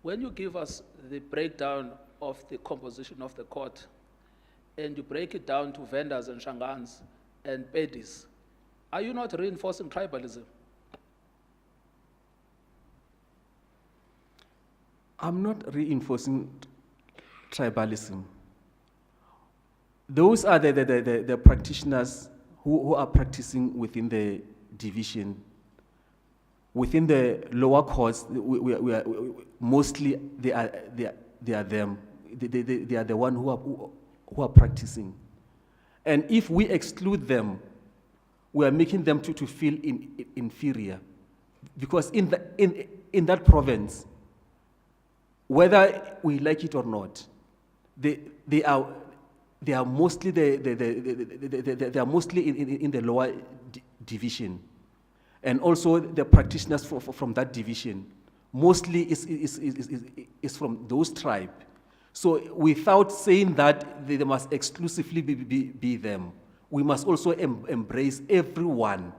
When you give us the breakdown of the composition of the court, and you break it down to vendors and shangans and pedis, are you not reinforcing tribalism? I'm not reinforcing tribalism. Those are the practitioners who are practicing within the division. Within the lower courts, we are mostly they are them. They are the one who are practicing. And if we exclude them, we are making them to feel inferior. Because in that province, whether we like it or not, they are mostly they are mostly in the lower division, and also the practitioners from that division mostly is from those tribes. So without saying that they must exclusively be them, we must also embrace everyone.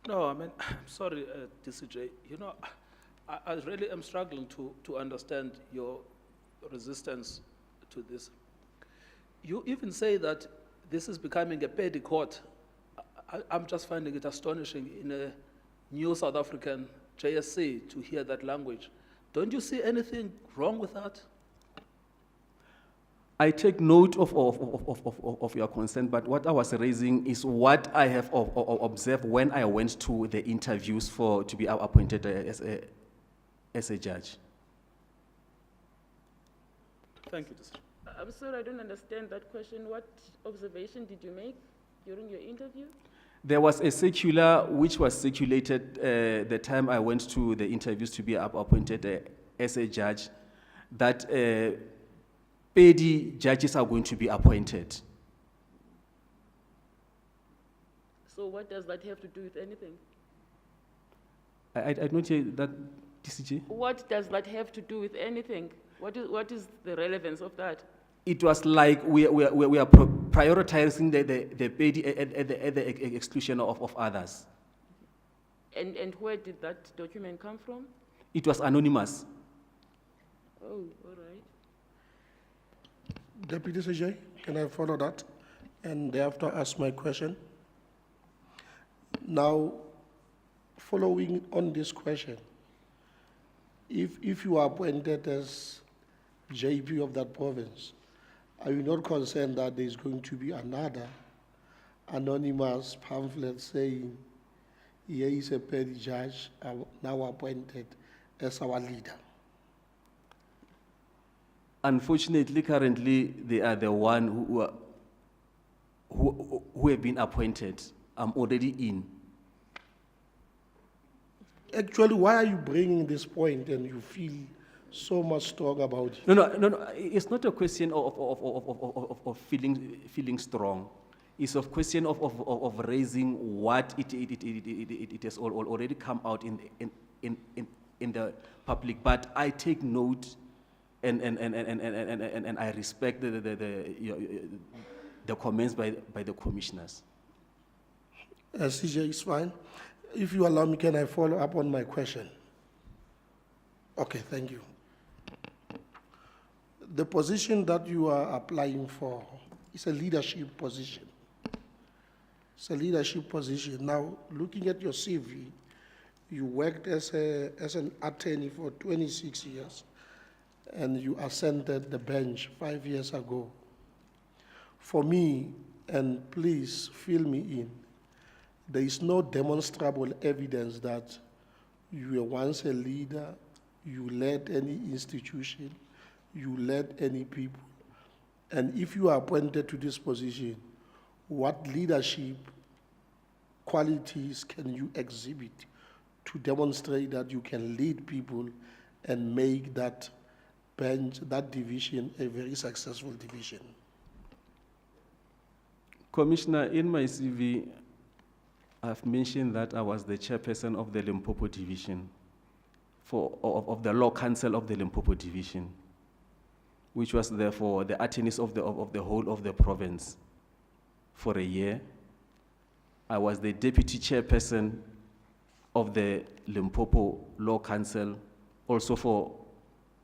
No, I mean, I'm sorry, DCJ. You know, I really am struggling to understand your resistance to this. You even say that this is becoming a petty court. I'm just finding it astonishing in a new South African JSC to hear that language. Don't you see anything wrong with that? I take note of your concern, but what I was raising is what I have observed when I went to the interviews to be appointed as a judge. Thank you. I'm sorry, I don't understand that question. What observation did you make during your interview? There was a circular which was circulated the time I went to the interviews to be appointed as a judge, that petty judges are going to be appointed. So what does that have to do with anything? I don't hear that, DCG. What does that have to do with anything? What is the relevance of that? It was like we are prioritizing the petty at the exclusion of others. And where did that document come from? It was anonymous. Oh, all right. Deputy CJ, can I follow that and thereafter ask my question? Now, following on this question, if you are appointed as JP of that province, are you not concerned that there is going to be another anonymous pamphlet saying, here is a petty judge now appointed as our leader? Unfortunately, currently, they are the one who have been appointed. I'm already in. Actually, why are you bringing this point and you feel so much strong about it? No. It's not a question of feeling strong. It's a question of raising what it has already come out in the public. But I take note and I respect the comments by the commissioners. CJ is fine. If you allow me, can I follow up on my question? Okay, thank you. The position that you are applying for is a leadership position. It's a leadership position. Now, looking at your CV, you worked as an attorney for 26 years, and you ascended the bench 5 years ago. For me, and please fill me in, there is no demonstrable evidence that you were once a leader, you led any institution, you led any people. And if you are appointed to this position, what leadership qualities can you exhibit to demonstrate that you can lead people and make that bench, that division, a very successful division? Commissioner, in my CV, I've mentioned that I was the chairperson of the Limpopo division, of the Law Council of the Limpopo division, which was therefore the attorneys of the whole of the province for a year. I was the deputy chairperson of the Limpopo Law Council also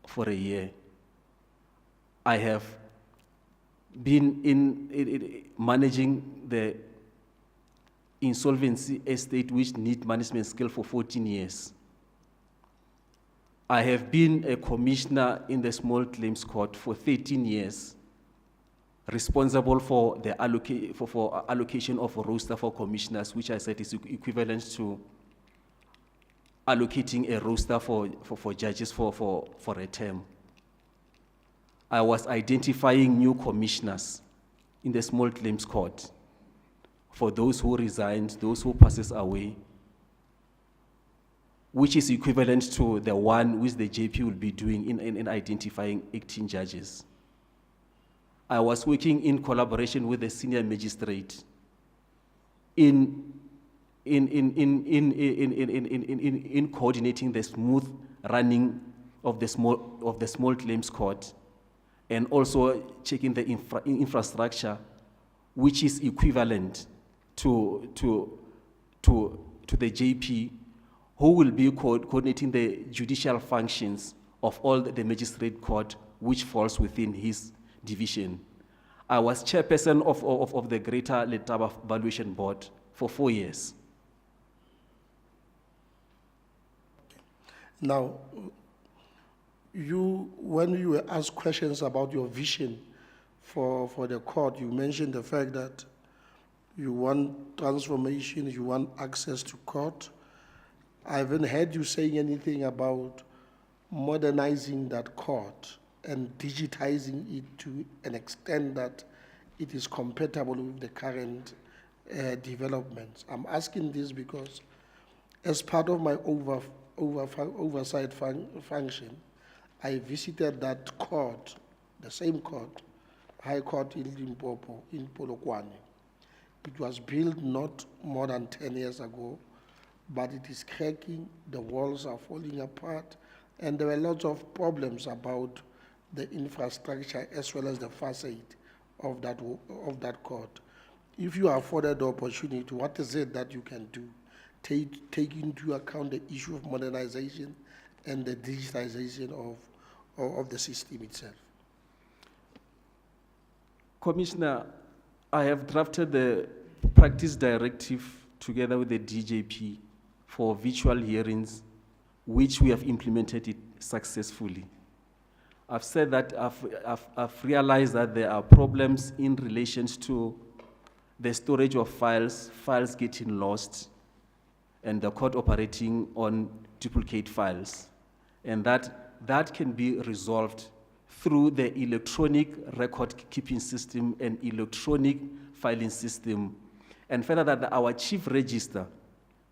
for a year. I have been in managing the insolvency estate which need management skill for 14 years. I have been a commissioner in the Small Claims Court for 13 years, responsible for the allocation of a roster for commissioners, which I said is equivalent to allocating a roster for judges for a term. I was identifying new commissioners in the Small Claims Court for those who resigned, those who passes away, which is equivalent to the one which the JP will be doing in identifying acting judges. I was working in collaboration with the senior magistrate in coordinating the smooth running of the small claims court, and also checking the infrastructure, which is equivalent to the JP, who will be coordinating the judicial functions of all the magistrate court, which falls within his division. I was chairperson of the Greater Letaba Valuation Board for 4 years. Now, when you were asked questions about your vision for the court, you mentioned the fact that you want transformation, you want access to court. I haven't heard you saying anything about modernizing that court and digitizing it to an extent that it is compatible with the current developments. I'm asking this because as part of my oversight function, I visited that court, the same court, High Court in Limpopo, in Polokwane. It was built not more than 10 years ago, but it is cracking, the walls are falling apart, and there were lots of problems about the infrastructure as well as the facade of that court. If you are afforded the opportunity, what is it that you can do? Take into account the issue of modernization and the digitization of the system itself. Commissioner, I have drafted the practice directive together with the DJP for virtual hearings, which we have implemented it successfully. I've said that I've realized that there are problems in relation to the storage of files getting lost, and the court operating on duplicate files. And that can be resolved through the electronic record keeping system and electronic filing system. And further, that our chief register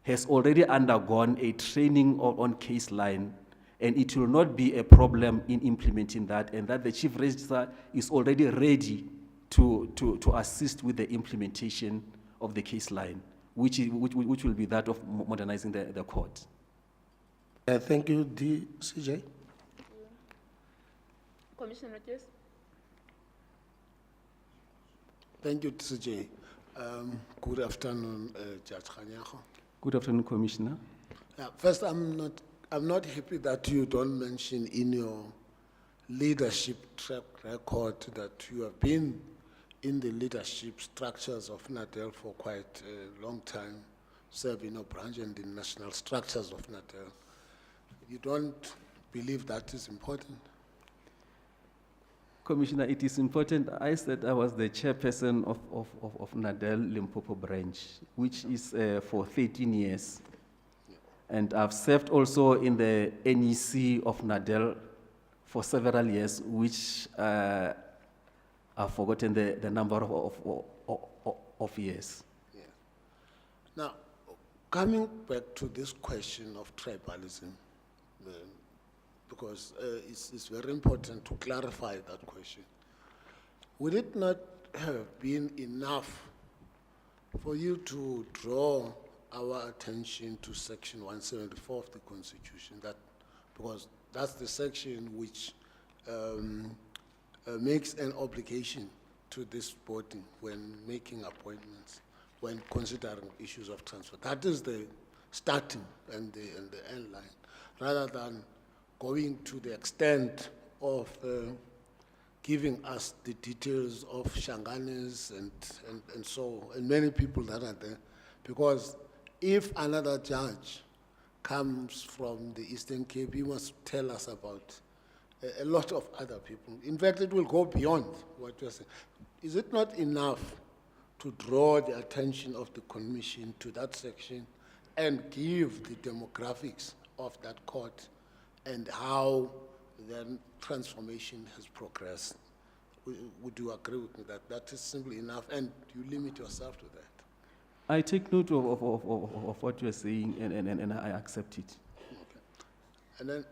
has already undergone a training on case line, and it will not be a problem in implementing that, and that the chief register is already ready to assist with the implementation of the case line, which will be that of modernizing the court. Thank you, DCJ. Commissioner Rogers. Thank you, DCJ. Good afternoon, Judge Khanyago. Good afternoon, Commissioner. First, I'm not happy that you don't mention in your leadership track record that you have been in the leadership structures of NADEL for quite a long time, serving a branch in the national structures of NADEL. You don't believe that is important? Commissioner, it is important. I said I was the chairperson of NADEL Limpopo branch, which is for 13 years. And I've served also in the NEC of NADEL for several years, which I've forgotten the number of years. Yeah. Now, coming back to this question of tribalism, because it's very important to clarify that question. Would it not have been enough for you to draw our attention to Section 174 of the Constitution, because that's the section which makes an obligation to this body when making appointments, when considering issues of transfer. That is the starting and the end line, rather than going to the extent of giving us the details of Shanganis and many people that are there. Because if another judge comes from the Eastern Cape. You must tell us about a lot of other people. In fact, it will go beyond what you're saying. Is it not enough to draw the attention of the Commission to that section and give the demographics of that court and how then transformation has progressed? Would you agree with me that that is simply enough and you limit yourself to that? I take note of what you are saying and I accept it. Okay. And then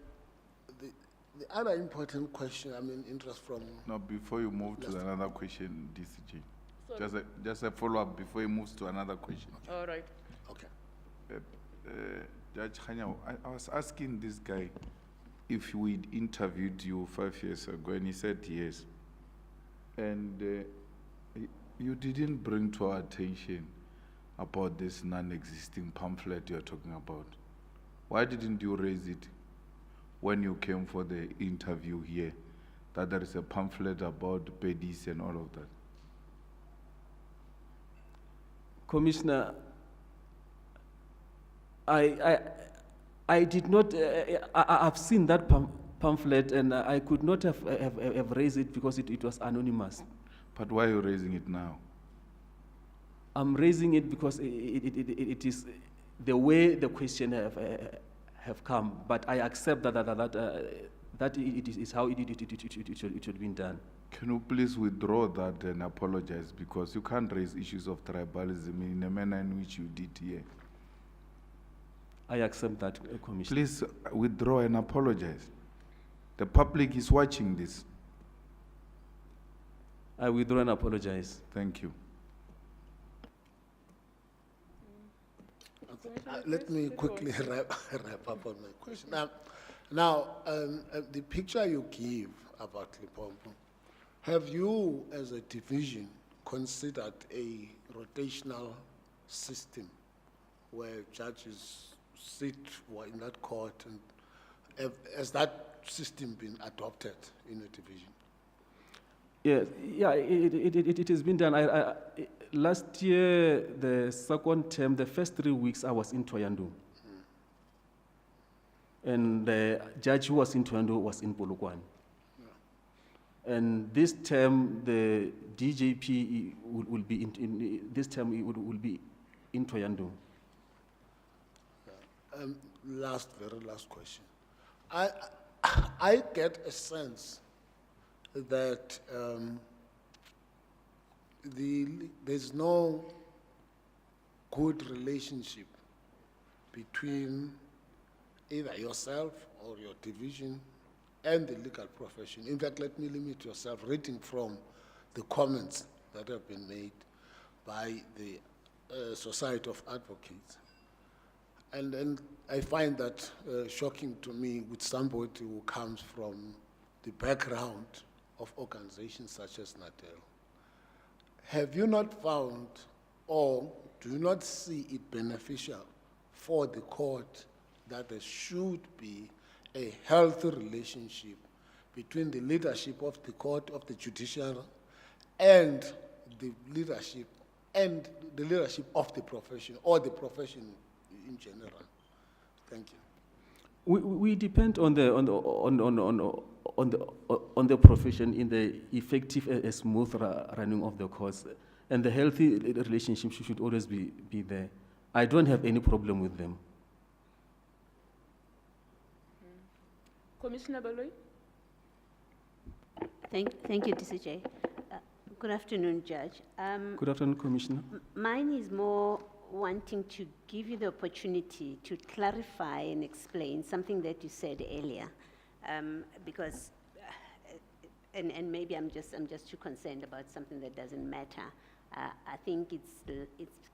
the other important question, I'm in interest from... Now, before you move to another question, DCJ, just a follow-up before you move to another question. All right. Okay. Judge Khanya, I was asking this guy if we'd interviewed you 5 years ago, and he said yes. And you didn't bring to our attention about this non-existing pamphlet you're talking about. Why didn't you raise it when you came for the interview here, that there is a pamphlet about PEDIS and all of that? Commissioner, I did not, I've seen that pamphlet and I could not have raised it because it was anonymous. But why are you raising it now? I'm raising it because it is the way the question have come, but I accept that it is how it should have been done. Can you please withdraw that and apologize, because you can't raise issues of tribalism in a manner in which you did here. I accept that, Commissioner. Please withdraw and apologize. The public is watching this. I withdraw and apologize. Thank you. Let me quickly wrap up on my question. Now, the picture you give about Limpopo, have you, as a division, considered a rotational system where judges sit in that court, and has that system been adopted in the division? Yeah, it has been done. Last year, the second term, the first 3 weeks, I was in Thohoyandou. And the judge who was in Thohoyandou was in Polokwane. Yeah. And this term, the DJP will be this term it will be in Thohoyandou. Very last question. I get a sense that there's no good relationship between either yourself or your division and the legal profession. In fact, let me limit yourself, reading from the comments that have been made by the Society of Advocates. And then I find that shocking to me with somebody who comes from the background of organizations such as NADEL. Have you not found, or do you not see it beneficial for the court that there should be a healthy relationship between the leadership of the court, of the judicial, and the leadership of the profession, or the profession in general? Thank you. We depend on the profession in the effective and smooth running of the course, and the healthy relationship should always be there. I don't have any problem with them. Commissioner Baloy? Thank you, DCJ. Good afternoon, Judge. Good afternoon, Commissioner. Mine is more wanting to give you the opportunity to clarify and explain something that you said earlier, because, and maybe I'm just too concerned about something that doesn't matter. I think it's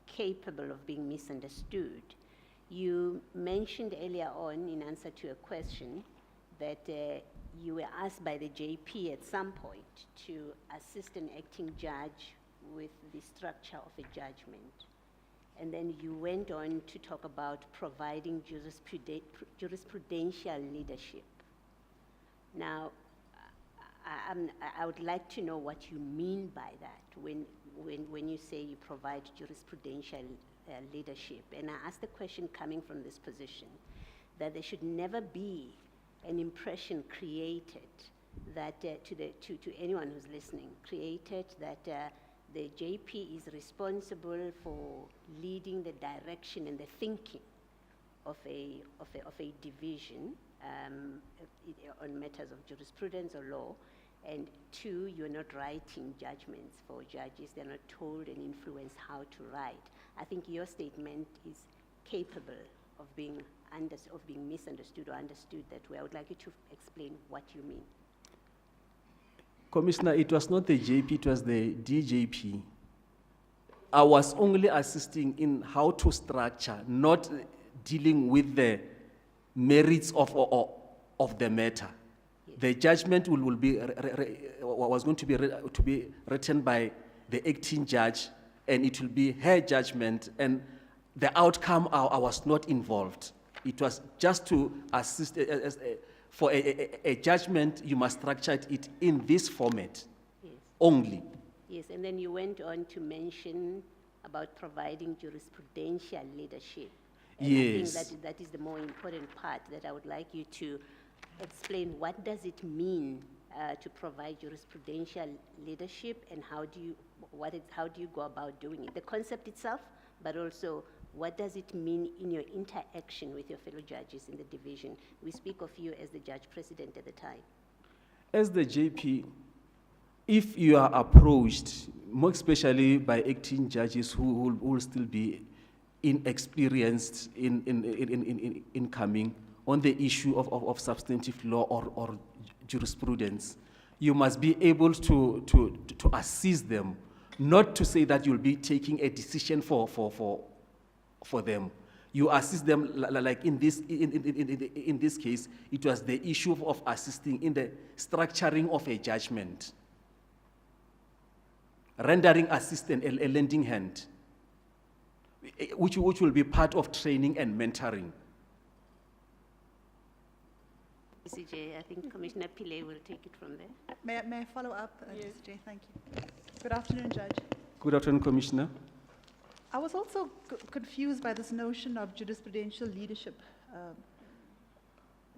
capable of being misunderstood. You mentioned earlier on, in answer to a question, that you were asked by the JP at some point to assist an acting judge with the structure of a judgment. And then you went on to talk about providing jurisprudential leadership. Now, I would like to know what you mean by that when you say you provide jurisprudential leadership. And I ask the question coming from this position. that there should never be an impression created that, to anyone who's listening, created that the JP is responsible for leading the direction and the thinking of a division on matters of jurisprudence or law, and two, you're not writing judgments for judges. They're not told and influenced how to write. I think your statement is capable of being misunderstood or understood that way. I would like you to explain what you mean. Commissioner, it was not the JP, it was the DJP. I was only assisting in how to structure, not dealing with the merits of the matter. Yes. The judgment was going to be written by the acting judge, and it will be her judgment, and the outcome I was not involved. It was just to assist. For a judgment, you must structure it in this format. Yes. Only. Yes, and then you went on to mention about providing jurisprudential leadership. And yes. I think that is the more important part that I would like you to explain. What does it mean to provide jurisprudential leadership, and how do you go about doing it? The concept itself, but also what does it mean in your interaction with your fellow judges in the division? We speak of you as the judge president at the time. As the JP, if you are approached, more especially by acting judges who will still be inexperienced in coming on the issue of substantive law or jurisprudence, you must be able to assist them, not to say that you'll be taking a decision for them. You assist them, like in this case, it was the issue of assisting in the structuring of a judgment, rendering assistance, a lending hand, which will be part of training and mentoring. CJ, I think Commissioner Pillay will take it from there. May I follow up, yes. CJ? Thank you. Good afternoon, Judge. Good afternoon, Commissioner. I was also confused by this notion of jurisprudential leadership,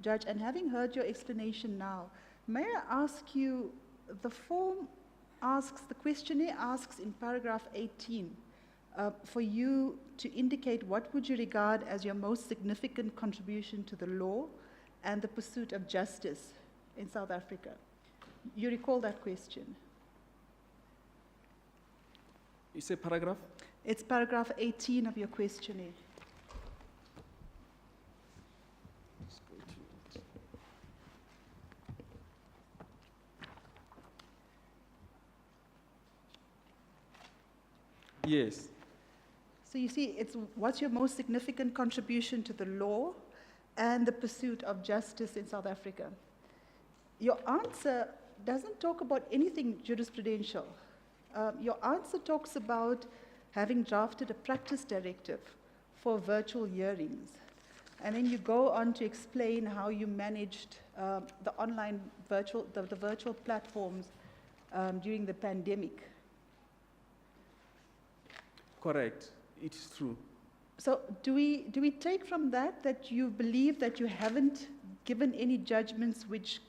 Judge, and having heard your explanation now, may I ask you, the questionnaire asks in paragraph 18 for you to indicate what would you regard as your most significant contribution to the law and the pursuit of justice in South Africa. You recall that question? You say paragraph? It's paragraph 18 of your questionnaire. Yes. So you see, it's what's your most significant contribution to the law and the pursuit of justice in South Africa? Your answer doesn't talk about anything jurisprudential. Your answer talks about having drafted a practice directive for virtual hearings. And then you go on to explain how you managed the online virtual platforms during the pandemic. Correct. It is true. So do we take from that you believe that you haven't given any judgments which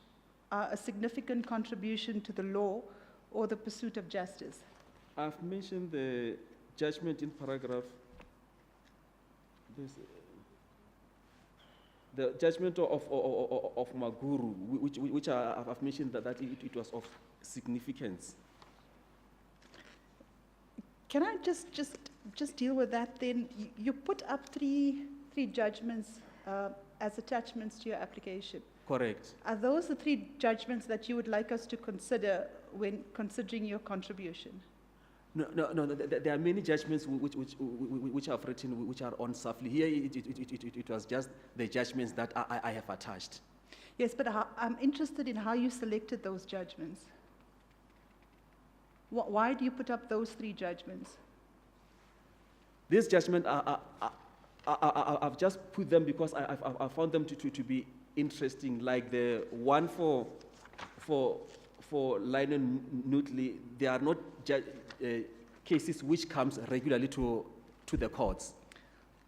are a significant contribution to the law or the pursuit of justice? I've mentioned the judgment in paragraph. The judgment of Maguru, which I've mentioned that it was of significance. Can I just deal with that then? You put up three judgments as attachments to your application. Correct. Are those the three judgments that you would like us to consider when considering your contribution? No. There are many judgments which I've written, which are on SAFLI. Here, it was just the judgments that I have attached. Yes, but I'm interested in how you selected those judgments. Why do you put up those three judgments? This judgment, I've just put them because I found them to be interesting. Like the one for Linen Nutley, they are not cases which comes regularly to the courts.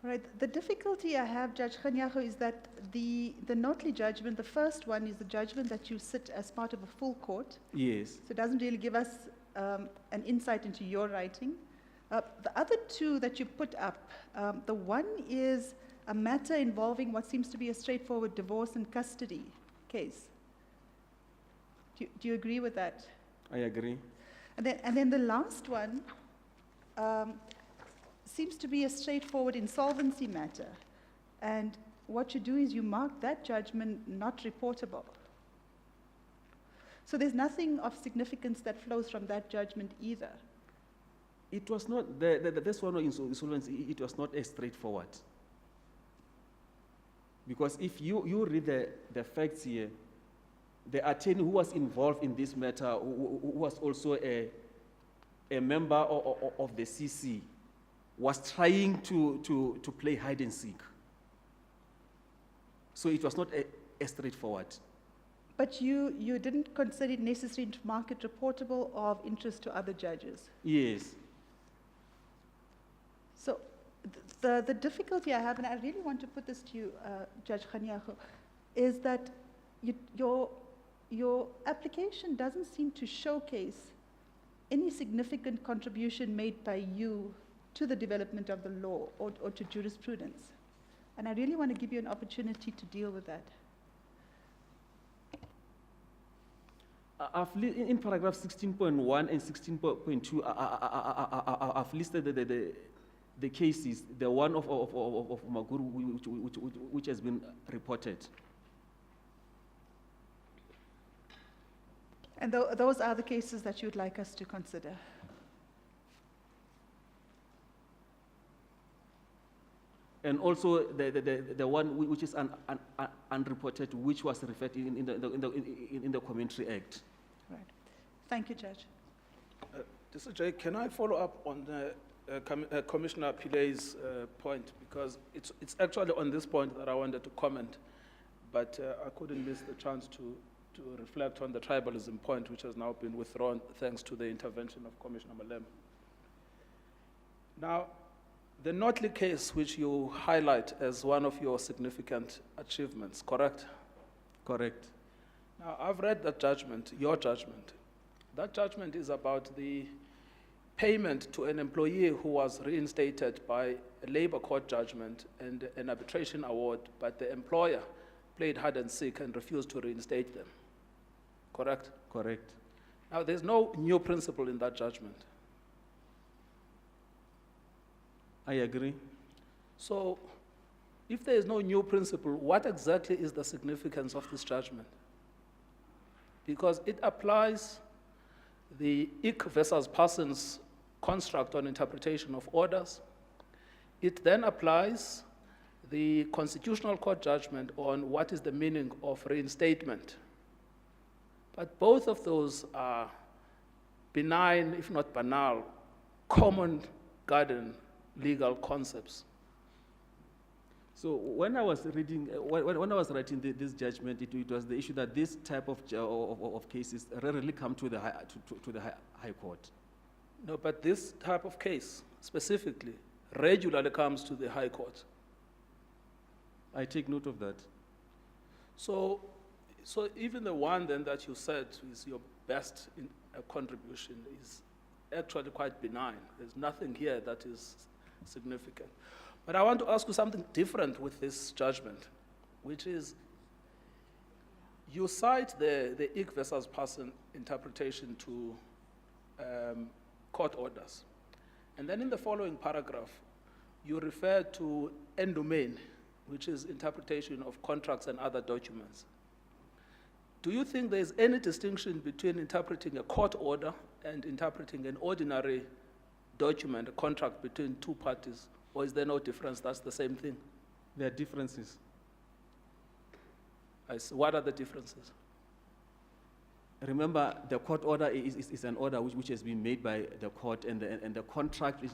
Right. The difficulty I have, Judge Khanyago, is that the Notley judgment, the first one is the judgment that you sit as part of a full court. Yes. So it doesn't really give us an insight into your writing. The other two that you put up, the one is a matter involving what seems to be a straightforward divorce and custody case. Do you agree with that? I agree. And then the last one seems to be a straightforward insolvency matter. And what you do is you mark that judgment not reportable. So there's nothing of significance that flows from that judgment either. It was not, this one on insolvency, it was not as straightforward. Because if you read the facts here, the attorney who was involved in this matter, who was also a member of the CC, was trying to play hide and seek. So it was not as straightforward. But you didn't consider it necessary to mark it reportable or of interest to other judges? Yes. So the difficulty I have, and I really want to put this to you, Judge Khanyago, is that your application doesn't seem to showcase any significant contribution made by you to the development of the law or to jurisprudence. And I really want to give you an opportunity to deal with that. In paragraph 16.1 and 16.2, I've listed the cases, the one of Maguru which has been reported. And those are the cases that you'd like us to consider? And also the one which is unreported, which was referred in the Commentary Act. Right. Thank you, Judge. Jay, can I follow up on the Commissioner Pilay's point? Because it's actually on this point that I wanted to comment, but I couldn't miss the chance to reflect on the tribalism point, which has now been withdrawn thanks to the intervention of Commissioner Malema. Now, the Notley case, which you highlight as one of your significant achievements, correct? Correct. Now, I've read that judgment, your judgment. That judgment is about the payment to an employee who was reinstated by a labor court judgment and an arbitration award, but the employer played hide and seek and refused to reinstate them. Correct? Correct. Now, there's no new principle in that judgment. I agree. So, if there is no new principle, what exactly is the significance of this judgment? Because it applies the Ick versus Parsons construct on interpretation of orders. It then applies the Constitutional Court judgment on what is the meaning of reinstatement. But both of those are benign, if not banal, common garden legal concepts. So when I was reading, when I was writing this judgment, it was the issue that this type of cases rarely come to the High Court. No, but this type of case specifically regularly comes to the High Court. I take note of that. So even the one then that you said is your best contribution is actually quite benign. There's nothing here that is significant. But I want to ask you something different with this judgment, which is you cite the Ick versus Parson interpretation to court orders. And then in the following paragraph, you refer to endomain, which is interpretation of contracts and other documents. Do you think there's any distinction between interpreting a court order and interpreting an ordinary document, a contract between two parties? Or is there no difference? That's the same thing? There are differences. I see. What are the differences? Remember, the court order is an order which has been made by the court, and the contract is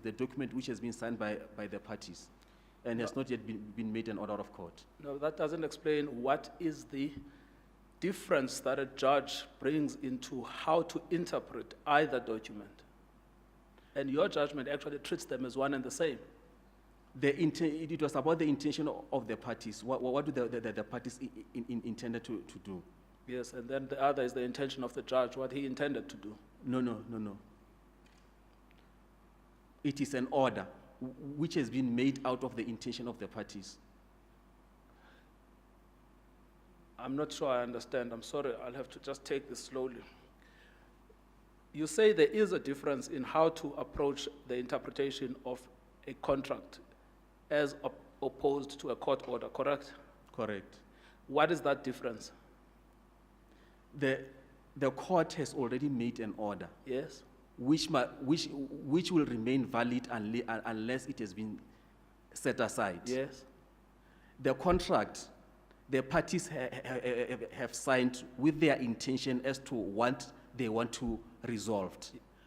the document which has been signed by the parties and has not yet been made an order of court. No, that doesn't explain what is the difference that a judge brings into how to interpret either document. And your judgment actually treats them as one and the same. It was about the intention of the parties. What do the parties intended to do? Yes, and then the other is the intention of the judge, what he intended to do. No. It is an order which has been made out of the intention of the parties. I'm not sure I understand. I'm sorry, I'll have to just take this slowly. You say there is a difference in how to approach the interpretation of a contract as opposed to a court order, correct? Correct. What is that difference? The court has already made an order. Yes. Which will remain valid unless it has been set aside. Yes. The contract, the parties have signed with their intention as to what they want to resolve.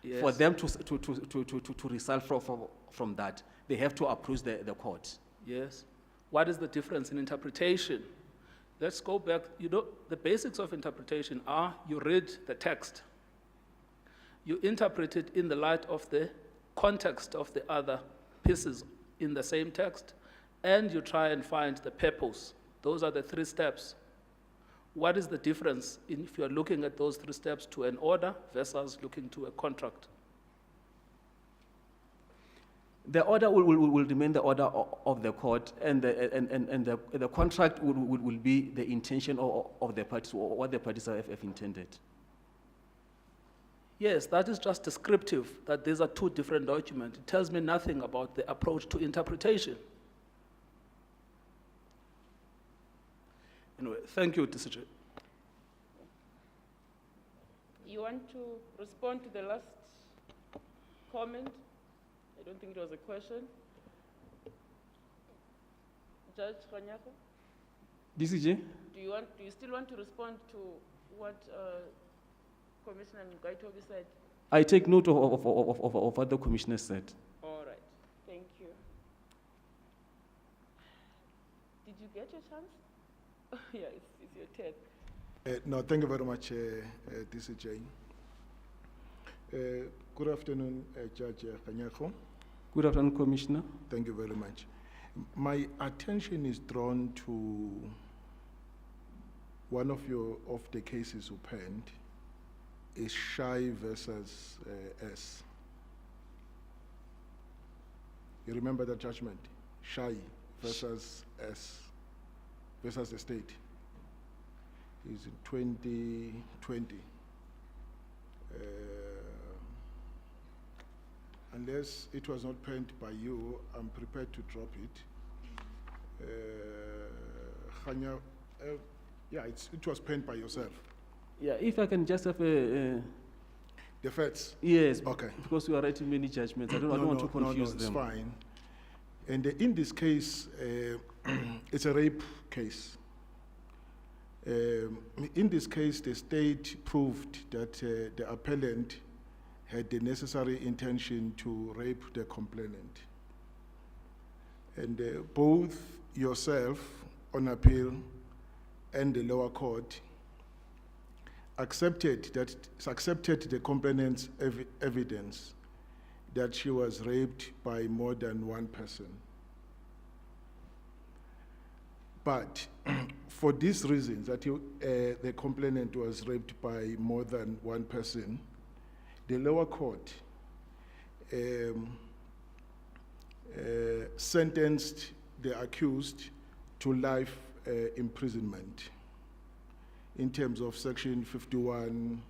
Yes. For them to resolve from that, they have to approach the court. Yes. What is the difference in interpretation? Let's go back. You know, the basics of interpretation are you read the text, you interpret it in the light of the context of the other pieces in the same text, and you try and find the purpose. Those are the 3 steps. What is the difference if you're looking at those 3 steps to an order versus looking to a contract? The order will remain the order of the court, and the contract will be the intention of the parties, or what the parties have intended. Yes, that is just descriptive, that these are 2 different documents. It tells me nothing about the approach to interpretation. Anyway, thank you, DCJ. You want to respond to the last comment? I don't think it was a question. Judge Kanyako? DCJ? Do you still want to respond to what Commissioner Ngaitobi said? I take note of what the commissioner said. All right, thank you. Did you get your chance? Yeah, it's your turn. No, thank you very much, DCJ. Good afternoon, Judge Kanyako. Good afternoon, Commissioner. Thank you very much. My attention is drawn to one of the cases you penned, is Shai versus S. You remember that judgment? Shai versus S, versus the state. It's in 2020. Unless it was not penned by you, I'm prepared to drop it. Yeah, it was penned by yourself. Yeah, if I can just have the facts? Yes. Okay. Because we are writing many judgments. I don't want to confuse them. No, it's fine. And in this case, it's a rape case. In this case, the state proved that the appellant had the necessary intention to rape the complainant. And both yourself on appeal and the lower court accepted the complainant's evidence that she was raped by more than one person. But for these reasons, that the complainant was raped by more than one person, the lower court sentenced the accused to life imprisonment in terms of Section 51,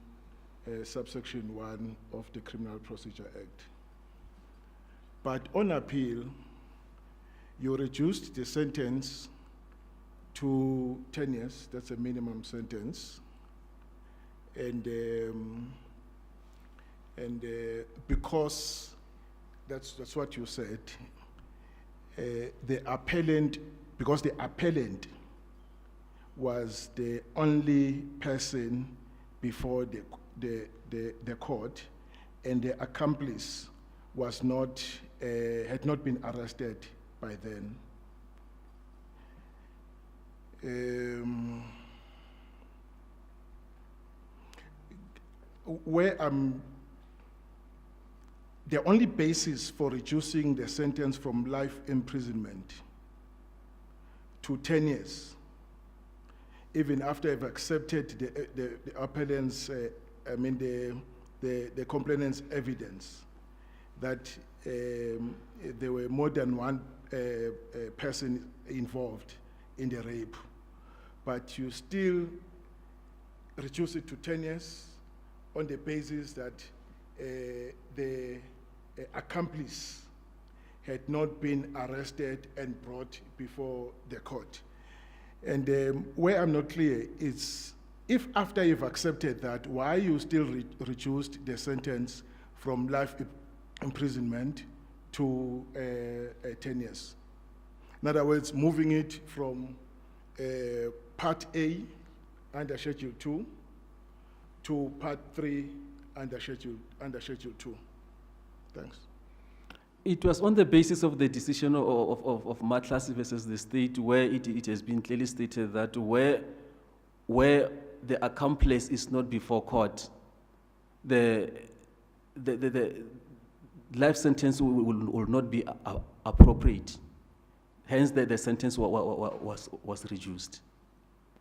subsection 1 of the Criminal Procedure Act. But on appeal, you reduced the sentence to 10 years, that's a minimum sentence. And because that's what you said, the appellant was the only person before the court, and the accomplice was not, had not been arrested by then. the only basis for reducing the sentence from life imprisonment to 10 years, even after I've accepted the appellant's, the complainant's evidence that there were more than one person involved in the rape, but you still reduce it to 10 years on the basis that the accomplice had not been arrested and brought before the court. And where I'm not clear is, if after you've accepted that, why you still reduced the sentence from life imprisonment to 10 years? In other words, moving it from Part A under Schedule 2 to Part 3 under Schedule 2. Thanks. It was on the basis of the decision of Matlasi versus the state, where it has been clearly stated that where the accomplice is not before court, the life sentence will not be appropriate. Hence, the sentence was reduced.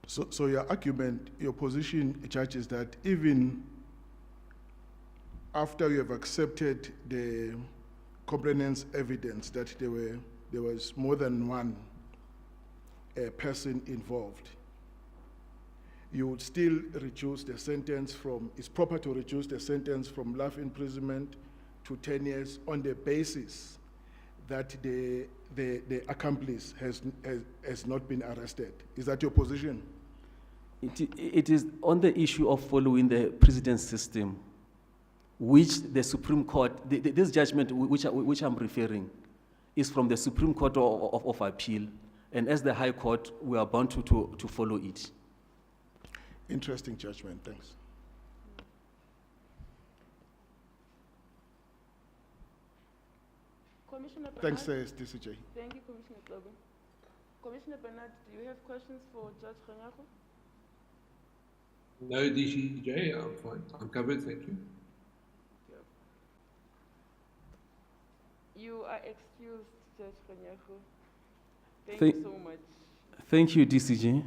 So your argument, your position, Judge, is that even after you have accepted the complainant's evidence that there was more than one person involved, you would still reduce the sentence from, it's proper to reduce the sentence from life imprisonment to 10 years on the basis that the accomplice has not been arrested. Is that your position? It is on the issue of following the precedent system, which the Supreme Court, this judgment which I'm referring, is from the Supreme Court of Appeal, and as the High Court, we are bound to follow it. Interesting judgment, thanks. Commissioner Bernard. Thanks, DCJ. Thank you, Commissioner Globo. Commissioner Bernard, do you have questions for Judge Kanyako? No, DCJ, I'm fine. I'm covered, thank you. You are excused, Judge Kanyako. Thank you so much. Thank you, DCJ.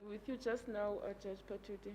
With you just now, Judge Patudi.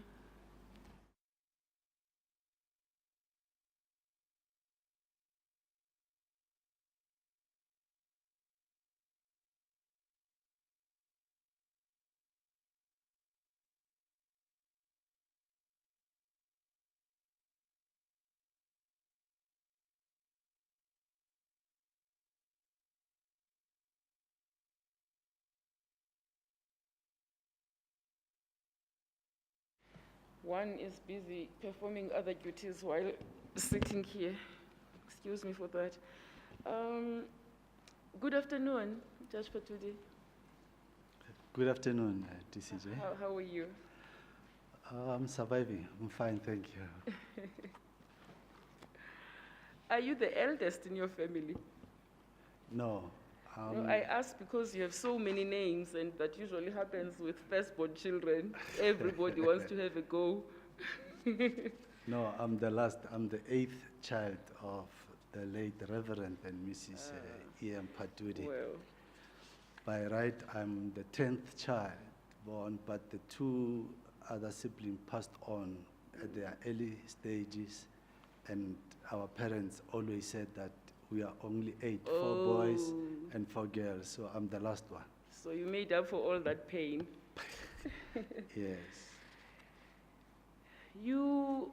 One is busy performing other duties while sitting here. Excuse me for that. Good afternoon, Judge Patudi. Good afternoon, DCJ. How are you? I'm surviving. I'm fine, thank you. Are you the eldest in your family? No. No, I ask because you have so many names, and that usually happens with firstborn children. Everybody wants to have a go. No, I'm the last. I'm the 8th child of the late Reverend and Mrs. E.M. Patudi. Well, By right, I'm the 10th child born, but the 2 other siblings passed on at their early stages, and our parents always said that we are only 8, 4 boys and 4 girls, so I'm the last one. so you made up for all that pain. Yes. You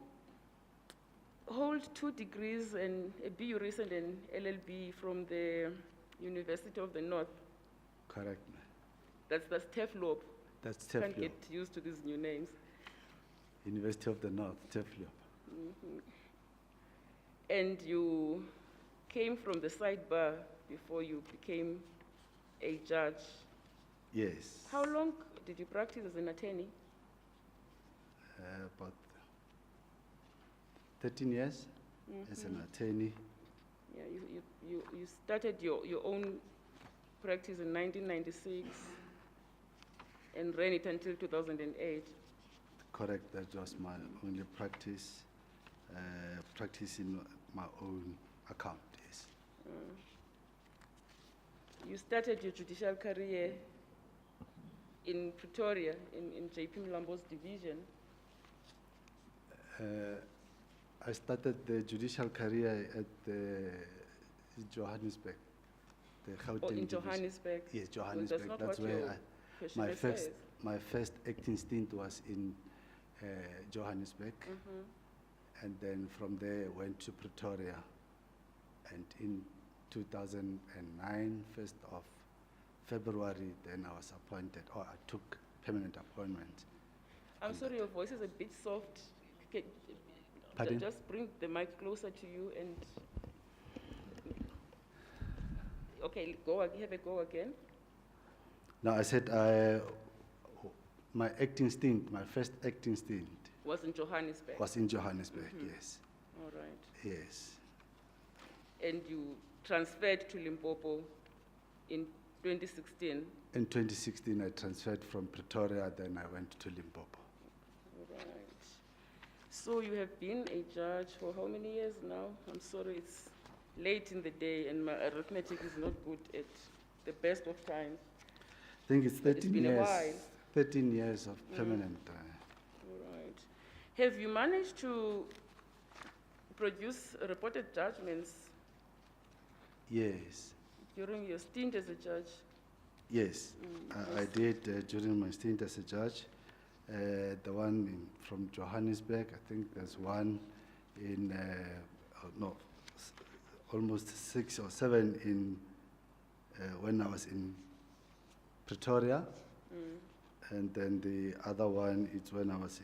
hold 2 degrees and a BUris and an LLB from the University of the North. Correct. That's TEFLOP. That's Can't TEFLOP. get used to these new names. University of the North, TEFLOP. And you came from the sidebar before you became a judge. Yes. How long did you practice as an attorney? About 13 years as an attorney. Yeah, you started your own practice in 1996 and ran it until 2008. Correct, that was my only practice, practicing my own account, yes. You started your judicial career in Pretoria, in JP Mlambo's division. I started the judicial career at Johannesburg, the Gauteng Oh, in division. Johannesburg? Yes, Well, Johannesburg. that's not That's what where your my questionnaire first says. my first acting stint was in Johannesburg, and then from there went to Pretoria, and in 2009, 1st of February, then I was appointed, or I took permanent appointment. I'm sorry, your voice is a bit soft. Pardon? Just bring the mic closer to you and... Okay, have a go again. No, I said my acting stint, my first acting stint Was in Johannesburg? was in Johannesburg, yes. All right. Yes. And you transferred to Limpopo in 2016? In 2016, I transferred from Pretoria, then I went to Limpopo. All right. So you have been a judge for how many years now? I'm sorry, it's late in the day and my arithmetic is not good at the best of times. I think it's 13 It's been years. a while. 13 years of permanent. All right. Have you managed to produce reported judgments Yes, during your stint as a judge? yes. I Yes. did during my stint as a judge. The one from Johannesburg, I think there's one in, almost 6 or 7 in, when I was in Pretoria. And then the other one is when I was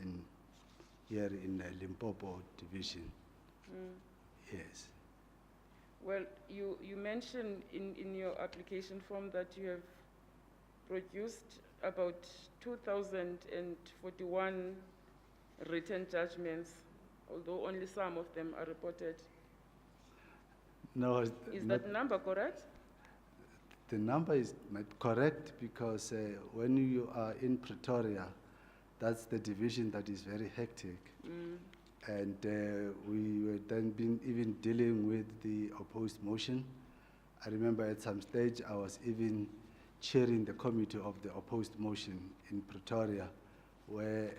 here in Limpopo division. Yes. Well, you mentioned in your application form that you have produced about 2,041 written judgments, although only some of them are reported. No, Is not- that number correct? The number is not correct because when you are in Pretoria, that's the division that is very hectic. And we were then even dealing with the opposed motion. I remember at some stage I was even chairing the committee of the opposed motion in Pretoria, where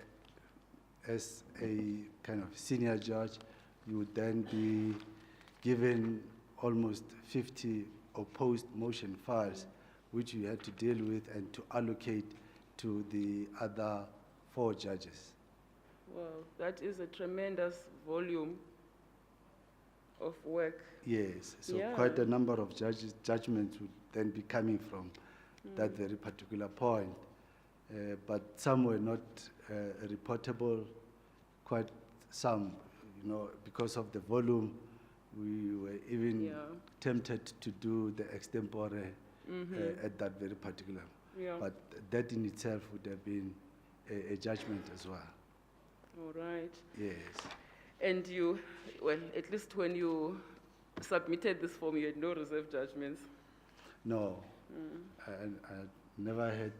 as a kind of senior judge, you would then be given almost 50 opposed motion files, which you had to deal with and to allocate to the other 4 judges. Well, that is a tremendous volume of work. Yes, so Yeah. quite a number of judgments would then be coming from that very particular point. But some were not reportable, quite some, you know, because of the volume, we were even tempted to do the extempore at that very particular. Yeah. But that in itself would have been a judgment as well. All right. Yes. And you, well, at least when you submitted this form, you had no reserve judgments. No, I never had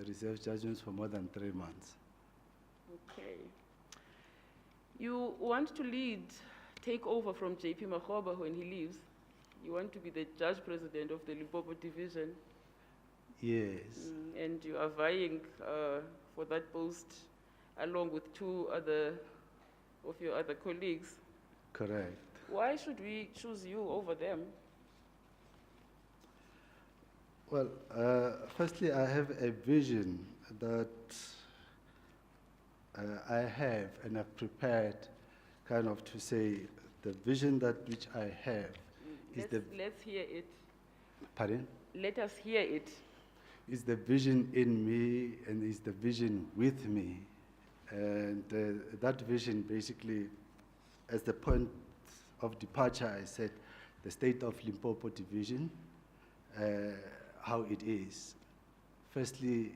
reserve judgments for more than 3 months. Okay. You want to take over from JP Makgoba when he leaves. You want to be the judge president of the Limpopo division. Yes. And you are vying for that post along with 2 other of your other colleagues. Correct. Why should we choose you over them? Well, firstly, I have a vision that I have, and I've prepared kind of to say the vision that which I have is Let's hear it. Pardon? Let us hear it. Is the vision in me and is the vision with me. And that vision basically, as the point of departure, I said the state of Limpopo division, how it is. Firstly,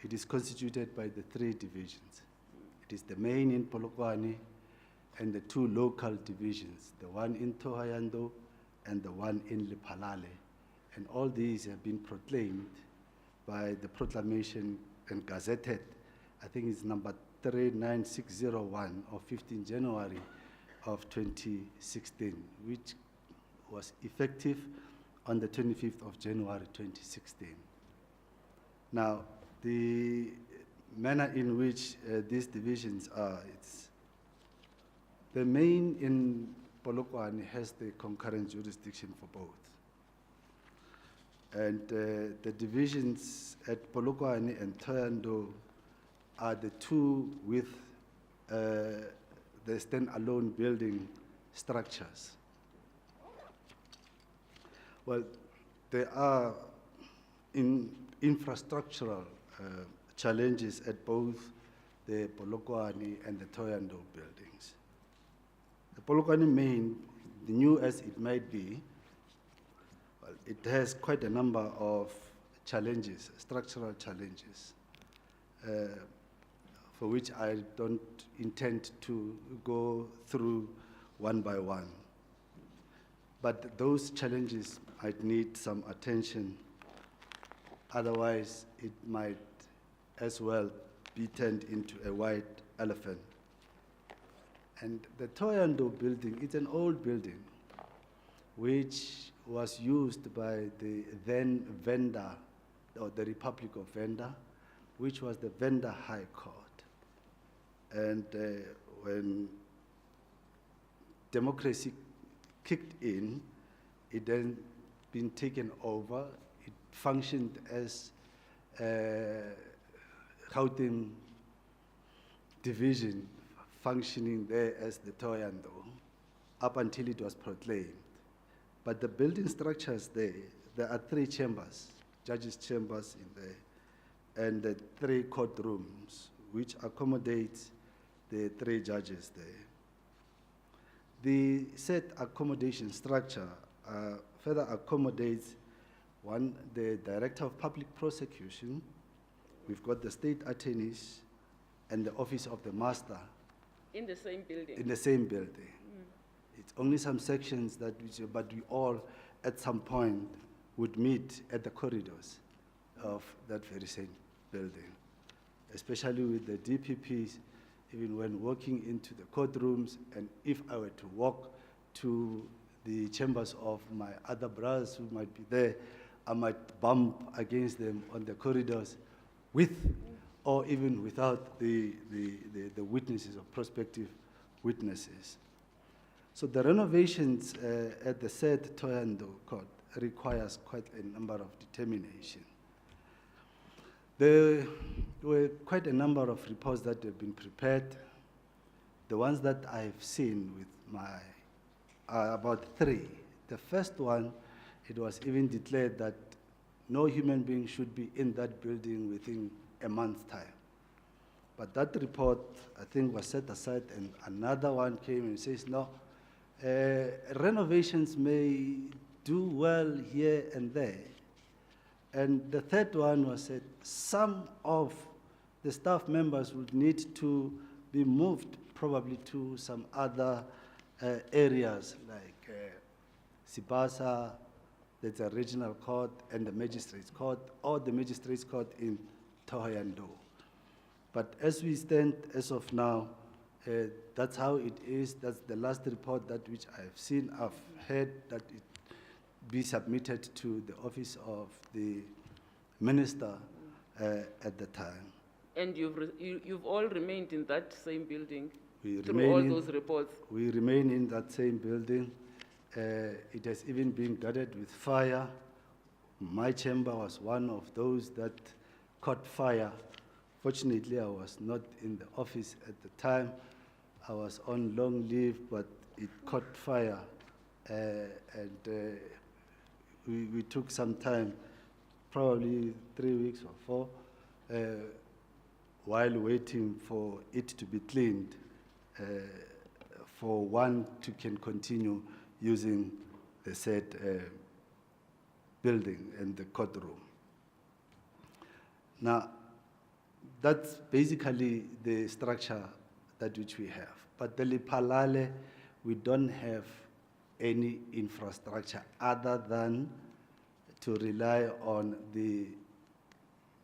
it is constituted by the 3 divisions. It is the main in Polokwane and the 2 local divisions, the one in Thohoyandou and the one in Lephalale. And all these have been proclaimed by the proclamation and gazetted, I think it's number 39601 of 15 January of 2016, which was effective on the 25th of January 2016. Now, the manner in which these divisions are, it's the main in Polokwane has the concurrent jurisdiction for both. And the divisions at Polokwane and Thohoyandou are the 2 with the stand-alone building structures. Well, there are infrastructural challenges at both the Polokwane and the Thohoyandou buildings. The Polokwane main, new as it might be, well, it has quite a number of challenges, structural challenges, for which I don't intend to go through one by one. But those challenges might need some attention, otherwise it might as well be turned into a white elephant. And the Thohoyandou building, it's an old building, which was used by the then vendor, or the Republic of Venda, which was the Venda High Court. And when democracy kicked in, it then been taken over. It functioned as Gauteng division, functioning there as the Thohoyandou, up until it was proclaimed. But the building structures there are 3 chambers, judges' chambers in there, and the 3 courtrooms, which accommodates the 3 judges there. The said accommodation structure further accommodates the Director of Public Prosecution, we've got the state attorneys, and the Office of the Master. In the same building? In the same building. It's only some sections but we all at some point would meet at the corridors of that very same building, especially with the DPPs, even when walking into the courtrooms, and if I were to walk to the chambers of my other brothers who might be there, I might bump against them on the corridors with or even without the witnesses or prospective witnesses. So the renovations at the said Thohoyandou Court requires quite a number of determination. There were quite a number of reports that have been prepared. The ones that I've seen with my, about 3. The first one, it was even declared that no human being should be in that building within a month's time. But that report, I think, was set aside, and another one came and says, no, renovations may do well here and there. And the third one was that some of the staff members would need to be moved probably to some other areas like Sibasa, that's a regional court, and the magistrates court, or the magistrates court in Thohoyandou. But as we stand, as of now, that's how it is. That's the last report that which I've seen. I've heard that it be submitted to the office of the minister at the time. And you've all remained in that same building We through remain all in- those reports? We remain in that same building. It has even been guarded with fire. My chamber was one of those that caught fire. Fortunately, I was not in the office at the time. I was on long leave, but it caught fire. We took some time, probably 3 weeks or 4, while waiting for it to be cleaned, for one to can continue using the said building and the courtroom. Now, that's basically the structure that which we have. But the Lipalale, we don't have any infrastructure other than to rely on the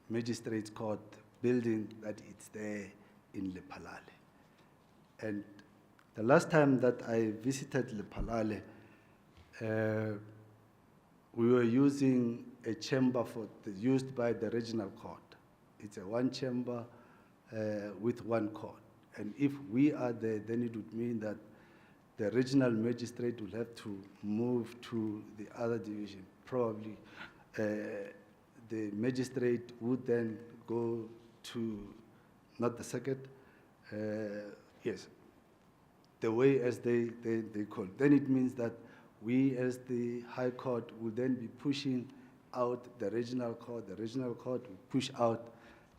magistrates court building that it's there in Lephalale. And the last time that I visited Lephalale, we were using a chamber used by the regional court. It's a one chamber with one court. And if we are there, then it would mean that the regional magistrate will have to move to the other division. Probably the magistrate would then go to, not the second, yes, the way as they call. Then it means that we as the High Court will then be pushing out the regional court will push out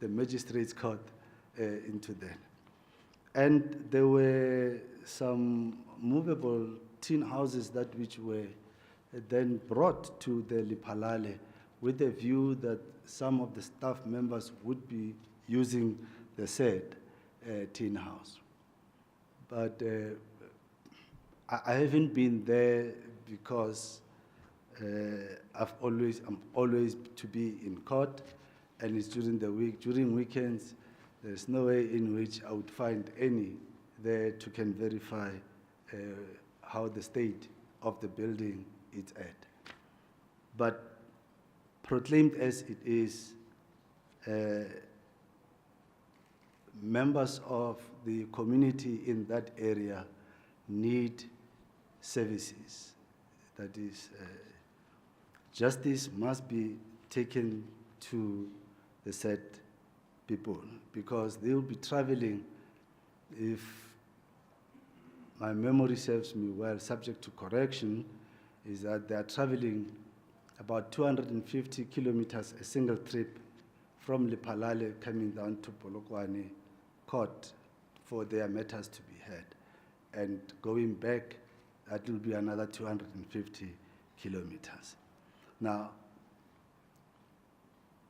the magistrates court into that. And there were some movable tin houses that which were then brought to the Liphalale with the view that some of the staff members would be using the said tin house. But I haven't been there because I'm always to be in court, and it's during the week. During weekends, there's no way in which I would find any there to can verify how the state of the building is at. But proclaimed as it is, members of the community in that area need services. That is, justice must be taken to the said people because they will be traveling, if my memory serves me well, subject to correction, is that they are traveling about 250 kilometers a single trip from Lephalale coming down to Polokwane Court for their matters to be heard. And going back, that will be another 250 kilometers. Now,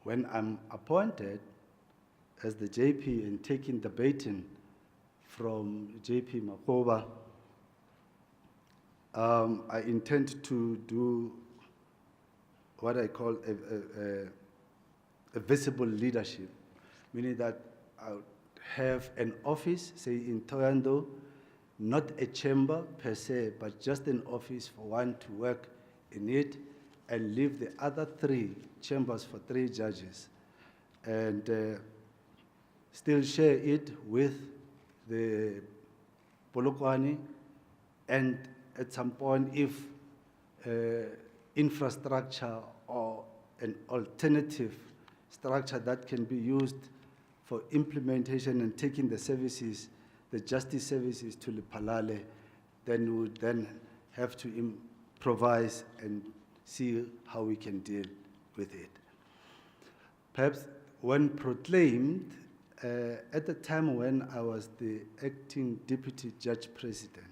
when I'm appointed as the JP and taking the baton from JP Makoba, I intend to do what I call a visible leadership, meaning that I would have an office, say in Thohoyandou, not a chamber per se, but just an office for one to work in it and leave the other 3 chambers for 3 judges, and still share it with the Polokwane, and at some point, if infrastructure or an alternative structure that can be used for implementation and taking the services, the justice services to Lephalale, then we would then have to improvise and see how we can deal with it. Perhaps when proclaimed, at the time when I was the acting deputy judge president,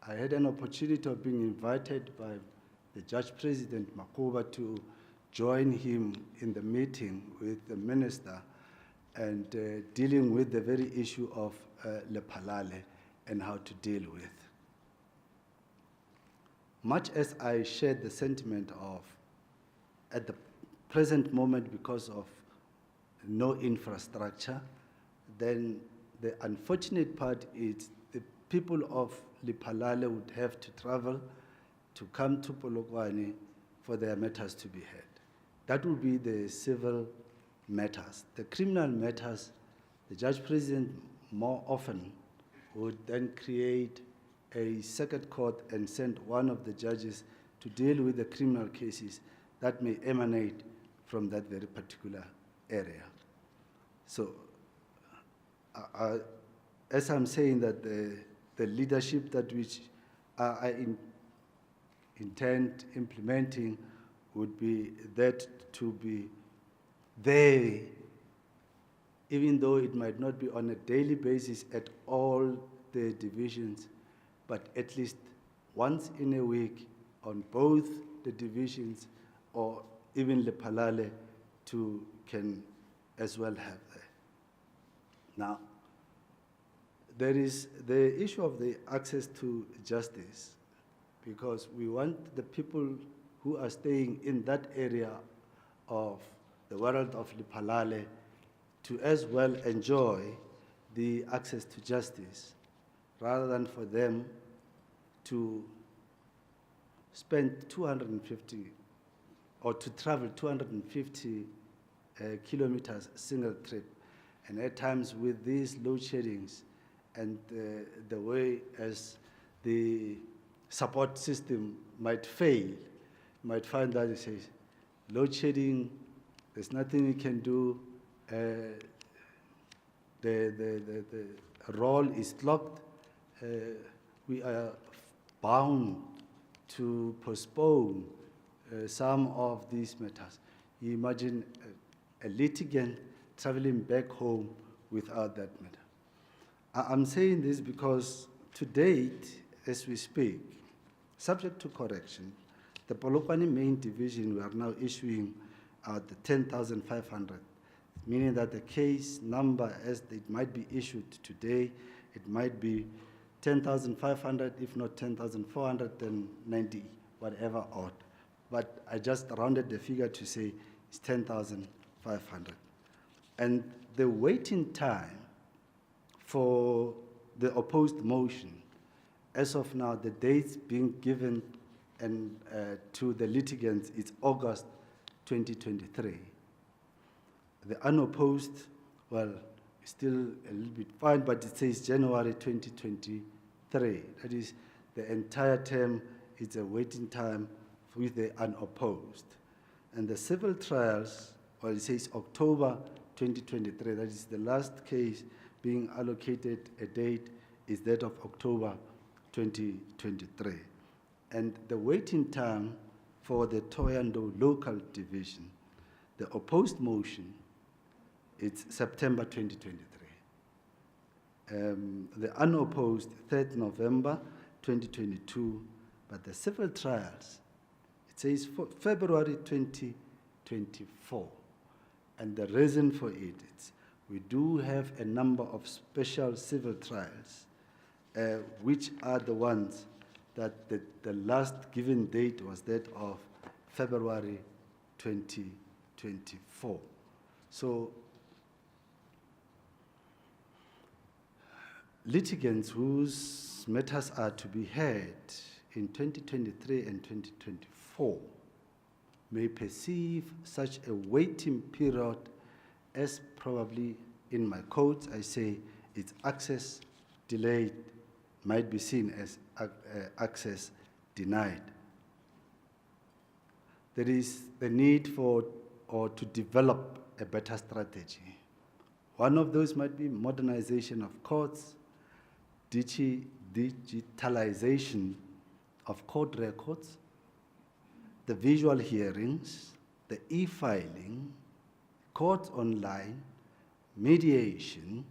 I had an opportunity of being invited by the judge president, Makuba, to join him in the meeting with the minister and dealing with the very issue of Lephalale and how to deal with. Much as I shared the sentiment of, at the present moment, because of no infrastructure, then the unfortunate part is the people of Lephalale would have to travel to come to Polokwane for their matters to be heard. That would be the civil matters. The criminal matters, the judge president more often would then create a circuit court and send one of the judges to deal with the criminal cases that may emanate from that very particular area. So, as I'm saying that the leadership that which I intend implementing would be that to be there, even though it might not be on a daily basis at all the divisions, but at least once in a week on both the divisions, or even Lephalale to can as well have there. Now, there is the issue of the access to justice, because we want the people who are staying in that area of the world of Lephalale to as well enjoy the access to justice, rather than for them to spend 250 or to travel 250 kilometers single trip. And at times with these load sheddings and the way as the support system might fail, you might find that it says, load shedding, there's nothing you can do, the roll is locked, we are bound to postpone some of these matters. You imagine a litigant traveling back home without that matter. I'm saying this because to date, as we speak, subject to correction, the Polokwane main division, we are now issuing the 10,500, meaning that the case number as it might be issued today, it might be 10,500, if not 10,490, whatever odd. But I just rounded the figure to say it's 10,500. And the waiting time for the opposed motion, as of now, the dates being given and to the litigants, it's August 2023. The unopposed, well, still a little bit fine, but it says January 2023. That is, the entire term, it's a waiting time with the unopposed. And the civil trials, well, it says October 2023. That is the last case being allocated a date is that of October 2023. And the waiting time for the Thohoyandou local division, the opposed motion, it's September 2023. The unopposed, 3rd November 2022, but the civil trials, it says February 2024. And the reason for it is we do have a number of special civil trials, which are the ones that the last given date was that of February 2024. So litigants whose matters are to be heard in 2023 and 2024 may perceive such a waiting period as probably in my quotes, I say its access delayed might be seen as access denied. There is the need for or to develop a better strategy. One of those might be modernization of courts, digitalization of court records, the visual hearings, the e-filing, courts online, mediation,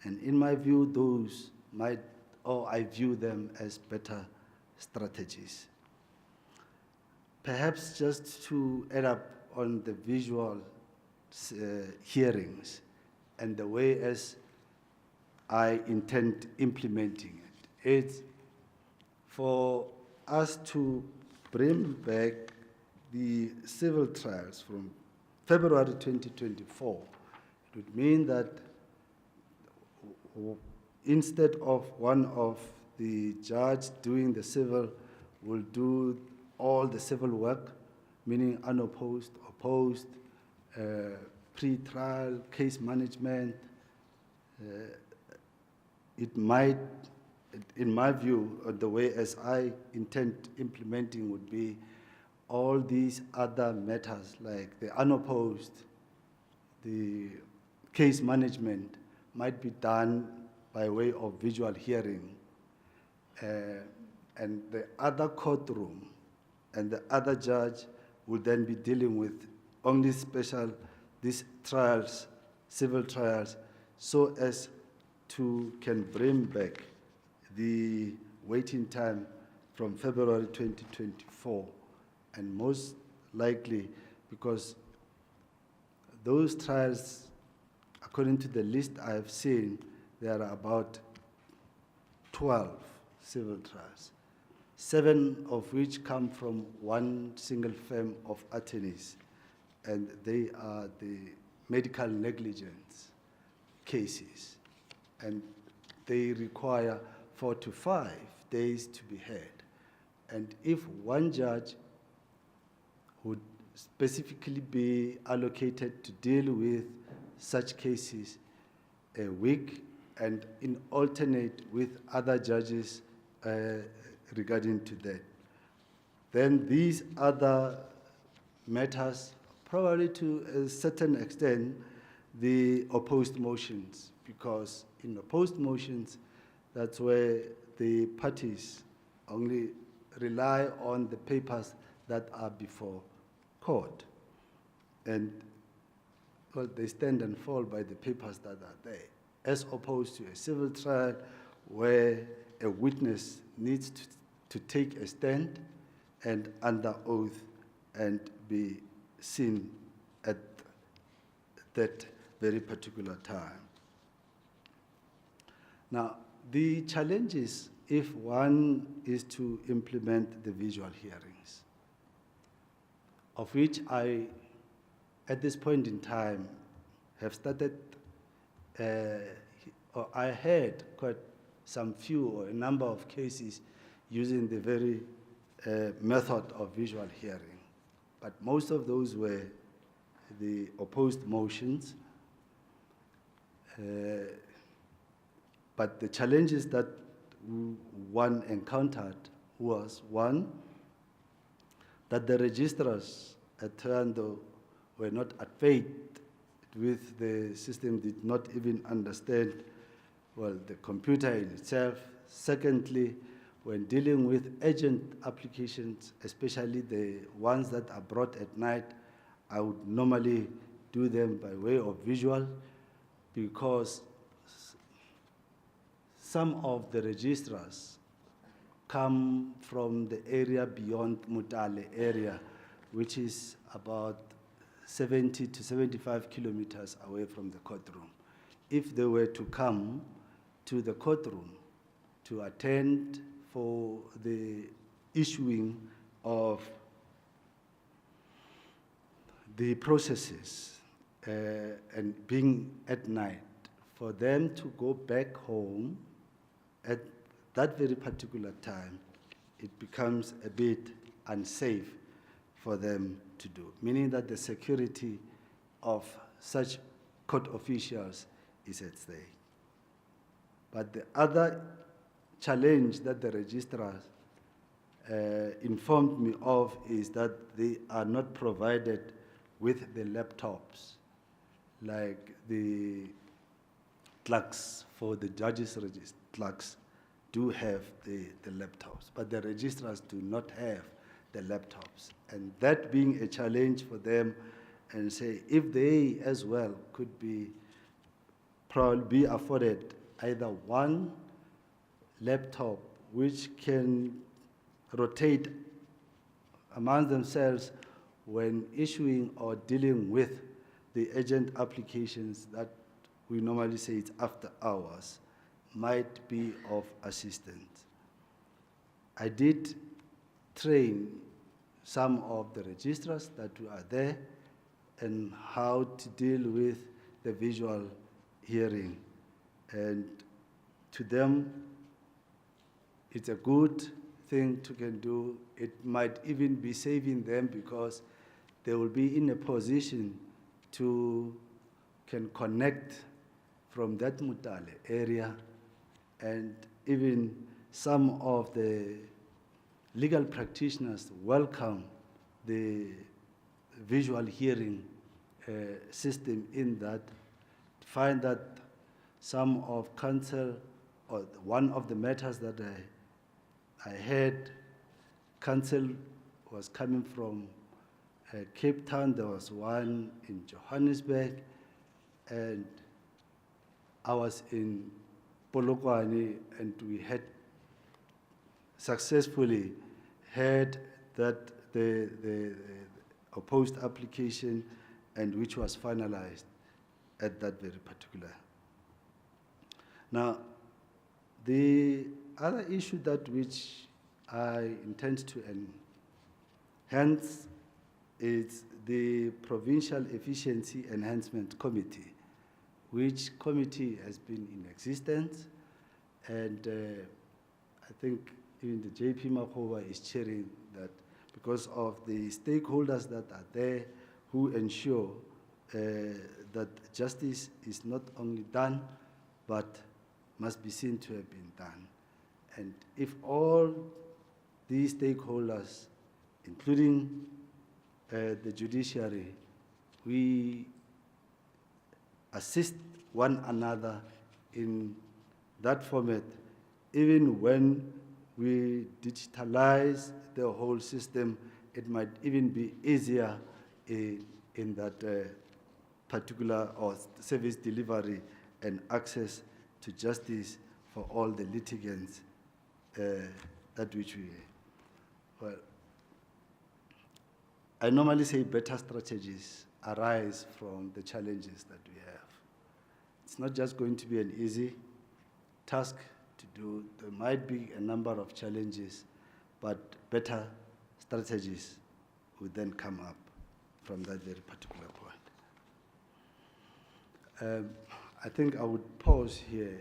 and in my view, those might, or I view them as better strategies. Perhaps just to add up on the visual hearings and the way as I intend implementing it. It's for us to bring back the civil trials from February 2024. It would mean that instead of one of the judge doing the civil, will do all the civil work, meaning unopposed, opposed, pre-trial, case management. It might, in my view, the way as I intend implementing would be all these other matters like the unopposed, the case management might be done by way of visual hearing, and the other courtroom and the other judge would then be dealing with only these trials, civil trials, so as to can bring back the waiting time from February 2024, and most likely because those trials, according to the list I have seen, there are about 12 civil trials, 7 of which come from one single firm of attorneys, and they are the medical negligence cases, and they require 4 to 5 days to be heard. And if one judge would specifically be allocated to deal with such cases a week and in alternate with other judges regarding to that, then these other matters, probably to a certain extent, the opposed motions, because in opposed motions, that's where the parties only rely on the papers that are before court. And well, they stand and fall by the papers that are there, as opposed to a civil trial where a witness needs to take a stand and under oath and be seen at that very particular time. Now, the challenge is if one is to implement the visual hearings, of which I, at this point in time, have started, or I had quite some few or a number of cases using the very method of visual hearing. But most of those were the opposed motions. But the challenges that one encountered was, one, that the registrars at Toronto were not at faith with the system, did not even understand, well, the computer in itself. Secondly, when dealing with urgent applications, especially the ones that are brought at night, I would normally do them by way of visual, because some of the registrars come from the area beyond Mutale area, which is about 70 to 75 kilometers away from the courtroom. If they were to come to the courtroom to attend for the issuing of the processes and being at night, for them to go back home at that very particular time, it becomes a bit unsafe for them to do, meaning that the security of such court officials is at stake. But the other challenge that the registrars informed me of is that they are not provided with the laptops like the clerks for the judges' clerks do have the laptops, but the registrars do not have the laptops. And that being a challenge for them, and say if they as well could be probably be afforded either one laptop which can rotate among themselves when issuing or dealing with the urgent applications that we normally say it's after hours, might be of assistance. I did train some of the registrars that are there and how to deal with the visual hearing. And to them, it's a good thing to can do. It might even be saving them because they will be in a position to can connect from that Mutale area, and even some of the legal practitioners welcome the visual hearing system in that, find that some of counsel, or one of the matters that I had, counsel was coming from Cape Town, there was one in Johannesburg, and I was in Polokwane, and we had successfully had that the opposed application, and which was finalized at that very particular. Now, the other issue that which I intend to enhance is the Provincial Efficiency Enhancement Committee, which committee has been in existence, and I think even the JP Makova is chairing that because of the stakeholders that are there who ensure that justice is not only done, but must be seen to have been done. And if all these stakeholders, including the judiciary, we assist one another in that format, even when we digitalize the whole system, it might even be easier in that particular or service delivery and access to justice for all the litigants that which we, well, I normally say better strategies arise from the challenges that we have. It's not just going to be an easy task to do. There might be a number of challenges, but better strategies would then come up from that very particular point. I think I would pause here.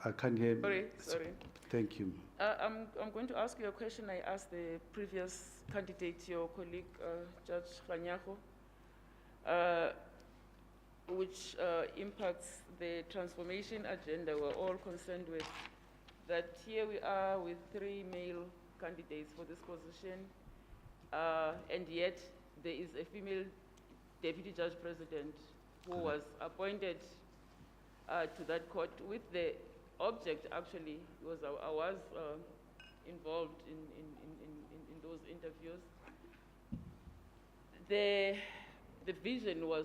I can't hear. Sorry. Thank you. I'm going to ask you a question I asked the previous candidate, your colleague, Judge Kganyago, which impacts the transformation agenda we're all concerned with. That here we are with 3 male candidates for this position, and yet there is a female deputy judge president who was appointed to that court with the object, actually, was I was involved in those interviews. The vision was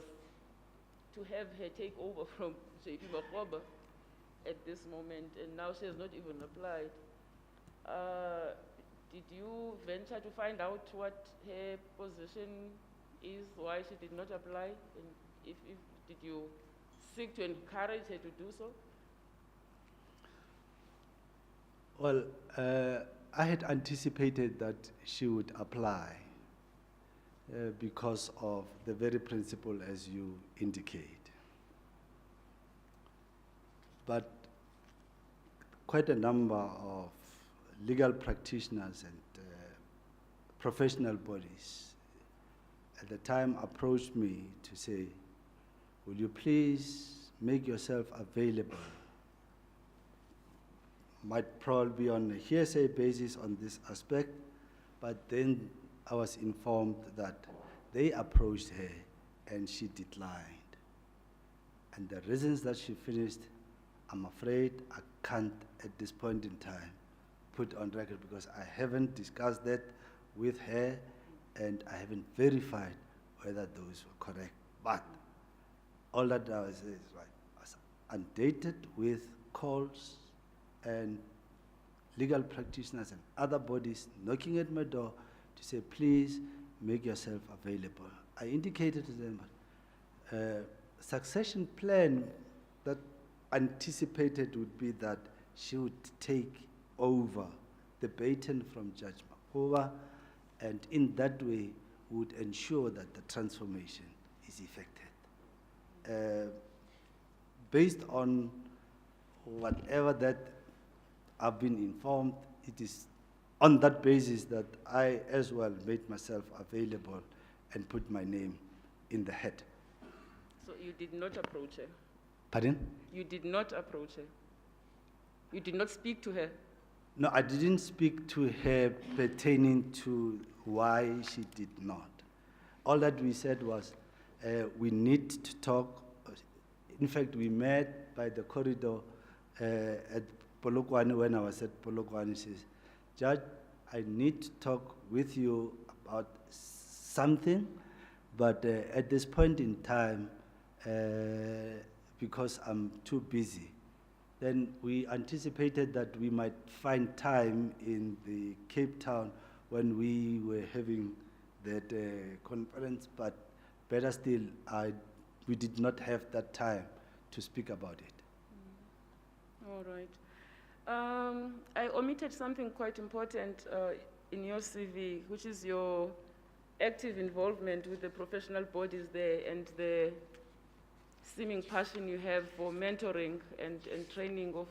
to have her take over from JP Makgoba at this moment, and now she has not even applied. Did you venture to find out what her position is, why she did not apply, and if did you seek to encourage her to do so? Well, I had anticipated that she would apply because of the very principle as you indicate. But quite a number of legal practitioners and professional bodies at the time approached me to say, will you please make yourself available? Might probably be on a hearsay basis on this aspect, but then I was informed that they approached her and she declined. And the reasons that she finished, I'm afraid I can't at this point in time put on record because I haven't discussed that with her and I haven't verified whether those were correct. But all that I was saying is right. I was undated with calls and legal practitioners and other bodies knocking at my door to say, please make yourself available. I indicated to them succession plan that anticipated would be that she would take over the baton from Judge Makova, and in that way would ensure that the transformation is effected. Based on whatever that I've been informed, it is on that basis that I as well made myself available and put my name in the hat. So you did not approach her? Pardon? You did not approach her? You did not speak to her? No, I didn't speak to her pertaining to why she did not. All that we said was, we need to talk. In fact, we met by the corridor at Polokwane when I was at Polokwane. She says, Judge, I need to talk with you about something, but at this point in time, because I'm too busy, then we anticipated that we might find time in the Cape Town when we were having that conference, but better still, we did not have that time to speak about it. All right. I omitted something quite important in your CV, which is your active involvement with the professional bodies there and the seeming passion you have for mentoring and training of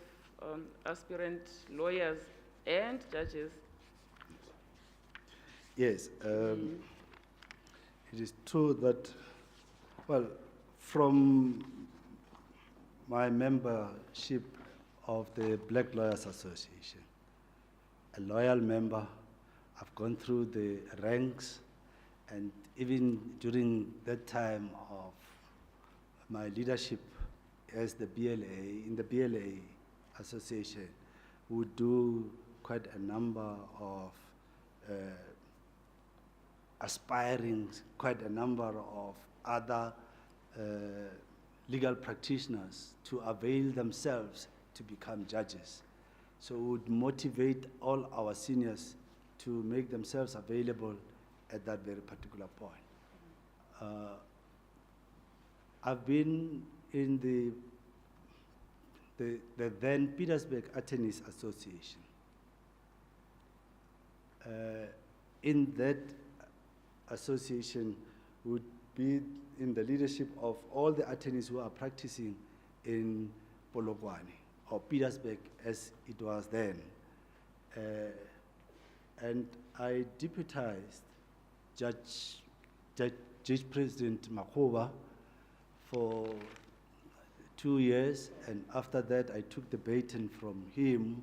aspirant lawyers and judges. Yes, it is true that, well, from my membership of the Black Lawyers Association, a loyal member, I've gone through the ranks, and even during that time of my leadership as the BLA, in the BLA Association, would do quite a number of aspiring, quite a number of other legal practitioners to avail themselves to become judges. So we would motivate all our seniors to make themselves available at that very particular point. I've been in the then Petersburg Attorneys Association. In that association would be in the leadership of all the attorneys who are practicing in Polokwane, or Petersburg as it was then. And I deputized Judge President Makova for 2 years, and after that I took the baton from him,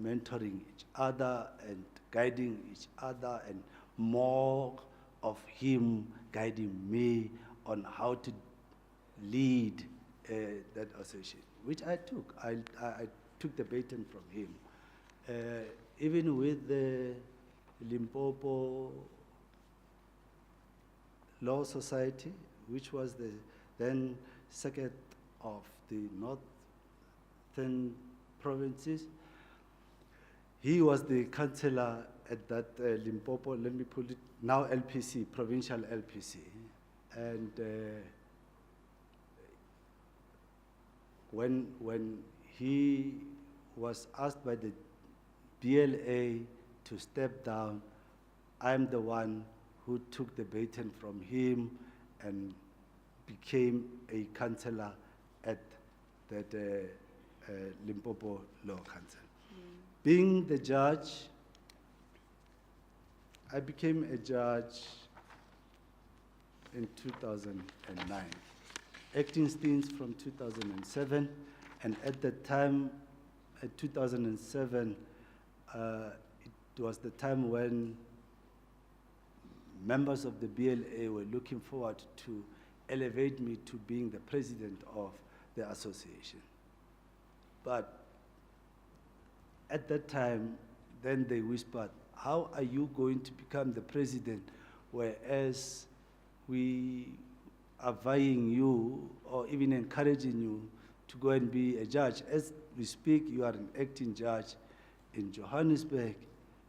mentoring each other and guiding each other, and more of him guiding me on how to lead that association, which I took. I took the baton from him. Even with the Limpopo Law Society, which was the then second of the northern provinces, he was the councillor at that Limpopo, let me put it, now LPC, provincial LPC. And when he was asked by the BLA to step down, I'm the one who took the baton from him and became a councillor at that Limpopo Law Council. Being the judge, I became a judge in 2009, acting stints from 2007, and at that time, 2007, it was the time when members of the BLA were looking forward to elevate me to being the president of the association. But at that time, then they whispered, how are you going to become the president, whereas we are vying you or even encouraging you to go and be a judge? As we speak, you are an acting judge in Johannesburg.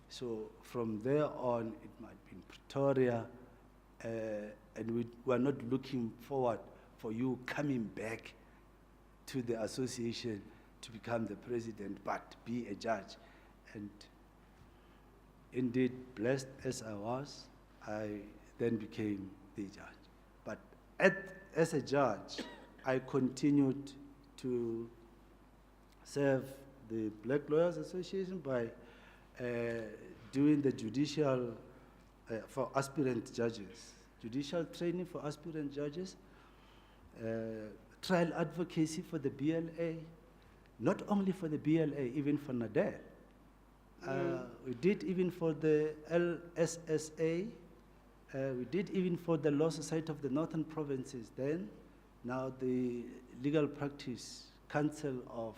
So from there on, it might be in Pretoria, and we were not looking forward for you coming back to the association to become the president, but be a judge. And indeed, blessed as I was, I then became the judge. But as a judge, I continued to serve the Black Lawyers Association by doing the judicial, for aspirant judges, judicial training for aspirant judges, trial advocacy for the BLA, not only for the BLA, even for NADEL. We did even for the LSSA, we did even for the Law Society of the Northern Provinces then, now the Legal Practice Council of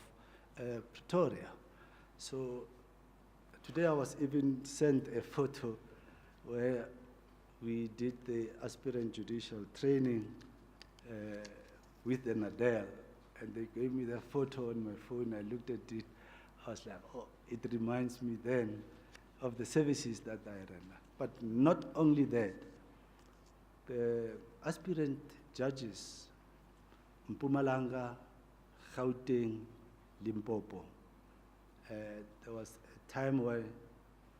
Pretoria. So today I was even sent a photo where we did the aspirant judicial training with the NADEL, and they gave me the photo on my phone. I looked at it, I was like, oh, it reminds me then of the services that I render. But not only that, the aspirant judges, Mpumalanga, Gauteng, Limpopo, there was a time where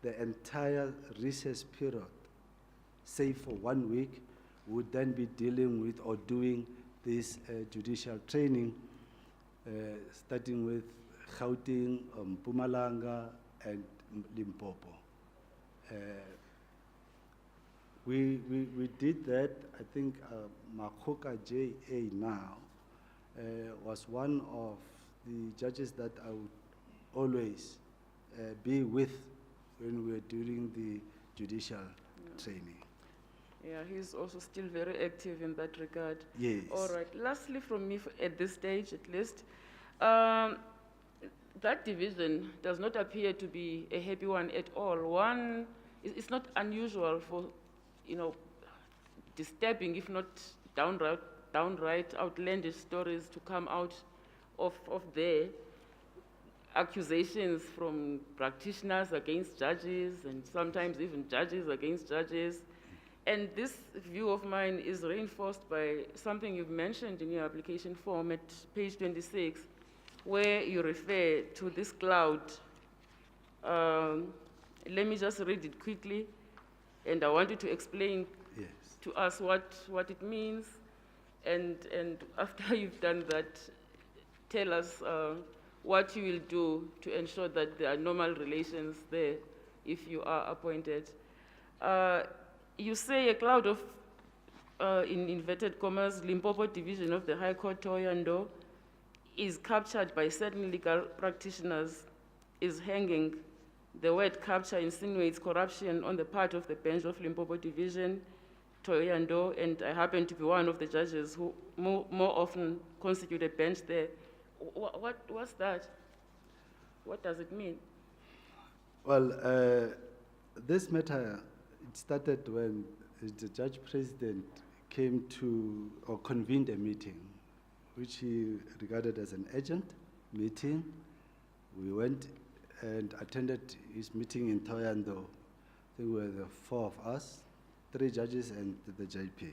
the entire recess period, save for 1 week, would then be dealing with or doing this judicial training, starting with Gauteng, Mpumalanga, and Limpopo. We did that. I think Makhoka J.A. now was one of the judges that I would always be with when we were doing the judicial training. Yeah, he's also still very active in that regard. Yes. All right. Lastly, from me, at this stage at least, that division does not appear to be a happy one at all. One, it's not unusual for, disturbing, if not downright outlandish stories to come out of there. Accusations from practitioners against judges, and sometimes even judges against judges. And this view of mine is reinforced by something you've mentioned in your application form at page 26, where you refer to this cloud. Let me just read it quickly, and I want you to explain to us what it means. And after you've done that, tell us what you will do to ensure that there are normal relations there if you are appointed. You say a cloud of, in inverted commas, Limpopo division of the High Court Thohoyandou is captured by certain legal practitioners, is hanging. The word capture insinuates corruption on the part of the bench of Limpopo division, Thohoyandou, and I happen to be one of the judges who more often constitute a bench there. What's that? What does it mean? Well, this matter, it started when the judge president came to, or convened a meeting, which he regarded as an urgent meeting. We went and attended his meeting in Thohoyandou. There were the 4 of us, 3 judges and the JP.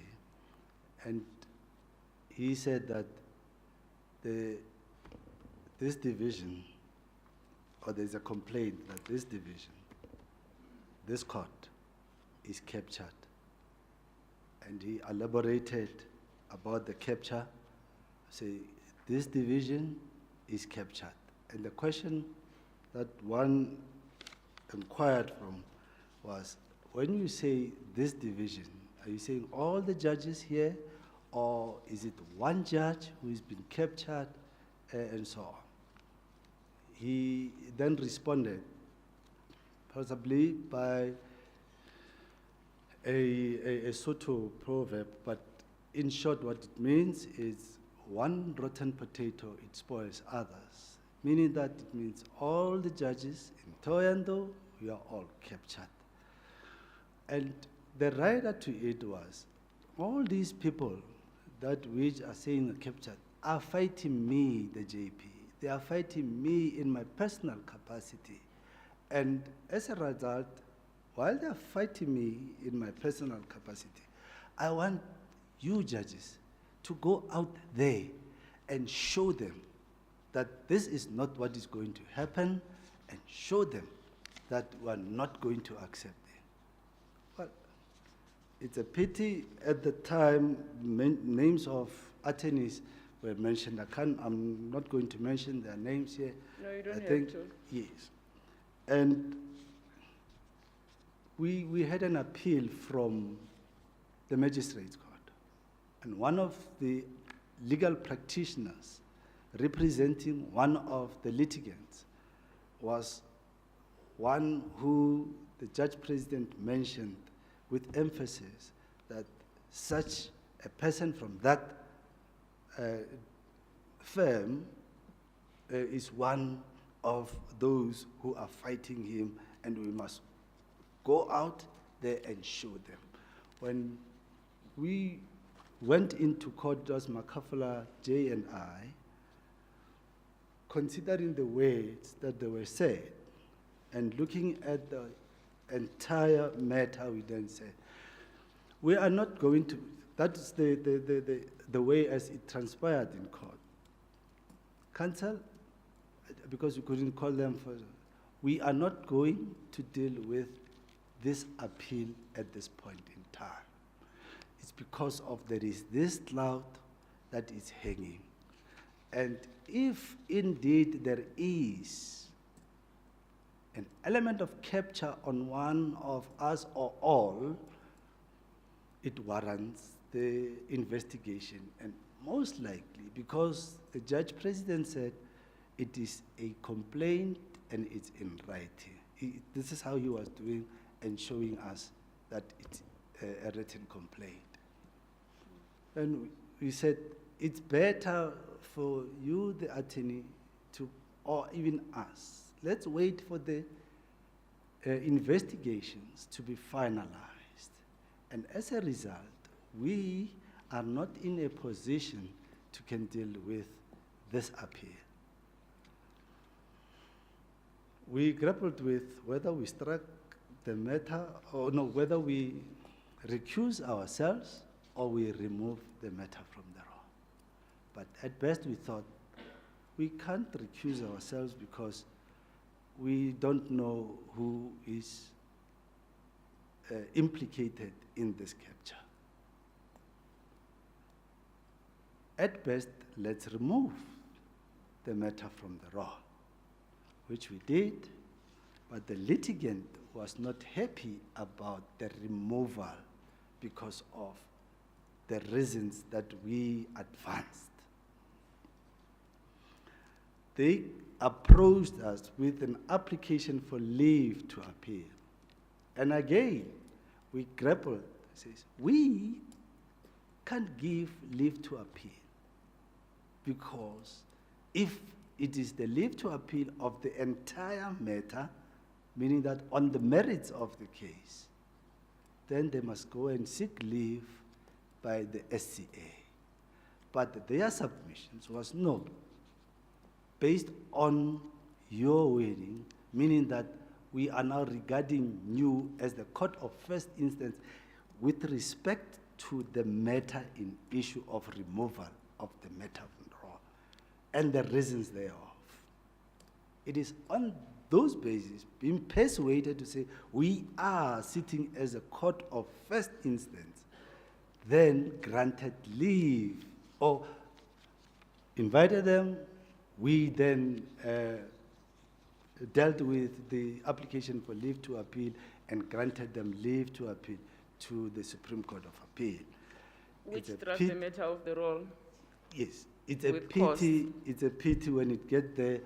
And he said that this division, or there's a complaint that this division, this court, is captured. And he elaborated about the capture. Say, this division is captured. And the question that one inquired from was, when you say this division, are you saying all the judges here, or is it one judge who has been captured, and so on? He then responded, possibly by a Soto proverb, but in short what it means is one rotten potato, it spoils others. Meaning that it means all the judges in Toyando, we are all captured. And the rider to it was, all these people that which are saying are captured are fighting me, the JP. They are fighting me in my personal capacity. And as a result, while they are fighting me in my personal capacity, I want you judges to go out there and show them that this is not what is going to happen, and show them that we are not going to accept it. Well, it's a pity at the time names of attorneys were mentioned. I'm not going to mention their names here. No, you don't I have think, to. yes. And we had an appeal from the Magistrates Court. And one of the legal practitioners representing one of the litigants was one who the judge president mentioned with emphasis that such a person from that firm is one of those who are fighting him, and we must go out there and show them. When we went into court, just Makafala, Jay, and I, considering the words that they were said, and looking at the entire matter, we then said, we are not going to, that's the way as it transpired in court. Counsel, because we couldn't call them for, we are not going to deal with this appeal at this point in time. It's because of there is this cloud that is hanging. And if indeed there is an element of capture on one of us or all, it warrants the investigation. And most likely, because the judge president said it is a complaint and it's in writing. This is how he was doing and showing us that it's a written complaint. And we said, it's better for you, the attorney, to, or even us, let's wait for the investigations to be finalized. And as a result, we are not in a position to can deal with this appeal. We grappled with whether we struck the matter, or no, whether we recuse ourselves or we remove the matter from the roll. But at best we thought we can't recuse ourselves because we don't know who is implicated in this capture. At best, let's remove the matter from the roll, which we did, but the litigant was not happy about the removal because of the reasons that we advanced. They approached us with an application for leave to appeal. And again, we grappled, says, we can't give leave to appeal because if it is the leave to appeal of the entire matter, meaning that on the merits of the case, then they must go and seek leave by the SCA. But their submissions was no, based on your wording, meaning that we are now regarding you as the court of first instance with respect to the matter in issue of removal of the matter from the roll and the reasons thereof. It is on those bases being persuaded to say we are sitting as a court of first instance, then granted leave or invited them We then dealt with the application for leave to appeal and granted them leave to appeal to the Supreme Court of Appeal. Which It's a draws pit- the matter of the role. Yes, it's a With pity. It's a pity when it get there.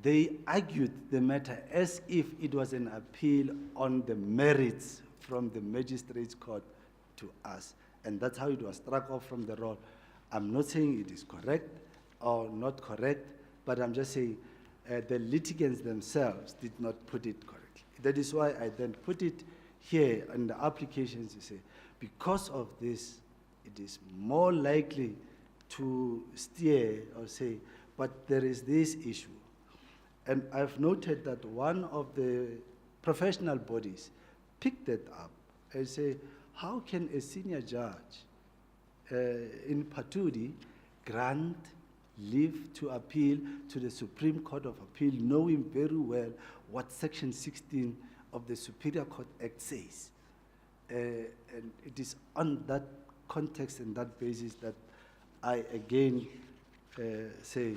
They argued the matter as if it was an appeal on the merits from the magistrates' court to us, and that's how it was struck off from the roll. I'm not saying it is correct or not correct, but I'm just saying the litigants themselves did not put it correctly. That is why I then put it here in the applications to say, because of this, it is more likely to steer or say, but there is this issue. And I've noted that one of the professional bodies picked that up and say, how can a senior judge in Patudi grant leave to appeal to the Supreme Court of Appeal, knowing very well what Section 16 of the Superior Court Act says? And it is on that context and that basis that I again say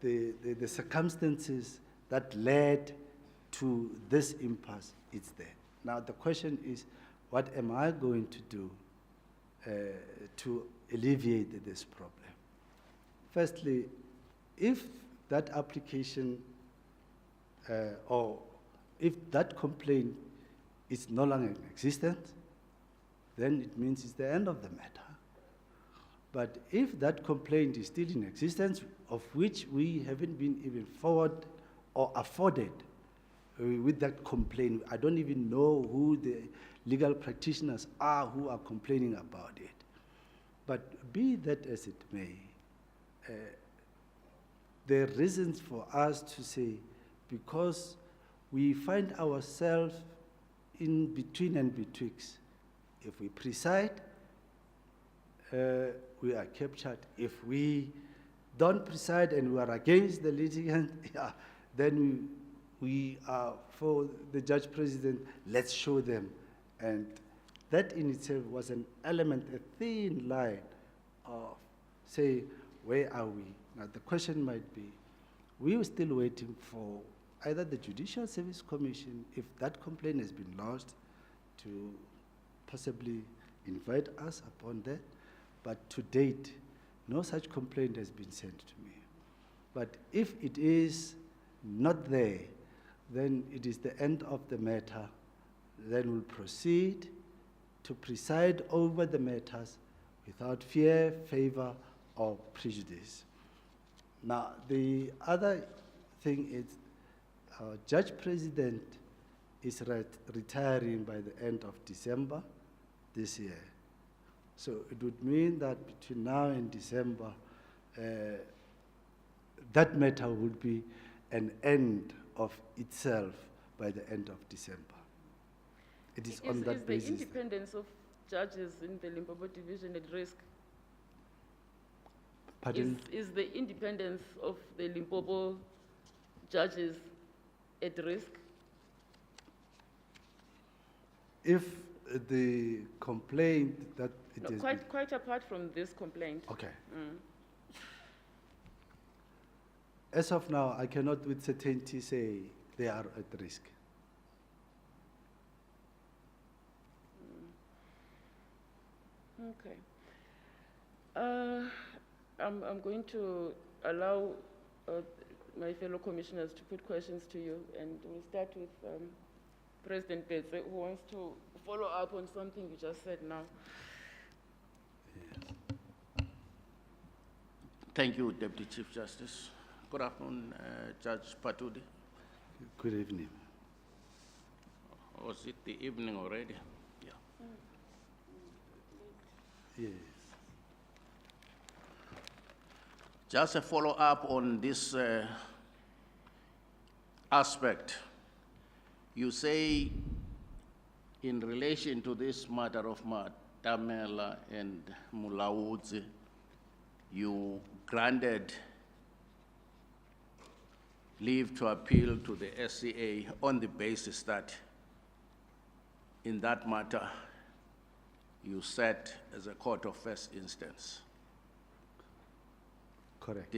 the circumstances that led to this impasse, it's there. Now the question is, what am I going to do to alleviate this problem? Firstly, if that application or if that complaint is no longer in existence, then it means it's the end of the matter. But if that complaint is still in existence, of which we haven't been even forward or afforded with that complaint, I don't even know who the legal practitioners are who are complaining about it. But be that as it may, there are reasons for us to say, because we find ourselves in between and betwixt. If we preside, we are captured. If we don't preside and we are against the litigant, yeah, then we are for the judge president, let's show them. And that in itself was an element, a thin line of, say, where are we? Now the question might be, we were still waiting for either the Judicial Service Commission, if that complaint has been lodged, to possibly invite us upon that. But to date, no such complaint has been sent to me. But if it is not there, then it is the end of the matter. Then we'll proceed to preside over the matters without fear, favor, or prejudice. Now, the other thing is our judge president is retiring by the end of December this year. So it would mean that between now and December, that matter would be an end of itself by the end of December. It is on that basis. Is the independence of judges in the Limpopo division at risk? Pardon? Is the independence of the Limpopo judges at risk? If the complaint that it No, is... quite apart from this complaint. Okay. Mm. As of now, I cannot with certainty say they are at risk. Okay. I'm going to allow my fellow commissioners to put questions to you, and we'll start with President Betse, who wants to follow up on something you just said now. Thank you, Deputy Chief Justice. Good afternoon, Judge Patudi. Good evening. Was it the evening already? Yeah. Yes. Just a follow-up on this aspect. You say, in relation to this matter of Matamela and Mulaudzi, you granted leave to appeal to the SCA on the basis that in that matter you sat as a court of first instance. Correct.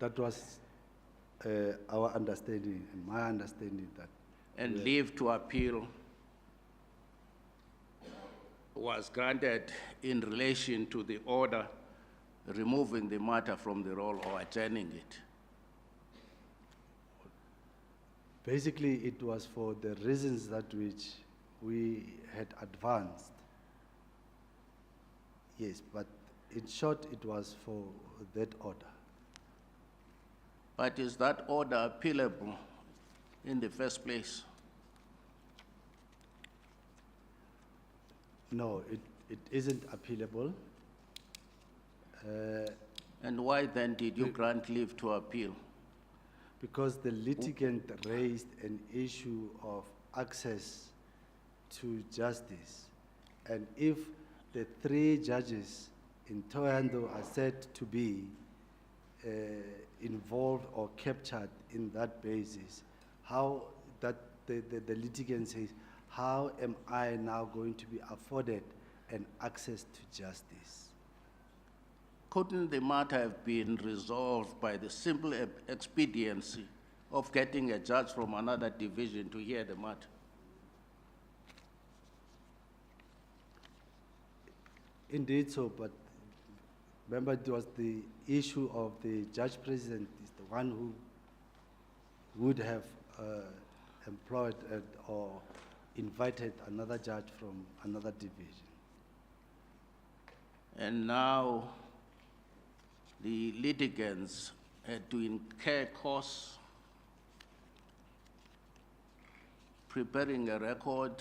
that was our understanding and my understanding that. And leave to appeal was granted in relation to the order removing the matter from the roll or adjourning it. Basically, it was for the reasons that which we had advanced. Yes, but in short, it was for that order. But is that order appealable in the first place? No, it isn't appealable. And why then did you grant leave to appeal? Because the litigant raised an issue of access to justice. And if the 3 judges in Thohoyandou are said to be involved or captured in that basis, how that the litigant says, how am I now going to be afforded an access to justice? Couldn't the matter have been resolved by the simple expediency of getting a judge from another division to hear the matter? Indeed so, but remember it was the issue of the judge president is the one who would have employed or invited another judge from another division. And now the litigants had to incur costs preparing a record,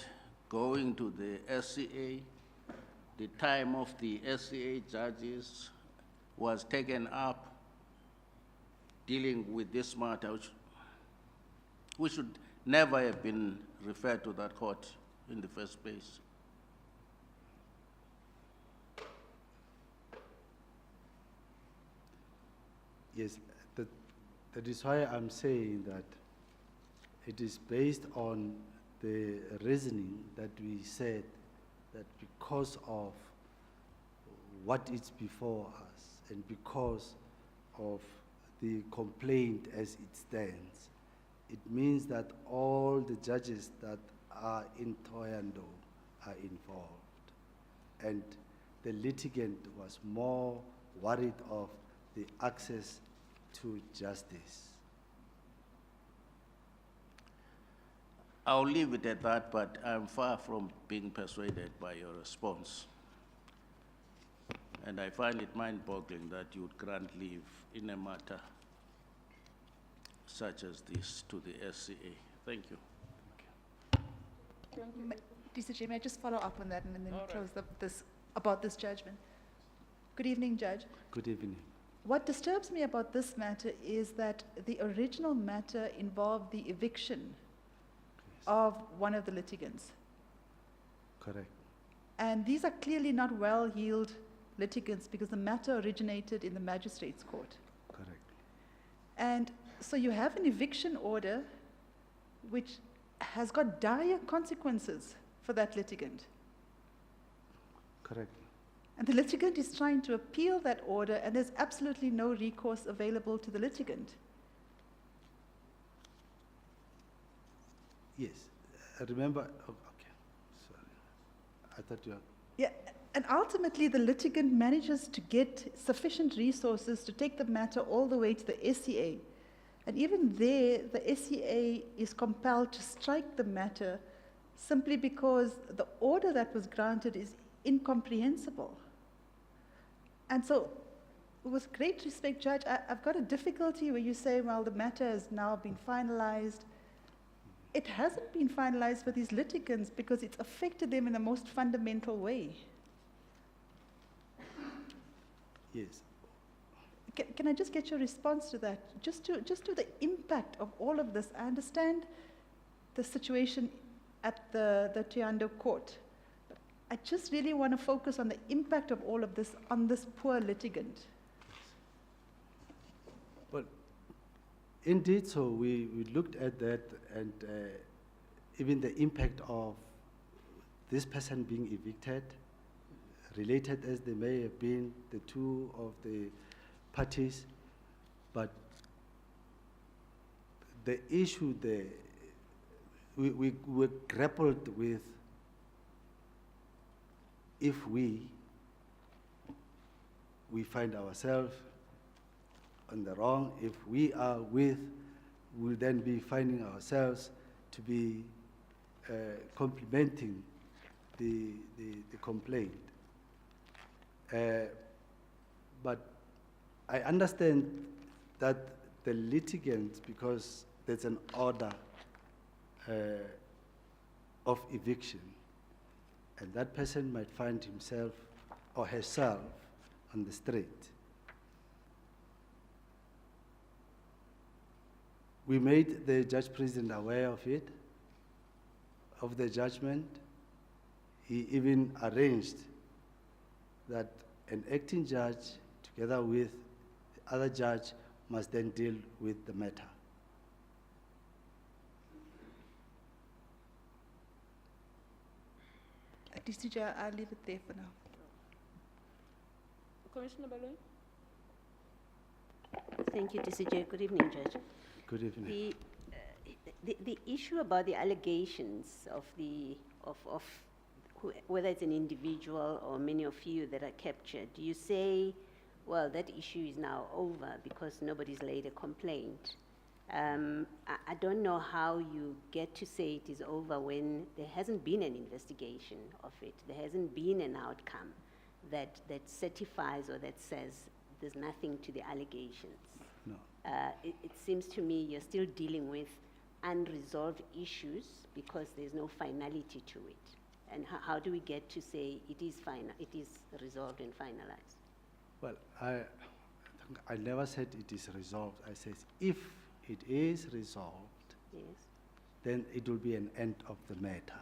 going to the SCA. The time of the SCA judges was taken up dealing with this matter, which should never have been referred to that court in the first place. Yes, that is why I'm saying that it is based on the reasoning that we said that because of what is before us and because of the complaint as it stands, it means that all the judges that are in Thohoyandou are involved. And the litigant was more worried of the access to justice. I'll leave it at that, but I'm far from being persuaded by your response. And I find it mind-boggling that you would grant leave in a matter such as this to the SCA. Thank you. DCJ, may I just follow up on that and then close up this, about this judgment? Good evening, Judge. Good evening. What disturbs me about this matter is that the original matter involved the eviction of one of the litigants. Correct. And these are clearly not well-heeled litigants because the matter originated in the magistrate's court. Correct. And so you have an eviction order which has got dire consequences for that litigant. Correct. And the litigant is trying to appeal that order, and there's absolutely no recourse available to the litigant. Yes. Remember, okay, sorry. I thought you had... Yeah, and ultimately the litigant manages to get sufficient resources to take the matter all the way to the SCA. And even there, the SCA is compelled to strike the matter simply because the order that was granted is incomprehensible. And so, with great respect, Judge, I've got a difficulty where you say, well, the matter has now been finalized. It hasn't been finalized for these litigants because it's affected them in the most fundamental way. Yes. Can I just get your response to that? Just to the impact of all of this. I understand the situation at the Thohoyandou court. But I just really want to focus on the impact of all of this on this poor litigant. Well, indeed, so we looked at that, and even the impact of this person being evicted, related as they may have been, the two of the parties, but the issue there, we grappled with if we find ourselves on the wrong, if we are with, we'll then be finding ourselves to be complementing the complaint. But I understand that the litigant, because there's an order of eviction, and that person might find himself or herself on the street. We made the Judge President aware of it, of the judgment. He even arranged that an acting judge, together with the other judge, must then deal with the matter. DCJ, I'll leave it there for now. Commissioner Baloyi? Thank you, DCJ. Good evening, Judge. Good evening. The issue about the allegations of whether it's an individual or many of you that are captured, you say, well, that issue is now over because nobody's laid a complaint. I don't know how you get to say it is over when there hasn't been an investigation of it. There hasn't been an outcome that certifies or that says there's nothing to the allegations. No. It seems to me you're still dealing with unresolved issues because there's no finality to it. And how do we get to say it is final, it is resolved and finalized? Well, I never said it is resolved. I said if it is resolved, yes, then it will be an end of the matter.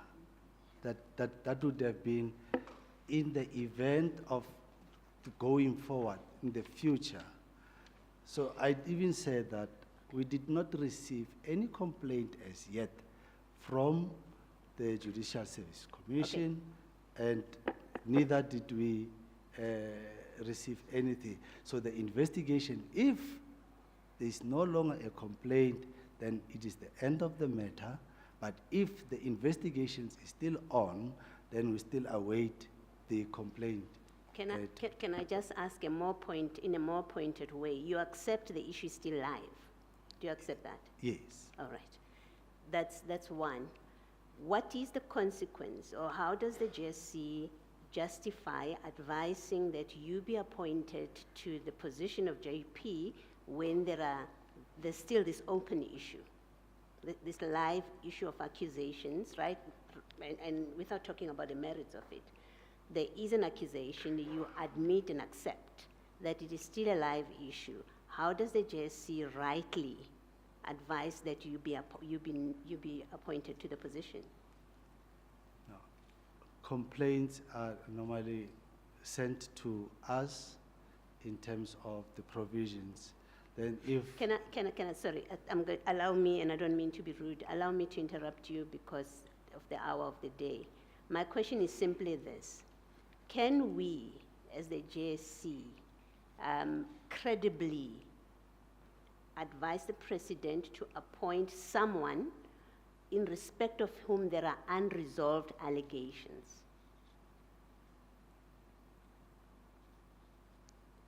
That would have been in the event of going forward in the future. So I even said that we did not receive any complaint as yet from the Judicial Service Commission, and neither did we receive anything. So the investigation, if there is no longer a complaint, then it is the end of the matter. But if the investigation is still on, then we still await the complaint. Can I just ask in a more pointed way? You accept the issue is still live? Do you accept that? Yes. All right. That's one. What is the consequence, or how does the JSC justify advising that you be appointed to the position of JP when there's still this open issue, this live issue of accusations, right? And without talking about the merits of it, there is an accusation, you admit and accept that it is still a live issue. How does the JSC rightly advise that you be appointed to the position? No. Complaints are normally sent to us in terms of the provisions. Then if... Can I, sorry, allow me, and I don't mean to be rude, allow me to interrupt you because of the hour of the day. My question is simply this. Can we, as the JSC, credibly advise the President to appoint someone in respect of whom there are unresolved allegations?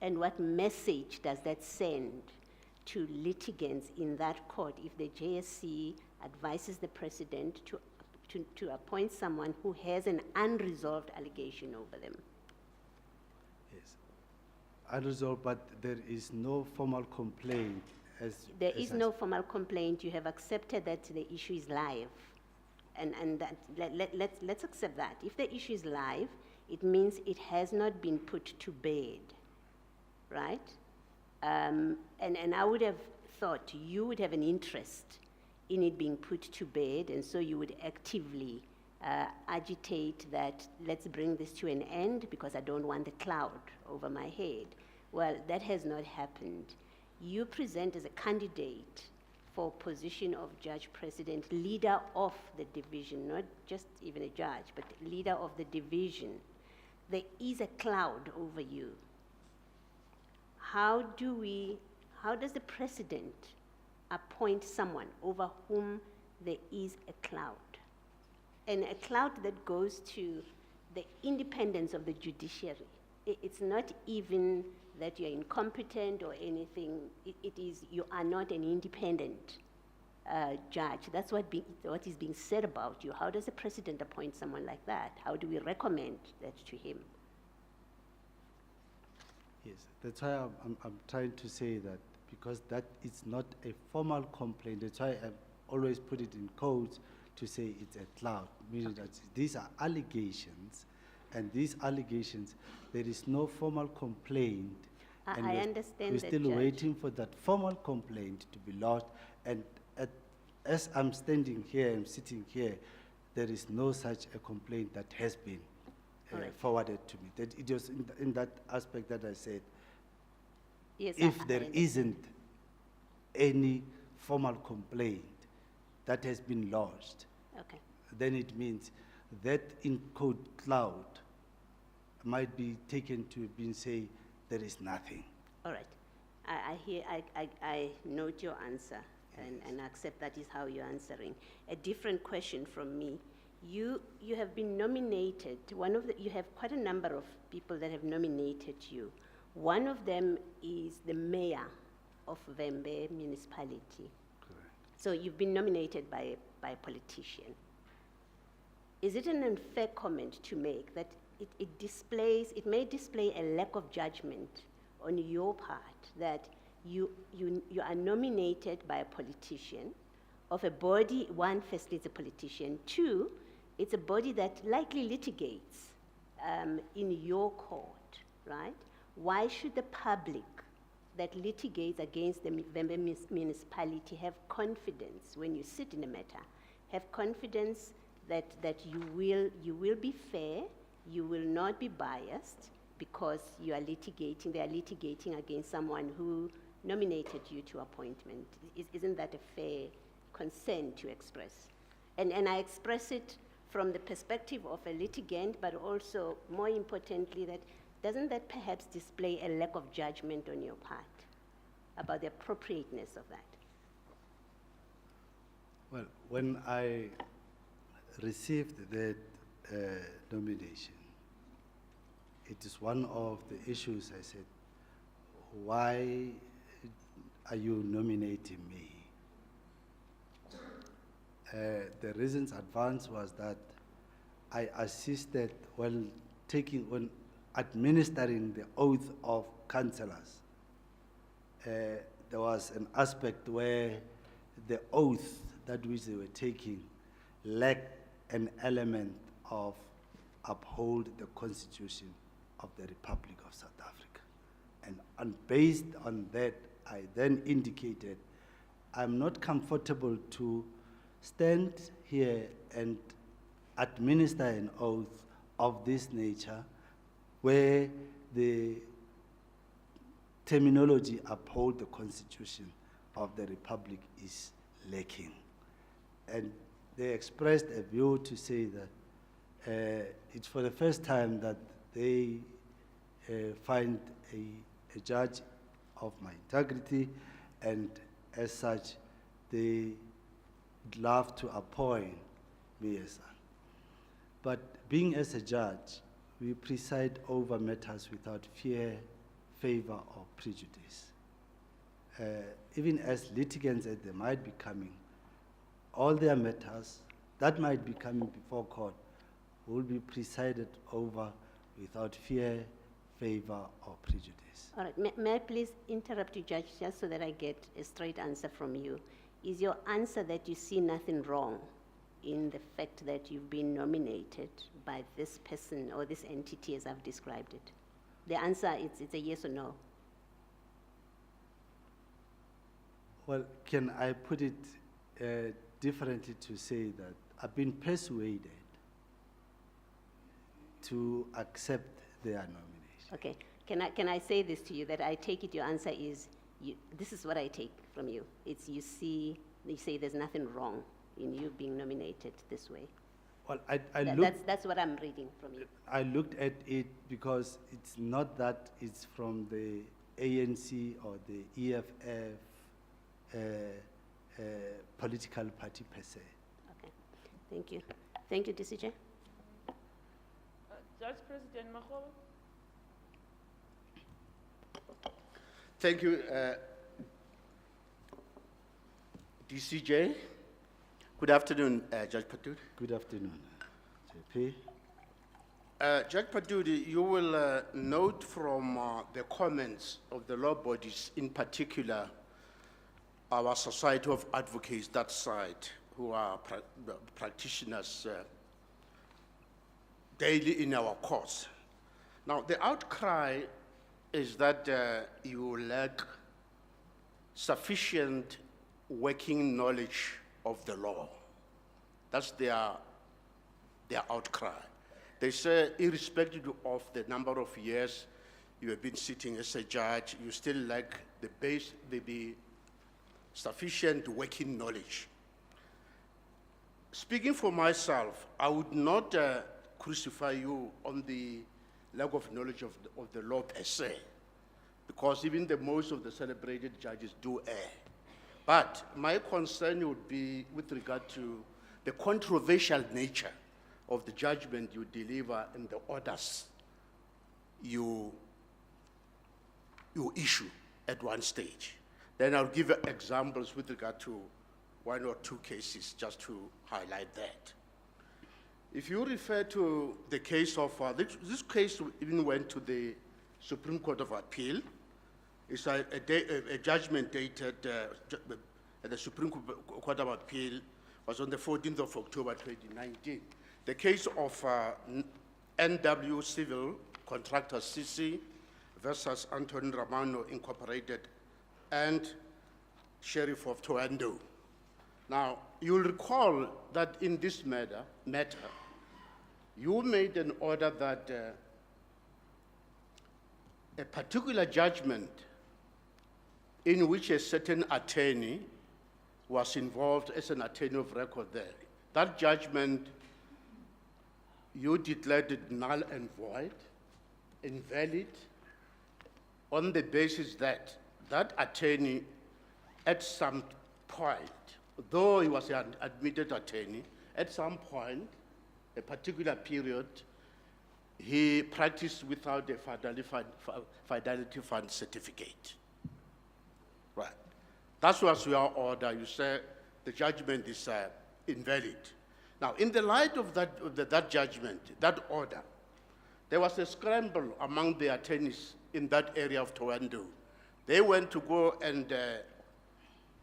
And what message does that send to litigants in that court if the JSC advises the President to appoint someone who has an unresolved allegation over them? Yes, unresolved, but there is no formal complaint. There is no formal complaint. You have accepted that the issue is live, and that, let's accept that. If the issue is live, it means it has not been put to bed, right? And I would have thought you would have an interest in it being put to bed, and so you would actively agitate that, let's bring this to an end because I don't want the cloud over my head. Well, that has not happened. You present as a candidate for position of Judge President, leader of the division, not just even a judge, but leader of the division. There is a cloud over you. How does the President appoint someone over whom there is a cloud. And a cloud that goes to the independence of the judiciary. It's not even that you're incompetent or anything. It is you are not an independent judge. That's what is being said about you. How does the president appoint someone like that? How do we recommend that to him? Yes, that's why I'm trying to say that, because that is not a formal complaint. That's why I've always put it in quotes to say it's a cloud, meaning that these are allegations, and these allegations, there is no formal complaint. And I understand we're that, still Judge. waiting for that formal complaint to be lodged, and as I'm standing here, I'm sitting here, there is no such a complaint that has been forwarded to me. That it was in that aspect that I said, Yes, if I there isn't any formal complaint that has been lodged, okay. then it means that in code cloud might be taken to be say there is nothing. All right. I note your answer and accept that is how you're answering. A different question from me. You have been nominated, you have quite a number of people that have nominated you. One of them is the mayor of Vembe municipality. Correct. So you've been nominated by a politician. Is it an unfair comment to make that it may display a lack of judgment on your part that you are nominated by a politician of a body, one, firstly, it's a politician, two, it's a body that likely litigates in your court, right? Why should the public that litigates against the Vembe municipality have confidence when you sit in a matter, have confidence that you will be fair, you will not be biased because they are litigating against someone who nominated you to appointment? Isn't that a fair concern to express? And I express it from the perspective of a litigant, but also more importantly, doesn't that perhaps display a lack of judgment on your part about the appropriateness of that? Well, when I received that nomination, it is one of the issues I said, why are you nominating me? The reasons advanced was that I assisted while administering the oath of councillors. There was an aspect where the oath that which they were taking lacked an element of uphold the Constitution of the Republic of South Africa. And based on that, I then indicated I'm not comfortable to stand here and administer an oath of this nature where the terminology uphold the Constitution of the Republic is lacking. And they expressed a view to say that it's for the first time that they find a judge of my integrity, and as such, they would love to appoint me as such. But being as a judge, we preside over matters without fear, favor, or prejudice. Even as litigants that they might be coming, all their matters that might be coming before court will be presided over without fear, favor, or prejudice. All right, may I please interrupt you, Judge, just so that I get a straight answer from you? Is your answer that you see nothing wrong in the fact that you've been nominated by this person or this entity as I've described it? The answer is it's a yes or no. Well, can I put it differently to say that I've been persuaded to accept their nomination. Okay, can I say this to you, that I take it your answer is, this is what I take from you. It's you say there's nothing wrong in you being nominated this way. Well, that's what I'm reading from you. I looked at it because it's not that it's from the ANC or the EFF political party per se. Okay, thank you. Thank you, DCJ. Judge President Makgoba. Thank you, DCJ. Good afternoon, Judge Patudi. Good afternoon, JP. Judge Patudi, you will note from the comments of the law bodies, in particular, our Society of Advocates, that side, who are practitioners daily in our courts. Now, the outcry is that you lack sufficient working knowledge of the law. That's their outcry. They say, irrespective of the number of years you have been sitting as a judge, you still lack the sufficient working knowledge. Speaking for myself, I would not crucify you on the lack of knowledge of the law per se, because even the most of the celebrated judges do err. But my concern would be with regard to the controversial nature of the judgment you deliver and the orders you issue at one stage. Then I'll give examples with regard to one or two cases just to highlight that. If you refer to the case of, this case even went to the Supreme Court of Appeal. It's a judgment dated at the Supreme Court of Appeal was on the 14th of October 2019. The case of NW Civil Contractor CC versus Anton Romano Incorporated and Sheriff of Toando. Now, you'll recall that in this matter, you made an order that a particular judgment in which a certain attorney was involved as an attorney of record there, that judgment you declared it null and void, invalid, on the basis that that attorney at some point, though he was an admitted attorney, at some point, a particular period, he practiced without a Fidelity Fund certificate. Right. That was your order. You said the judgment is invalid. Now, in the light of that judgment, that order, there was a scramble among the attorneys in that area of Toando. They went to go and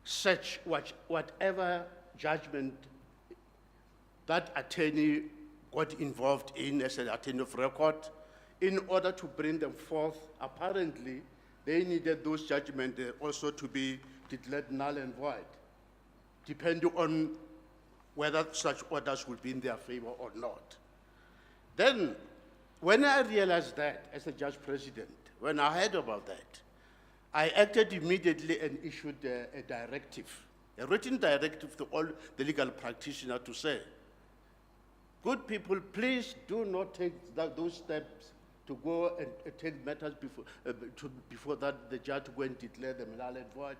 search whatever judgment that attorney got involved in as an attorney of record in order to bring them forth. Apparently, they needed those judgments also to be declared null and void, depending on whether such orders would be in their favor or not. Then, when I realized that as a judge president, when I heard about that, I acted immediately and issued a directive, a written directive to all the legal practitioners to say, good people, please do not take those steps to go and take matters before that the judge go and declare them null and void.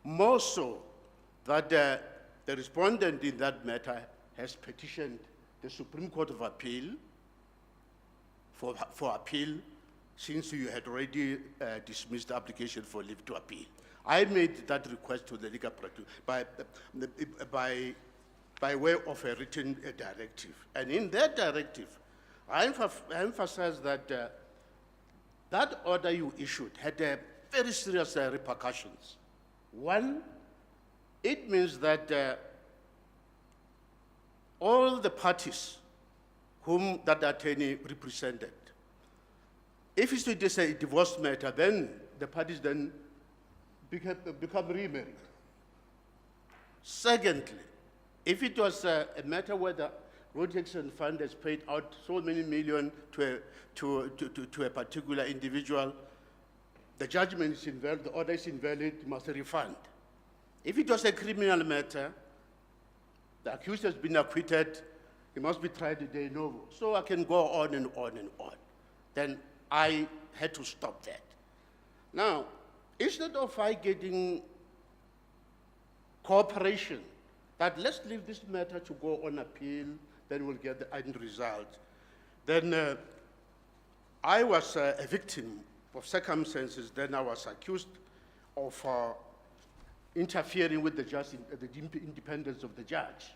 More so that the respondent in that matter has petitioned the Supreme Court of Appeal for appeal, since you had already dismissed the application for leave to appeal. I made that request to the legal practice by way of a written directive. And in that directive, I emphasized that that order you issued had very serious repercussions. One, it means that all the parties whom that attorney represented, if it's a divorce matter, then the parties then become remarried. Secondly, if it was a matter where the Rotational Fund has paid out so many million to a particular individual, the judgment is invalid, the order is invalid, you must refund. If it was a criminal matter, the accused has been acquitted, he must be tried de novo. So I can go on and on and on. Then I had to stop that. Now, instead of I getting cooperation, that let's leave this matter to go on appeal, then we'll get the end result. Then I was a victim of circumstances. Then I was accused of interfering with the independence of the judge.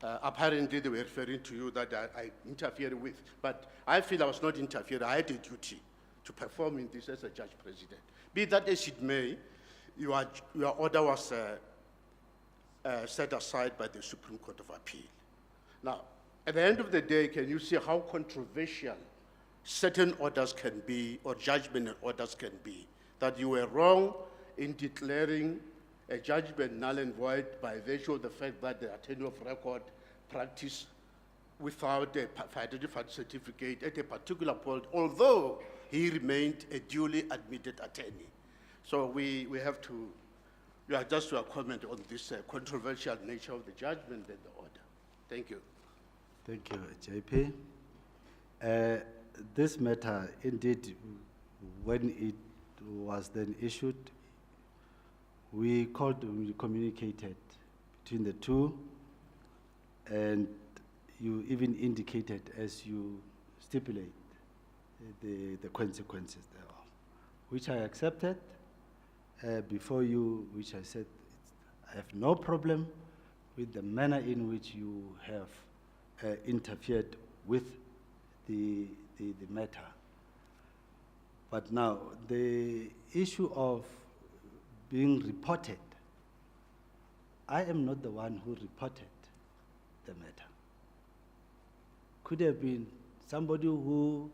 Apparently they were referring to you that I interfered with, but I feel I was not interfering. I had a duty to perform in this as a judge president. Be that as it may, your order was set aside by the Supreme Court of Appeal. Now, at the end of the day, can you see how controversial certain orders can be, or judgment and orders can be, that you were wrong in declaring a judgment null and void by virtue of the fact that the tenure of record practice without a fidelity certificate at a particular point, although he remained a duly admitted attorney. So we have to, just to comment on this controversial nature of the judgment and the order. Thank you. Thank you, JP. This matter, indeed, when it was then issued, we communicated between the two, and you even indicated, as you stipulate, the consequences thereof, which I accepted before you, which I said, I have no problem with the manner in which you have interfered with the matter. But now, the issue of being reported, I am not the one who reported the matter. Could have been somebody who,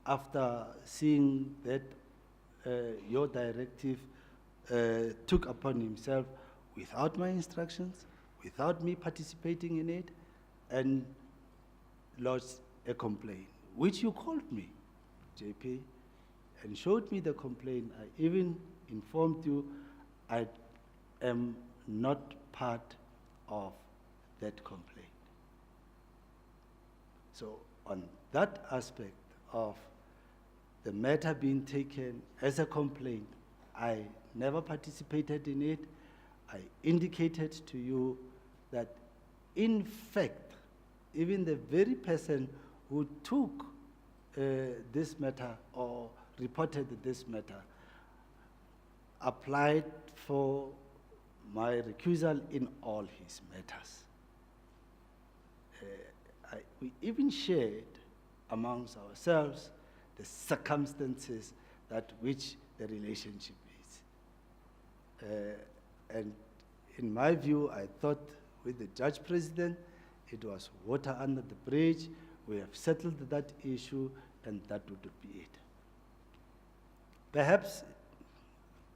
after seeing that your directive, took upon himself, without my instructions, without me participating in it, and lodged a complaint, which you called me, JP, and showed me the complaint. I even informed you I am not part of that complaint. So on that aspect of the matter being taken as a complaint, I never participated in it. I indicated to you that, in fact, even the very person who took this matter or reported this matter applied for my recusal in all his matters. We even shared amongst ourselves the circumstances that which the relationship is. And in my view, I thought with the judge president, it was water under the bridge. We have settled that issue, and that would be it. Perhaps,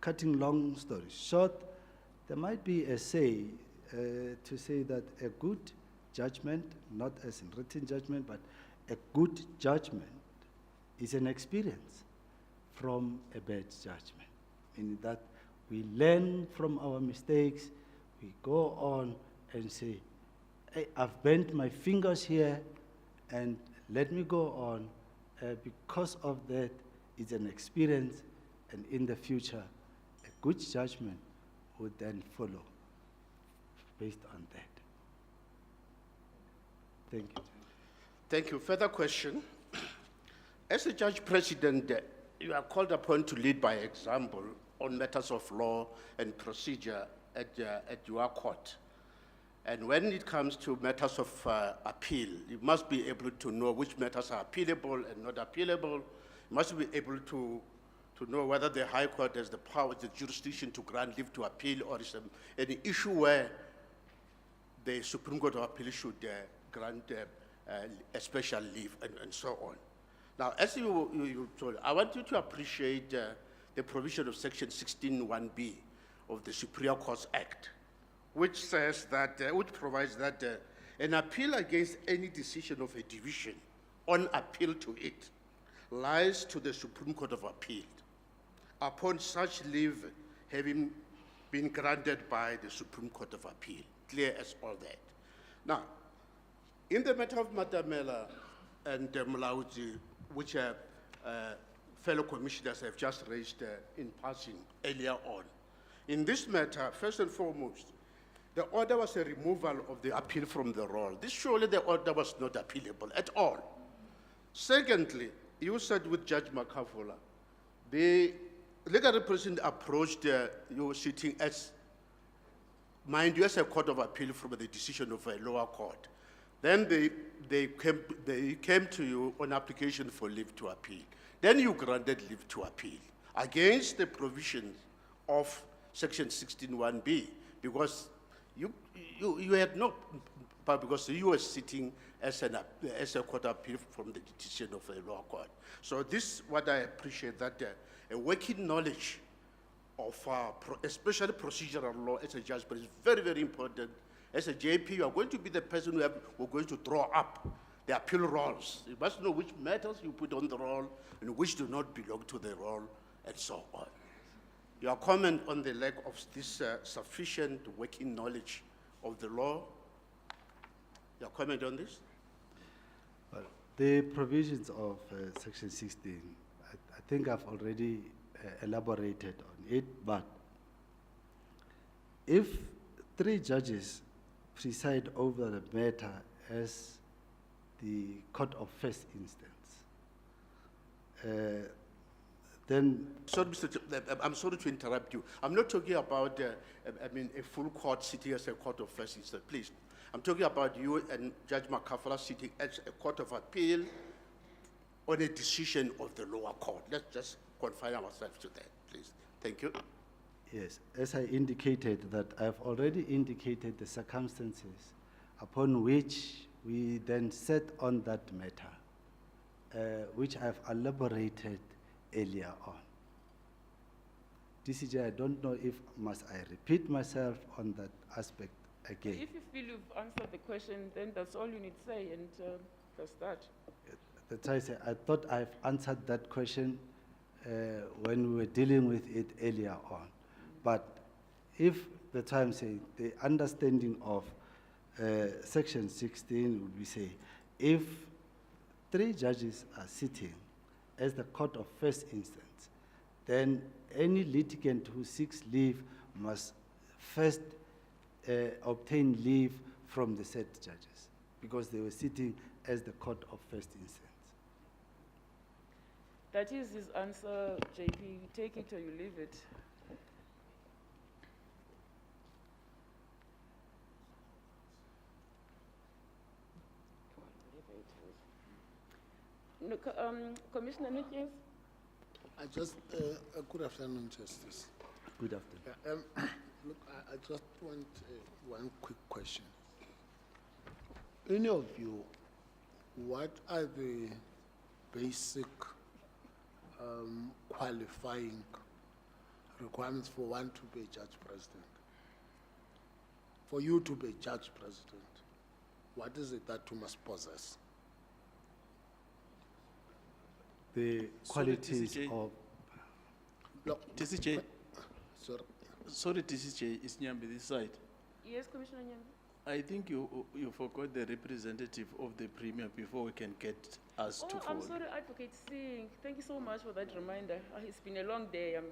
cutting long story short, there might be a say to say that a good judgment, not as in written judgment, but a good judgment is an experience from a bad judgment, meaning that we learn from our mistakes, we go on and say, hey, I've bent my fingers here, and let me go on. Because of that, it's an experience, and in the future, a good judgment would then follow based on that. Thank you. Thank you. Further question. As a judge president, you are called upon to lead by example on matters of law and procedure at your court. And when it comes to matters of appeal, you must be able to know which matters are appealable and not appealable. You must be able to know whether the High Court has the power, the jurisdiction to grant leave to appeal, or is any issue where the Supreme Court of Appeal should grant a special leave and so on. Now, as you told, I want you to appreciate the provision of Section 16(1)(b) of the Superior Courts Act, which says that, which provides that an appeal against any decision of a division on appeal to it lies to the Supreme Court of Appeal upon such leave having been granted by the Supreme Court of Appeal. Clear as all that. Now, in the matter of Matamela and Mlauzi, which fellow commissioners have just raised in passing earlier on, In this matter, first and foremost, the order was a removal of the appeal from the roll. This surely the order was not appealable at all. Secondly, you said with Judge Makavula, the legal representative approached you sitting as, mind you, as a court of appeal from the decision of a lower court. Then they came to you on application for leave to appeal. Then you granted leave to appeal against the provisions of Section 16(1)B, because you had no, but because you were sitting as a court of appeal from the decision of a lower court. So this, what I appreciate, that a working knowledge of especially procedural law as a judge, but it's very, very important. As a JP, you are going to be the person who are going to draw up the appeal rolls. You must know which matters you put on the roll and which do not belong to the roll, and so on. Your comment on the lack of this sufficient working knowledge of the law, your comment on this? Well, the provisions of Section 16, I think I've already elaborated on it, but if 3 judges preside over the matter as the court of first instance, then... Sorry, I'm sorry to interrupt you. I'm not talking about, a full court sitting as a court of first instance, please. I'm talking about you and Judge Makafala sitting as a court of appeal on a decision of the lower court. Let's just confine ourselves to that, please. Thank you. Yes, as I indicated, that I've already indicated the circumstances upon which we then set on that matter, which I've elaborated earlier on. DCJ, I don't know if must I repeat myself on that aspect again. If you feel you've answered the question, then that's all you need to say, and that's that. That's why I say I thought I've answered that question when we were dealing with it earlier on. But if the time say the understanding of Section 16 would be say, if 3 judges are sitting as the court of first instance, then any litigant who seeks leave must first obtain leave from the said judges, because they were sitting as the court of first instance. That is his answer, JP. You take it or you leave it. No, Commissioner Nunes? Good afternoon, Justice. Good afternoon. Look, I just want one quick question. In your view, what are the basic qualifying requirements for one to be a judge president? For you to be a judge president, what is it that you must possess? The qualities of... No. TCJ. Sorry. Sorry, TCJ, is Nyambi this side? Yes, Commissioner Nyambi. I think you forgot the representative of the Premier before we can get us to I'm forward. sorry, Advocate Singh. Thank you so much for that reminder. It's been a long day. I'm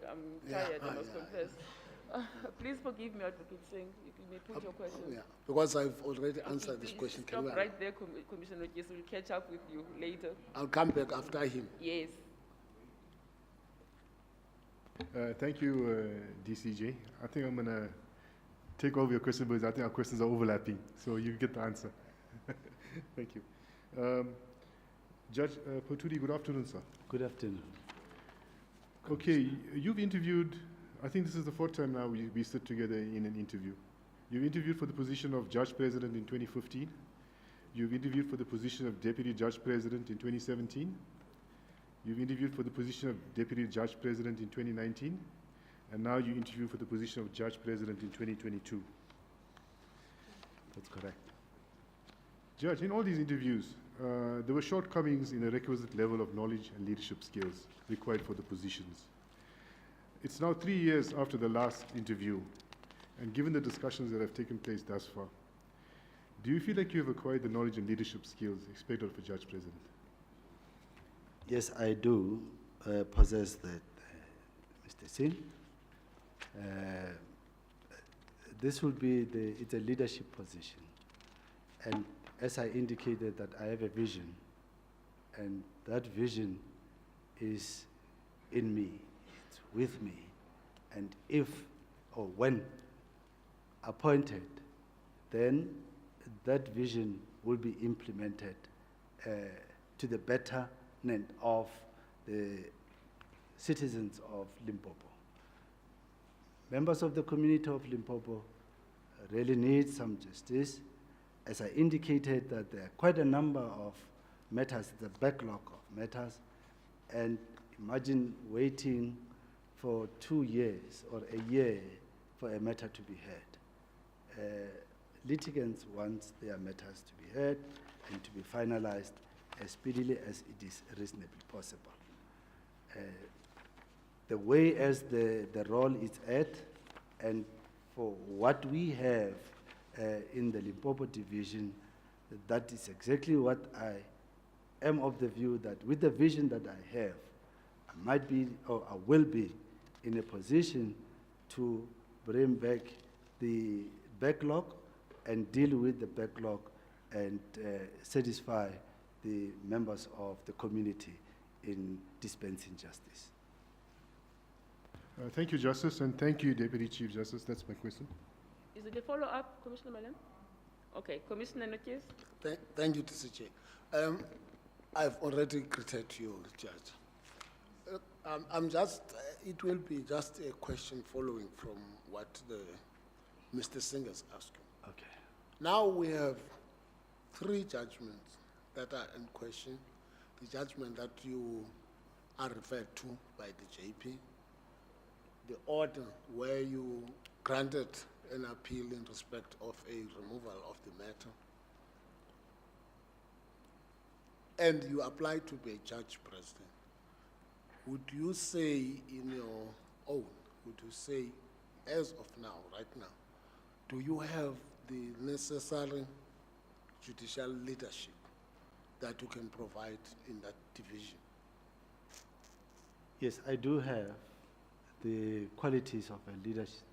tired, I must confess. Please forgive me, Advocate Singh. You may put your question. Yeah, because I've already answered this question. Stop right there, Commissioner Nunes. We'll catch up with you later. I'll come back after him. Yes. Thank you, DCJ. I think I'm going to take over your question, because I think our questions are overlapping, so you get the answer. Thank you. Judge Patudi, good afternoon, sir. Good afternoon. Okay, you've interviewed, I think this is the 4th time now we sit together in an interview. You've interviewed for the position of Judge President in 2015. You've interviewed for the position of Deputy Judge President in 2017. You've interviewed for the position of Deputy Judge President in 2019. And now you interview for the position of Judge President in 2022. That's correct. Judge, in all these interviews, there were shortcomings in the requisite level of knowledge and leadership skills required for the positions. It's now 3 years after the last interview, and given the discussions that have taken place thus far, do you feel like you have acquired the knowledge and leadership skills expected of a Judge President? Yes, I do possess that, Mr. Singh. this will be it's a leadership position. And as I indicated that I have a vision, and that vision is in me, it's with me. And if or when appointed, then that vision will be implemented to the betterment of the citizens of Limpopo. Members of the community of Limpopo really need some justice. As I indicated, that there are quite a number of matters, the backlog of matters, and imagine waiting for 2 years or a year for a matter to be heard. Litigants want their matters to be heard and to be finalized as speedily as it is reasonably possible. The way as the role is at, and for what we have in the Limpopo division, that is exactly what I am of the view that with the vision that I have, I might be, or I will be, in a position to bring back the backlog and deal with the backlog and satisfy the members of the community in dispensing justice. Thank you, Justice, and thank you, Deputy Chief Justice. That's my question. Is it a follow-up, Commissioner Malan? Okay, Commissioner Noties? Thank you, TCJ. I've already greeted you, Judge. I'm just, it will be just a question following from what Mr. Singh has asked you. Okay. Now we have 3 judgments that are in question. The judgment that you are referred to by the JP, the order where you granted an appeal in respect of a removal of the matter, and you applied to be a judge president. Would you say in your own, would you say, as of now, right now, do you have the necessary judicial leadership that you can provide in that division? Yes, I do have the qualities of a leadership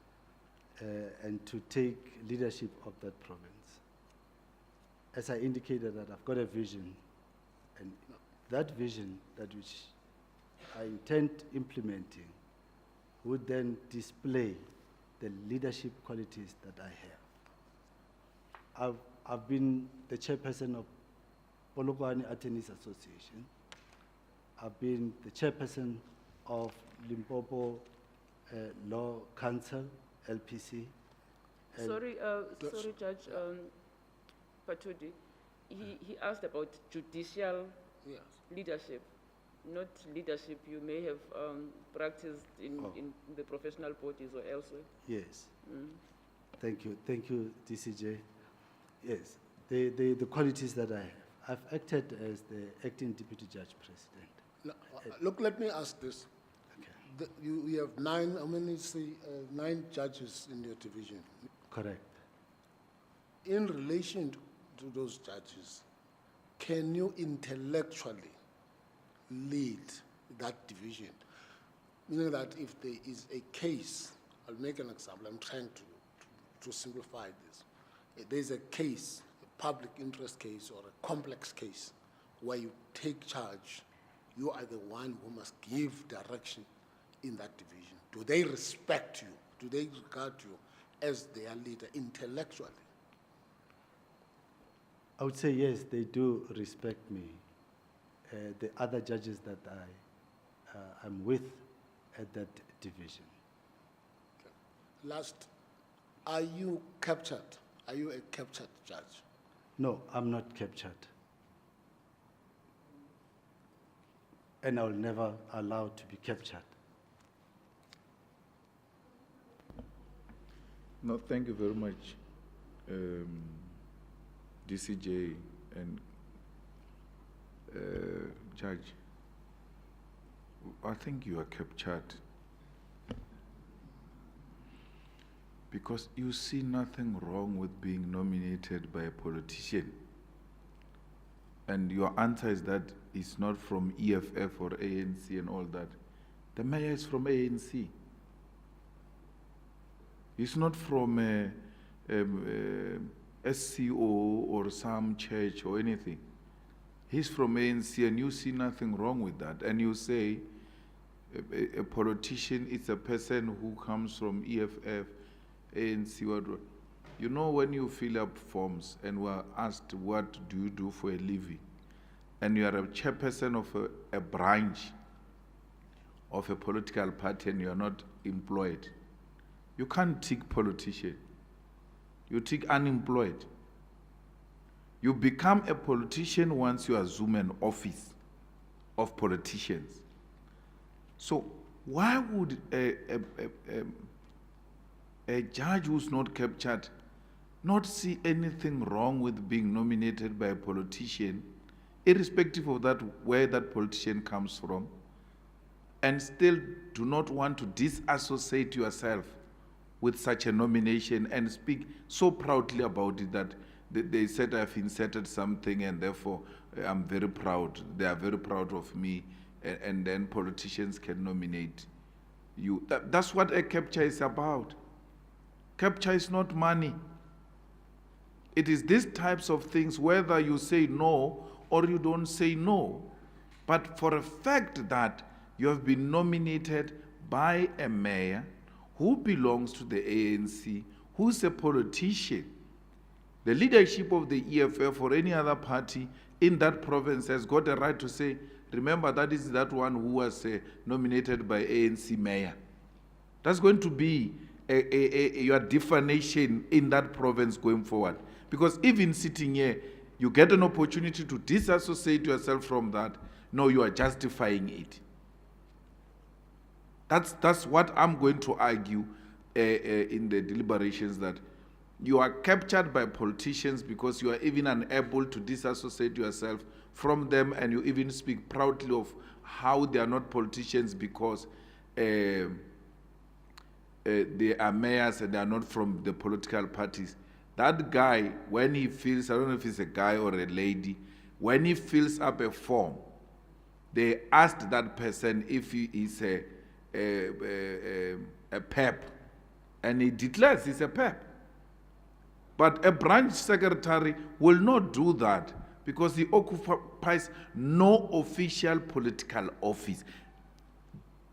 and to take leadership of that province. As I indicated that I've got a vision, and that vision that which I intend implementing would then display the leadership qualities that I have. I've been the chairperson of Polokwane Attorneys Association. I've been the chairperson of Limpopo Law Council, LPC. Sorry, Judge Patudi. He asked about judicial leadership, not leadership you may have practiced in the professional bodies or elsewhere. Yes. Thank you, DCJ. Yes, the qualities that I have. I've acted as the acting deputy judge president. No, look, let me ask this. Okay. You have 9, how many say, 9 judges in your division? Correct. In relation to those judges, can you intellectually lead that division? Meaning that if there is a case, I'll make an example, I'm trying to simplify this. If there's a case, a public interest case or a complex case, where you take charge, you are the one who must give direction in that division. Do they respect you? Do they regard you as their leader intellectually? I would say yes, they do respect me. The other judges that I'm with at that division. Okay. Last, are you captured? Are you a captured judge? No, I'm not captured. And I will never allow to be captured. No, thank you very much, DCJ and Judge. I think you are captured because you see nothing wrong with being nominated by a politician. And your answer is that it's not from EFF or ANC and all that. The mayor is from ANC. He's not from SCO or some church or anything. He's from ANC, and you see nothing wrong with that. And you say a politician is a person who comes from EFF, ANC, what. You know, when you fill up forms and were asked, what do you do for a living? And you are a chairperson of a branch of a political party and you are not employed, you can't tick politician. You tick unemployed. You become a politician once you assume an office of politicians. So why would a judge who's not captured not see anything wrong with being nominated by a politician, irrespective of that where that politician comes from, and still do not want to disassociate yourself with such a nomination and speak so proudly about it that they said I've inserted something and therefore I'm very proud. They are very proud of me, and then politicians can nominate you. That's what a capture is about. Capture is not money. It is these types of things, whether you say no or you don't say no, but for a fact that you have been nominated by a mayor who belongs to the ANC, who's a politician. The leadership of the EFF or any other party in that province has got a right to say, remember, that is that one who was nominated by ANC mayor. That's going to be your definition in that province going forward. Because even sitting here, you get an opportunity to disassociate yourself from that. No, you are justifying it. That's what I'm going to argue in the deliberations, that you are captured by politicians because you are even unable to disassociate yourself from them, and you even speak proudly of how they are not politicians because they are mayors and they are not from the political parties. That guy, when he fills, I don't know if it's a guy or a lady, when he fills up a form, they asked that person if he is a PEP, and he declares he's a PEP. But a branch secretary will not do that because he occupies no official political office.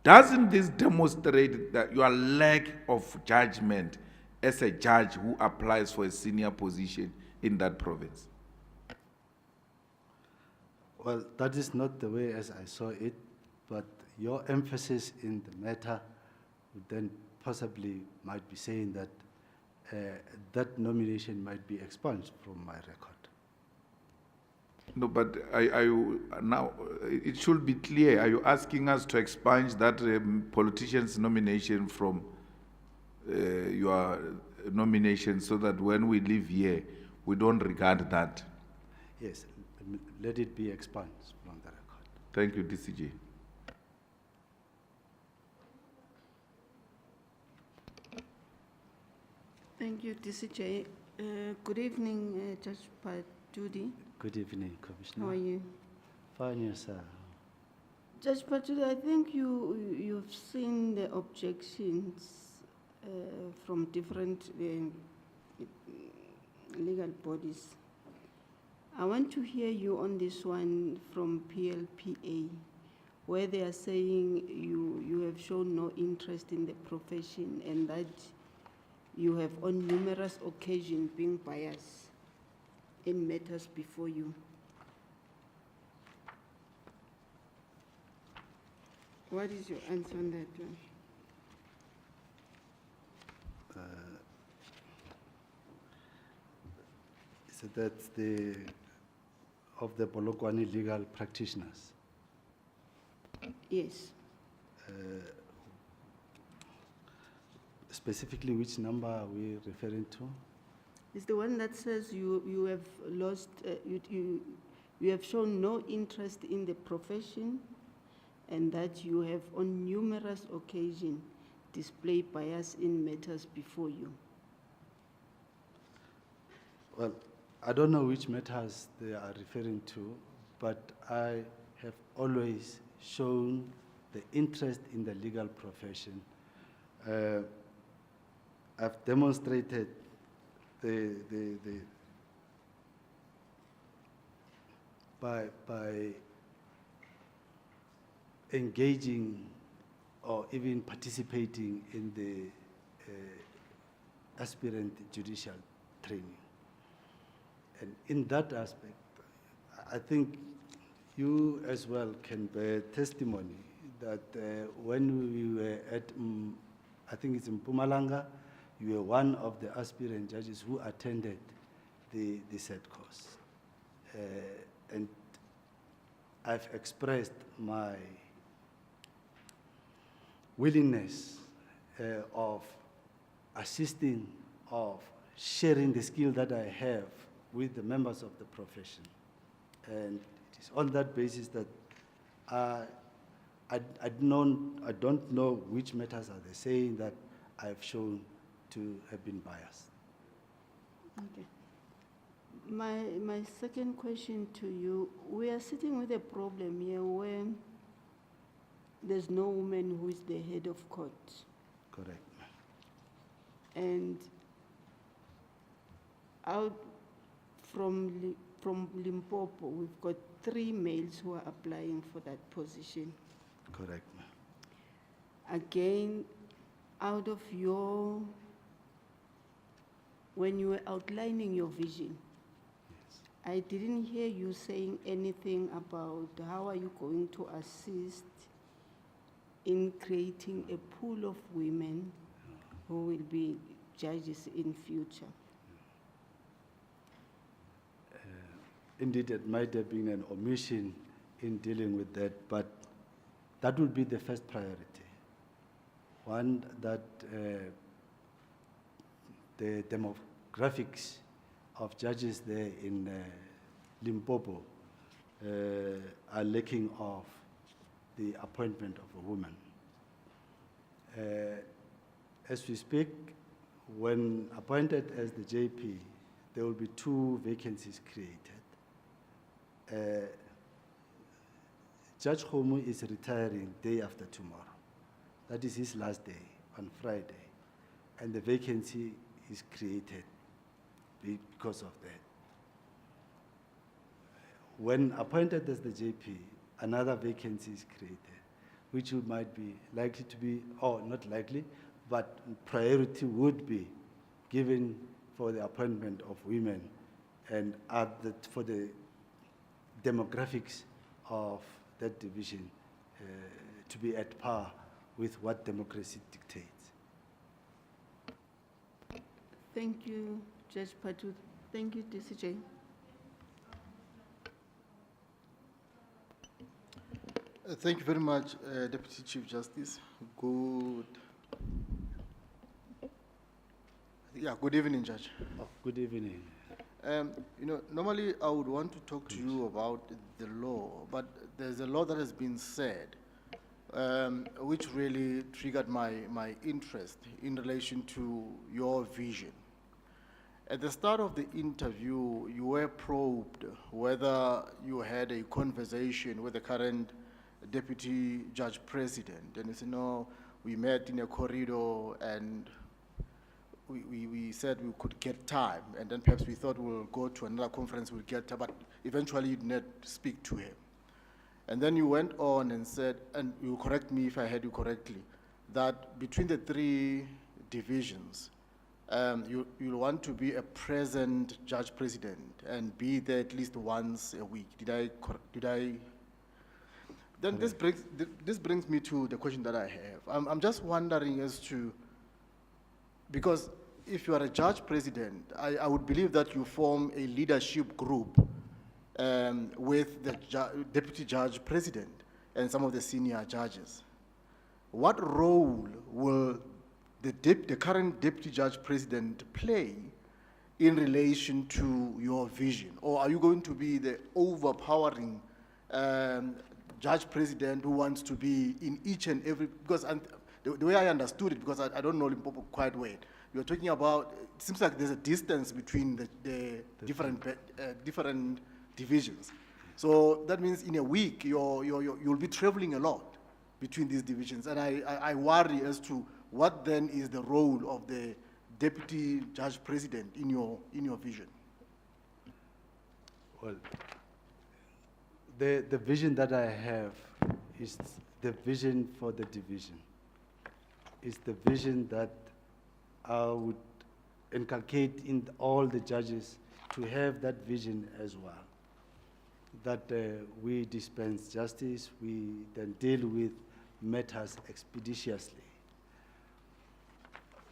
Doesn't this demonstrate that your lack of judgment as a judge who applies for a senior position in that province? Well, that is not the way as I saw it, but your emphasis in the matter would then possibly might be saying that that nomination might be expunged from my record. No, but now it should be clear. Are you asking us to expunge that politician's nomination from your nomination so that when we leave here, we don't regard that? Yes, let it be expunged from the record. Thank you, DCJ. Thank you, DCJ. Good evening, Judge Patudi. Good evening, Commissioner. How are you? Fine, yes, sir. Judge Patudi, I think you've seen the objections from different legal bodies. I want to hear you on this one from PLPA, where they are saying you have shown no interest in the profession and that you have on numerous occasions been biased in matters before you. What is your answer on that one? So that's of the Polokwane legal practitioners. Yes. Specifically, which number are we referring to? It's the one that says you have lost, you have shown no interest in the profession and that you have on numerous occasions displayed bias in matters before you. Well, I don't know which matters they are referring to, but I have always shown the interest in the legal profession. I've demonstrated by engaging or even participating in the aspirant judicial training. And in that aspect, I think you as well can bear testimony that when we were at, I think it's in Mpumalanga, you were one of the aspirant judges who attended the said course. And I've expressed my willingness of assisting, of sharing the skill that I have with the members of the profession. And it is on that basis that I don't know which matters are they saying that I've shown to have been biased. Okay. My second question to you, we are sitting with a problem here where there's no woman who is the head of court. Correct. And out from Limpopo, we've got 3 males who are applying for that position. Correct. Again, out of your, when you were outlining your vision, I didn't hear you saying anything about how are you going to assist in creating a pool of women who will be judges in future. Indeed, it might have been an omission in dealing with that, but that would be the first priority. One, that the demographics of judges there in Limpopo are lacking of the appointment of a woman. As we speak, when appointed as the JP, there will be 2 vacancies created. Judge Homu is retiring day after tomorrow. That is his last day, on Friday. And the vacancy is created because of that. When appointed as the JP, another vacancy is created, which might be likely to be, or not likely, but priority would be given for the appointment of women and for the demographics of that division to be at par with what democracy dictates. Thank you, Judge Patudi. Thank you, DCJ. Thank you very much, Deputy Chief Justice. Good. Yeah, good evening, Judge. Oh, good evening. You know, normally I would want to talk to you about the law, but there's a law that has been said which really triggered my interest in relation to your vision. At the start of the interview, you were probed whether you had a conversation with the current Deputy Judge President, and you said, no, we met in a corridor and we said we could get time, and then perhaps we thought we'll go to another conference, we'll get time, but eventually you did not speak to him. And then you went on and said, and you correct me if I heard you correctly, that between the 3 divisions, you'll want to be a present judge president and be there at least once a week. Did I? Then this brings me to the question that I have. I'm just wondering as to, because if you are a judge president, I would believe that you form a leadership group with the deputy judge president and some of the senior judges. What role will the current deputy judge president play in relation to your vision? Or are you going to be the overpowering judge president who wants to be in each and every, because the way I understood it, because I don't know Limpopo quite well, you're talking about, it seems like there's a distance between the different divisions. So that means in a week, you'll be traveling a lot between these divisions. And I worry as to what then is the role of the deputy judge president in your vision? Well, the vision that I have is the vision for the division. It's the vision that I would inculcate in all the judges to have that vision as well. That we dispense justice, we then deal with matters expeditiously.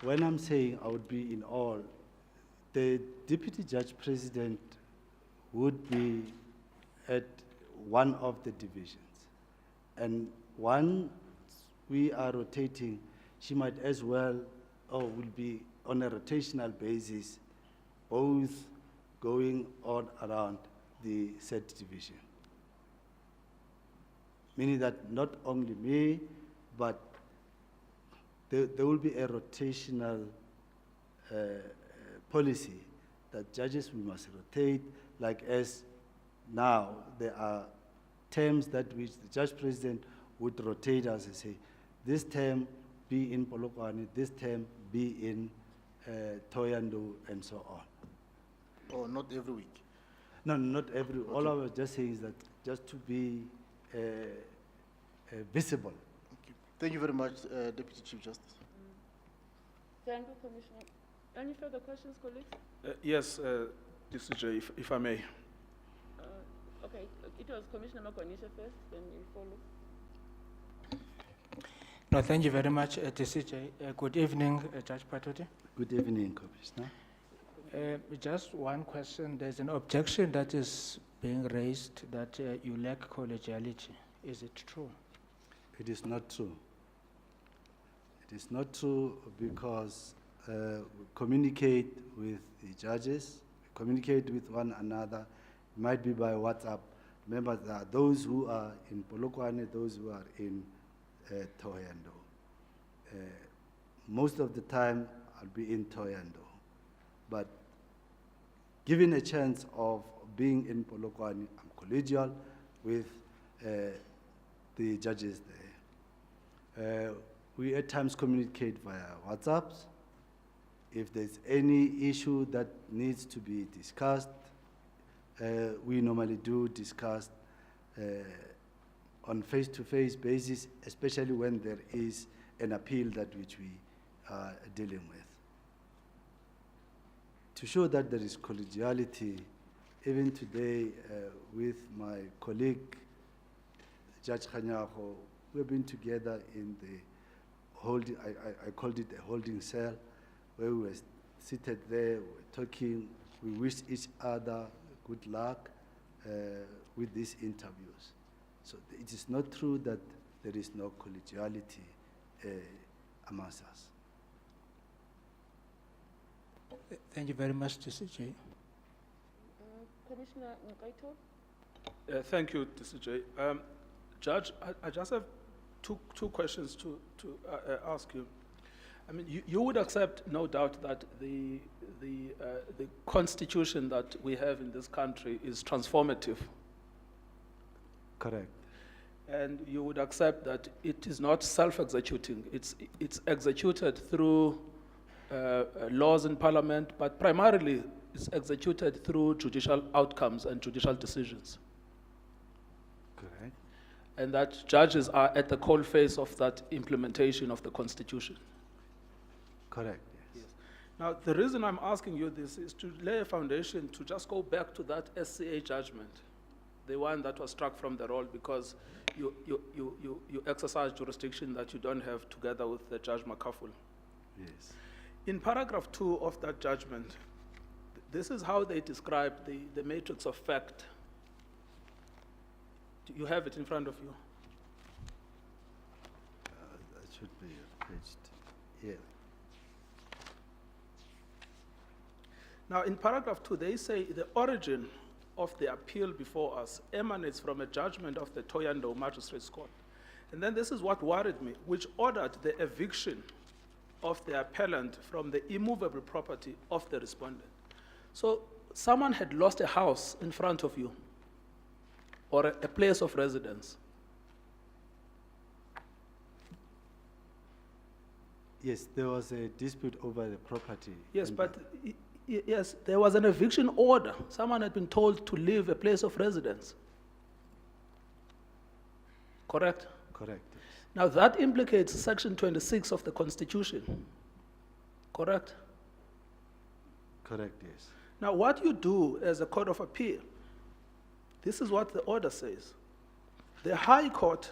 When I'm saying I would be in all, the deputy judge president would be at one of the divisions. And once we are rotating, she might as well, or will be on a rotational basis, both going on around the said division. Meaning that not only me, but there will be a rotational policy that judges, we must rotate, like as now there are terms that which the judge president would rotate us and say, this term be in Polokwane, this term be in Thohoyandou, and so on. Or not every week? No, not every, all I was just saying is that just to be visible. Okay. Thank you very much, Deputy Chief Justice. Thank you, Commissioner. Any further questions, colleagues? Yes, DCJ, if I may. Okay, it was Commissioner Makwanisha first, then you follow. No, thank you very much, TCJ. Good evening, Judge Patudi. Good evening, Commissioner. Just one question. There's an objection that is being raised that you lack collegiality. Is it true? It is not true. It is not true because we communicate with the judges, we communicate with one another. It might be by WhatsApp. Remember, there are those who are in Polokwane, those who are in Thohoyandou. Most of the time, I'll be in Thohoyandou. But given a chance of being in Polokwane, I'm collegial with the judges there. We at times communicate via WhatsApps. If there's any issue that needs to be discussed, we normally do discuss on face-to-face basis, especially when there is an appeal that which we are dealing with. To show that there is collegiality, even today with my colleague, Judge Khanyago, we've been together in the holding, I called it a holding cell, where we were seated there, we were talking, we wished each other good luck with these interviews. So it is not true that there is no collegiality amongst us. Thank you very much, TCJ. Commissioner Nkaito? Thank you, DCJ. Judge, I just have two questions to ask you. I mean, you would accept, no doubt, that the constitution that we have in this country is transformative. Correct. And you would accept that it is not self-executing. It's executed through laws in parliament, but primarily it's executed through judicial outcomes and judicial decisions. Correct. And that judges are at the coalface of that implementation of the constitution. Correct, yes. Now, the reason I'm asking you this is to lay a foundation to just go back to that SCA judgment, the one that was struck from the roll because you exercise jurisdiction that you don't have together with the Judge Makaful. Yes. In paragraph 2 of that judgment, this is how they describe the matrix of fact. You have it in front of you. That should be paged here. Now, in paragraph 2, they say the origin of the appeal before us emanates from a judgment of the Thohoyandou Magistrates Court. And then this is what worried me, which ordered the eviction of the appellant from the immovable property of the respondent. So someone had lost a house in front of you or a place of residence. Yes, there was a dispute over the property. Yes, and but, yes, there was an eviction order. Someone had been told to leave a place of residence. Correct? Correct. Now, that implicates Section 26 of the Constitution. Correct? Correct, yes. Now, what you do as a court of appeal, this is what the order says. The High Court,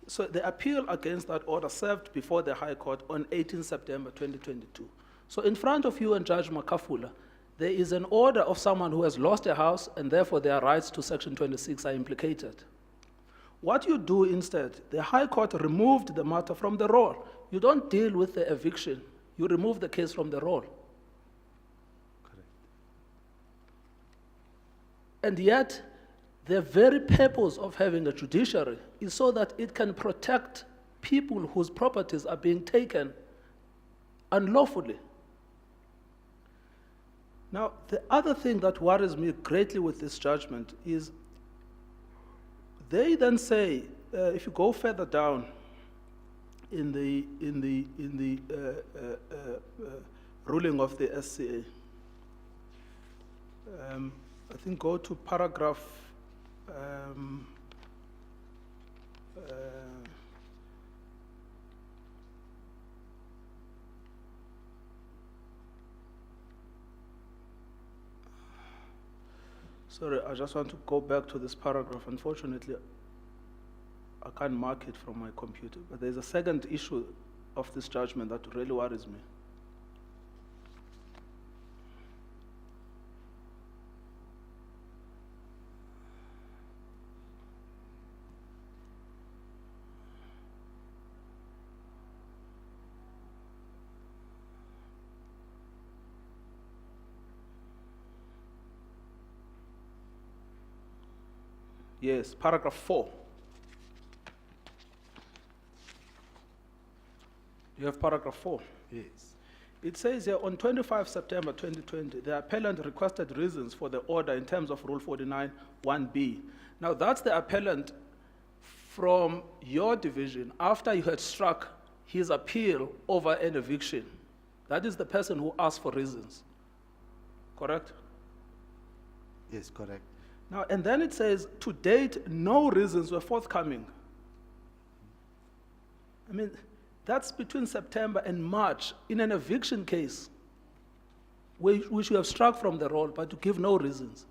so the appeal against that order served before the High Court on 18 September 2022. So in front of you and Judge Makafula, there is an order of someone who has lost a house and therefore their rights to Section 26 are implicated. What you do instead, the High Court removed the matter from the roll. You don't deal with the eviction. You remove the case from the roll. Correct. And yet, the very purpose of having a judiciary is so that it can protect people whose properties are being taken unlawfully. Now, the other thing that worries me greatly with this judgment is they then say, if you go further down in the ruling of the SCA, I think go to paragraph sorry, I just want to go back to this paragraph. Unfortunately, I can't mark it from my computer, but there's a second issue of this judgment that really worries me. Yes, paragraph 4. You have paragraph 4. Yes. It says here, on 25 September 2020, the appellant requested reasons for the order in terms of Rule 49 1B. Now, that's the appellant from your division after you had struck his appeal over an eviction. That is the person who asked for reasons. Correct? Yes, correct. Now, and then it says, to date, no reasons were forthcoming. I mean, that's between September and March in an eviction case, which you have struck from the roll, but to give no reasons.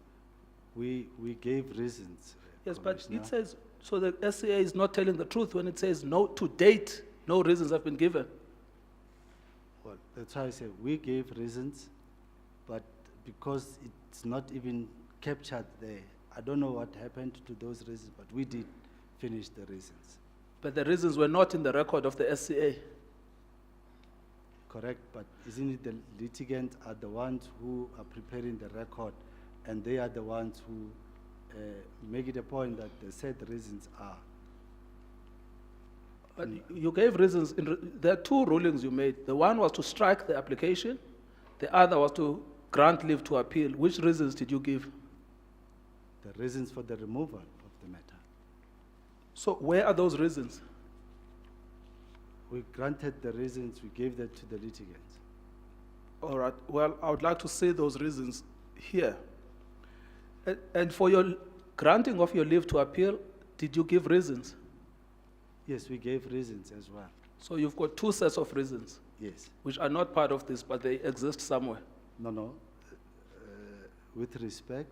We gave reasons. Yes, but it says, so the SCA is not telling the truth when it says, no, to date, no reasons have been given. Well, that's why I said we gave reasons, but because it's not even captured there, I don't know what happened to those reasons, but we did finish the reasons. But the reasons were not in the record of the SCA. Correct, but isn't it the litigants are the ones who are preparing the record, and they are the ones who make it a point that the said reasons are. But you gave reasons, there are two rulings you made. The one was to strike the application, the other was to grant leave to appeal. Which reasons did you give? The reasons for the removal of the matter. So where are those reasons? We granted the reasons, we gave that to the litigants. All right, well, I would like to see those reasons here. And for your granting of your leave to appeal, did you give reasons? Yes, we gave reasons as well. So you've got two sets of reasons? Yes. Which are not part of this, but they exist somewhere? No. With respect,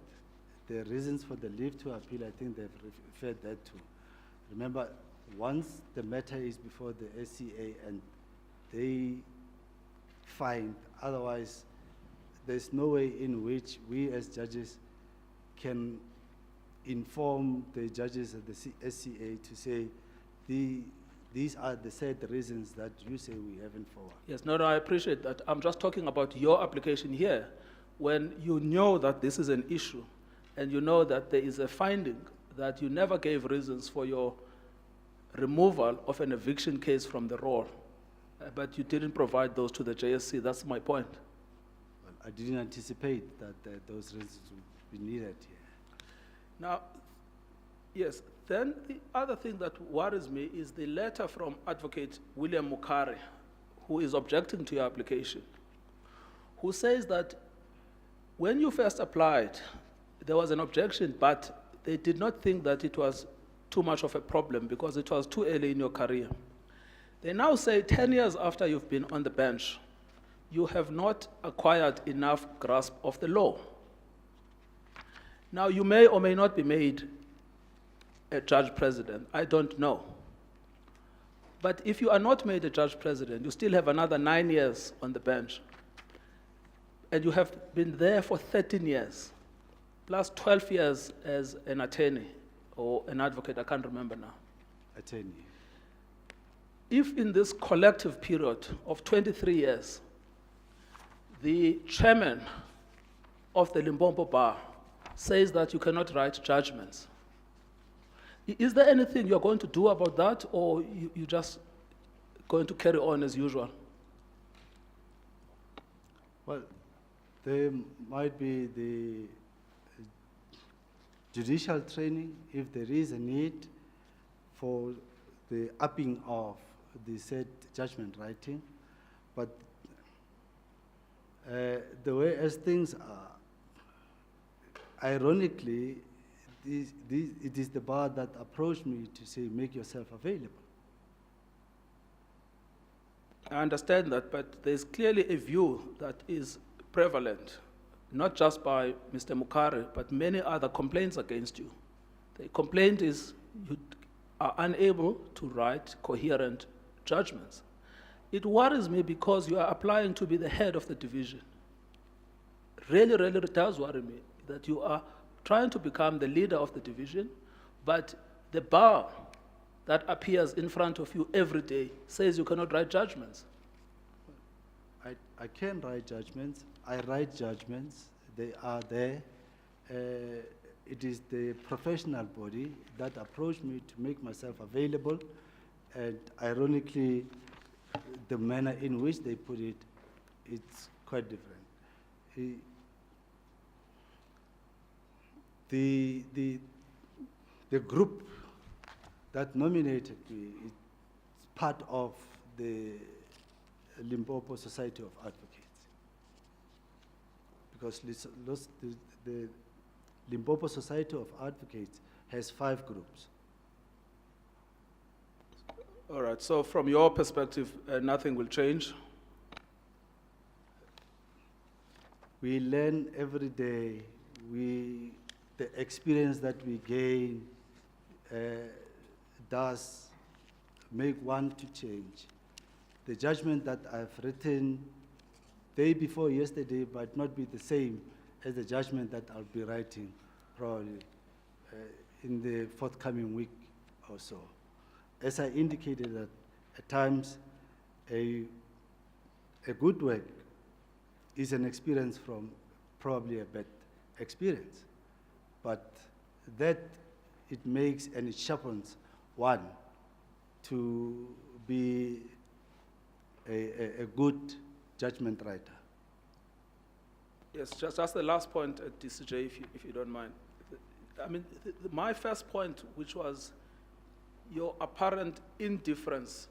the reasons for the leave to appeal, I think they've referred that to. Remember, once the matter is before the SCA and they find, otherwise, there's no way in which we as judges can inform the judges of the SCA to say, these are the said reasons that you say we haven't forward. Yes, no, I appreciate that. I'm just talking about your application here. When you know that this is an issue, and you know that there is a finding that you never gave reasons for your removal of an eviction case from the roll, but you didn't provide those to the JSC. That's my point. Well, I didn't anticipate that those reasons would be needed here. Now, yes, then the other thing that worries me is the letter from Advocate William Mukari who is objecting to your application, who says that when you first applied, there was an objection, but they did not think that it was too much of a problem because it was too early in your career. They now say 10 years after you've been on the bench, you have not acquired enough grasp of the law. Now, you may or may not be made a judge president, I don't know. But if you are not made a judge president, you still have another 9 years on the bench. And you have been there for 13 years, plus 12 years as an attorney or an advocate, I can't remember now. Attorney. If in this collective period of 23 years, the chairman of the Limpopo Bar says that you cannot write judgments, is there anything you're going to do about that, or you just going to carry on as usual? Well, there might be the judicial training if there is a need for the upping of the said judgment writing, but the way as things are, ironically, it is the bar that approached me to say, make yourself available. I understand that, but there's clearly a view that is prevalent, not just by Mr. Mukari, but many other complaints against you. The complaint is you are unable to write coherent judgments. It worries me because you are applying to be the head of the division. Really, really, it does worry me that you are trying to become the leader of the division, but the bar that appears in front of you every day says you cannot write judgments. I can write judgments. I write judgments. They are there. It is the professional body that approached me to make myself available, and ironically, the manner in which they put it, it's quite different. The group that nominated me is part of the Limpopo Society of Advocates. Because the Limpopo Society of Advocates has 5 groups. All right, so from your perspective, nothing will change? We learn every day. The experience that we gain does make one to change. The judgment that I've written day before yesterday might not be the same as the judgment that I'll be writing probably in the forthcoming week or so. As I indicated, that at times a good work is an experience from probably a bad experience, but that it makes and it sharpens one to be a good judgment writer. Yes, just the last point, DCJ, if you don't mind. I mean, my first point, which was your apparent indifference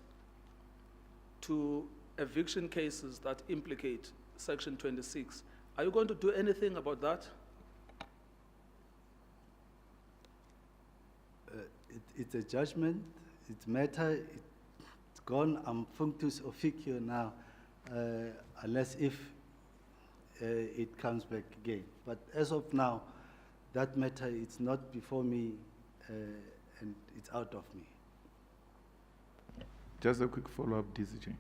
to eviction cases that implicate Section 26. Are you going to do anything about that? It's a judgment, it's matter, it's gone. I'm functus officio now, unless if it comes back again. But as of now, that matter is not before me and it's out of me. Just a quick follow-up, DCJ.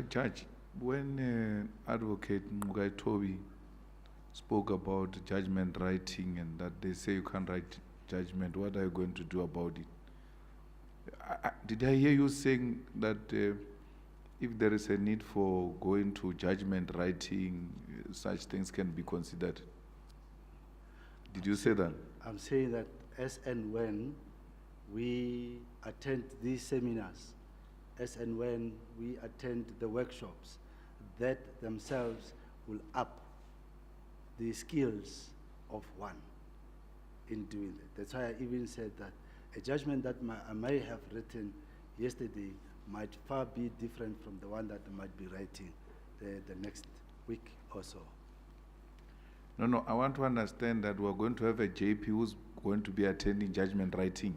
Judge, when Advocate Mugai Toby spoke about judgment writing and that they say you can't write judgment, what are you going to do about it? Did I hear you saying that if there is a need for going to judgment writing, such things can be considered? Did you say that? I'm saying that as and when we attend these seminars, as and when we attend the workshops, that themselves will up the skills of one in doing that. That's why I even said that a judgment that I may have written yesterday might far be different from the one that I might be writing the next week or so. No, I want to understand that we're going to have a JP who's going to be attending judgment writing.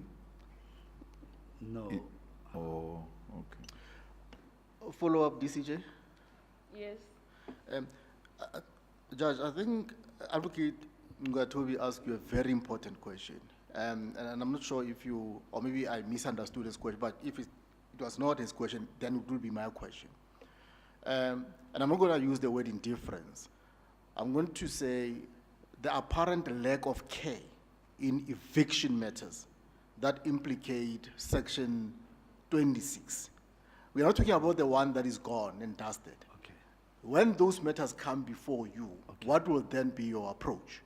No. Oh, okay. Follow up, DCJ? Yes. Judge, I think Advocate Ngatobi asked you a very important question. And I'm not sure if you, or maybe I misunderstood his question, but if it was not his question, then it will be my question. And I'm not going to use the word indifference. I'm going to say the apparent lack of care in eviction matters that implicate Section 26. We are not talking about the one that is gone and dusted. Okay. When those matters come before you, what will then be your approach?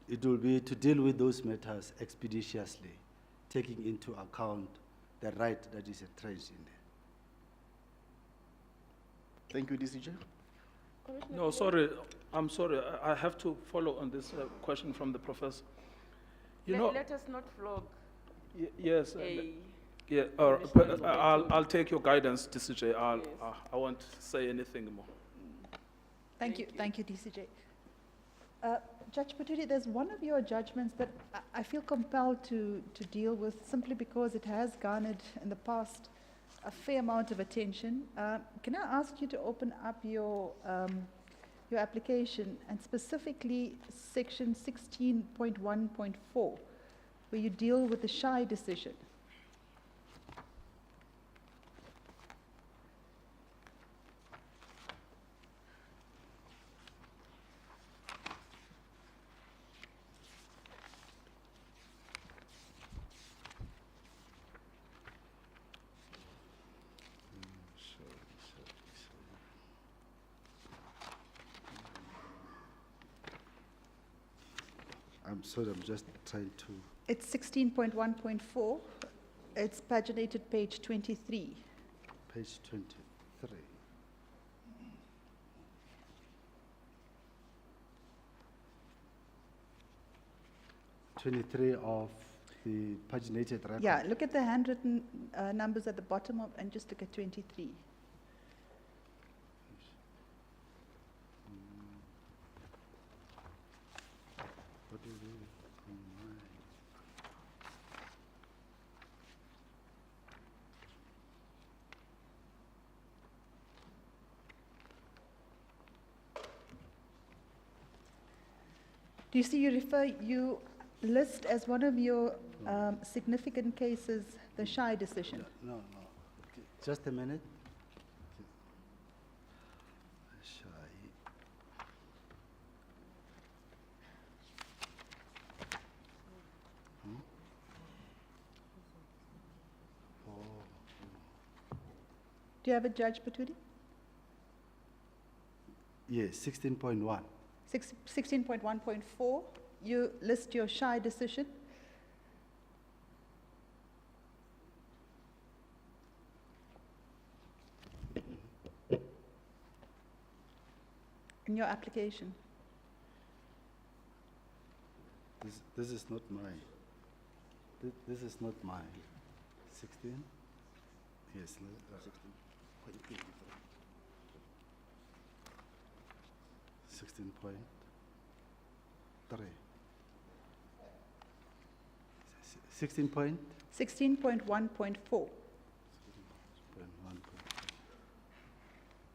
It will be to deal with those matters expeditiously, taking into account the right that is entrenched in there. Thank you, DCJ. No, sorry, I'm sorry. I have to follow on this question from the professor. Let us not flog. Yes. a Yeah, responsibility. I'll take your guidance, DCJ. I won't say anything more. Thank you, DCJ. Judge Patudi, there's one of your judgments that I feel compelled to deal with simply because it has garnered in the past a fair amount of attention. Can I ask you to open up your application and specifically section 16.1.4, where you deal with the shy decision? I'm sorry, I'm just trying to. It's 16.1.4. It's paginated page 23. Page 23. Of the paginated record. Yeah, look at the handwritten numbers at the bottom of, and just look at 23. What do we combine? Do you see you list as one of your significant cases the shy decision? No. Okay. Just a minute. Shy. Do you have a Judge Patudi? Yes, 16.1. 16.1.4, you list your shy decision. In your application. This is not mine. This is not mine. 16? Yes. 16.3. 16 point? 16.1.4.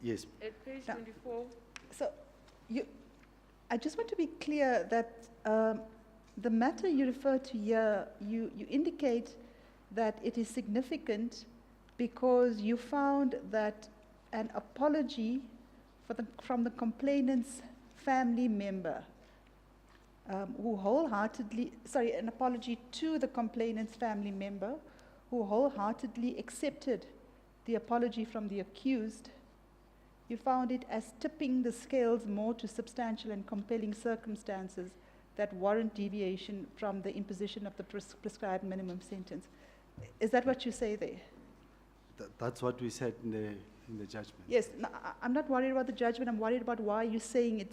Yes. At page 24. So, I just want to be clear that the matter you refer to here, you indicate that it is significant because you found that an apology from the complainant's family member who wholeheartedly, an apology to the complainant's family member who wholeheartedly accepted the apology from the accused, you found it as tipping the scales more to substantial and compelling circumstances that warrant deviation from the imposition of the prescribed minimum sentence. Is that what you say there? That's what we said in the judgment. Yes, no, I'm not worried about the judgment. I'm worried about why you're saying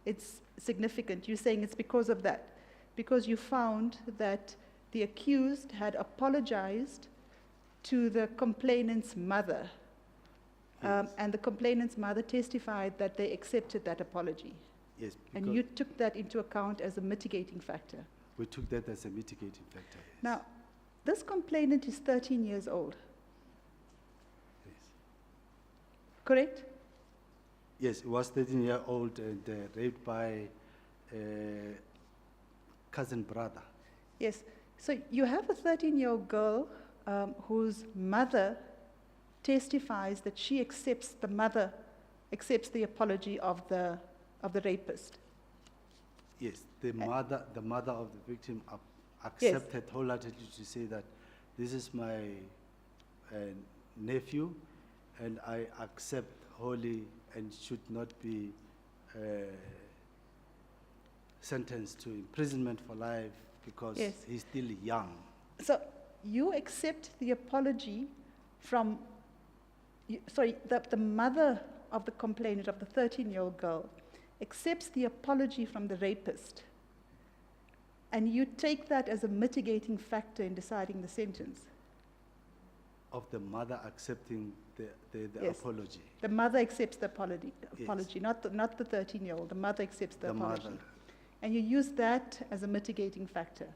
it's significant. You're saying it's because of that. Because you found that the accused had apologized to the complainant's mother. And the complainant's mother testified that they accepted that apology. Yes. And because you took that into account as a mitigating factor. we took that as a mitigating factor. Yes. Now, this complainant is 13 years old. Yes. Correct? Yes, he was 13-year-old and raped by a cousin brother. Yes. So you have a 13-year-old girl whose mother testifies that she accepts the apology of the rapist. Yes, the mother of the victim accepted wholeheartedly to say that this is my nephew, and I accept wholly and should not be sentenced to imprisonment for life because he's still young. So you accept the apology from, the mother of the complainant, of the 13-year-old girl, accepts the apology from the rapist, and you take that as a mitigating factor in deciding the sentence. Of the mother accepting the Yes. apology. The mother accepts the apology, not the 13-year-old. The mother accepts the apology. Mother, And you use that as a mitigating factor.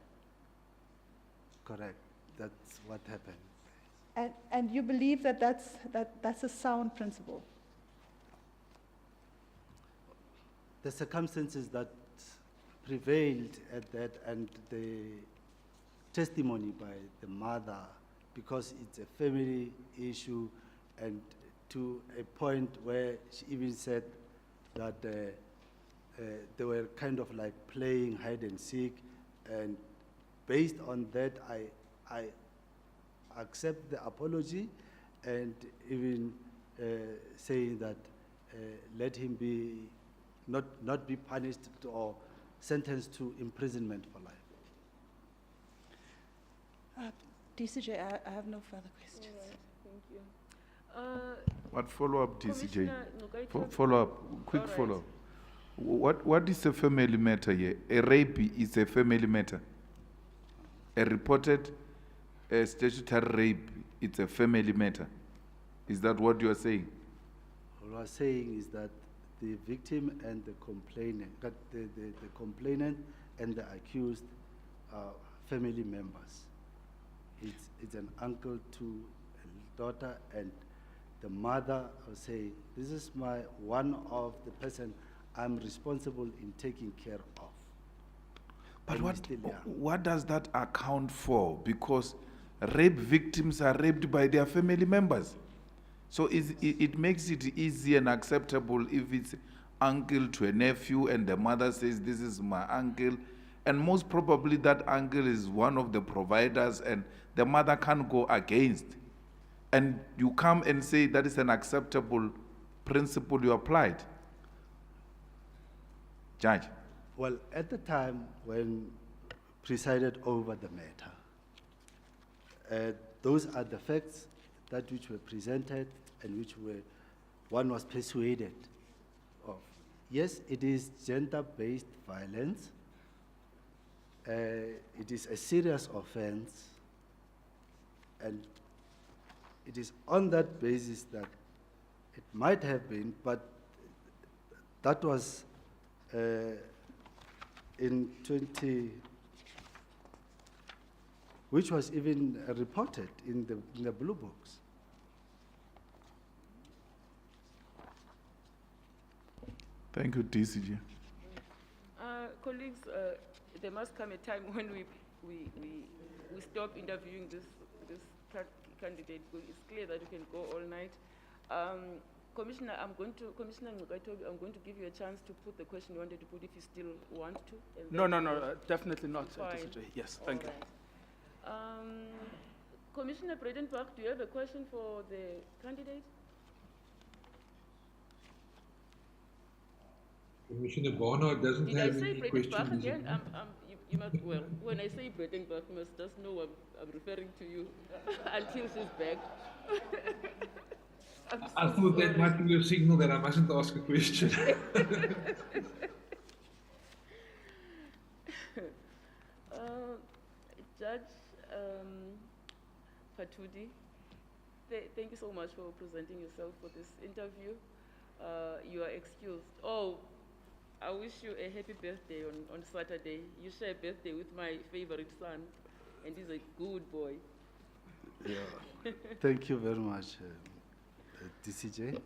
correct. That's what happened. And you believe that that's a sound principle? The circumstances that prevailed at that and the testimony by the mother, because it's a family issue, and to a point where she even said that they were kind of like playing hide and seek, and based on that, I accept the apology, and even saying that let him be not be punished or sentenced to imprisonment for life. DCJ, I have no further questions. All right, thank you. What follow-up, DCJ? Commissioner Nugaitwa- Follow-up, quick All right. follow-up. What is a family matter here? A rape is a family matter. A reported statutory rape, it's a family matter. Is that what you are saying? What I was saying is that the victim and the complainant, that the complainant and the accused are family members. It's an uncle to a daughter, and the mother will say, this is one of the person I'm responsible in taking care of. But And he's still young. what does that account for? Because rape victims are raped by their family members. So it makes it easy and acceptable if it's uncle to a nephew and the mother says, this is my uncle. And most probably that uncle is one of the providers and the mother can't go against. And you come and say that is an acceptable principle you applied. Judge. Well, at the time when presided over the matter, those are the facts that which were presented and which one was persuaded of. Yes, it is gender-based violence. It is a serious offense, and it is on that basis that it might have been, but that was in 20, which was even reported in the blue books. Thank you, DCG. Colleagues, there must come a time when we stop interviewing this candidate. It's clear that we can go all night. Commissioner Nugaitwa, I'm going to give you a chance to put the question you wanted to put if you still want to. And No, then definitely not. Fine. DCJ. Yes, thank you. Commissioner Bredenbach, do you have a question for the candidate? Commissioner Barnard doesn't Did I have say any Bredenbach questions. again? You must, well, when I say Bredenbach, you must just know I'm referring to you until she's back. I thought that might be a signal that I mustn't ask a question. Judge Patudi, Thank you so much for presenting yourself for this interview. You are excused. Oh, I wish you a happy birthday on Saturday. You share a birthday with my favorite son, and he's a good boy. Yeah. Thank you very much, DCJ.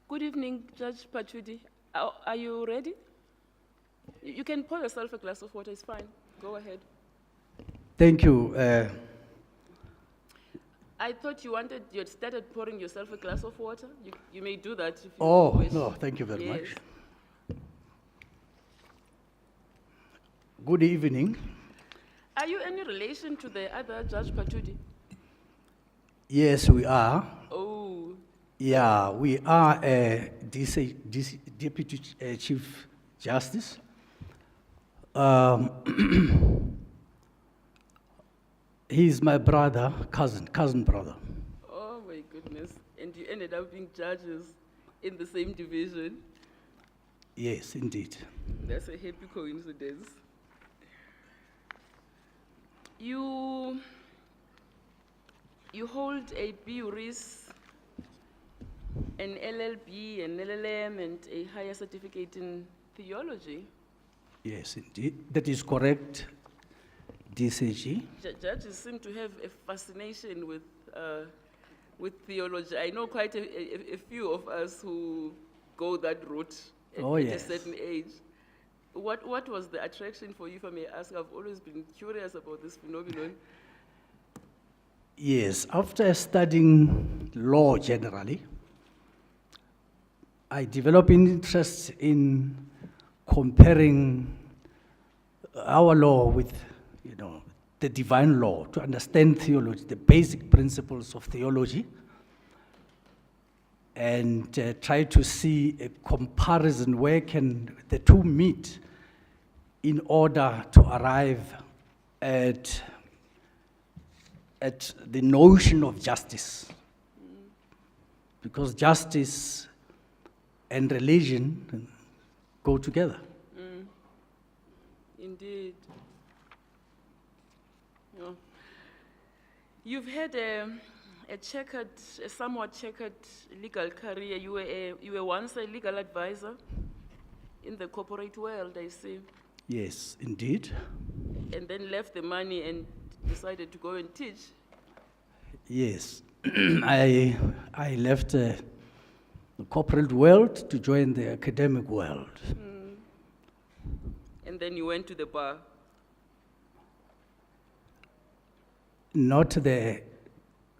Good evening, Judge Patudi. Are you ready? You can pour yourself a glass of water, it's fine. Go ahead. Thank you. I thought you had started pouring yourself a glass of water. You may do that if you Oh, wish. no, thank you very Yes. much. Good evening. Are you any relation to the other Judge Patudi? Yes, we are. Oh, Yeah, we are Deputy Chief Justice. He's my brother, cousin brother. oh my goodness. And you ended up being judges in the same division. Yes, indeed. That's a happy coincidence. You hold a BUris, an LLB, an LLM, and a higher certificate in theology. Yes, indeed. That is correct, DCG. Judges seem to have a fascination with theology. I know quite a few of us who go that route at, Oh, at yes. a certain age. What was the attraction for you, if I may ask? I've always been curious about this phenomenon. Yes, after studying law generally, I developed an interest in comparing our law with, the divine law, to understand theology, the basic principles of theology, and try to see a comparison where can the two meet in order to arrive at the notion of justice. Because justice and religion go together. Indeed. Yeah. You've had a somewhat checkered legal career. You were once a legal advisor in the corporate world, I see. Yes, indeed. And then left the money and decided to go and teach. Yes, I left the corporate world to join the academic world. And then you went to the bar. Not the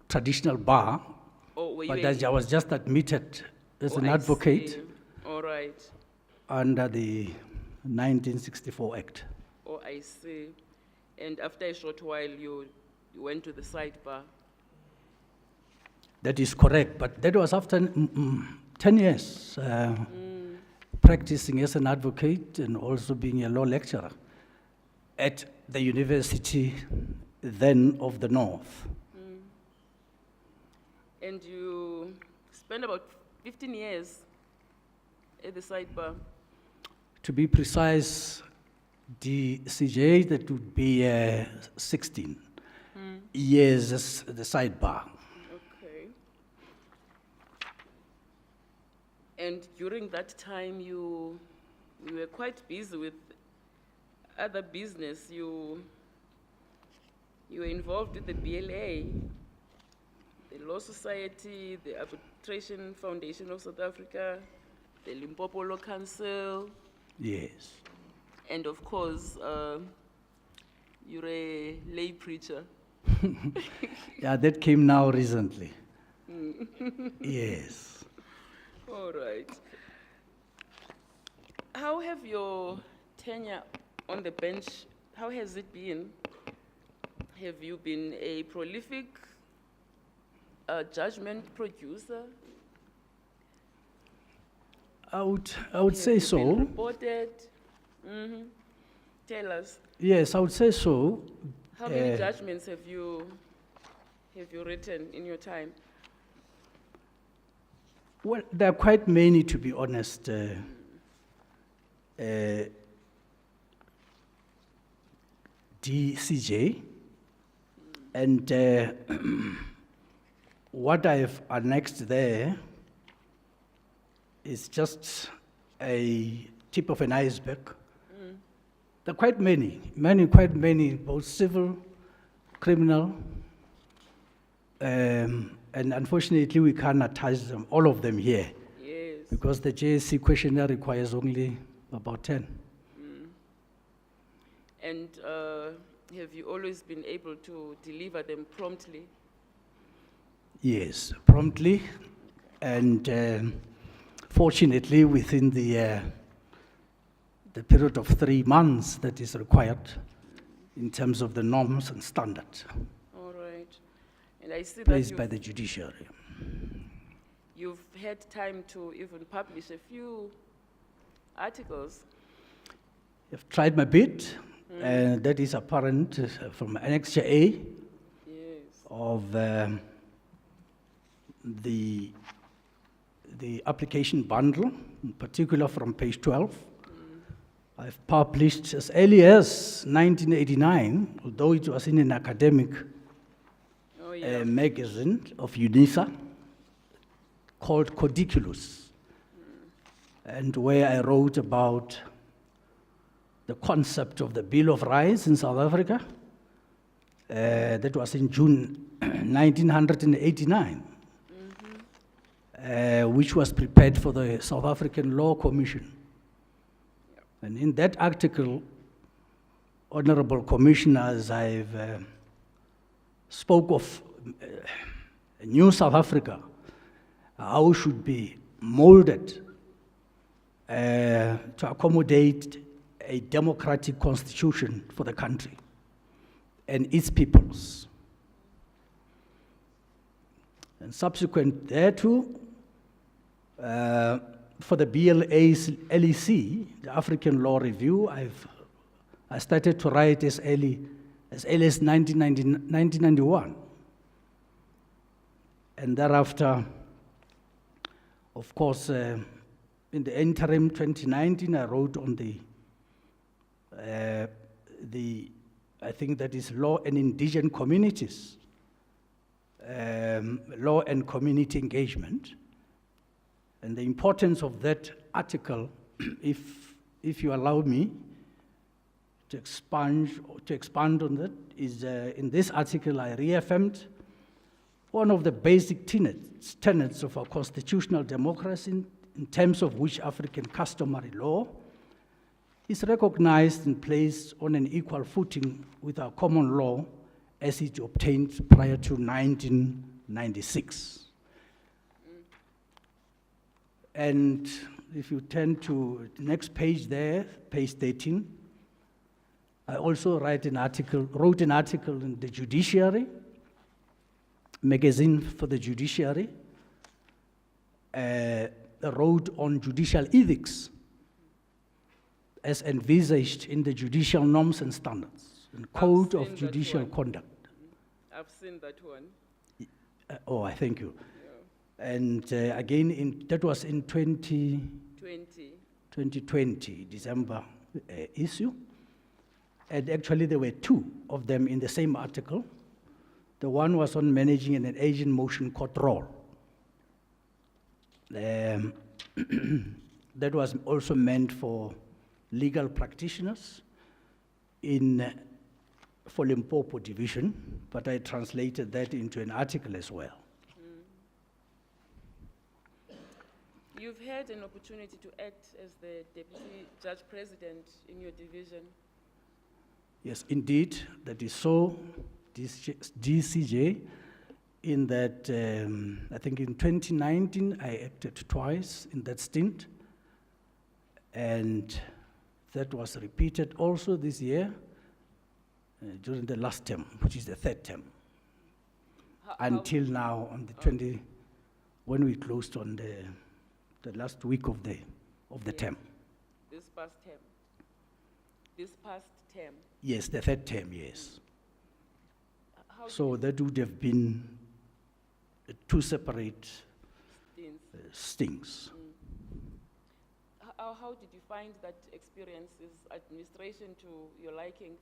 traditional bar, Oh, were you but I was just admitted as an I advocate see. All right. under the 1964 Act. Oh, I see. And after a short while, you went to the sidebar. That is correct, but that was after 10 years practicing as an advocate and also being a law lecturer at the University then of the North. And you spent about 15 years at the sidebar. To be precise, the CJA, that would be 16 years as the sidebar. Okay. And during that time, you were quite busy with other business. You were involved with the BLA, the Law Society, the Arbitration Foundation of South Africa, the Limpopo Law Council, Yes. and of course, you're a lay preacher. Yeah, that came now recently. Yes. All right. How have your tenure on the bench, how has it been? Have you been a prolific judgment producer? I would say Have you been so. reported? Tell us. Yes, I would say so. How many judgments have you written in your time? Well, there are quite many, to be honest. DCJ, and what I've annexed there is just a tip of an iceberg. There are quite many, quite many, both civil, criminal, and unfortunately we can't attach them, all of them here. Yes. Because the JSC questionnaire requires only about 10. And have you always been able to deliver them promptly? Yes, promptly, and fortunately within the period of 3 months that is required in terms of the norms and standards All right. And I see placed that by the judiciary. you've had time to even publish a few articles. I've tried my bit, and that is apparent from Annexure A of the application bundle, in particular from page 12. I've published as early as 1989, although it was in an academic magazine of UNISA called Codiculus, and where I wrote about the concept of the Bill of Rights in South Africa. That was in June 1989, which was prepared for the South African Law Commission. And in that article, Honorable Commissioners, I've spoke of a new South Africa, how it should be molded to accommodate a democratic constitution for the country and its peoples. And subsequent thereto, for the BLA's LEC, the African Law Review, I started to write as early as 1991. And thereafter, of course, in the interim 2019, I wrote on I think that is law and indigenous communities, law and community engagement. And the importance of that article, if you allow me to expand on that, is in this article I reaffirmed one of the basic tenets of our constitutional democracy, in terms of which African customary law is recognized and placed on an equal footing with our common law as it obtained prior to 1996. And if you turn to the next page there, page 13, I also wrote an article in the Judiciary, magazine for the Judiciary, wrote on judicial ethics as envisaged in the judicial norms and standards and code of judicial conduct. I've seen that one. Oh, I thank you. And again, that was in 2020, December issue. And actually, there were 2 of them in the same article. The one was on managing an agent motion court role. That was also meant for legal practitioners for Limpopo division, but I translated that into an article as well. You've had an opportunity to act as the Deputy Judge President in your division. Yes, indeed, that is so. DCJ, in that, I think in 2019, I acted twice in that stint, and that was repeated also this year during the last term, which is the 3rd term. Until now, on the 20, when we closed on the last week of the term. This past term? Yes, the 3rd term, yes. So that would have been 2 separate stings. How did you find that experience? Is administration to your liking?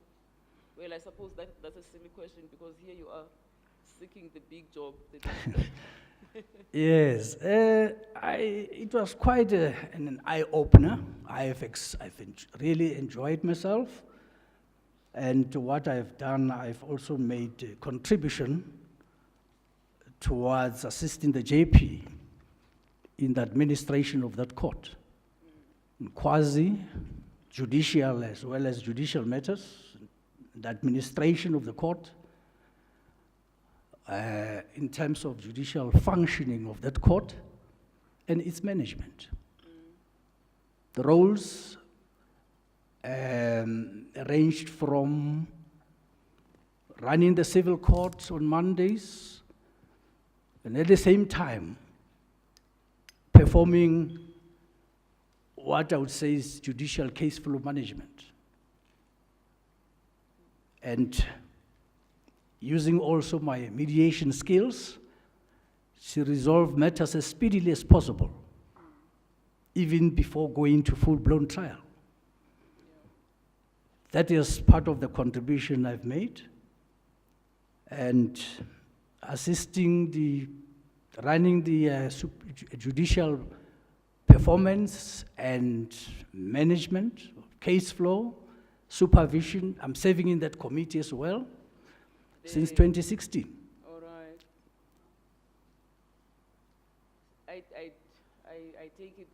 Well, I suppose that's a silly question because here you are seeking the big job. Yes, it was quite an eye-opener. I've really enjoyed myself. And what I've done, I've also made a contribution towards assisting the JP in the administration of that court. In quasi-judicial as well as judicial matters, the administration of the court, in terms of judicial functioning of that court and its management. The roles ranged from running the civil court on Mondays and at the same time performing what I would say is judicial case flow management. And using also my mediation skills to resolve matters as speedily as possible, even before going to full-blown trial. That is part of the contribution I've made, and assisting running the judicial performance and management, case flow, supervision. I'm serving in that committee as well since 2016. All right. I take it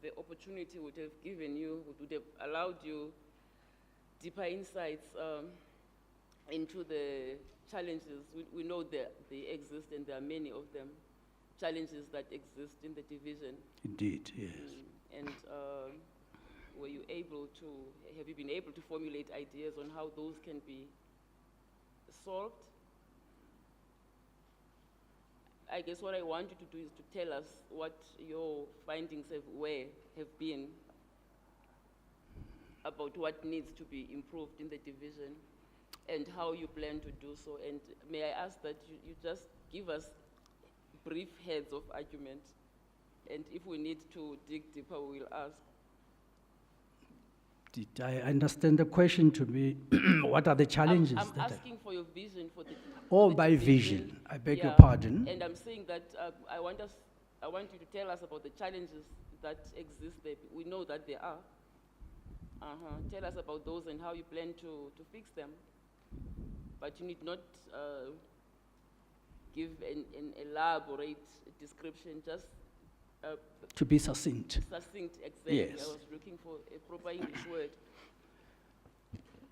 the opportunity would have given you, would have allowed you deeper insights into the challenges. We know they exist, and there are many of them, challenges that exist in the division. Indeed, yes. And were you able to, have you been able to formulate ideas on how those can be solved? I guess what I want you to do is to tell us what your findings have been about what needs to be improved in the division and how you plan to do so. And may I ask that you just give us brief heads of argument, and if we need to dig deeper, we will ask. Did I understand the question to be, what are the challenges? I'm asking for your vision for the Oh, the by division. vision, I beg your pardon. And I'm saying that I want you to tell us about the challenges that exist there. We know that there are. Tell us about those and how you plan to fix them. But you need not give an elaborate description, just to be succinct. Succinct, exactly. Yes. I was looking for a proper English word.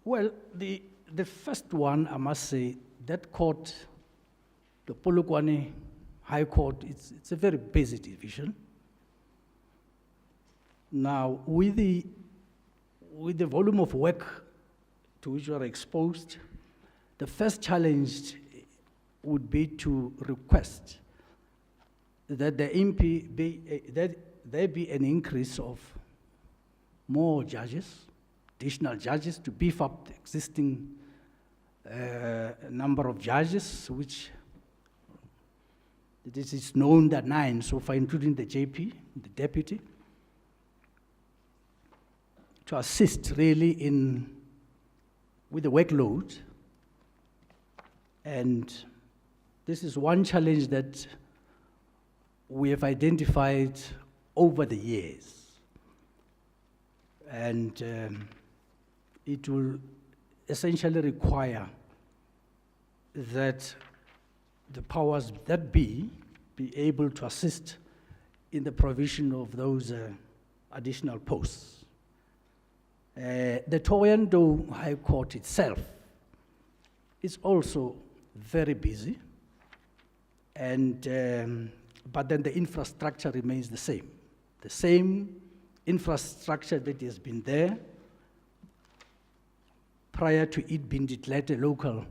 Well, the first one, I must say, that court, the Polokwane High Court, it's a very busy division. Now, with the volume of work to which you are exposed, the first challenge would be to request that the MP that there be an increase of more judges, additional judges, to beef up the existing number of judges, which this is known that 9 so far, including the JP, the deputy, to assist really with the workload. And this is one challenge that we have identified over the years. And it will essentially require that the powers that be able to assist in the provision of those additional posts. The Thohoyandou High Court itself is also very busy, and but then the infrastructure remains the same. The same infrastructure that has been there prior to it being declared a local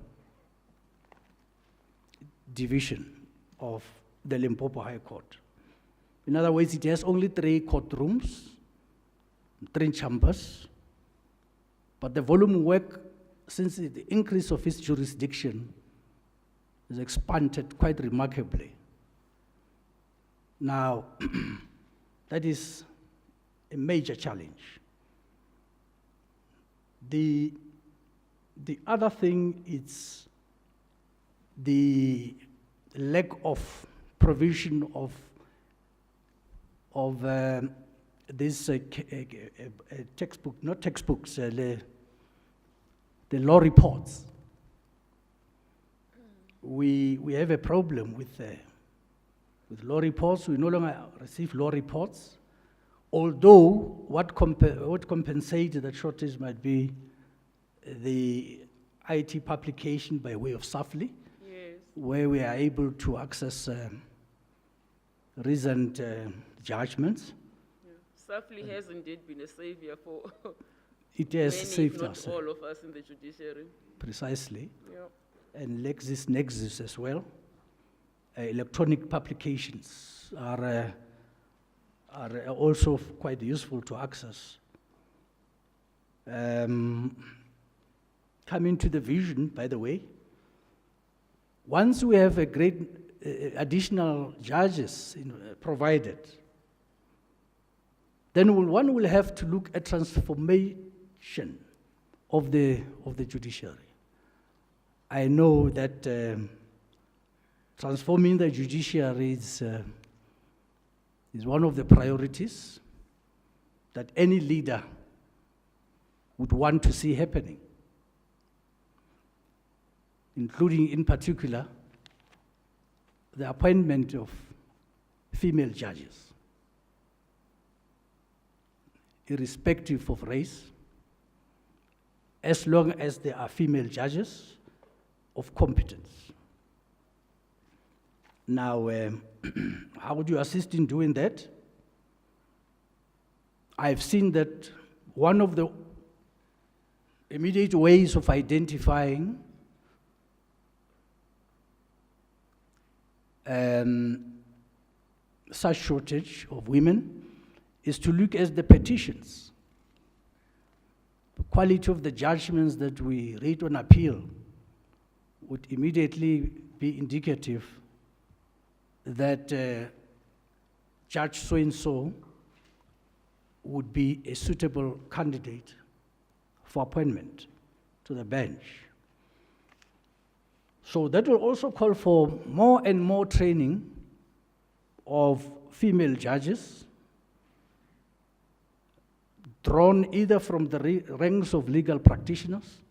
division of the Limpopo High Court. In other words, it has only 3 courtrooms, 3 chambers, but the volume of work, since the increase of its jurisdiction, has expanded quite remarkably. Now, that is a major challenge. The other thing is the lack of provision of this textbook, not textbooks, the law reports. We have a problem with with law reports. We no longer receive law reports, although what compensated that shortage might be the IT publication by way of SAFLI, Yes. where we are able to access recent judgments. SAFLI has indeed been a savior for It has many, saved if not us. all of us in the judiciary. Precisely. Yeah. And LexisNexis as well. Electronic publications are also quite useful to access. Coming to the vision, by the way, once we have a great additional judges provided, then one will have to look at transformation of the judiciary. I know that transforming the judiciary is one of the priorities that any leader would want to see happening, including in particular the appointment of female judges, irrespective of race, as long as they are female judges of competence. Now, how would you assist in doing that? I've seen that one of the immediate ways of identifying such shortage of women is to look at the petitions. The quality of the judgments that we read on appeal would immediately be indicative that Judge so-and-so would be a suitable candidate for appointment to the bench. So that will also call for more and more training of female judges, drawn either from the ranks of legal practitioners,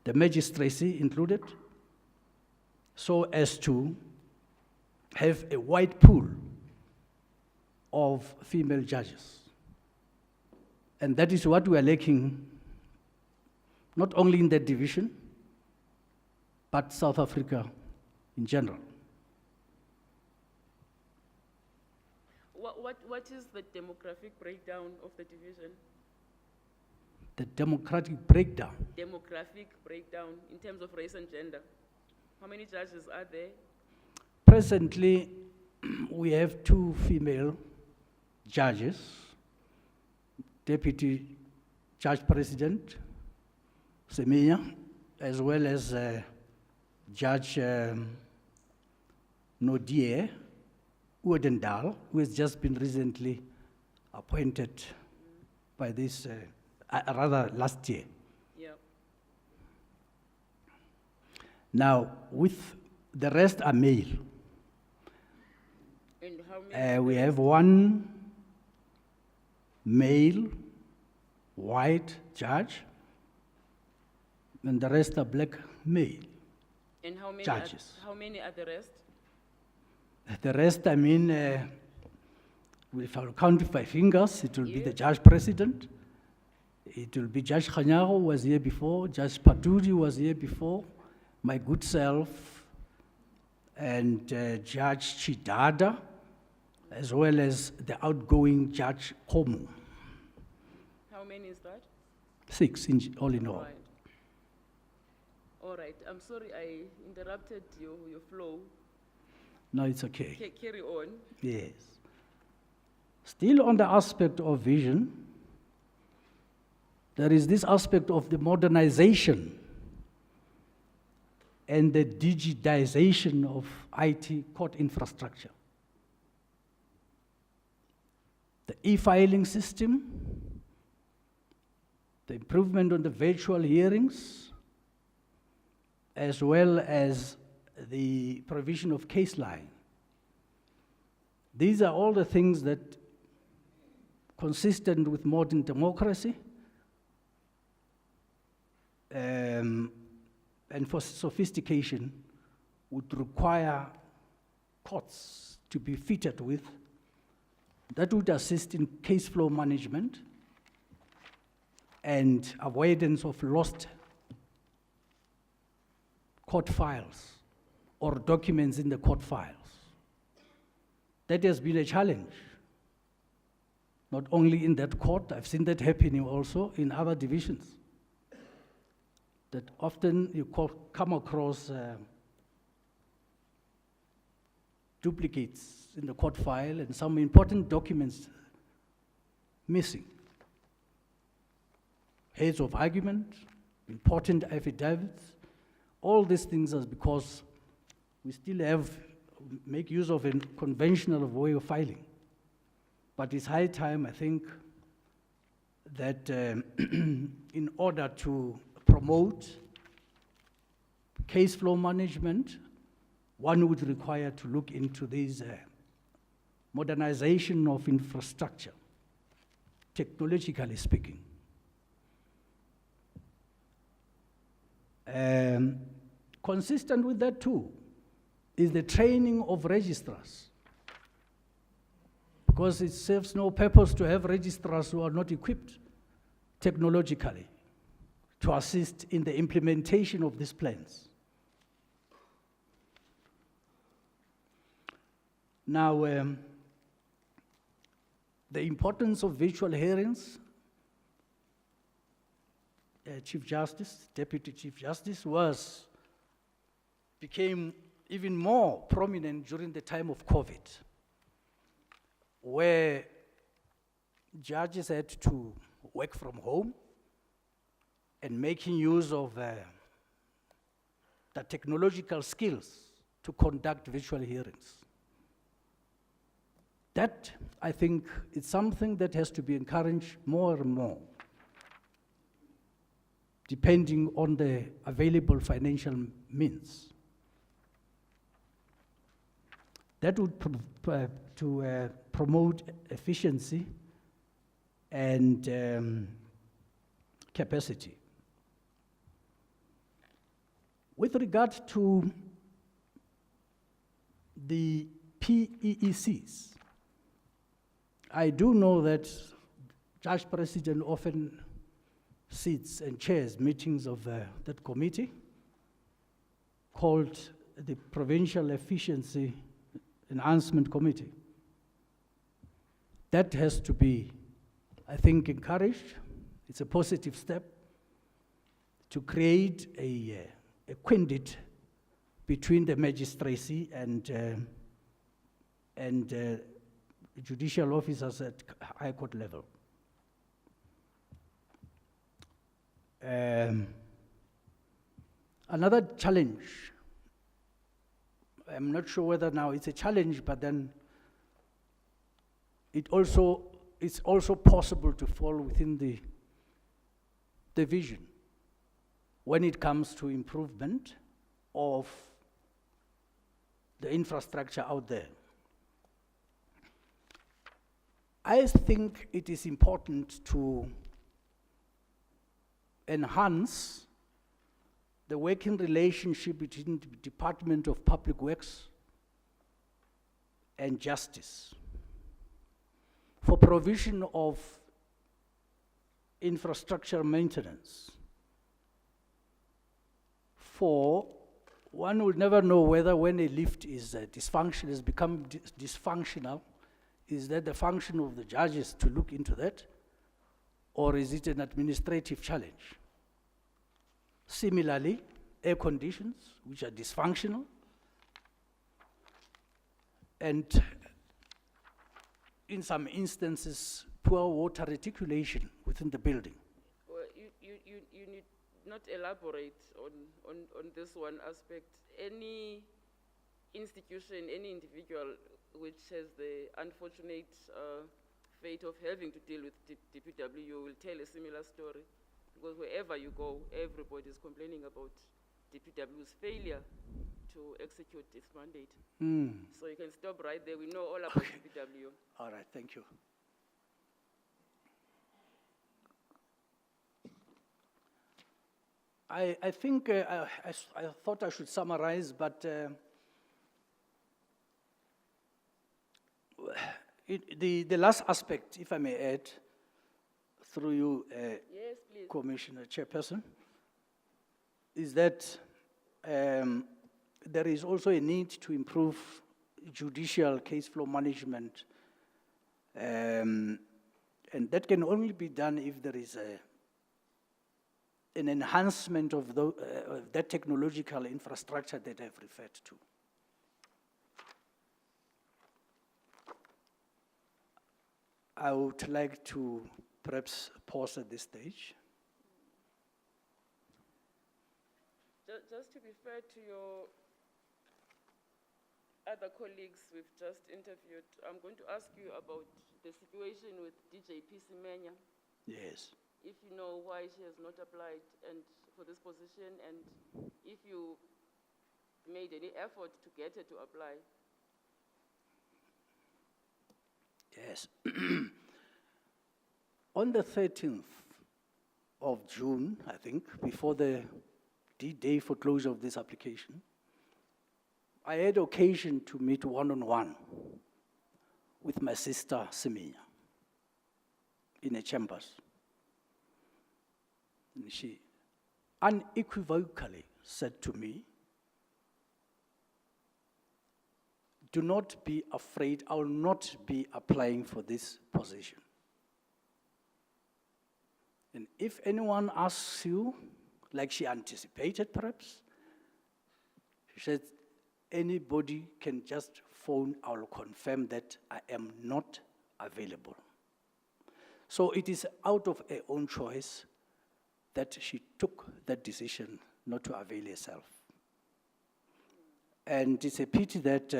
the magistracy included, so as to have a wide pool of female judges. And that is what we are lacking, not only in that division, but South Africa in general. What is the demographic breakdown of the division? The democratic breakdown. Demographic breakdown in terms of race and gender. How many judges are there? Presently, we have 2 female judges, Deputy Judge President Semenya, as well as Judge Nodie Oudendal, who has just been recently appointed by this, rather last year. Yeah. Now, with the rest are male. And how many? We have 1 male, white judge, and the rest are black male And how many judges. how many are the rest? The rest, I mean, if I'll count with my fingers, it will be the judge president. It will be Judge Khanyago, who was here before, Judge Patudi was here before, my good self, and Judge Chidada, as well as the outgoing Judge Komu. How many is that? 6 all in all. Right. All right. I'm sorry I interrupted your flow. No, it's okay. Carry on. Yes. Still on the aspect of vision, there is this aspect of the modernization and the digitization of IT court infrastructure. The e-filing system, the improvement on the virtual hearings, as well as the provision of case line. These are all the things that, consistent with modern democracy, and for sophistication, would require courts to be fitted with that would assist in case flow management and avoidance of lost court files or documents in the court files. That has been a challenge, not only in that court, I've seen that happening also in other divisions, that often you come across duplicates in the court file and some important documents missing. Heads of argument, important affidavits, all these things are because we still make use of a conventional way of filing. But it's high time, I think, that in order to promote case flow management, one would require to look into this modernization of infrastructure, technologically speaking. Consistent with that too is the training of registrars, because it serves no purpose to have registrars who are not equipped technologically to assist in the implementation of these plans. Now, the importance of virtual hearings, Chief Justice, Deputy Chief Justice, became even more prominent during the time of COVID, where judges had to work from home and making use of the technological skills to conduct virtual hearings. That, I think, is something that has to be encouraged more and more, depending on the available financial means. That would promote efficiency and capacity. With regard to the PEECs, I do know that Judge President often sits and chairs meetings of that committee called the Provincial Efficiency Enhancement Committee. That has to be, I think, encouraged. It's a positive step to create a quindit between the magistracy and judicial officers at High Court level. Another challenge, I'm not sure whether now it's a challenge, but then it's also possible to fall within the vision when it comes to improvement of the infrastructure out there. I think it is important to enhance the working relationship between the Department of Public Works and Justice for provision of infrastructure maintenance. For one will never know whether when a lift is dysfunctional, has become dysfunctional, is that the function of the judges to look into that, or is it an administrative challenge? Similarly, air conditions, which are dysfunctional, and in some instances, poor water reticulation within the building. Well, you need not elaborate on this one aspect. Any institution, any individual which has the unfortunate fate of having to deal with DPW will tell a similar story, because wherever you go, everybody is complaining about DPW's failure to execute its mandate. So you can stop right there. We know all about DPW. All right, thank you. I think I thought I should summarize, but the last aspect, if I may add, through you, Yes, please. Commissioner Chairperson, is that there is also a need to improve judicial case flow management, and that can only be done if there is an enhancement of that technological infrastructure that I've referred to. I would like to perhaps pause at this stage. Just to be fair to your other colleagues we've just interviewed, I'm going to ask you about the situation with DJP Semenya. Yes. If you know why she has not applied and for this position, and if you made any effort to get her to apply. Yes. On the 13th of June, I think, before the D-Day for closure of this application, I had occasion to meet one-on-one with my sister, Semenya, in a chambers. And she unequivocally said to me, do not be afraid, I will not be applying for this position. And if anyone asks you, like she anticipated perhaps, she said, anybody can just phone, I will confirm that I am not available. So it is out of her own choice that she took that decision not to avail herself. And it's a pity that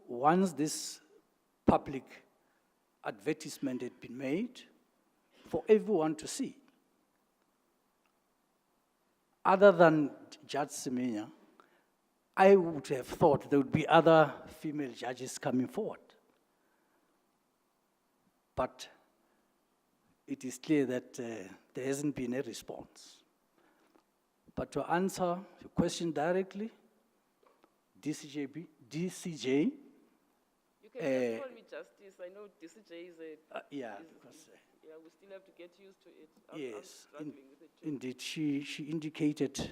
once this public advertisement had been made for everyone to see, other than Judge Semenya, I would have thought there would be other female judges coming forward. But it is clear that there hasn't been a response. But to answer your question directly, DCJ. You can just call me Justice. I know DCJ is a... yeah, yeah, we still have to get used to it. I'm yes, struggling with it too. indeed. She indicated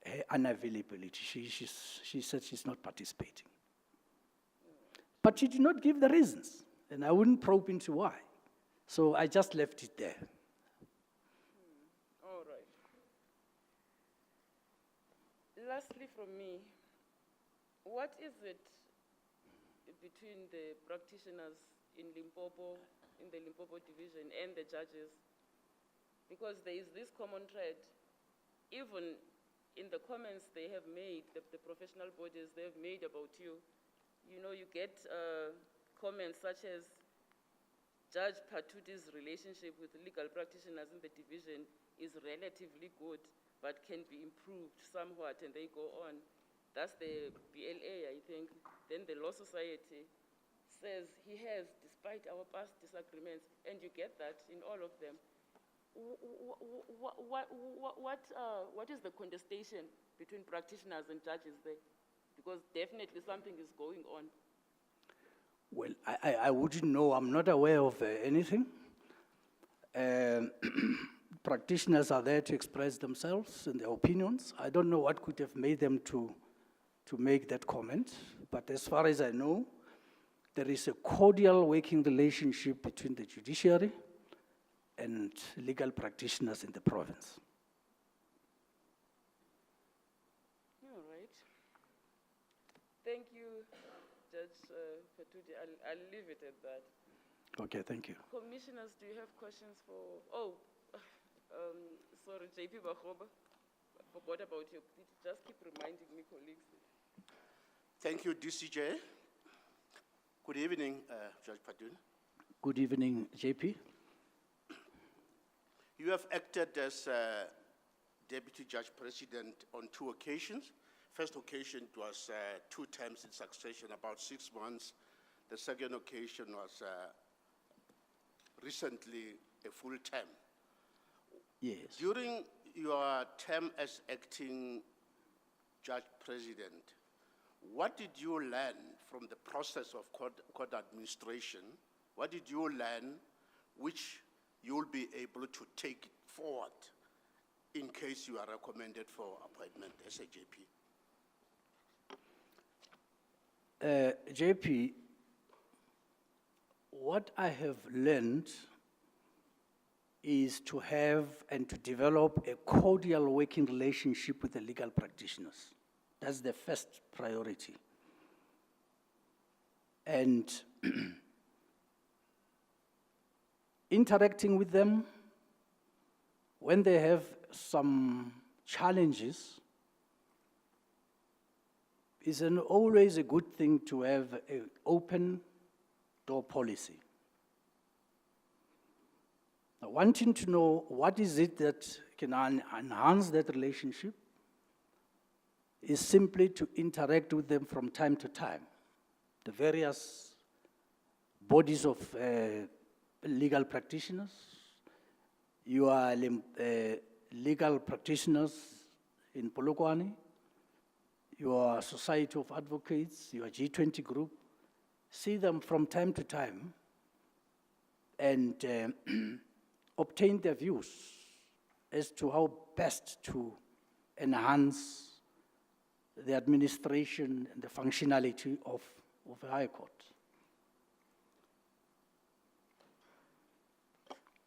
her unavailability. She said she's not participating. But she did not give the reasons, and I wouldn't probe into why. So I just left it there. All right. Lastly from me, what is it between the practitioners in Limpopo, in the Limpopo division, and the judges? Because there is this common thread, even in the comments they have made, the professional bodies they have made about you. You know, you get comments such as Judge Patudi's relationship with legal practitioners in the division is relatively good, but can be improved somewhat, and they go on. That's the BLA, I think. Then the Law Society says he has, despite our past disagreements, and you get that in all of them. What is the contestation between practitioners and judges there? Because definitely something is going on. Well, I wouldn't know. I'm not aware of anything. Practitioners are there to express themselves and their opinions. I don't know what could have made them to make that comment. But as far as I know, there is a cordial working relationship between the judiciary and legal practitioners in the province. All right. Thank you, Judge Patudi. I'll leave it at that. Okay, thank you. Commissioners, do you have questions for... Oh, sorry, JP Bakhoba. I forgot about you. Just keep reminding me, colleagues. Thank you, DCJ. Good evening, Judge Patudi. Good evening, JP. You have acted as Deputy Judge President on 2 occasions. First occasion was 2 terms in succession, about 6 months. The second occasion was recently a full term. Yes. During your term as acting Judge President, what did you learn from the process of court administration, what did you learn which you'll be able to take forward in case you are recommended for appointment as a JP? JP, what I have learned is to have and to develop a cordial working relationship with the legal practitioners. That's the first priority. And interacting with them when they have some challenges is always a good thing to have an open door policy. Now, wanting to know what is it that can enhance that relationship is simply to interact with them from time to time. The various bodies of legal practitioners, you are legal practitioners in Polokwane, your Society of Advocates, your G20 group, see them from time to time and obtain their views as to how best to enhance the administration and the functionality of a High Court.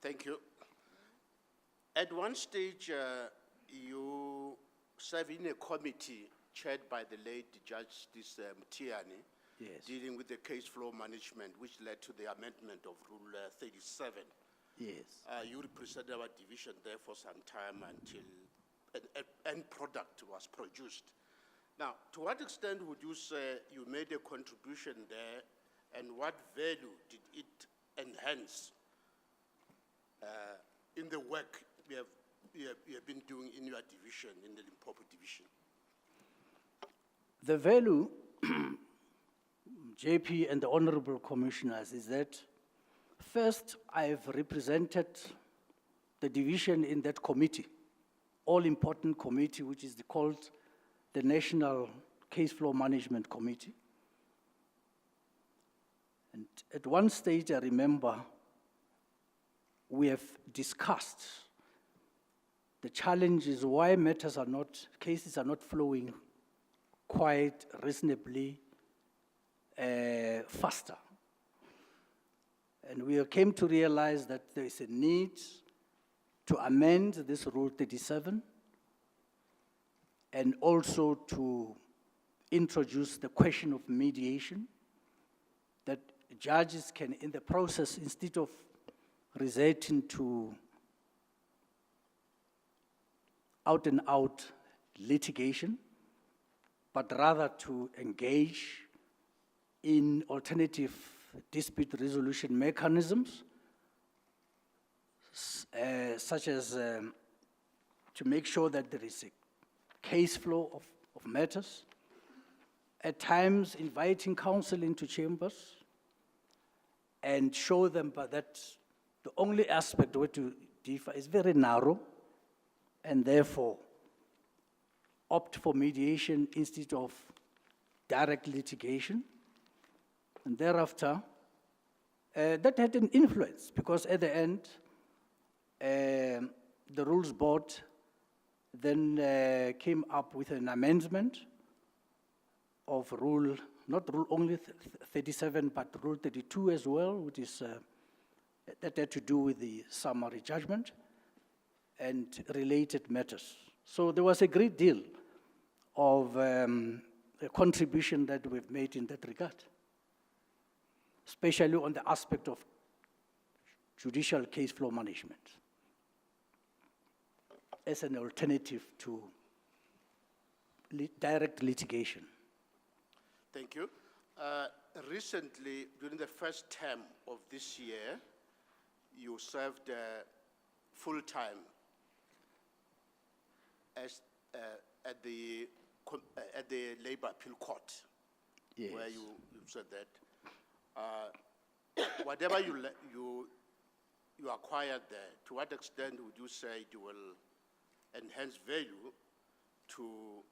Thank you. At one stage, you serve in a committee chaired by the late Justice Mtiani, Yes. dealing with the case flow management, which led to the amendment of Rule 37. Yes. You represented our division there for some time until an end product was produced. Now, to what extent would you say you made a contribution there, and what value did it enhance in the work you have been doing in your division, in the Limpopo division? The value, JP and the honorable commissioners, is that first I've represented the division in that committee, all-important committee, which is called the National Case Flow Management Committee. And at one stage, I remember, we have discussed the challenges why cases are not flowing quite reasonably faster. And we came to realize that there is a need to amend this Rule 37 and also to introduce the question of mediation, that judges can, in the process, instead of resorting to out-and-out litigation, but rather to engage in alternative dispute resolution mechanisms, such as to make sure that there is a case flow of matters, at times inviting counsel into chambers and show them that the only aspect where to differ is very narrow, and therefore opt for mediation instead of direct litigation. And thereafter, that had an influence, because at the end, the Rules Board then came up with an amendment of Rule, not Rule only 37, but Rule 32 as well, which is, that had to do with the summary judgment and related matters. So there was a great deal of a contribution that we've made in that regard, especially on the aspect of judicial case flow management as an alternative to direct litigation. Thank you. Recently, during the first term of this year, you served full-time as at the Labor Appeal Court, Yes. where you said that. Whatever you acquired there, to what extent would you say it will enhance value to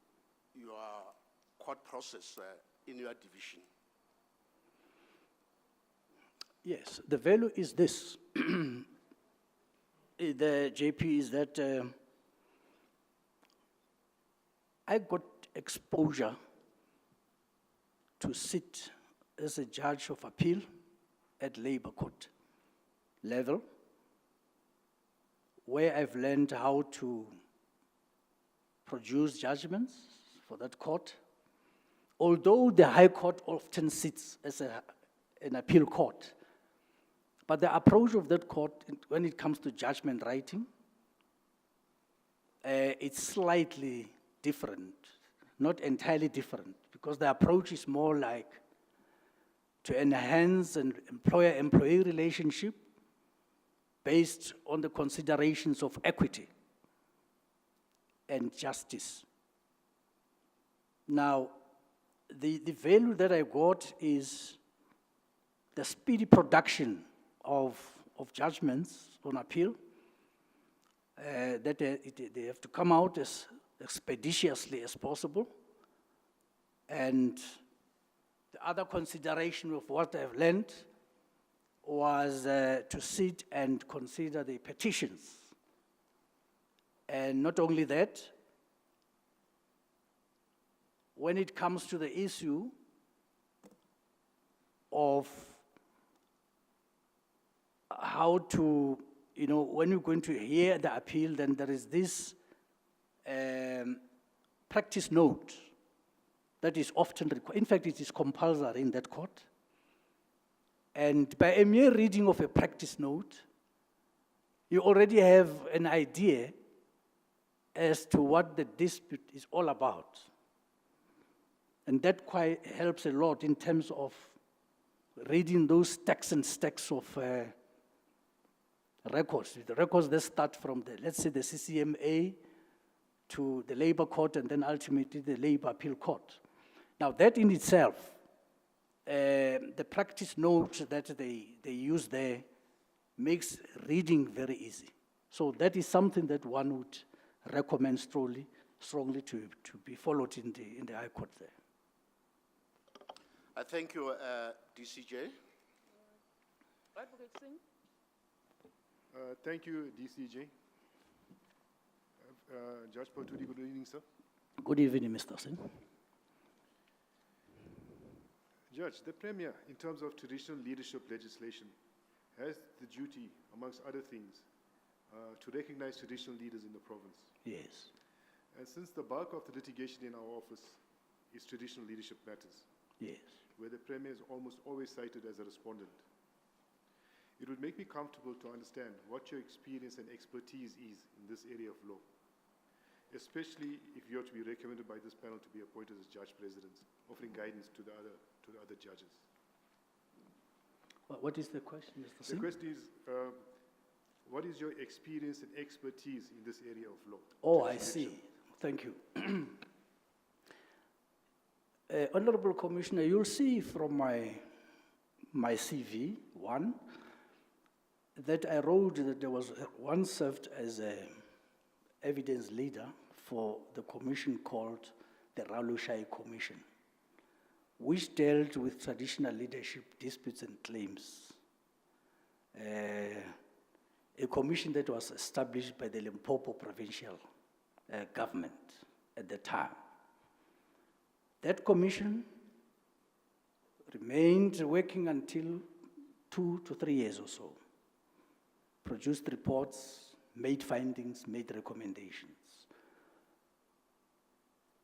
your court process in your division? Yes, the value is this. The JP is that I got exposure to sit as a judge of appeal at labor court level, where I've learned how to produce judgments for that court. Although the High Court often sits as an appeal court, but the approach of that court when it comes to judgment writing, it's slightly different, not entirely different, because the approach is more like to enhance an employer-employee relationship based on the considerations of equity and justice. Now, the value that I got is the speedy production of judgments on appeal, that they have to come out as expeditiously as possible. And the other consideration of what I've learned was to sit and consider the petitions. And not only that, when it comes to the issue of how to, when you're going to hear the appeal, then there is this practice note that is often required. In fact, it is compulsory in that court. And by a mere reading of a practice note, you already have an idea as to what the dispute is all about. And that quite helps a lot in terms of reading those stacks and stacks of records. The records that start from let's say the CCMA to the labor court and then ultimately the labor appeal court. Now that in itself, the practice note that they use there makes reading very easy. So that is something that one would recommend strongly to be followed in the High Court there. I thank you, DCJ. Advocate Singh? Thank you, DCJ. Judge Patudi, good evening, sir. Good evening, Mr. Singh. Judge, the Premier, in terms of traditional leadership legislation, has the duty, amongst other things, to recognize traditional leaders in the province. Yes. And since the bulk of the litigation in our office is traditional leadership matters, yes, where the Premier is almost always cited as a respondent, it would make me comfortable to understand what your experience and expertise is in this area of law, especially if you are to be recommended by this panel to be appointed as judge presidents, offering guidance to the other judges. What is the question, Mr. Singh? The question is, what is your experience and expertise in this area of law? Oh, I see. Thank you. Honorable Commissioner, you'll see from my CV, one, that I wrote that there was once served as an evidence leader for the commission called the Ralushai Commission, which dealt with traditional leadership disputes and claims. A commission that was established by the Limpopo provincial government at the time. That commission remained working until 2 to 3 years or so, produced reports, made findings, made recommendations.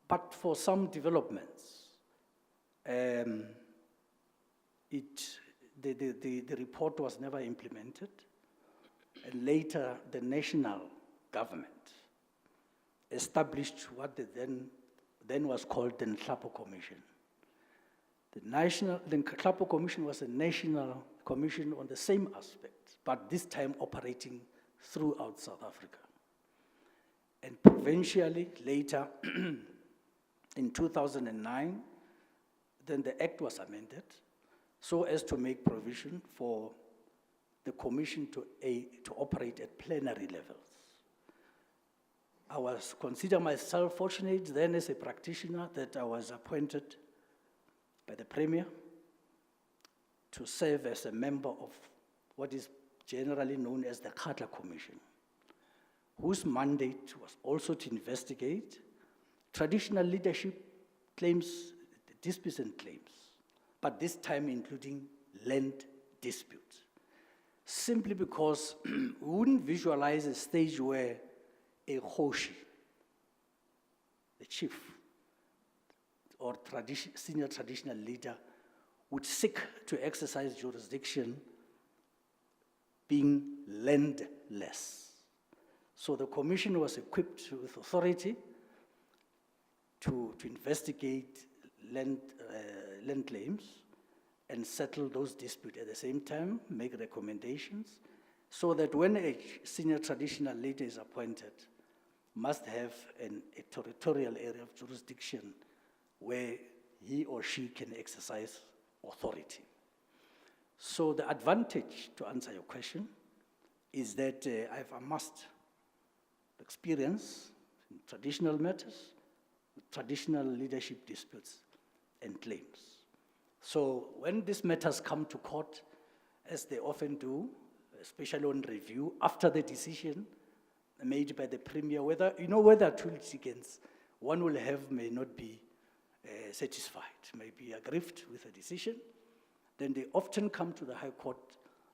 But for some developments, the report was never implemented, and later the national government established what then was called the Limpopo Commission. The Limpopo Commission was a national commission on the same aspect, but this time operating throughout South Africa. And provincially, later, in 2009, then the Act was amended so as to make provision for the commission to operate at plenary levels. I consider myself fortunate then as a practitioner that I was appointed by the Premier to serve as a member of what is generally known as the Khatla Commission, whose mandate was also to investigate traditional leadership claims, disputes and claims, but this time including land disputes. Simply because we wouldn't visualize a stage where a Khoshi, the chief or senior traditional leader, would seek to exercise jurisdiction being landless. So the commission was equipped with authority to investigate land claims and settle those disputes at the same time, make recommendations, so that when a senior traditional leader is appointed, must have a territorial area of jurisdiction where he or she can exercise authority. So the advantage, to answer your question, is that I've amassed experience in traditional matters, with traditional leadership disputes and claims. So when these matters come to court, as they often do, especially on review, after the decision made by the Premier, whether 2 litigants, one will have may not be satisfied, may be aggrieved with a decision, then they often come to the High Court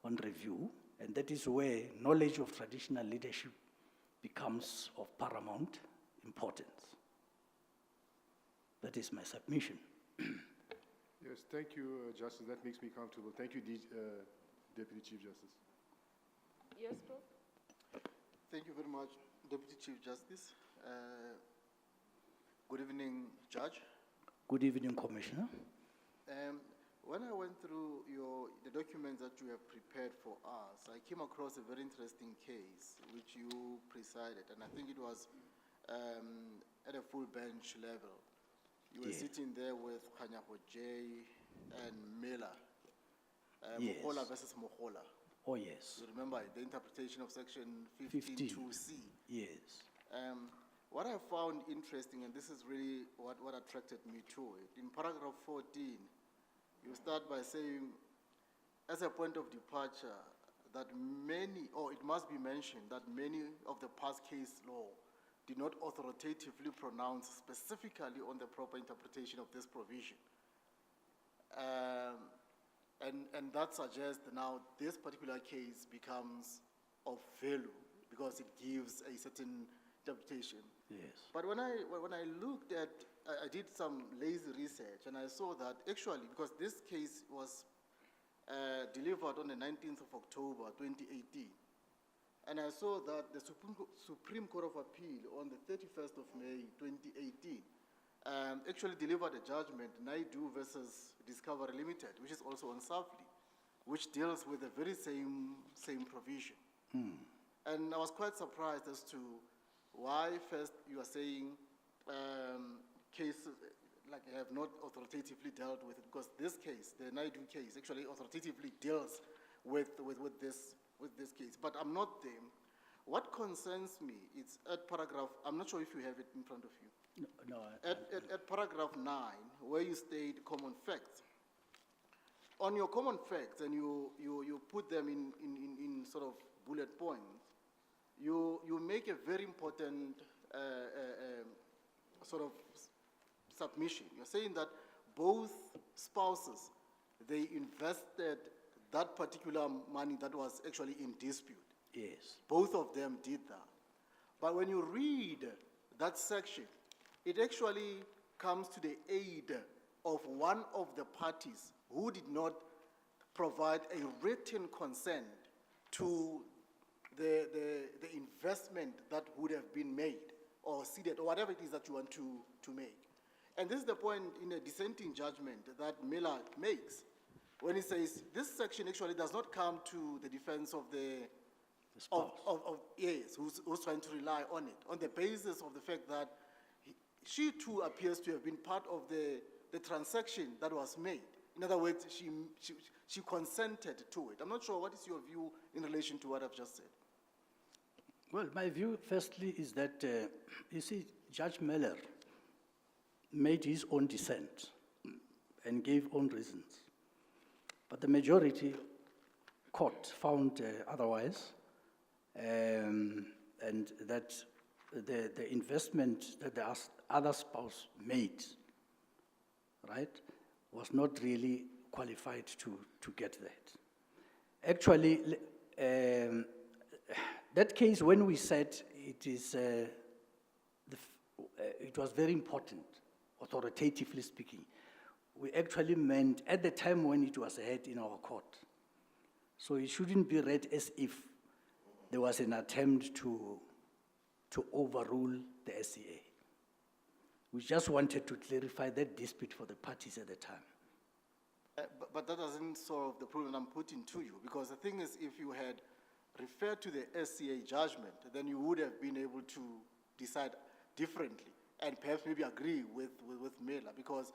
on review, and that is where knowledge of traditional leadership becomes of paramount importance. That is my submission. Yes, thank you, Justice. That makes me comfortable. Thank you, Deputy Chief Justice. Yes, Prof. Thank you very much, Deputy Chief Justice. Good evening, Judge. Good evening, Commissioner. When I went through the documents that you have prepared for us, I came across a very interesting case which you presided, and I think it was at a full bench level. You were sitting there with Khanyaho J and Miller, Yes. Mokola versus Mokola. Oh, yes. You remember the interpretation of section 15(2)(c). Yes. What I found interesting, and this is really what attracted me to it, in paragraph 14, you start by saying, as a point of departure, that it must be mentioned that many of the past case law did not authoritatively pronounce specifically on the proper interpretation of this provision. And that suggests now this particular case becomes of value because it gives a certain interpretation. Yes. But when I looked at, I did some lazy research, and I saw that actually, because this case was delivered on the 19th of October, 2018, and I saw that the Supreme Court of Appeal on the 31st of May, 2018, actually delivered a judgment, Naidu versus Discovery Limited, which is also on Safely, which deals with the very same provision. And I was quite surprised as to why first you are saying cases like have not authoritatively dealt with it, because this case, the Naidu case, actually authoritatively deals with this case. But I'm not there. What concerns me is at paragraph, I'm not sure if you have it in front of you. No. At paragraph 9, where you state common facts. On your common facts, and you put them in sort of bullet points, you make a very important sort of submission. You're saying that both spouses, they invested that particular money that was actually in dispute. Yes. Both of them did that. But when you read that section, it actually comes to the aid of one of the parties who did not provide a written consent to the investment that would have been made or seeded or whatever it is that you want to make. And this is the point in a dissenting judgment that Miller makes when he says this section actually does not come to the defense of the spouse. Yes, who's trying to rely on it, on the basis of the fact that she too appears to have been part of the transaction that was made. In other words, she consented to it. I'm not sure, what is your view in relation to what I've just said? Well, my view, firstly, is that, you see, Judge Miller made his own dissent and gave own reasons. But the majority court found otherwise, and that the investment that the other spouse made, right, was not really qualified to get that. Actually, that case, when we said it is, it was very important, authoritatively speaking, we actually meant at the time when it was heard in our court. So it shouldn't be read as if there was an attempt to overrule the SCA. We just wanted to clarify that dispute for the parties at the time. But that doesn't solve the problem I'm putting to you, because the thing is, if you had referred to the SCA judgment, then you would have been able to decide differently and perhaps maybe agree with Mela, because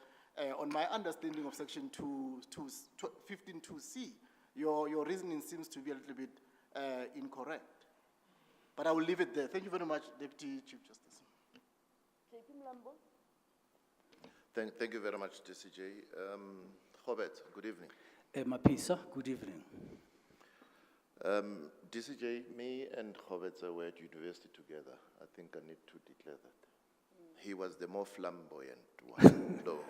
on my understanding of section 15.2c, your reasoning seems to be a little bit incorrect. But I will leave it there. Thank you very much, Deputy Chief Justice. Thank you very much, DCJ. Robert, good evening. Mapisa, good evening. DCJ, me and Robert were at university together. I think I need to declare that. He was the more flamboyant one. No.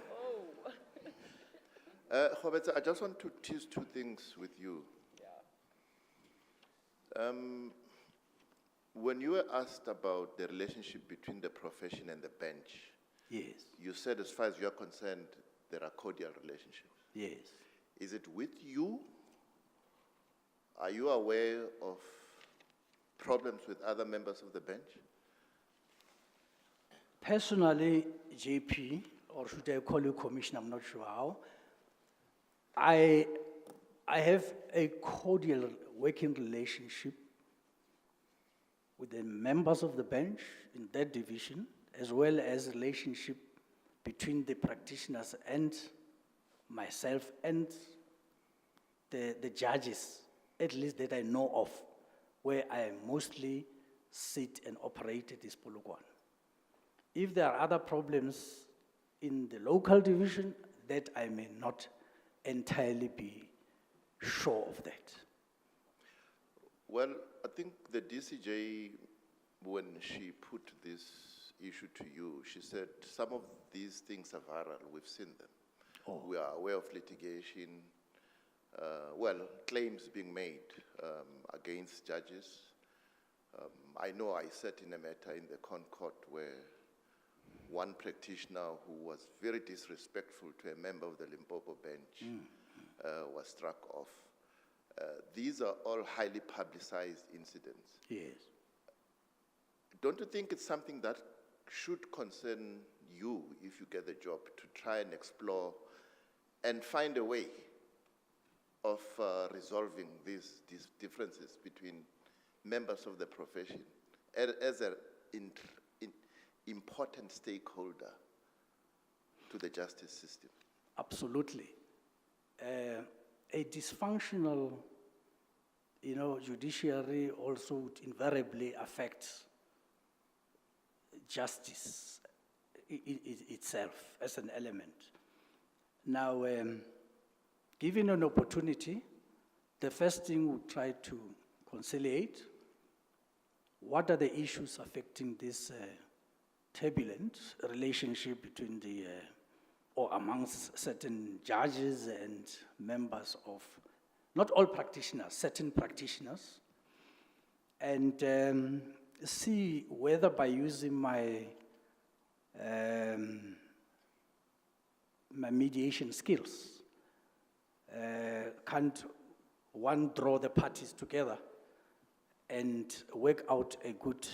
Robert, I just want to tease two things with you. When you were asked about the relationship between the profession and the bench, yes, you said as far as you're concerned, there are cordial relationships. Yes. Is it with you? Are you aware of problems with other members of the bench? Personally, JP, or should I call you Commissioner, I'm not sure how, I have a cordial working relationship with the members of the bench in that division, as well as relationship between the practitioners and myself and the judges, at least that I know of, where I mostly sit and operate at this Polokwane. If there are other problems in the local division, that I may not entirely be sure of that. Well, I think the DCJ, when she put this issue to you, she said some of these things are viral, we've seen them. Oh. We are aware of litigation, claims being made against judges. I know I sat in a matter in the Court where one practitioner who was very disrespectful to a member of the Limpopo bench was struck off. These are all highly publicized incidents. Yes. Don't you think it's something that should concern you if you get the job, to try and explore and find a way of resolving these differences between members of the profession as an important stakeholder to the justice system? Absolutely. A dysfunctional, judiciary also would invariably affect justice itself as an element. Now, given an opportunity, the first thing we try to conciliate, what are the issues affecting this turbulent relationship between or amongst certain judges and members of, not all practitioners, certain practitioners, and see whether by using my mediation skills, can't one draw the parties together and work out a good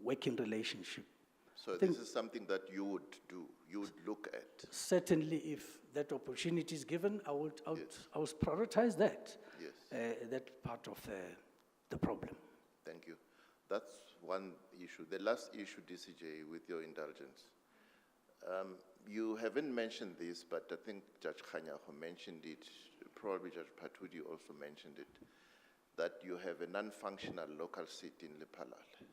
working relationship. So this is something that you would do, you would look at? Certainly, if that opportunity is given, I would prioritize that, that part of the problem. Thank you. That's one issue. The last issue, DCJ, with your indulgence. You haven't mentioned this, but I think Judge Khanyaho mentioned it, probably Judge Patudi also mentioned it, that you have a non-functional local seat in Lephalale.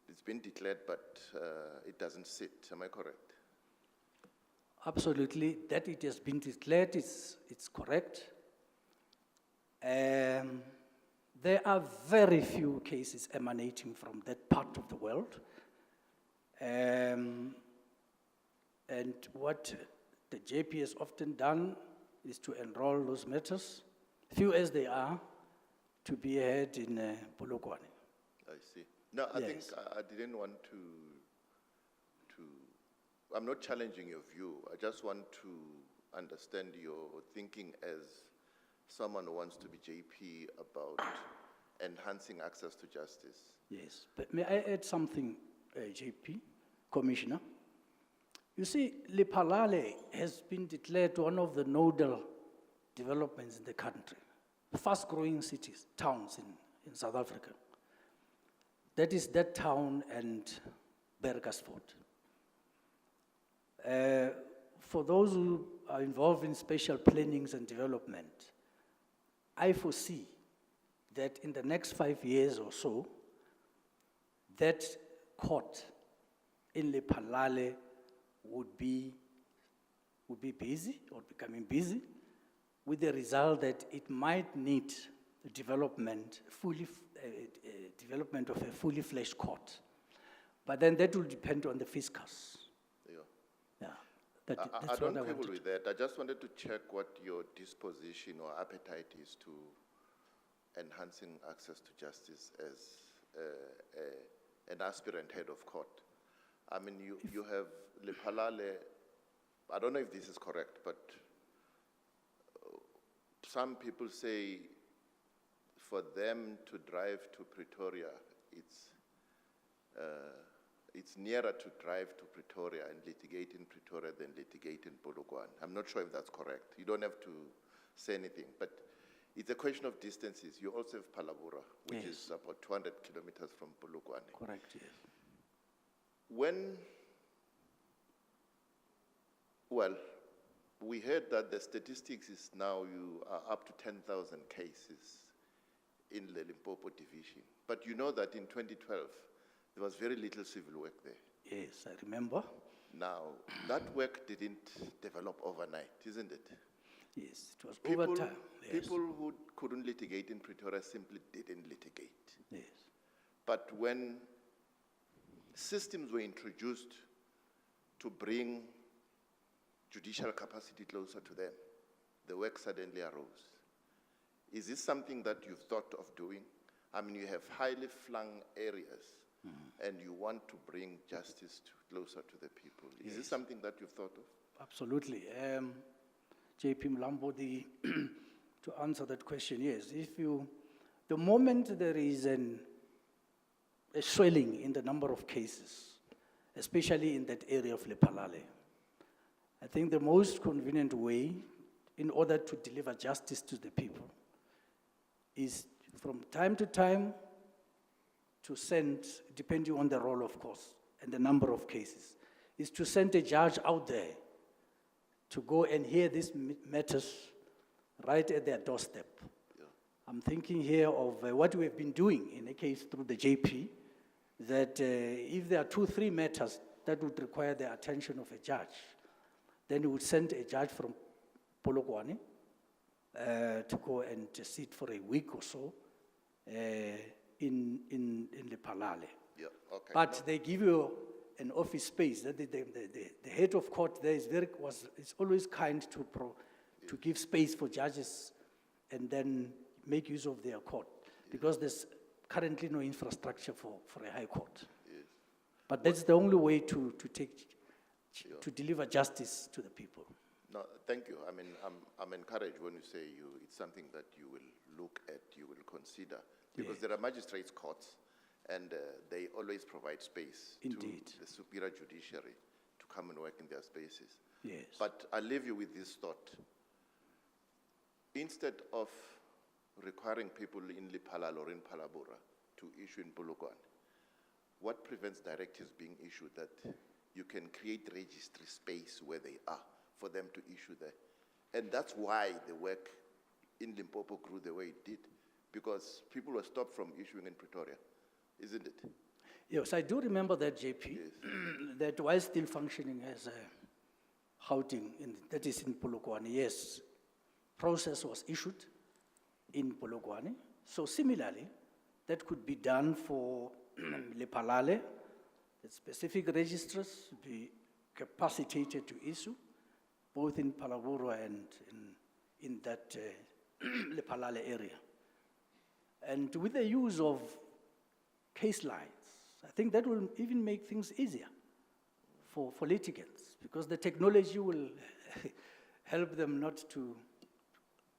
It's been declared, but it doesn't sit. Am I correct? Absolutely, that it has been declared, it's correct. There are very few cases emanating from that part of the world. And what the JP has often done is to enroll those matters, few as they are, to be heard in Polokwane. I see. No, I think Yes. I didn't want to, I'm not challenging your view. I just want to understand your thinking as someone who wants to be JP about enhancing access to justice. Yes, but may I add something, JP, Commissioner? You see, Lephalale has been declared one of the nodal developments in the country, fast-growing cities, towns in South Africa. That is that town and Bergersfort. For those who are involved in spatial plannings and development, I foresee that in the next 5 years or so, that court in Lephalale would be busy or becoming busy, with the result that it might need the development of a fully fledged court. But then that will depend on the fiscus. Yeah. Yeah. I That's don't what I quibble wanted. with that. I just wanted to check what your disposition or appetite is to enhancing access to justice as an aspirant head of court. I mean, you have Lephalale, I don't know if this is correct, but some people say for them to drive to Pretoria, it's nearer to drive to Pretoria and litigate in Pretoria than litigate in Polokwane. I'm not sure if that's correct. You don't have to say anything, but it's a question of distances. You also have Palabura, which Yes. is about 200 kilometers from Polokwane. Correct, yes. We heard that the statistics is now you are up to 10,000 cases in the Limpopo division. But you know that in 2012, there was very little civil work there. Yes, I remember. Now, that work didn't develop overnight, isn't it? Yes, it was over time. Yes. People who couldn't litigate in Pretoria simply didn't litigate. Yes. But when systems were introduced to bring judicial capacity closer to them, the work suddenly arose. Is this something that you've thought of doing? I mean, you have highly flung areas, and you want to bring justice closer to the people. Is this Yes. something that you've thought of? Absolutely. JP Mlambo, to answer that question, yes. The moment there is a swelling in the number of cases, especially in that area of Lephalale, I think the most convenient way in order to deliver justice to the people is from time to time to send, depending on the role, of course, and the number of cases, is to send a judge out there to go and hear these matters right at their doorstep. Yeah. I'm thinking here of what we have been doing in a case through the JP, that if there are 2-3 matters that would require the attention of a judge, then we would send a judge from Polokwane to go and sit for a week or so in Lephalale. Yeah, okay. But they give you an office space. The head of court there is always kind to give space for judges and then make use of their court, because there's currently no infrastructure for a high court. Yes. But that's the only way to deliver justice to the people. No, thank you. I mean, I'm encouraged when you say it's something that you will look at, you will consider, because there are magistrates' courts, and they always provide space Indeed. to the superior judiciary to come and work in their spaces. Yes. But I'll leave you with this thought. Instead of requiring people in Lephalale or in Palabura to issue in Polokwane, what prevents directives being issued that you can create registry space where they are for them to issue there? And that's why the work in Limpopo grew the way it did, because people were stopped from issuing in Pretoria, isn't it? Yes, I do remember that, JP, Yes. that while still functioning as a Gauteng, that is in Polokwane, yes, process was issued in Polokwane. So similarly, that could be done for Lephalale, the specific registrars be capacitated to issue, both in Palaboro and in that Lephalale area. And with the use of case lines, I think that will even make things easier for litigants, because the technology will help them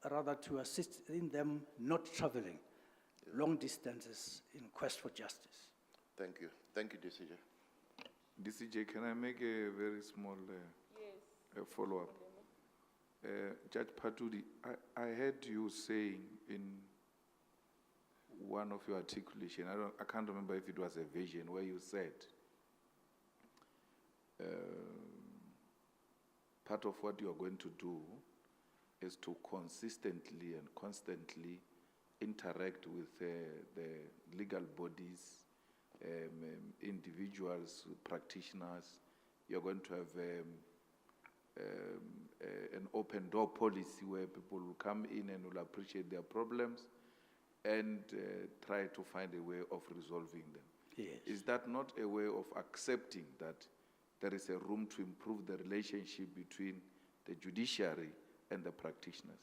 rather to assist in them not traveling long distances in quest for justice. Thank you. Thank you, DCJ. DCJ, can I make a very small follow-up? Judge Patudi, I heard you saying in one of your articulation, I can't remember if it was a vision, where you said part of what you are going to do is to consistently and constantly interact with the legal bodies, individuals, practitioners. You're going to have an open door policy where people will come in and will appreciate their problems and try to find a way of resolving them. Yes. Is that not a way of accepting that there is a room to improve the relationship between the judiciary and the practitioners?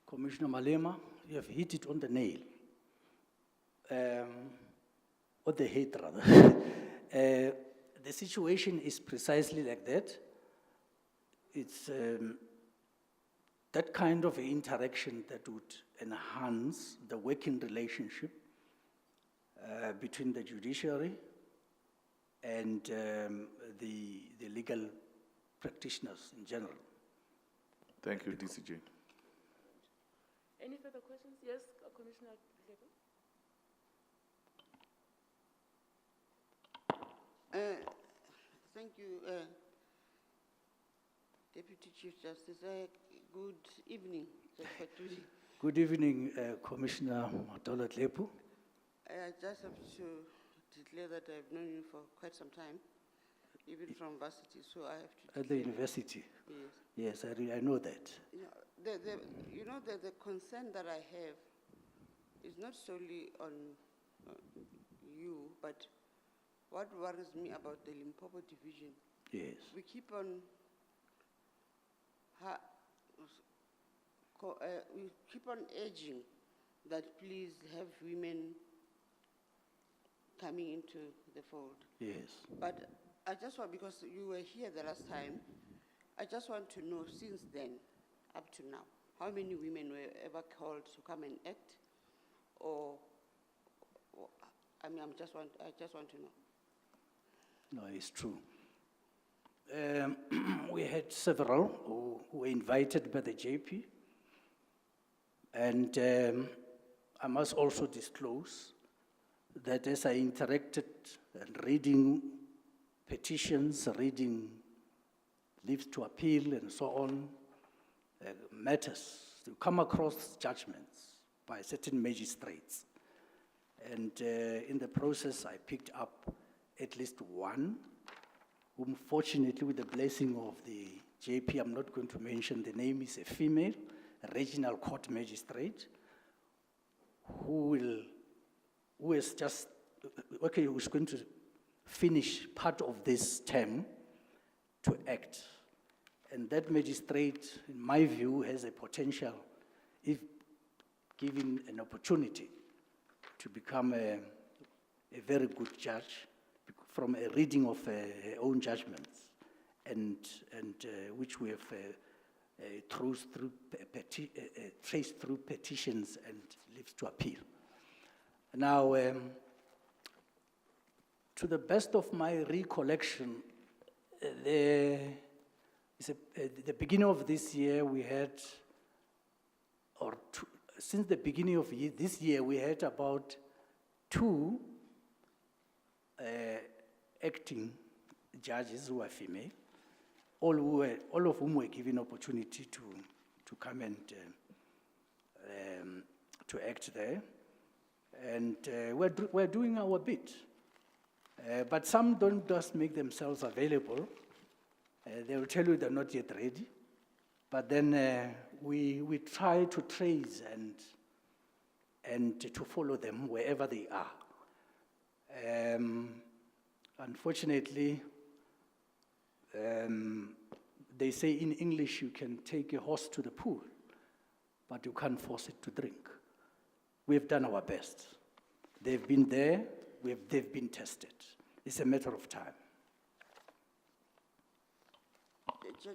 Commissioner Malema, you have hit it on the nail. Or the head, rather. The situation is precisely like that. It's that kind of interaction that would enhance the working relationship between the judiciary and the legal practitioners in general. Thank you, DCJ. Any further questions? Yes, Commissioner Lebo. Thank you, Deputy Chief Justice. Good evening, Judge Patudi. Good evening, Commissioner Madola Lepu. I just have to declare that I've known you for quite some time, even from varsity, so I have to... At the university? Yes. Yes, I know that. The concern that I have is not solely on you, but what worries me about the Limpopo division. Yes. We keep on urging that please have women coming into the fold. Yes. But I just want, because you were here the last time, I just want to know since then, up to now, how many women were ever called to come and act? I just want to know. No, it's true. We had several who were invited by the JP. And I must also disclose that as I interacted and reading petitions, reading leaves to appeal and so on, matters, to come across judgments by certain magistrates. And in the process, I picked up at least one, whom fortunately with the blessing of the JP, I'm not going to mention the name, is a female, a regional court magistrate, who's going to finish part of this term to act. And that magistrate, in my view, has a potential, if given an opportunity, to become a very good judge from a reading of her own judgments, and which we have traced through petitions and leaves to appeal. Now, to the best of my recollection, the beginning of this year we had, since the beginning of this year we had about 2 acting judges who are female, all of whom were given opportunity to come and to act there. And we're doing our bit. But some don't just make themselves available They will tell you they're not yet ready, but then we try to trace and to follow them wherever they are. Unfortunately, they say in English you can take a horse to the pool, but you can't force it to drink. We've done our best. They've been there, they've been tested. It's a matter of time.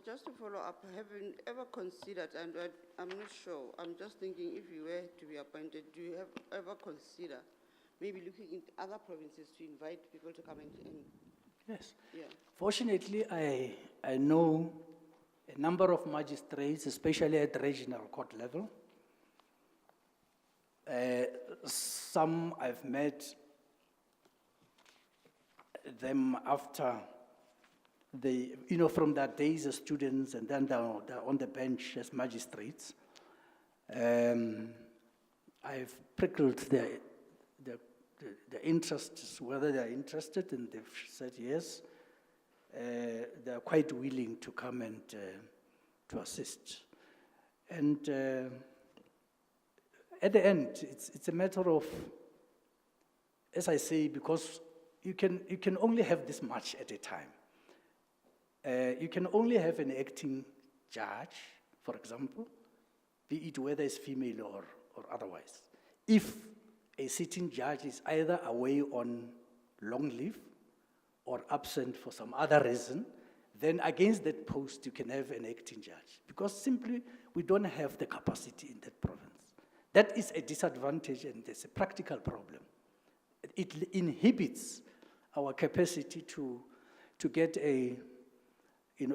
Just to follow up, have you ever considered, and I'm not sure, I'm just thinking if you were to be appointed, do you have ever consider maybe looking into other provinces to invite people to come and Yes. yeah. Fortunately, I know a number of magistrates, especially at the regional court level. Some I've met them after they, from their days as students, and then they're on the bench as magistrates. I've prickled their interests, whether they're interested, and they've said yes. They're quite willing to come and to assist. And at the end, it's a matter of, as I say, because you can only have this much at a time. You can only have an acting judge, for example, be it whether it's female or otherwise. If a sitting judge is either away on long leave or absent for some other reason, then against that post you can have an acting judge, because simply we don't have the capacity in that province. That is a disadvantage, and it's a practical problem. It inhibits our capacity to get a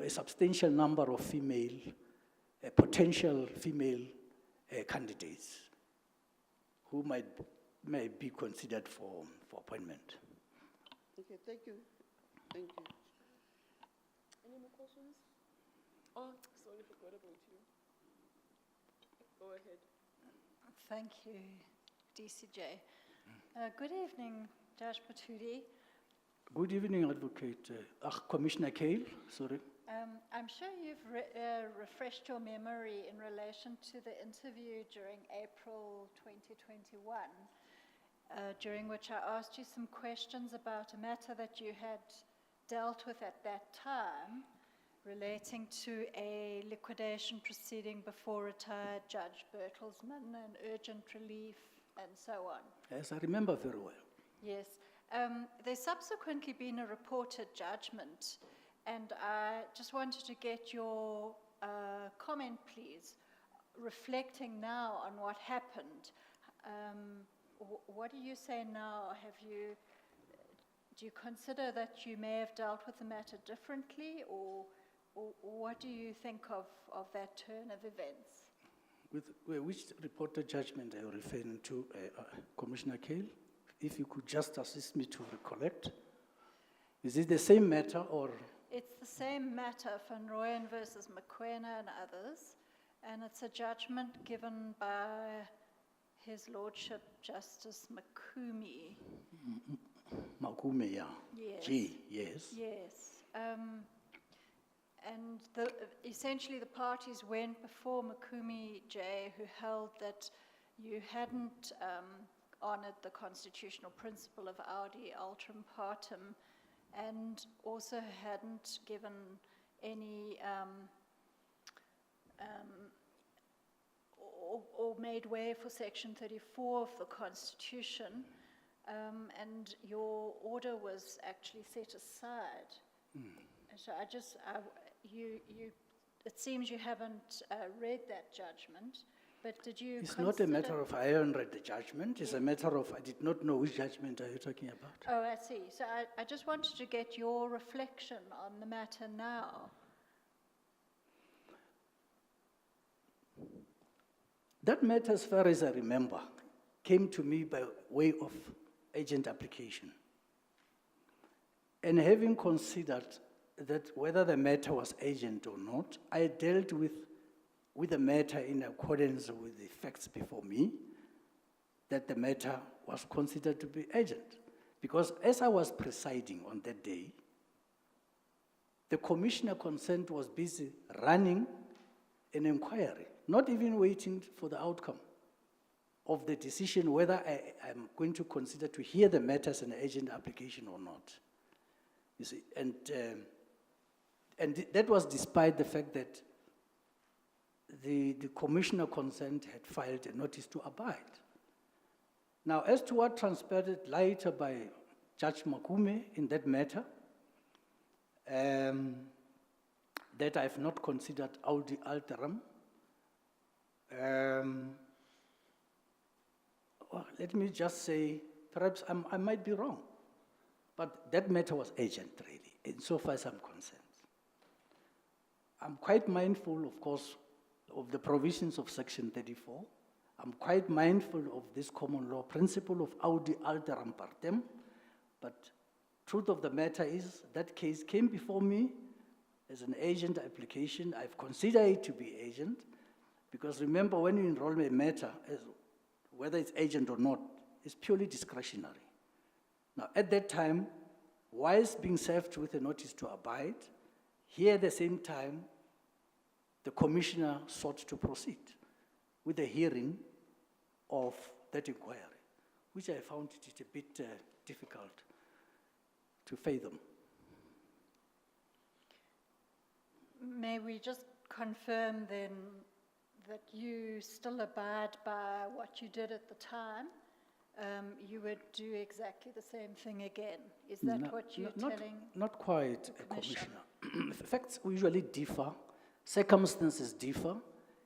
substantial number of potential female candidates who may be considered for appointment. Okay, thank you. Thank you. Any more questions? Oh, sorry, I forgot about you. Go ahead. Thank you, DCJ. Good evening, Judge Patudi. Good evening, Advocate. Commissioner Kale, sorry. I'm sure you've refreshed your memory in relation to the interview during April 2021, during which I asked you some questions about a matter that you had dealt with at that time, relating to a liquidation proceeding before retired Judge Bertelsmann and urgent relief and so on. Yes, I remember very well. Yes. There's subsequently been a reported judgment, and I just wanted to get your comment, please, reflecting now on what happened. What do you say now? Do you consider that you may have dealt with the matter differently, or what do you think of that turn of events? Which reported judgment are you referring to, Commissioner Kale? If you could just assist me to recollect. Is it the same matter, or? It's the same matter, Van Rooyen versus Mokoena and others, and it's a judgment given by His Lordship Justice Makumi. Makumi, yeah. Yes. G, yes. Yes. And essentially the parties went before Makumi J, who held that you hadn't honored the constitutional principle of audi altrum partem, and also hadn't given any or made way for Section 34 of the Constitution, and your order was actually set aside. So it seems you haven't read that judgment, but did you It's not a matter of I haven't read the judgment, it's a matter of I did not know which judgment are you talking about. Oh, I see. So I just wanted to get your reflection on the matter now. That matter, as far as I remember, came to me by way of agent application. And having considered that whether the matter was agent or not, I dealt with the matter in accordance with the facts before me, that the matter was considered to be agent. Because as I was presiding on that day, the commissioner consent was busy running an inquiry, not even waiting for the outcome of the decision whether I'm going to consider to hear the matter as an agent application or not. You see, and that was despite the fact that the commissioner consent had filed a notice to abide. Now, as to what transpired later by Judge Makume in that matter, that I've not considered audi alteram. Well, let me just say, perhaps I might be wrong, but that matter was urgent, really, insofar as I'm concerned. I'm quite mindful, of course, of the provisions of Section 34. I'm quite mindful of this common law principle of audi alteram partem, but truth of the matter is that case came before me as an agent application. I've considered it to be agent, because remember, when you enroll a matter, whether it's agent or not, it's purely discretionary. Now, at that time, whilst being served with a notice to abide, here at the same time, the commissioner sought to proceed with the hearing of that inquiry, which I found it a bit difficult to fathom. May we just confirm then that you still abide by what you did at the time? You would do exactly the same thing again? Is that what you're telling? Not quite, Commissioner. Facts usually differ, circumstances differ.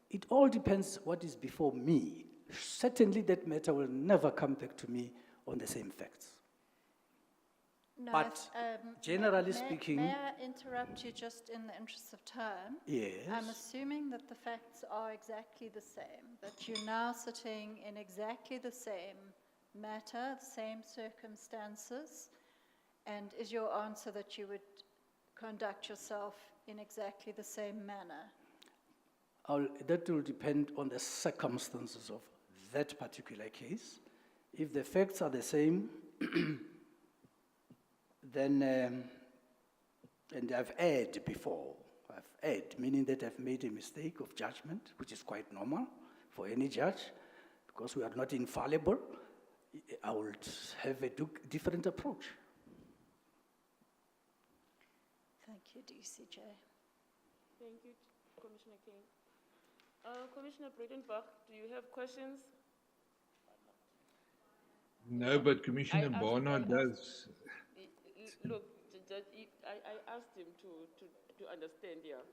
It all depends what is before me. Certainly that matter will never come back to me on the same facts. No, But generally speaking... May I interrupt you just in the interest of time? Yes. I'm assuming that the facts are exactly the same, that you're now sitting in exactly the same matter, the same circumstances, and is your answer that you would conduct yourself in exactly the same manner? That will depend on the circumstances of that particular case. If the facts are the same, then, and I've erred before, I've erred, meaning that I've made a mistake of judgment, which is quite normal for any judge, because we are not infallible. I would have a different approach. Thank you, DCJ. Thank you, Commissioner King. Commissioner Bredenbach, do you have questions? No, but Commissioner Barnard does. Look, Judge, I asked him to understand, yeah.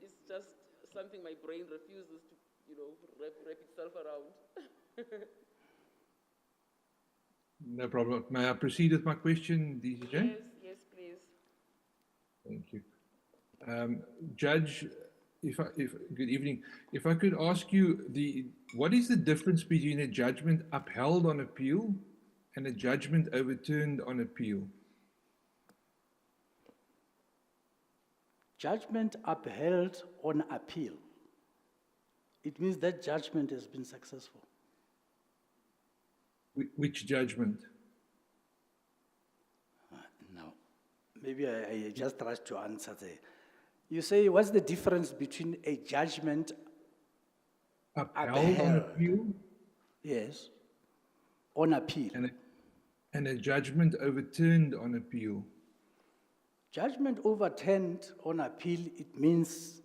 It's just something my brain refuses to, wrap itself around. No problem. May I proceed with my question, DCJ? Yes, please. Thank you. Judge, good evening. If I could ask you, what is the difference between a judgment upheld on appeal and a judgment overturned on appeal? Judgment upheld on appeal. It means that judgment has been successful. Which judgment? No. Maybe I just rush to answer there. You say, what's the difference between a judgment upheld on appeal? Yes, on appeal. And a judgment overturned on appeal? Judgment overturned on appeal, it means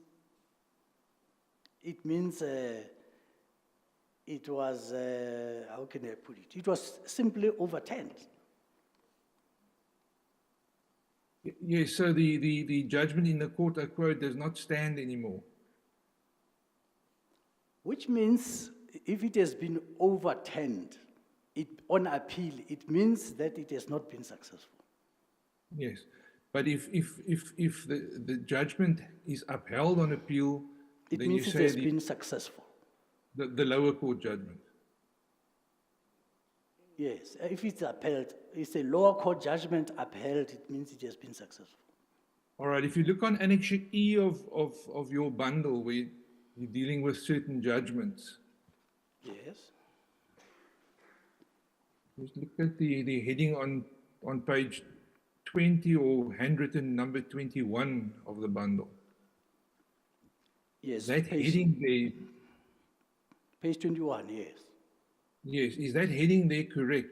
it was, how can I put it? It was simply overturned. Yes, so the judgment in the court, I quote, does not stand anymore. Which means if it has been overturned on appeal, it means that it has not been successful. Yes, but if the judgment is upheld on appeal, it then means you it say has been successful. The lower court judgment. Yes, if it's upheld, it's a lower court judgment upheld, it means it has been successful. All right, if you look on Annex E of your bundle, where you're dealing with certain judgments. Yes. Just look at the heading on page 20 or handwritten number 21 of the bundle. Yes. That heading there, Page 21, yes. yes, is that heading there correct?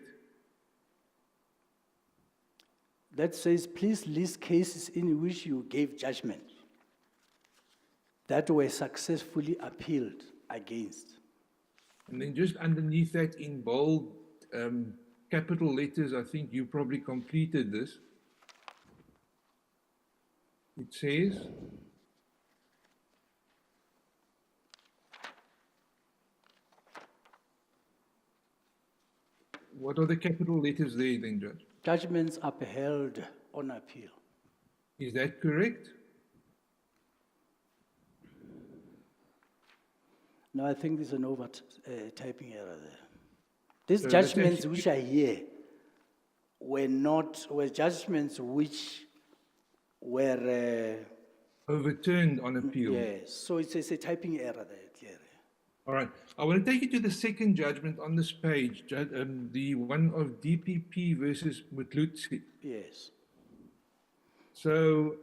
That says, please list cases in which you gave judgment that were successfully appealed against. And then just underneath that in bold capital letters, I think you probably completed this. It says, what are the capital letters there then, Judge? Judgments upheld on appeal. Is that correct? No, I think there's an typing error there. These So that's judgments actually- which are here were judgments which were Overturned on appeal. yes. So it's a typing error there, clearly. All right. I want to take you to the second judgment on this page, the one of DPP versus Mutlutsi. Yes. So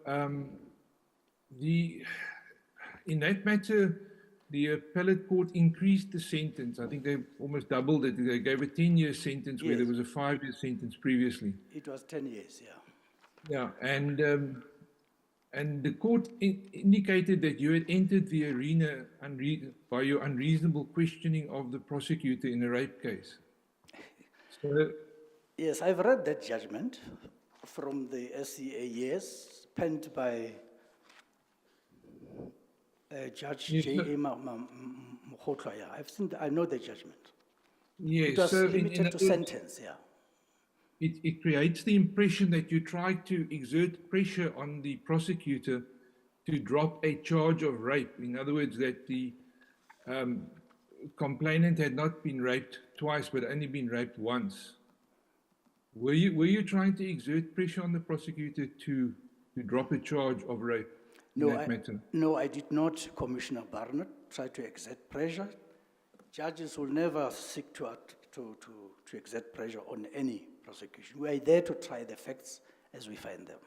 in that matter, the appellate court increased the sentence. I think they almost doubled it. They gave a 10-year sentence where Yes. there was a 5-year sentence previously. It was 10 years, yeah. Yeah, and the court indicated that you had entered the arena by your unreasonable questioning of the prosecutor in a rape case. So, Yes, I've read that judgment from the SCA, yes, penned by Judge Yes, J.A. Mokhotlwa, yeah. I know the judgment. yes, It was so limited to other words, sentence, yeah. it creates the impression that you tried to exert pressure on the prosecutor to drop a charge of rape. In other words, that the complainant had not been raped twice, but only been raped once. Were you trying to exert pressure on the prosecutor to drop a charge of rape in that matter? No, I did not, Commissioner Barnett, try to exert pressure. Judges will never seek to exert pressure on any prosecution. We are there to try the facts as we find them.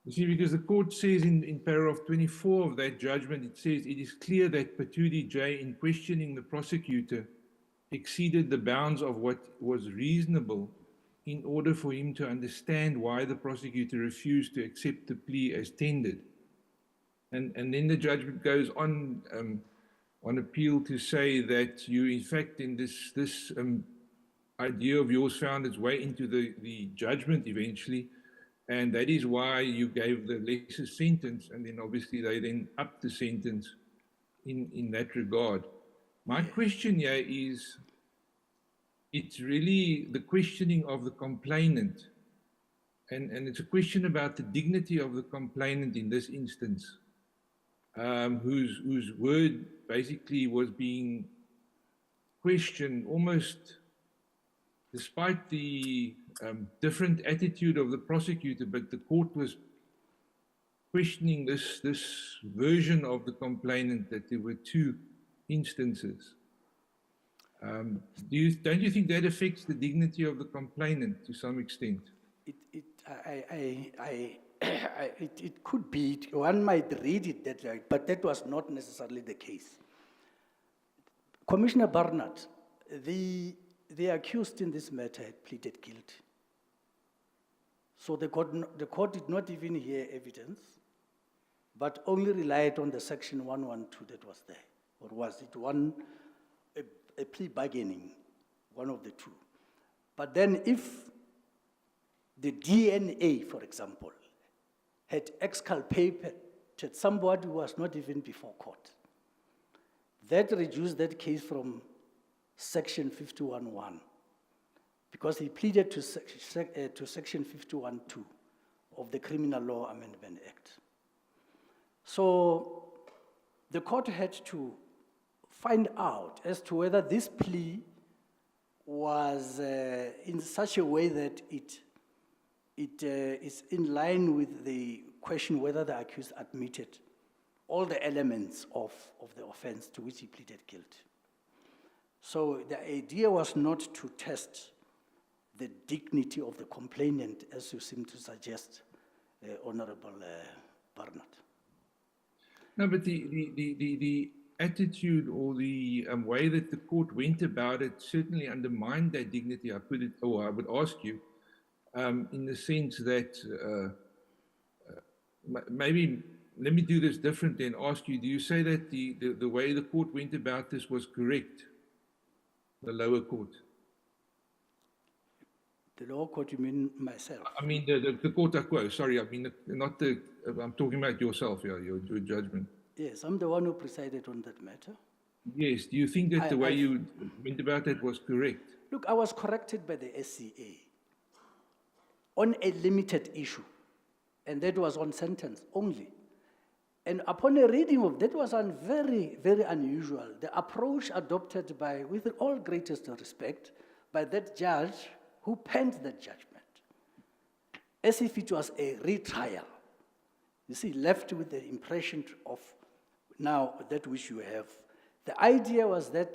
You see, because the court says in paragraph 24 of that judgment, it says, it is clear that Patudi J, in questioning the prosecutor, exceeded the bounds of what was reasonable in order for him to understand why the prosecutor refused to accept the plea as tendered. And then the judgment goes on appeal to say that you, in fact, in this idea of yours found its way into the judgment eventually, and that is why you gave the lesser sentence, and then obviously they then upped the sentence in that regard. My question here is, it's really the questioning of the complainant, and it's a question about the dignity of the complainant in this instance, whose word basically was being questioned almost despite the different attitude of the prosecutor, but the court was questioning this version of the complainant, that there were two instances. Don't you think that affects the dignity of the complainant to some extent? It could be, one might read it that way, but that was not necessarily the case. Commissioner Barnett, the accused in this matter had pleaded guilty. So the court did not even hear evidence, but only relied on the section 112 that was there. Or was it a plea bargaining, one of the two? But then if the DNA, for example, had exculpated somebody who was not even before court, that reduced that case from section 51.1, because he pleaded to section 51.2 of the Criminal Law Amendment Act. So the court had to find out as to whether this plea was in such a way that it is in line with the question whether the accused admitted all the elements of the offense to which he pleaded guilty. So the idea was not to test the dignity of the complainant, as you seem to suggest, Honorable Barnard. No, but the attitude or the way that the court went about it certainly undermined that dignity. I would ask you, in the sense that maybe let me do this differently and ask you: do you say that the way the court went about this was correct? The lower court. The lower court, you mean myself? I mean the court a quo. Sorry, I mean not the. I'm talking about yourself, your judgment. Yes, I'm the one who presided on that matter. Yes. Do you think that the way you went about it was correct? Look, I was corrected by the SCA on a limited issue, and that was on sentence only. And upon a reading of that was very, very unusual. The approach adopted by, with all greatest respect, by that judge who penned that judgment, as if it was a retrial. You see, left with the impression of now that which you have. The idea was that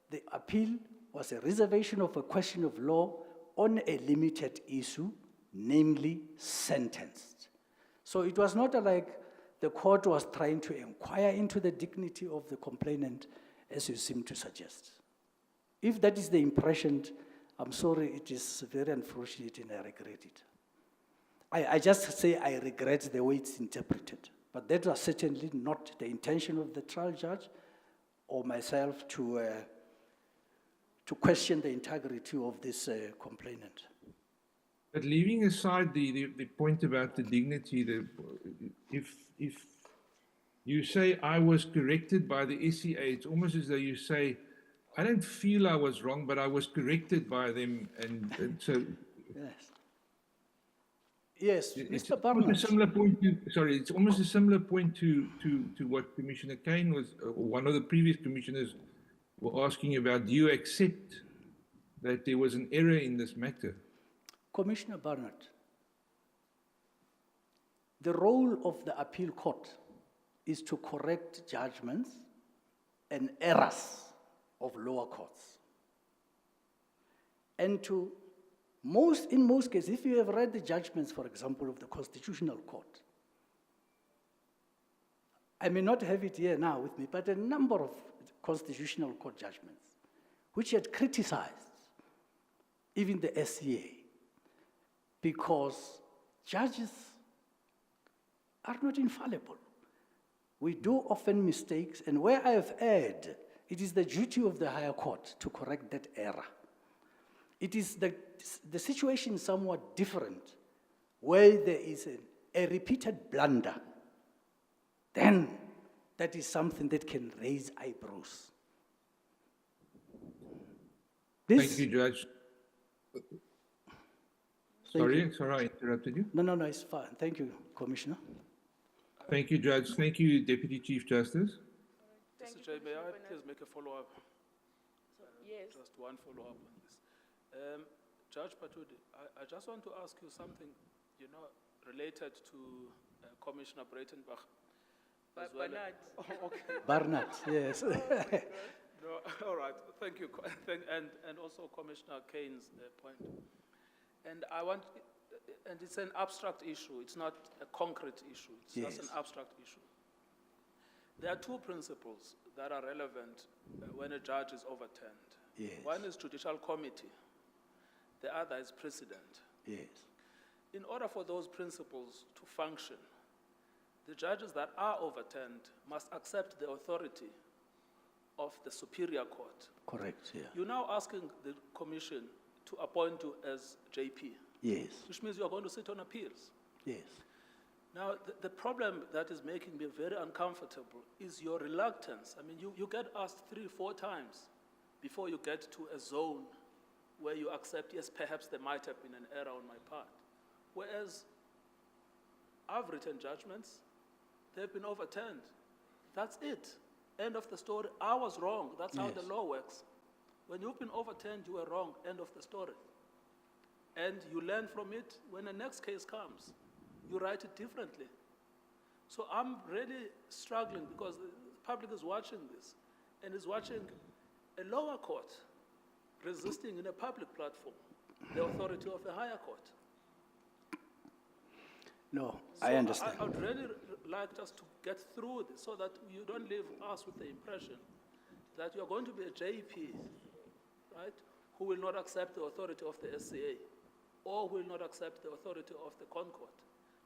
the appeal was a reservation of a question of law on a limited issue, namely sentenced. So it was not like the court was trying to inquire into the dignity of the complainant, as you seem to suggest. If that is the impression, I'm sorry, it is very unfortunate and I regret it. I just say I regret the way it's interpreted, but that was certainly not the intention of the trial judge or myself to question the integrity of this complainant. But leaving aside the point about the dignity, if you say I was corrected by the SCA, it's almost as though you say, I don't feel I was wrong, but I was corrected by them, and so. Yes. Yes, It's Mr. Barnard. a similar point to, sorry, it's almost a similar point to what Commissioner Kane was, or one of the previous commissioners were asking about. Do you accept that there was an error in this matter? Commissioner Barnard, the role of the appeal court is to correct judgments and errors of lower courts. And in most cases, if you have read the judgments, for example, of the Constitutional Court, I may not have it here now with me, but a number of Constitutional Court judgments which had criticized even the SCA because judges are not infallible. We do often mistakes, and where I have erred, it is the duty of the higher court to correct that error. It is the situation is somewhat different, where there is a repeated blunder. Then that is something that can raise eyebrows. Thank you, Judge. Sorry, I interrupted you. No, it's fine. Thank you, Commissioner. Thank you, Judge. Thank you, Deputy Chief Justice. Mr. Chair, may I please make a follow-up? Yes. Just one follow-up on this. Judge Patudi, I just want to ask you something, related to Commissioner Breitenbach. Barnard. Okay. Barnard, yes. No, all right, thank you. And also Commissioner Kane's point. And it's an abstract issue. It's not a concrete issue. It's just an abstract issue. There are two principles that are relevant when a judge is overturned. Yes. One is judicial committee. The other is precedent. Yes. In order for those principles to function, the judges that are overturned must accept the authority of the superior court. Correct, yeah. You're now asking the commission to appoint you as JP. Yes. Which means you're going to sit on appeals. Yes. Now, the problem that is making me very uncomfortable is your reluctance. I mean, you get asked 3-4 times before you get to a zone where you accept, yes, perhaps there might have been an error on my part. Whereas I've written judgments, they've been overturned. That's it. End of the story. I was wrong. That's how the law works. When you've been overturned, you were wrong. End of the story. And you learn from it. When the next case comes, you write it differently. So I'm really struggling because the public is watching this and is watching a lower court resisting in a public platform. the authority of a higher court. No, So I understand. I would really like us to get through this so that you don't leave us with the impression that you're going to be a JP, right, who will not accept the authority of the SCA or will not accept the authority of the Concord.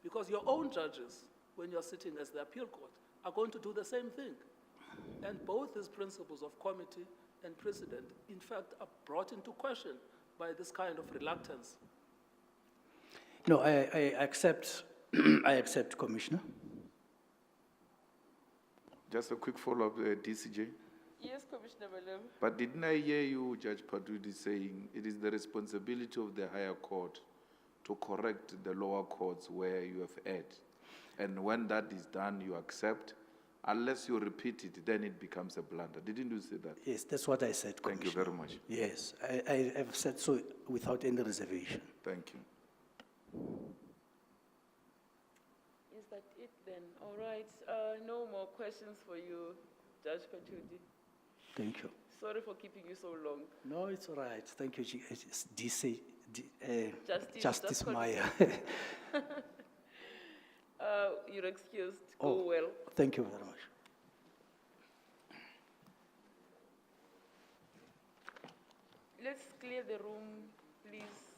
Because your own judges, when you're sitting as the appeal court, are going to do the same thing. And both these principles of comity and precedent, in fact, are brought into question by this kind of reluctance. No, I accept, I accept, Commissioner. Just a quick follow-up, DCJ. Yes, Commissioner Malem. But didn't I hear you, Judge Patudi, saying it is the responsibility of the higher court to correct the lower courts where you have erred? And when that is done, you accept. Unless you repeat it, then it becomes a blunder. Didn't you say that? Yes, that's what I said, Thank Commissioner. you very much. Yes, I have said so without any reservation. Thank you. Is that it then? All right. No more questions for you, Judge Patudi. Thank you. Sorry for keeping you so long. No, it's all right. Thank you, it's DC, Justice Meyer. You're excused. Go well. Thank you very much. Let's clear the room, please.